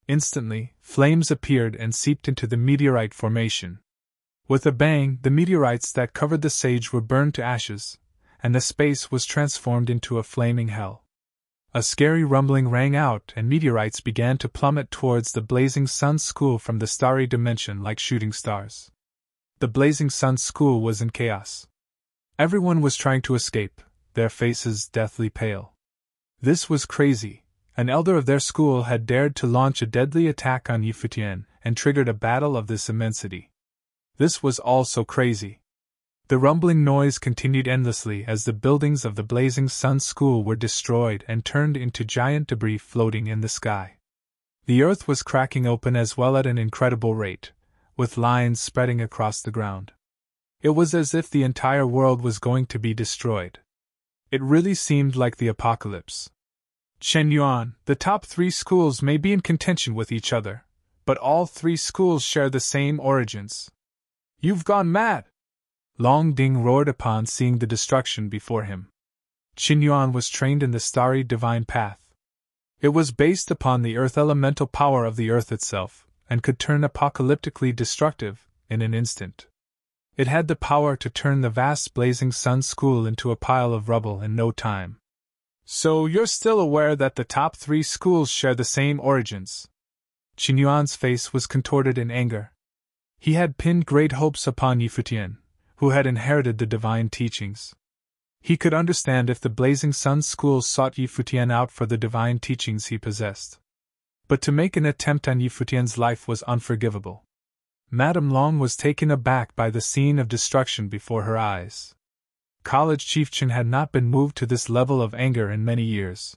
Instantly, flames appeared and seeped into the meteorite formation. With a bang, the meteorites that covered the sage were burned to ashes, and the space was transformed into a flaming hell. A scary rumbling rang out and meteorites began to plummet towards the Blazing Sun School from the starry dimension like shooting stars. The Blazing Sun School was in chaos. Everyone was trying to escape, their faces deathly pale. This was crazy. An elder of their school had dared to launch a deadly attack on Yi Futian and triggered a battle of this immensity. This was all so crazy. The rumbling noise continued endlessly as the buildings of the Blazing Sun School were destroyed and turned into giant debris floating in the sky. The earth was cracking open as well at an incredible rate, with lines spreading across the ground. It was as if the entire world was going to be destroyed. It really seemed like the apocalypse. "Qin Yuan, the top 3 schools may be in contention with each other, but all 3 schools share the same origins. You've gone mad!" Long Ding roared upon seeing the destruction before him. Qin Yuan was trained in the starry divine path. It was based upon the earth elemental power of the earth itself, and could turn apocalyptically destructive in an instant. It had the power to turn the vast Blazing Sun School into a pile of rubble in no time. "So you're still aware that the top 3 schools share the same origins?" Qin Yuan's face was contorted in anger. He had pinned great hopes upon Yi Futian, who had inherited the divine teachings. He could understand if the Blazing Sun School sought Yi Futian out for the divine teachings he possessed. But to make an attempt on Yi Futian's life was unforgivable. Madame Long was taken aback by the scene of destruction before her eyes. College Chief Chen had not been moved to this level of anger in many years.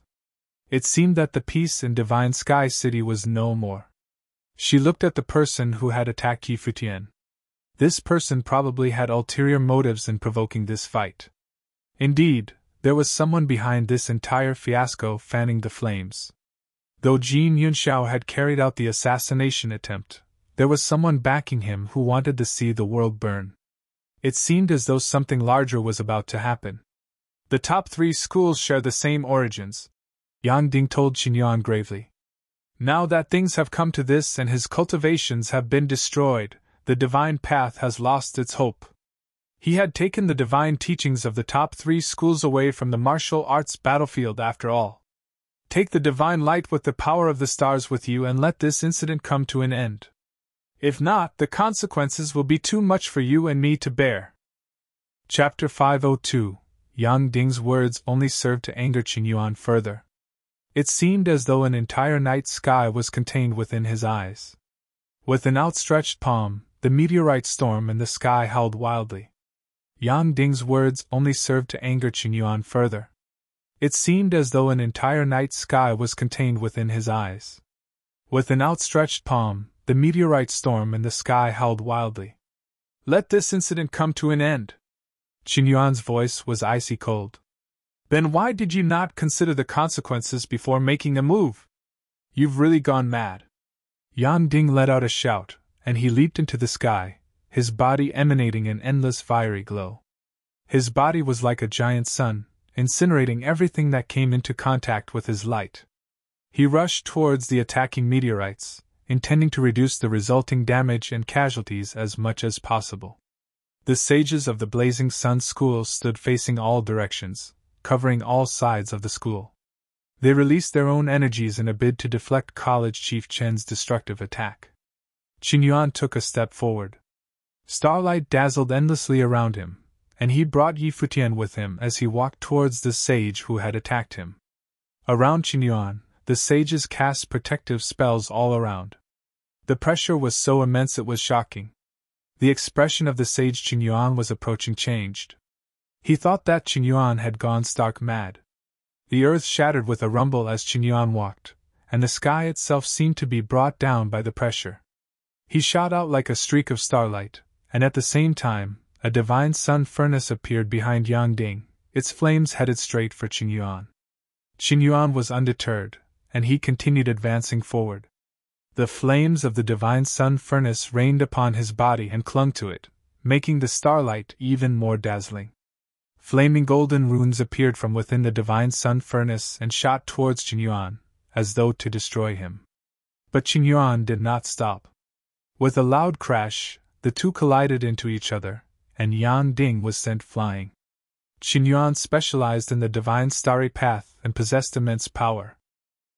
It seemed that the peace in Divine Sky City was no more. She looked at the person who had attacked Yi Futian. This person probably had ulterior motives in provoking this fight. Indeed, there was someone behind this entire fiasco fanning the flames. Though Jin Yunxiao had carried out the assassination attempt, there was someone backing him who wanted to see the world burn. It seemed as though something larger was about to happen. The top 3 schools share the same origins, Yang Ding told Qingyuan gravely. Now that things have come to this and his cultivations have been destroyed, the divine path has lost its hope. He had taken the divine teachings of the top 3 schools away from the martial arts battlefield after all. Take the divine light with the power of the stars with you and let this incident come to an end. If not, the consequences will be too much for you and me to bear. Chapter 502. Yang Ding's words only served to anger Qingyuan further. It seemed as though an entire night sky was contained within his eyes. With an outstretched palm, the meteorite storm in the sky howled wildly. Yang Ding's words only served to anger Qingyuan further. It seemed as though an entire night sky was contained within his eyes. With an outstretched palm, the meteorite storm in the sky howled wildly. Let this incident come to an end. Qingyuan's voice was icy cold. Then why did you not consider the consequences before making a move? You've really gone mad. Yang Ding let out a shout, and he leaped into the sky, his body emanating an endless fiery glow. His body was like a giant sun, incinerating everything that came into contact with his light. He rushed towards the attacking meteorites, intending to reduce the resulting damage and casualties as much as possible. The sages of the Blazing Sun School stood facing all directions, covering all sides of the school. They released their own energies in a bid to deflect College Chief Chen's destructive attack. Qingyuan took a step forward. Starlight dazzled endlessly around him, and he brought Yi Futian with him as he walked towards the sage who had attacked him. Around Qingyuan, the sages cast protective spells all around. The pressure was so immense it was shocking. The expression of the sage Qingyuan was approaching changed. He thought that Qingyuan had gone stark mad. The earth shattered with a rumble as Qingyuan walked, and the sky itself seemed to be brought down by the pressure. He shot out like a streak of starlight, and at the same time, a divine sun furnace appeared behind Yang Ding, its flames headed straight for Qingyuan. Qingyuan was undeterred, and he continued advancing forward. The flames of the divine sun furnace rained upon his body and clung to it, making the starlight even more dazzling. Flaming golden runes appeared from within the divine sun furnace and shot towards Qingyuan, as though to destroy him. But Qingyuan did not stop. With a loud crash, the two collided into each other, and Yang Ding was sent flying. Qingyuan specialized in the divine starry path and possessed immense power.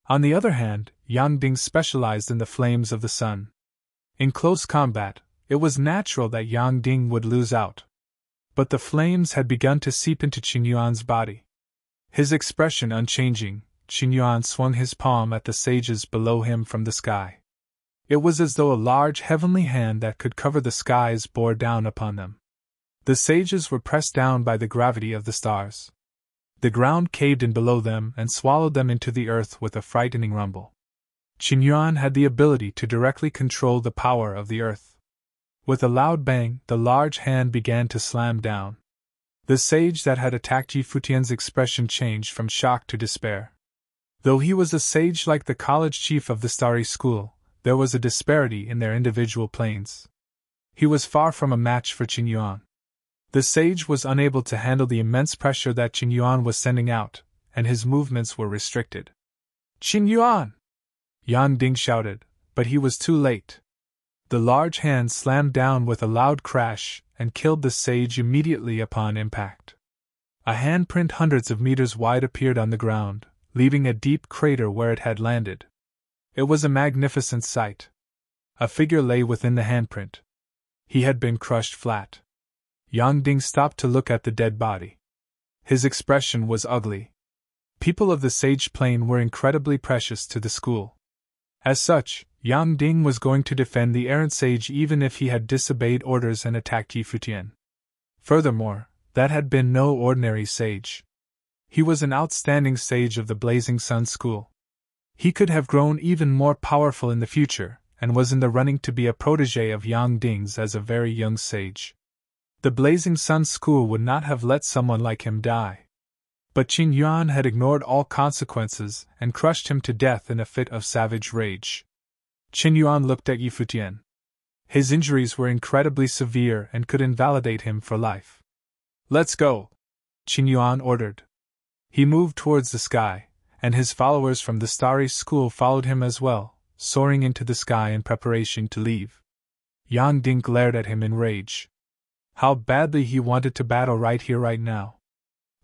On the other hand, Yang Ding specialized in the flames of the sun. In close combat, it was natural that Yang Ding would lose out. But the flames had begun to seep into Qingyuan's body. His expression unchanging, Qingyuan swung his palm at the sages below him from the sky. It was as though a large heavenly hand that could cover the skies bore down upon them. The sages were pressed down by the gravity of the stars. The ground caved in below them and swallowed them into the earth with a frightening rumble. Qingyuan had the ability to directly control the power of the earth. With a loud bang, the large hand began to slam down. The sage that had attacked Yi Futian's expression changed from shock to despair. Though he was a sage like the college chief of the Starry School, there was a disparity in their individual planes. He was far from a match for Qingyuan. The sage was unable to handle the immense pressure that Qingyuan was sending out, and his movements were restricted. "Qingyuan!" Yang Ding shouted, but he was too late. The large hand slammed down with a loud crash and killed the sage immediately upon impact. A handprint hundreds of meters wide appeared on the ground, leaving a deep crater where it had landed. It was a magnificent sight. A figure lay within the handprint. He had been crushed flat. Yang Ding stopped to look at the dead body. His expression was ugly. People of the Sage Plane were incredibly precious to the school. As such, Yang Ding was going to defend the errant sage even if he had disobeyed orders and attacked Yi Futian. Furthermore, that had been no ordinary sage. He was an outstanding sage of the Blazing Sun School. He could have grown even more powerful in the future, and was in the running to be a protege of Yang Ding's as a very young sage. The Blazing Sun School would not have let someone like him die. But Qin Yuan had ignored all consequences and crushed him to death in a fit of savage rage. Qin Yuan looked at Yi Futian. His injuries were incredibly severe and could invalidate him for life. "Let's go," Qin Yuan ordered. He moved towards the sky, and his followers from the Starry School followed him as well, soaring into the sky in preparation to leave. Yang Ding glared at him in rage. How badly he wanted to battle right here right now.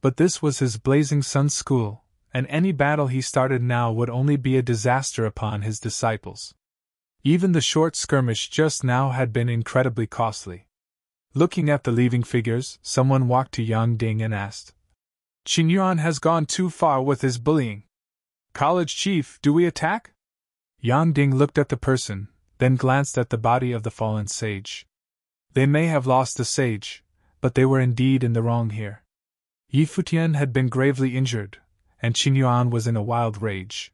But this was his Blazing Sun School, and any battle he started now would only be a disaster upon his disciples. Even the short skirmish just now had been incredibly costly. Looking at the leaving figures, someone walked to Yang Ding and asked, "Qin Yuan has gone too far with his bullying. College Chief, do we attack?" Yang Ding looked at the person, then glanced at the body of the fallen sage. They may have lost the sage, but they were indeed in the wrong here. Yi Futian had been gravely injured, and Qin Yuan was in a wild rage.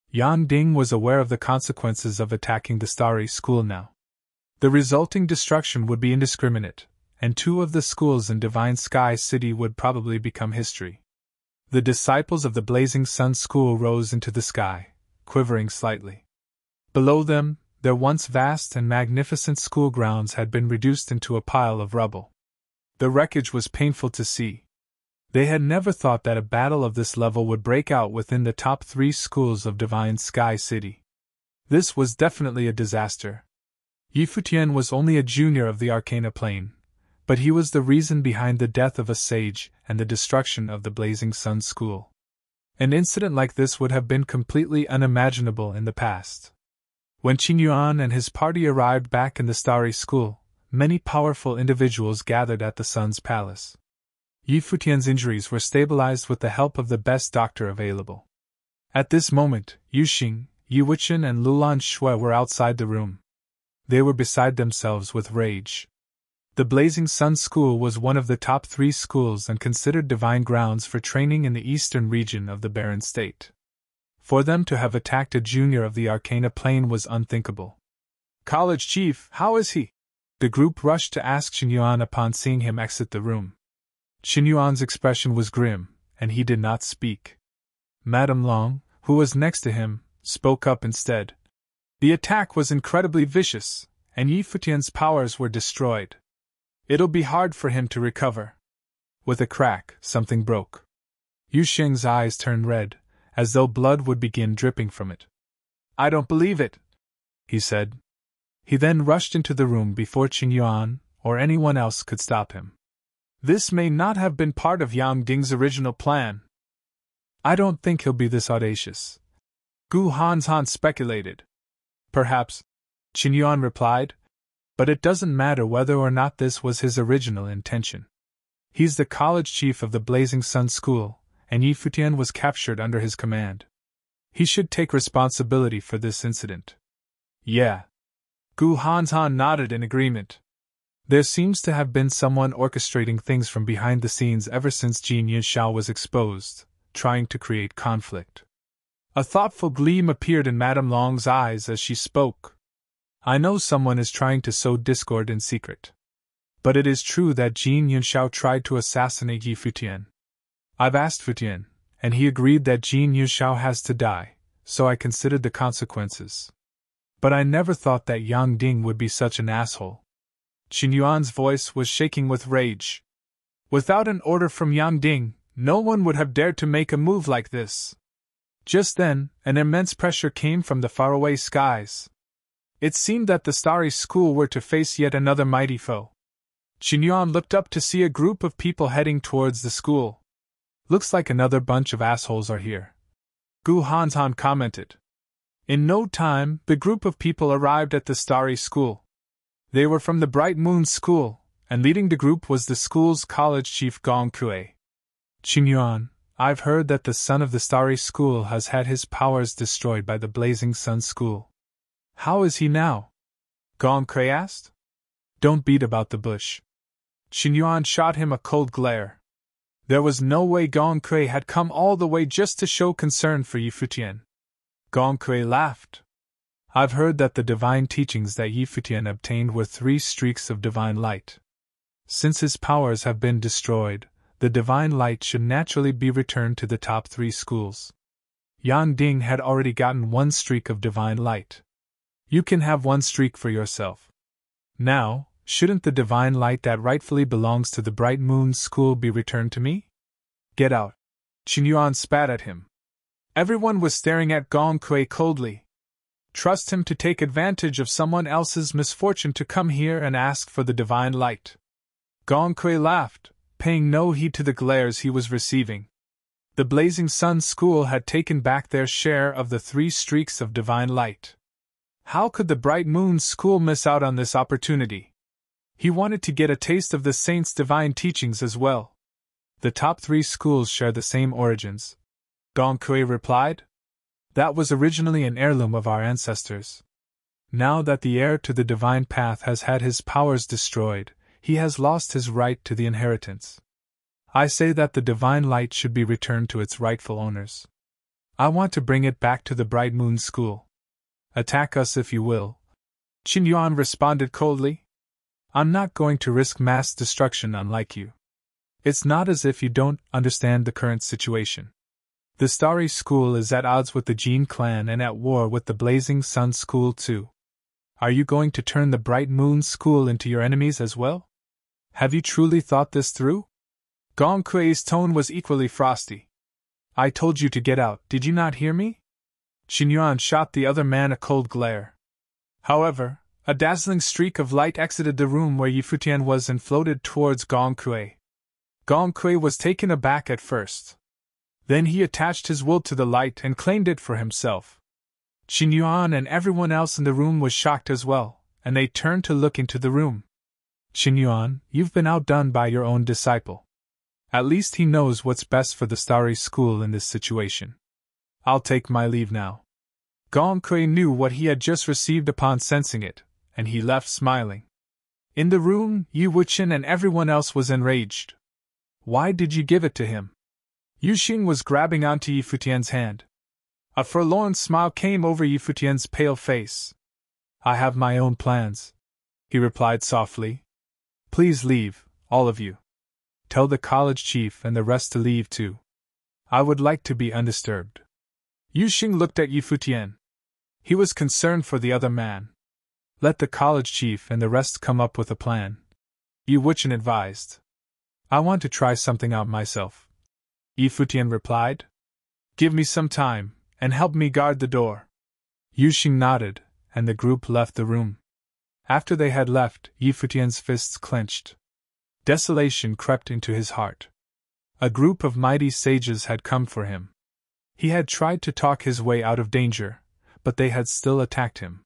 Yang Ding was aware of the consequences of attacking the Starry School now. The resulting destruction would be indiscriminate, and 2 of the schools in Divine Sky City would probably become history. The disciples of the Blazing Sun School rose into the sky, quivering slightly. Below them, their once vast and magnificent school grounds had been reduced into a pile of rubble. The wreckage was painful to see. They had never thought that a battle of this level would break out within the top 3 schools of Divine Sky City. This was definitely a disaster. Yi Futian was only a junior of the Arcana Plane, but he was the reason behind the death of a sage and the destruction of the Blazing Sun School. An incident like this would have been completely unimaginable in the past. When Qin Yuan and his party arrived back in the Starry School, many powerful individuals gathered at the Sun's Palace. Yi Futian's injuries were stabilized with the help of the best doctor available. At this moment, Yu Xing, Yi Wuchen and Lulan Shui were outside the room. They were beside themselves with rage. The Blazing Sun School was one of the top 3 schools and considered divine grounds for training in the eastern region of the Barren State. For them to have attacked a junior of the Arcana Plane was unthinkable. "College Chief, how is he?" The group rushed to ask Qin Yuan upon seeing him exit the room. Qin Yuan's expression was grim, and he did not speak. Madame Long, who was next to him, spoke up instead. "The attack was incredibly vicious, and Yi Futian's powers were destroyed. It'll be hard for him to recover." With a crack, something broke. Yu Xing's eyes turned red, as though blood would begin dripping from it. "I don't believe it," he said. He then rushed into the room before Qin Yuan or anyone else could stop him. "This may not have been part of Yang Ding's original plan." "I don't think he'll be this audacious," Gu Hanzhan speculated. "Perhaps," Qin Yuan replied, "but it doesn't matter whether or not this was his original intention. He's the college chief of the Blazing Sun School, and Yi Futian was captured under his command. He should take responsibility for this incident." "Yeah." Gu Hanzhan nodded in agreement. There seems to have been someone orchestrating things from behind the scenes ever since Jin Yunxiao was exposed, trying to create conflict. A thoughtful gleam appeared in Madame Long's eyes as she spoke. "I know someone is trying to sow discord in secret. But it is true that Jin Yunxiao tried to assassinate Yi Futian. I've asked Futian, and he agreed that Jin Yunxiao has to die, so I considered the consequences. But I never thought that Yang Ding would be such an asshole." Qin Yuan's voice was shaking with rage. Without an order from Yang Ding, no one would have dared to make a move like this. Just then, an immense pressure came from the faraway skies. It seemed that the Starry School were to face yet another mighty foe. Qin Yuan looked up to see a group of people heading towards the school. "Looks like another bunch of assholes are here," Gu Hanzhan commented. In no time, the group of people arrived at the Starry School. They were from the Bright Moon School, and leading the group was the school's college chief Gong Kue. "Qin Yuan, I've heard that the son of the Starry School has had his powers destroyed by the Blazing Sun School. How is he now?" Gong Kue asked. "Don't beat about the bush." Qin Yuan shot him a cold glare. There was no way Gong Kui had come all the way just to show concern for Yi Futian. Gong Kui laughed. I've heard that the divine teachings that Yi Futian obtained were 3 streaks of divine light. Since his powers have been destroyed, the divine light should naturally be returned to the top 3 schools. Yan Ding had already gotten 1 streak of divine light. You can have 1 streak for yourself. Now, shouldn't the divine light that rightfully belongs to the Bright Moon School be returned to me? Get out. Qin Yuan spat at him. Everyone was staring at Gong Kui coldly. Trust him to take advantage of someone else's misfortune to come here and ask for the divine light. Gong Kui laughed, paying no heed to the glares he was receiving. The Blazing Sun School had taken back their share of the 3 streaks of divine light. How could the Bright Moon School miss out on this opportunity? He wanted to get a taste of the saints' divine teachings as well. The top 3 schools share the same origins, Gong Kui replied. That was originally an heirloom of our ancestors. Now that the heir to the divine path has had his powers destroyed, he has lost his right to the inheritance. I say that the divine light should be returned to its rightful owners. I want to bring it back to the Bright Moon School. Attack us if you will. Qin Yuan responded coldly. I'm not going to risk mass destruction unlike you. It's not as if you don't understand the current situation. The Starry School is at odds with the Jin clan and at war with the Blazing Sun School too. Are you going to turn the Bright Moon School into your enemies as well? Have you truly thought this through? Gong Kui's tone was equally frosty. I told you to get out, did you not hear me? Qin Yuan shot the other man a cold glare. However, a dazzling streak of light exited the room where Yi Futian was and floated towards Gong Kui. Gong Kui was taken aback at first. Then he attached his will to the light and claimed it for himself. Qin Yuan and everyone else in the room was shocked as well, and they turned to look into the room. Qin Yuan, you've been outdone by your own disciple. At least he knows what's best for the Starry School in this situation. I'll take my leave now. Gong Kui knew what he had just received upon sensing it, and he left smiling. In the room, Yi Wuqian and everyone else was enraged. Why did you give it to him? Yu Xing was grabbing onto Yi Futian's hand. A forlorn smile came over Yi Futian's pale face. I have my own plans, he replied softly. Please leave, all of you. Tell the college chief and the rest to leave too. I would like to be undisturbed. Yu Xing looked at Yi Futian. He was concerned for the other man. Let the college chief and the rest come up with a plan, Yi Wuqian advised. I want to try something out myself, Yi Futian replied. Give me some time, and help me guard the door. Yu Xing nodded, and the group left the room. After they had left, Yi Futian's fists clenched. Desolation crept into his heart. A group of mighty sages had come for him. He had tried to talk his way out of danger, but they had still attacked him.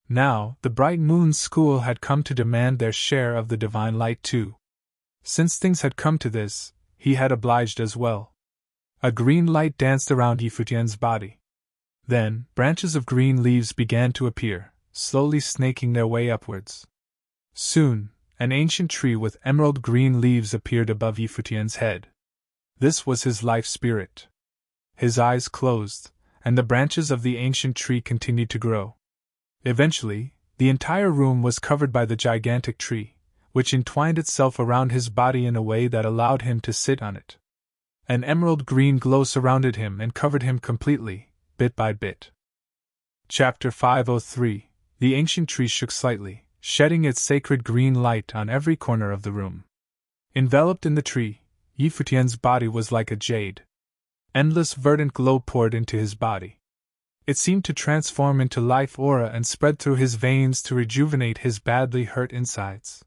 Now, the Bright Moon School had come to demand their share of the divine light too. Since things had come to this, he had obliged as well. A green light danced around Yi Futian's body. Then, branches of green leaves began to appear, slowly snaking their way upwards. Soon, an ancient tree with emerald green leaves appeared above Yi Futian's head. This was his life spirit. His eyes closed, and the branches of the ancient tree continued to grow. Eventually, the entire room was covered by the gigantic tree, which entwined itself around his body in a way that allowed him to sit on it. An emerald green glow surrounded him and covered him completely, bit by bit. Chapter 503. The ancient tree shook slightly, shedding its sacred green light on every corner of the room. Enveloped in the tree, Yi Futian's body was like a jade. Endless verdant glow poured into his body. It seemed to transform into life aura and spread through his veins to rejuvenate his badly hurt insides.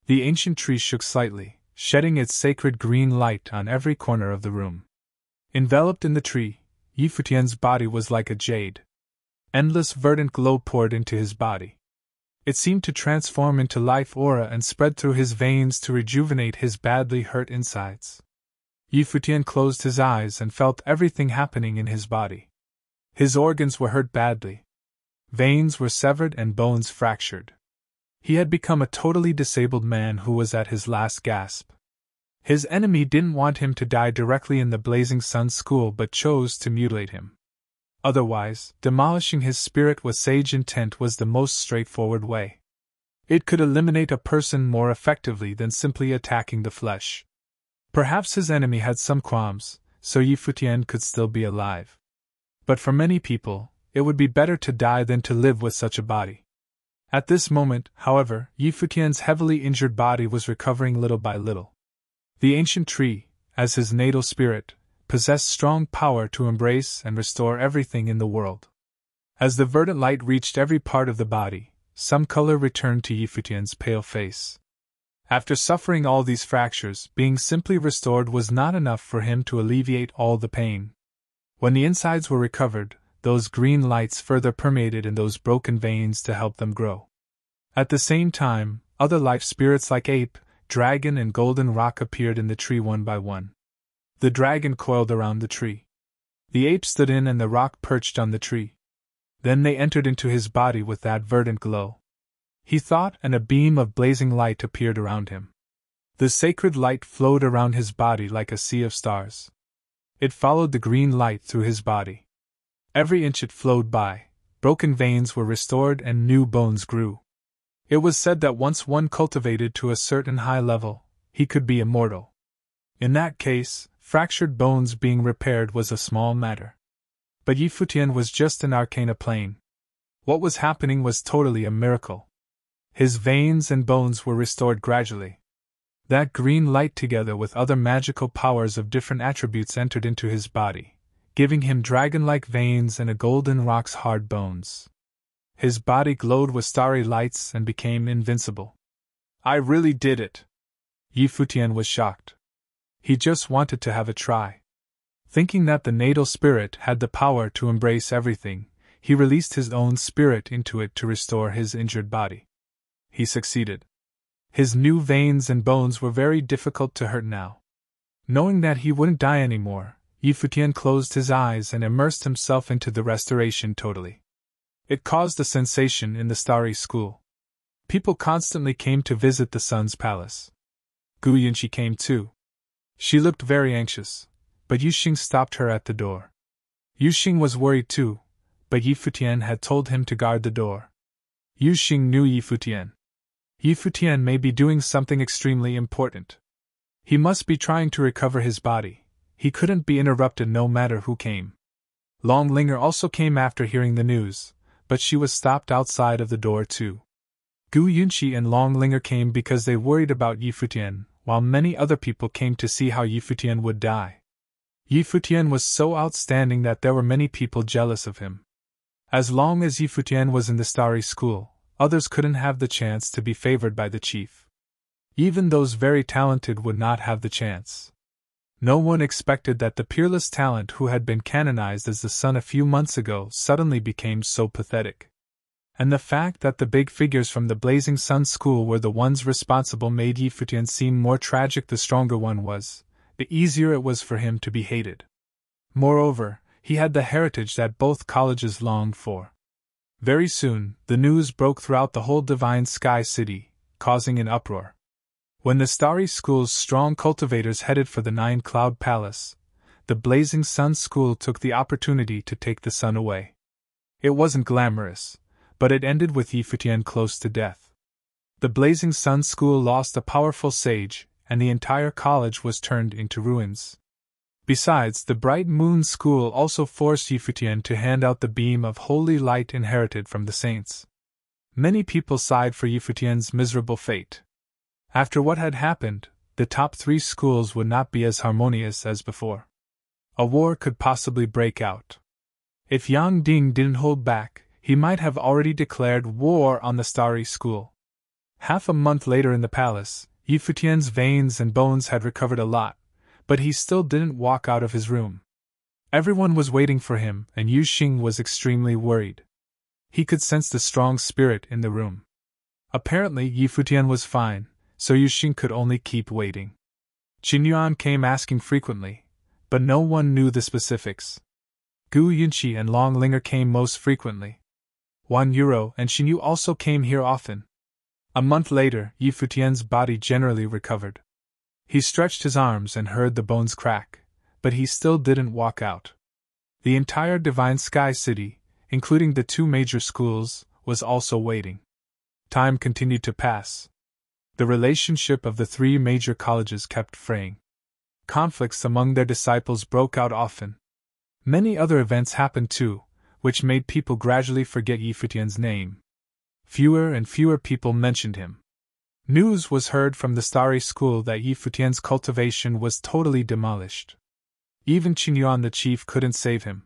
The ancient tree shook slightly, shedding its sacred green light on every corner of the room. Enveloped in the tree, Yi Futian's body was like a jade. Endless verdant glow poured into his body. It seemed to transform into life aura and spread through his veins to rejuvenate his badly hurt insides. Yi Futian closed his eyes and felt everything happening in his body. His organs were hurt badly. Veins were severed and bones fractured. He had become a totally disabled man who was at his last gasp. His enemy didn't want him to die directly in the Blazing Sun School but chose to mutilate him. Otherwise, demolishing his spirit with sage intent was the most straightforward way. It could eliminate a person more effectively than simply attacking the flesh. Perhaps his enemy had some qualms, so Futian could still be alive. But for many people, it would be better to die than to live with such a body. At this moment, however, Futian's heavily injured body was recovering little by little. The ancient tree, as his natal spirit, possessed strong power to embrace and restore everything in the world. As the verdant light reached every part of the body, some color returned to Futian's pale face. After suffering all these fractures, being simply restored was not enough for him to alleviate all the pain. When the insides were recovered, those green lights further permeated in those broken veins to help them grow. At the same time, other life spirits like ape, dragon and golden rock appeared in the tree one by one. The dragon coiled around the tree. The ape stood in and the rock perched on the tree. Then they entered into his body with that verdant glow. He thought, and a beam of blazing light appeared around him. The sacred light flowed around his body like a sea of stars. It followed the green light through his body. Every inch it flowed by, broken veins were restored and new bones grew. It was said that once one cultivated to a certain high level, he could be immortal. In that case, fractured bones being repaired was a small matter. But Futian was just an arcana plane. What was happening was totally a miracle. His veins and bones were restored gradually. That green light together with other magical powers of different attributes entered into his body, giving him dragon-like veins and a golden rock's hard bones. His body glowed with starry lights and became invincible. I really did it! Futian was shocked. He just wanted to have a try. Thinking that the natal spirit had the power to embrace everything, he released his own spirit into it to restore his injured body. He succeeded. His new veins and bones were very difficult to hurt now. Knowing that he wouldn't die anymore, Futian closed his eyes and immersed himself into the restoration totally. It caused a sensation in the starry school. People constantly came to visit the sun's palace. Gu Yunqi came too. She looked very anxious, but Yuxing stopped her at the door. Yuxing was worried too, but Futian had told him to guard the door. Yuxing knew Futian. Futian may be doing something extremely important. He must be trying to recover his body. He couldn't be interrupted no matter who came. Long Linger also came after hearing the news, but she was stopped outside of the door too. Gu Yunqi and Long Linger came because they worried about Futian, while many other people came to see how Futian would die. Futian was so outstanding that there were many people jealous of him. As long as Futian was in the starry school, others couldn't have the chance to be favored by the chief. Even those very talented would not have the chance. No one expected that the peerless talent who had been canonized as the sun a few months ago suddenly became so pathetic. And the fact that the big figures from the Blazing Sun School were the ones responsible made Futian seem more tragic the stronger one was, the easier it was for him to be hated. Moreover, he had the heritage that both colleges longed for. Very soon, the news broke throughout the whole Divine Sky City, causing an uproar. When the starry school's strong cultivators headed for the Nine-Cloud Palace, the Blazing Sun School took the opportunity to take the sun away. It wasn't glamorous, but it ended with Futian close to death. The Blazing Sun School lost a powerful sage, and the entire college was turned into ruins. Besides, the Bright Moon School also forced Futian to hand out the beam of holy light inherited from the saints. Many people sighed for Futian's miserable fate. After what had happened, the top 3 schools would not be as harmonious as before. A war could possibly break out. If Yang Ding didn't hold back, he might have already declared war on the Starry School. Half a month later in the palace, Futian's veins and bones had recovered a lot, but he still didn't walk out of his room. Everyone was waiting for him, and Yuxing was extremely worried. He could sense the strong spirit in the room. Apparently, Futian was fine, so Yuxing could only keep waiting. Qinyuan came asking frequently, but no one knew the specifics. Gu Yunqi and Long Linger came most frequently. Wan Yuro and Xinyu also came here often. A month later, Futian's body generally recovered. He stretched his arms and heard the bones crack, but he still didn't walk out. The entire Divine Sky City, including the 2 major schools, was also waiting. Time continued to pass. The relationship of the 3 major colleges kept fraying. Conflicts among their disciples broke out often. Many other events happened too, which made people gradually forget Futian's name. Fewer and fewer people mentioned him. News was heard from the Starry School that Futian's cultivation was totally demolished. Even Qingyuan the chief couldn't save him.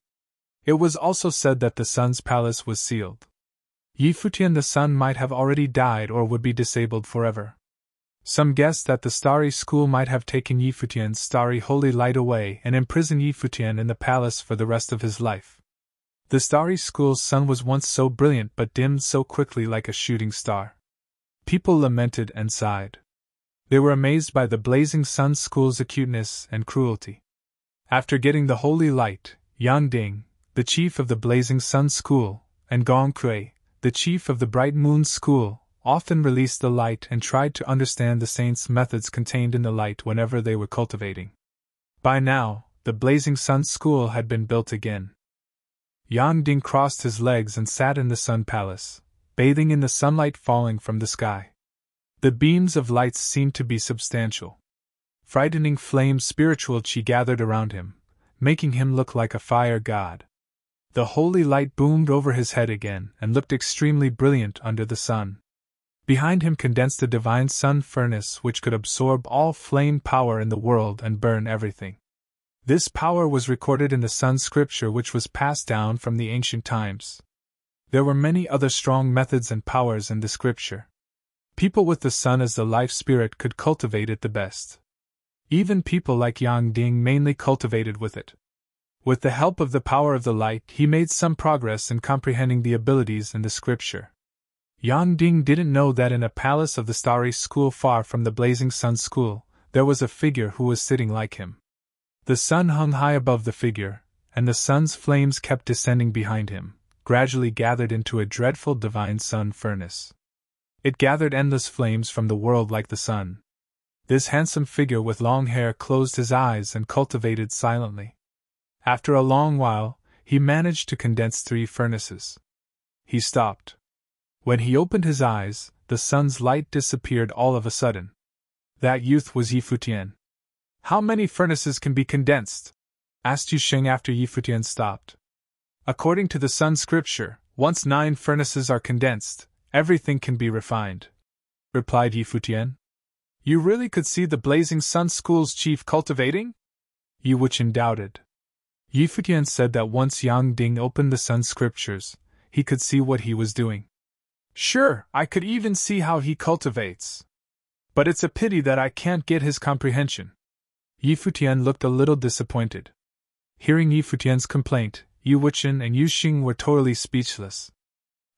It was also said that the sun's palace was sealed. Futian the sun might have already died or would be disabled forever. Some guessed that the Starry School might have taken Futian's starry holy light away and imprisoned Futian in the palace for the rest of his life. The Starry School's sun was once so brilliant but dimmed so quickly like a shooting star. People lamented and sighed. They were amazed by the blazing sun school's acuteness and cruelty. After getting the holy light, Yang Ding, the chief of the Blazing Sun School, and Gong Kui, the chief of the Bright Moon School, often released the light and tried to understand the saints' methods contained in the light whenever they were cultivating. By now, the Blazing Sun School had been built again. Yang Ding crossed his legs and sat in the Sun Palace, bathing in the sunlight falling from the sky. The beams of lights seemed to be substantial. Frightening flames spiritual chi gathered around him, making him look like a fire god. The holy light boomed over his head again and looked extremely brilliant under the sun. Behind him condensed the divine sun furnace which could absorb all flame power in the world and burn everything. This power was recorded in the sun scripture which was passed down from the ancient times. There were many other strong methods and powers in the scripture. People with the sun as the life spirit could cultivate it the best. Even people like Yang Ding mainly cultivated with it. With the help of the power of the light, he made some progress in comprehending the abilities in the scripture. Yang Ding didn't know that in a palace of the Starry School far from the Blazing Sun School, there was a figure who was sitting like him. The sun hung high above the figure, and the sun's flames kept descending behind him, gradually gathered into a dreadful divine sun furnace. It gathered endless flames from the world like the sun. This handsome figure with long hair closed his eyes and cultivated silently. After a long while, he managed to condense 3 furnaces. He stopped. When he opened his eyes, the sun's light disappeared all of a sudden. That youth was Futian. "How many furnaces can be condensed?" asked Yusheng after Futian stopped. "According to the sun scripture, once 9 furnaces are condensed, everything can be refined," replied Futian. "You really could see the Blazing Sun School's chief cultivating?" Wuchen doubted. Futian said that once Yang Ding opened the sun scriptures, he could see what he was doing. "Sure, I could even see how he cultivates. But it's a pity that I can't get his comprehension." Futian looked a little disappointed. Hearing Futian's complaint, Wuchen and Yuxing were totally speechless.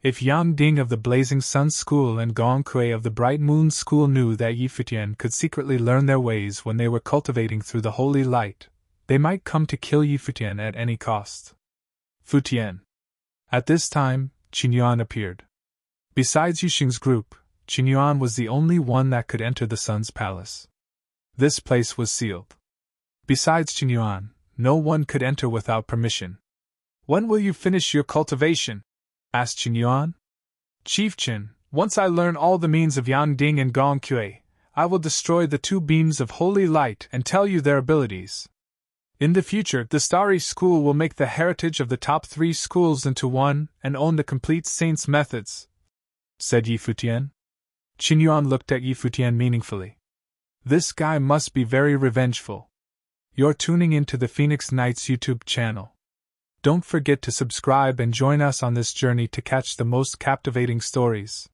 If Yang Ding of the Blazing Sun School and Gong Kui of the Bright Moon School knew that Futian could secretly learn their ways when they were cultivating through the holy light, they might come to kill Futian at any cost. Futian. At this time, Qingyuan appeared. Besides Yuxing's group, Qingyuan was the only one that could enter the sun's palace. This place was sealed. Besides Qingyuan, no one could enter without permission. "When will you finish your cultivation?" asked Qingyuan. "Chief Qin, once I learn all the means of Yang Ding and Gong Kui, I will destroy the 2 beams of holy light and tell you their abilities. In the future, the Starry School will make the heritage of the top 3 schools into one and own the complete saints' methods," said Futian. Qingyuan looked at Futian meaningfully. This guy must be very revengeful. You're tuning into the Phoenix Knights YouTube channel. Don't forget to subscribe and join us on this journey to catch the most captivating stories.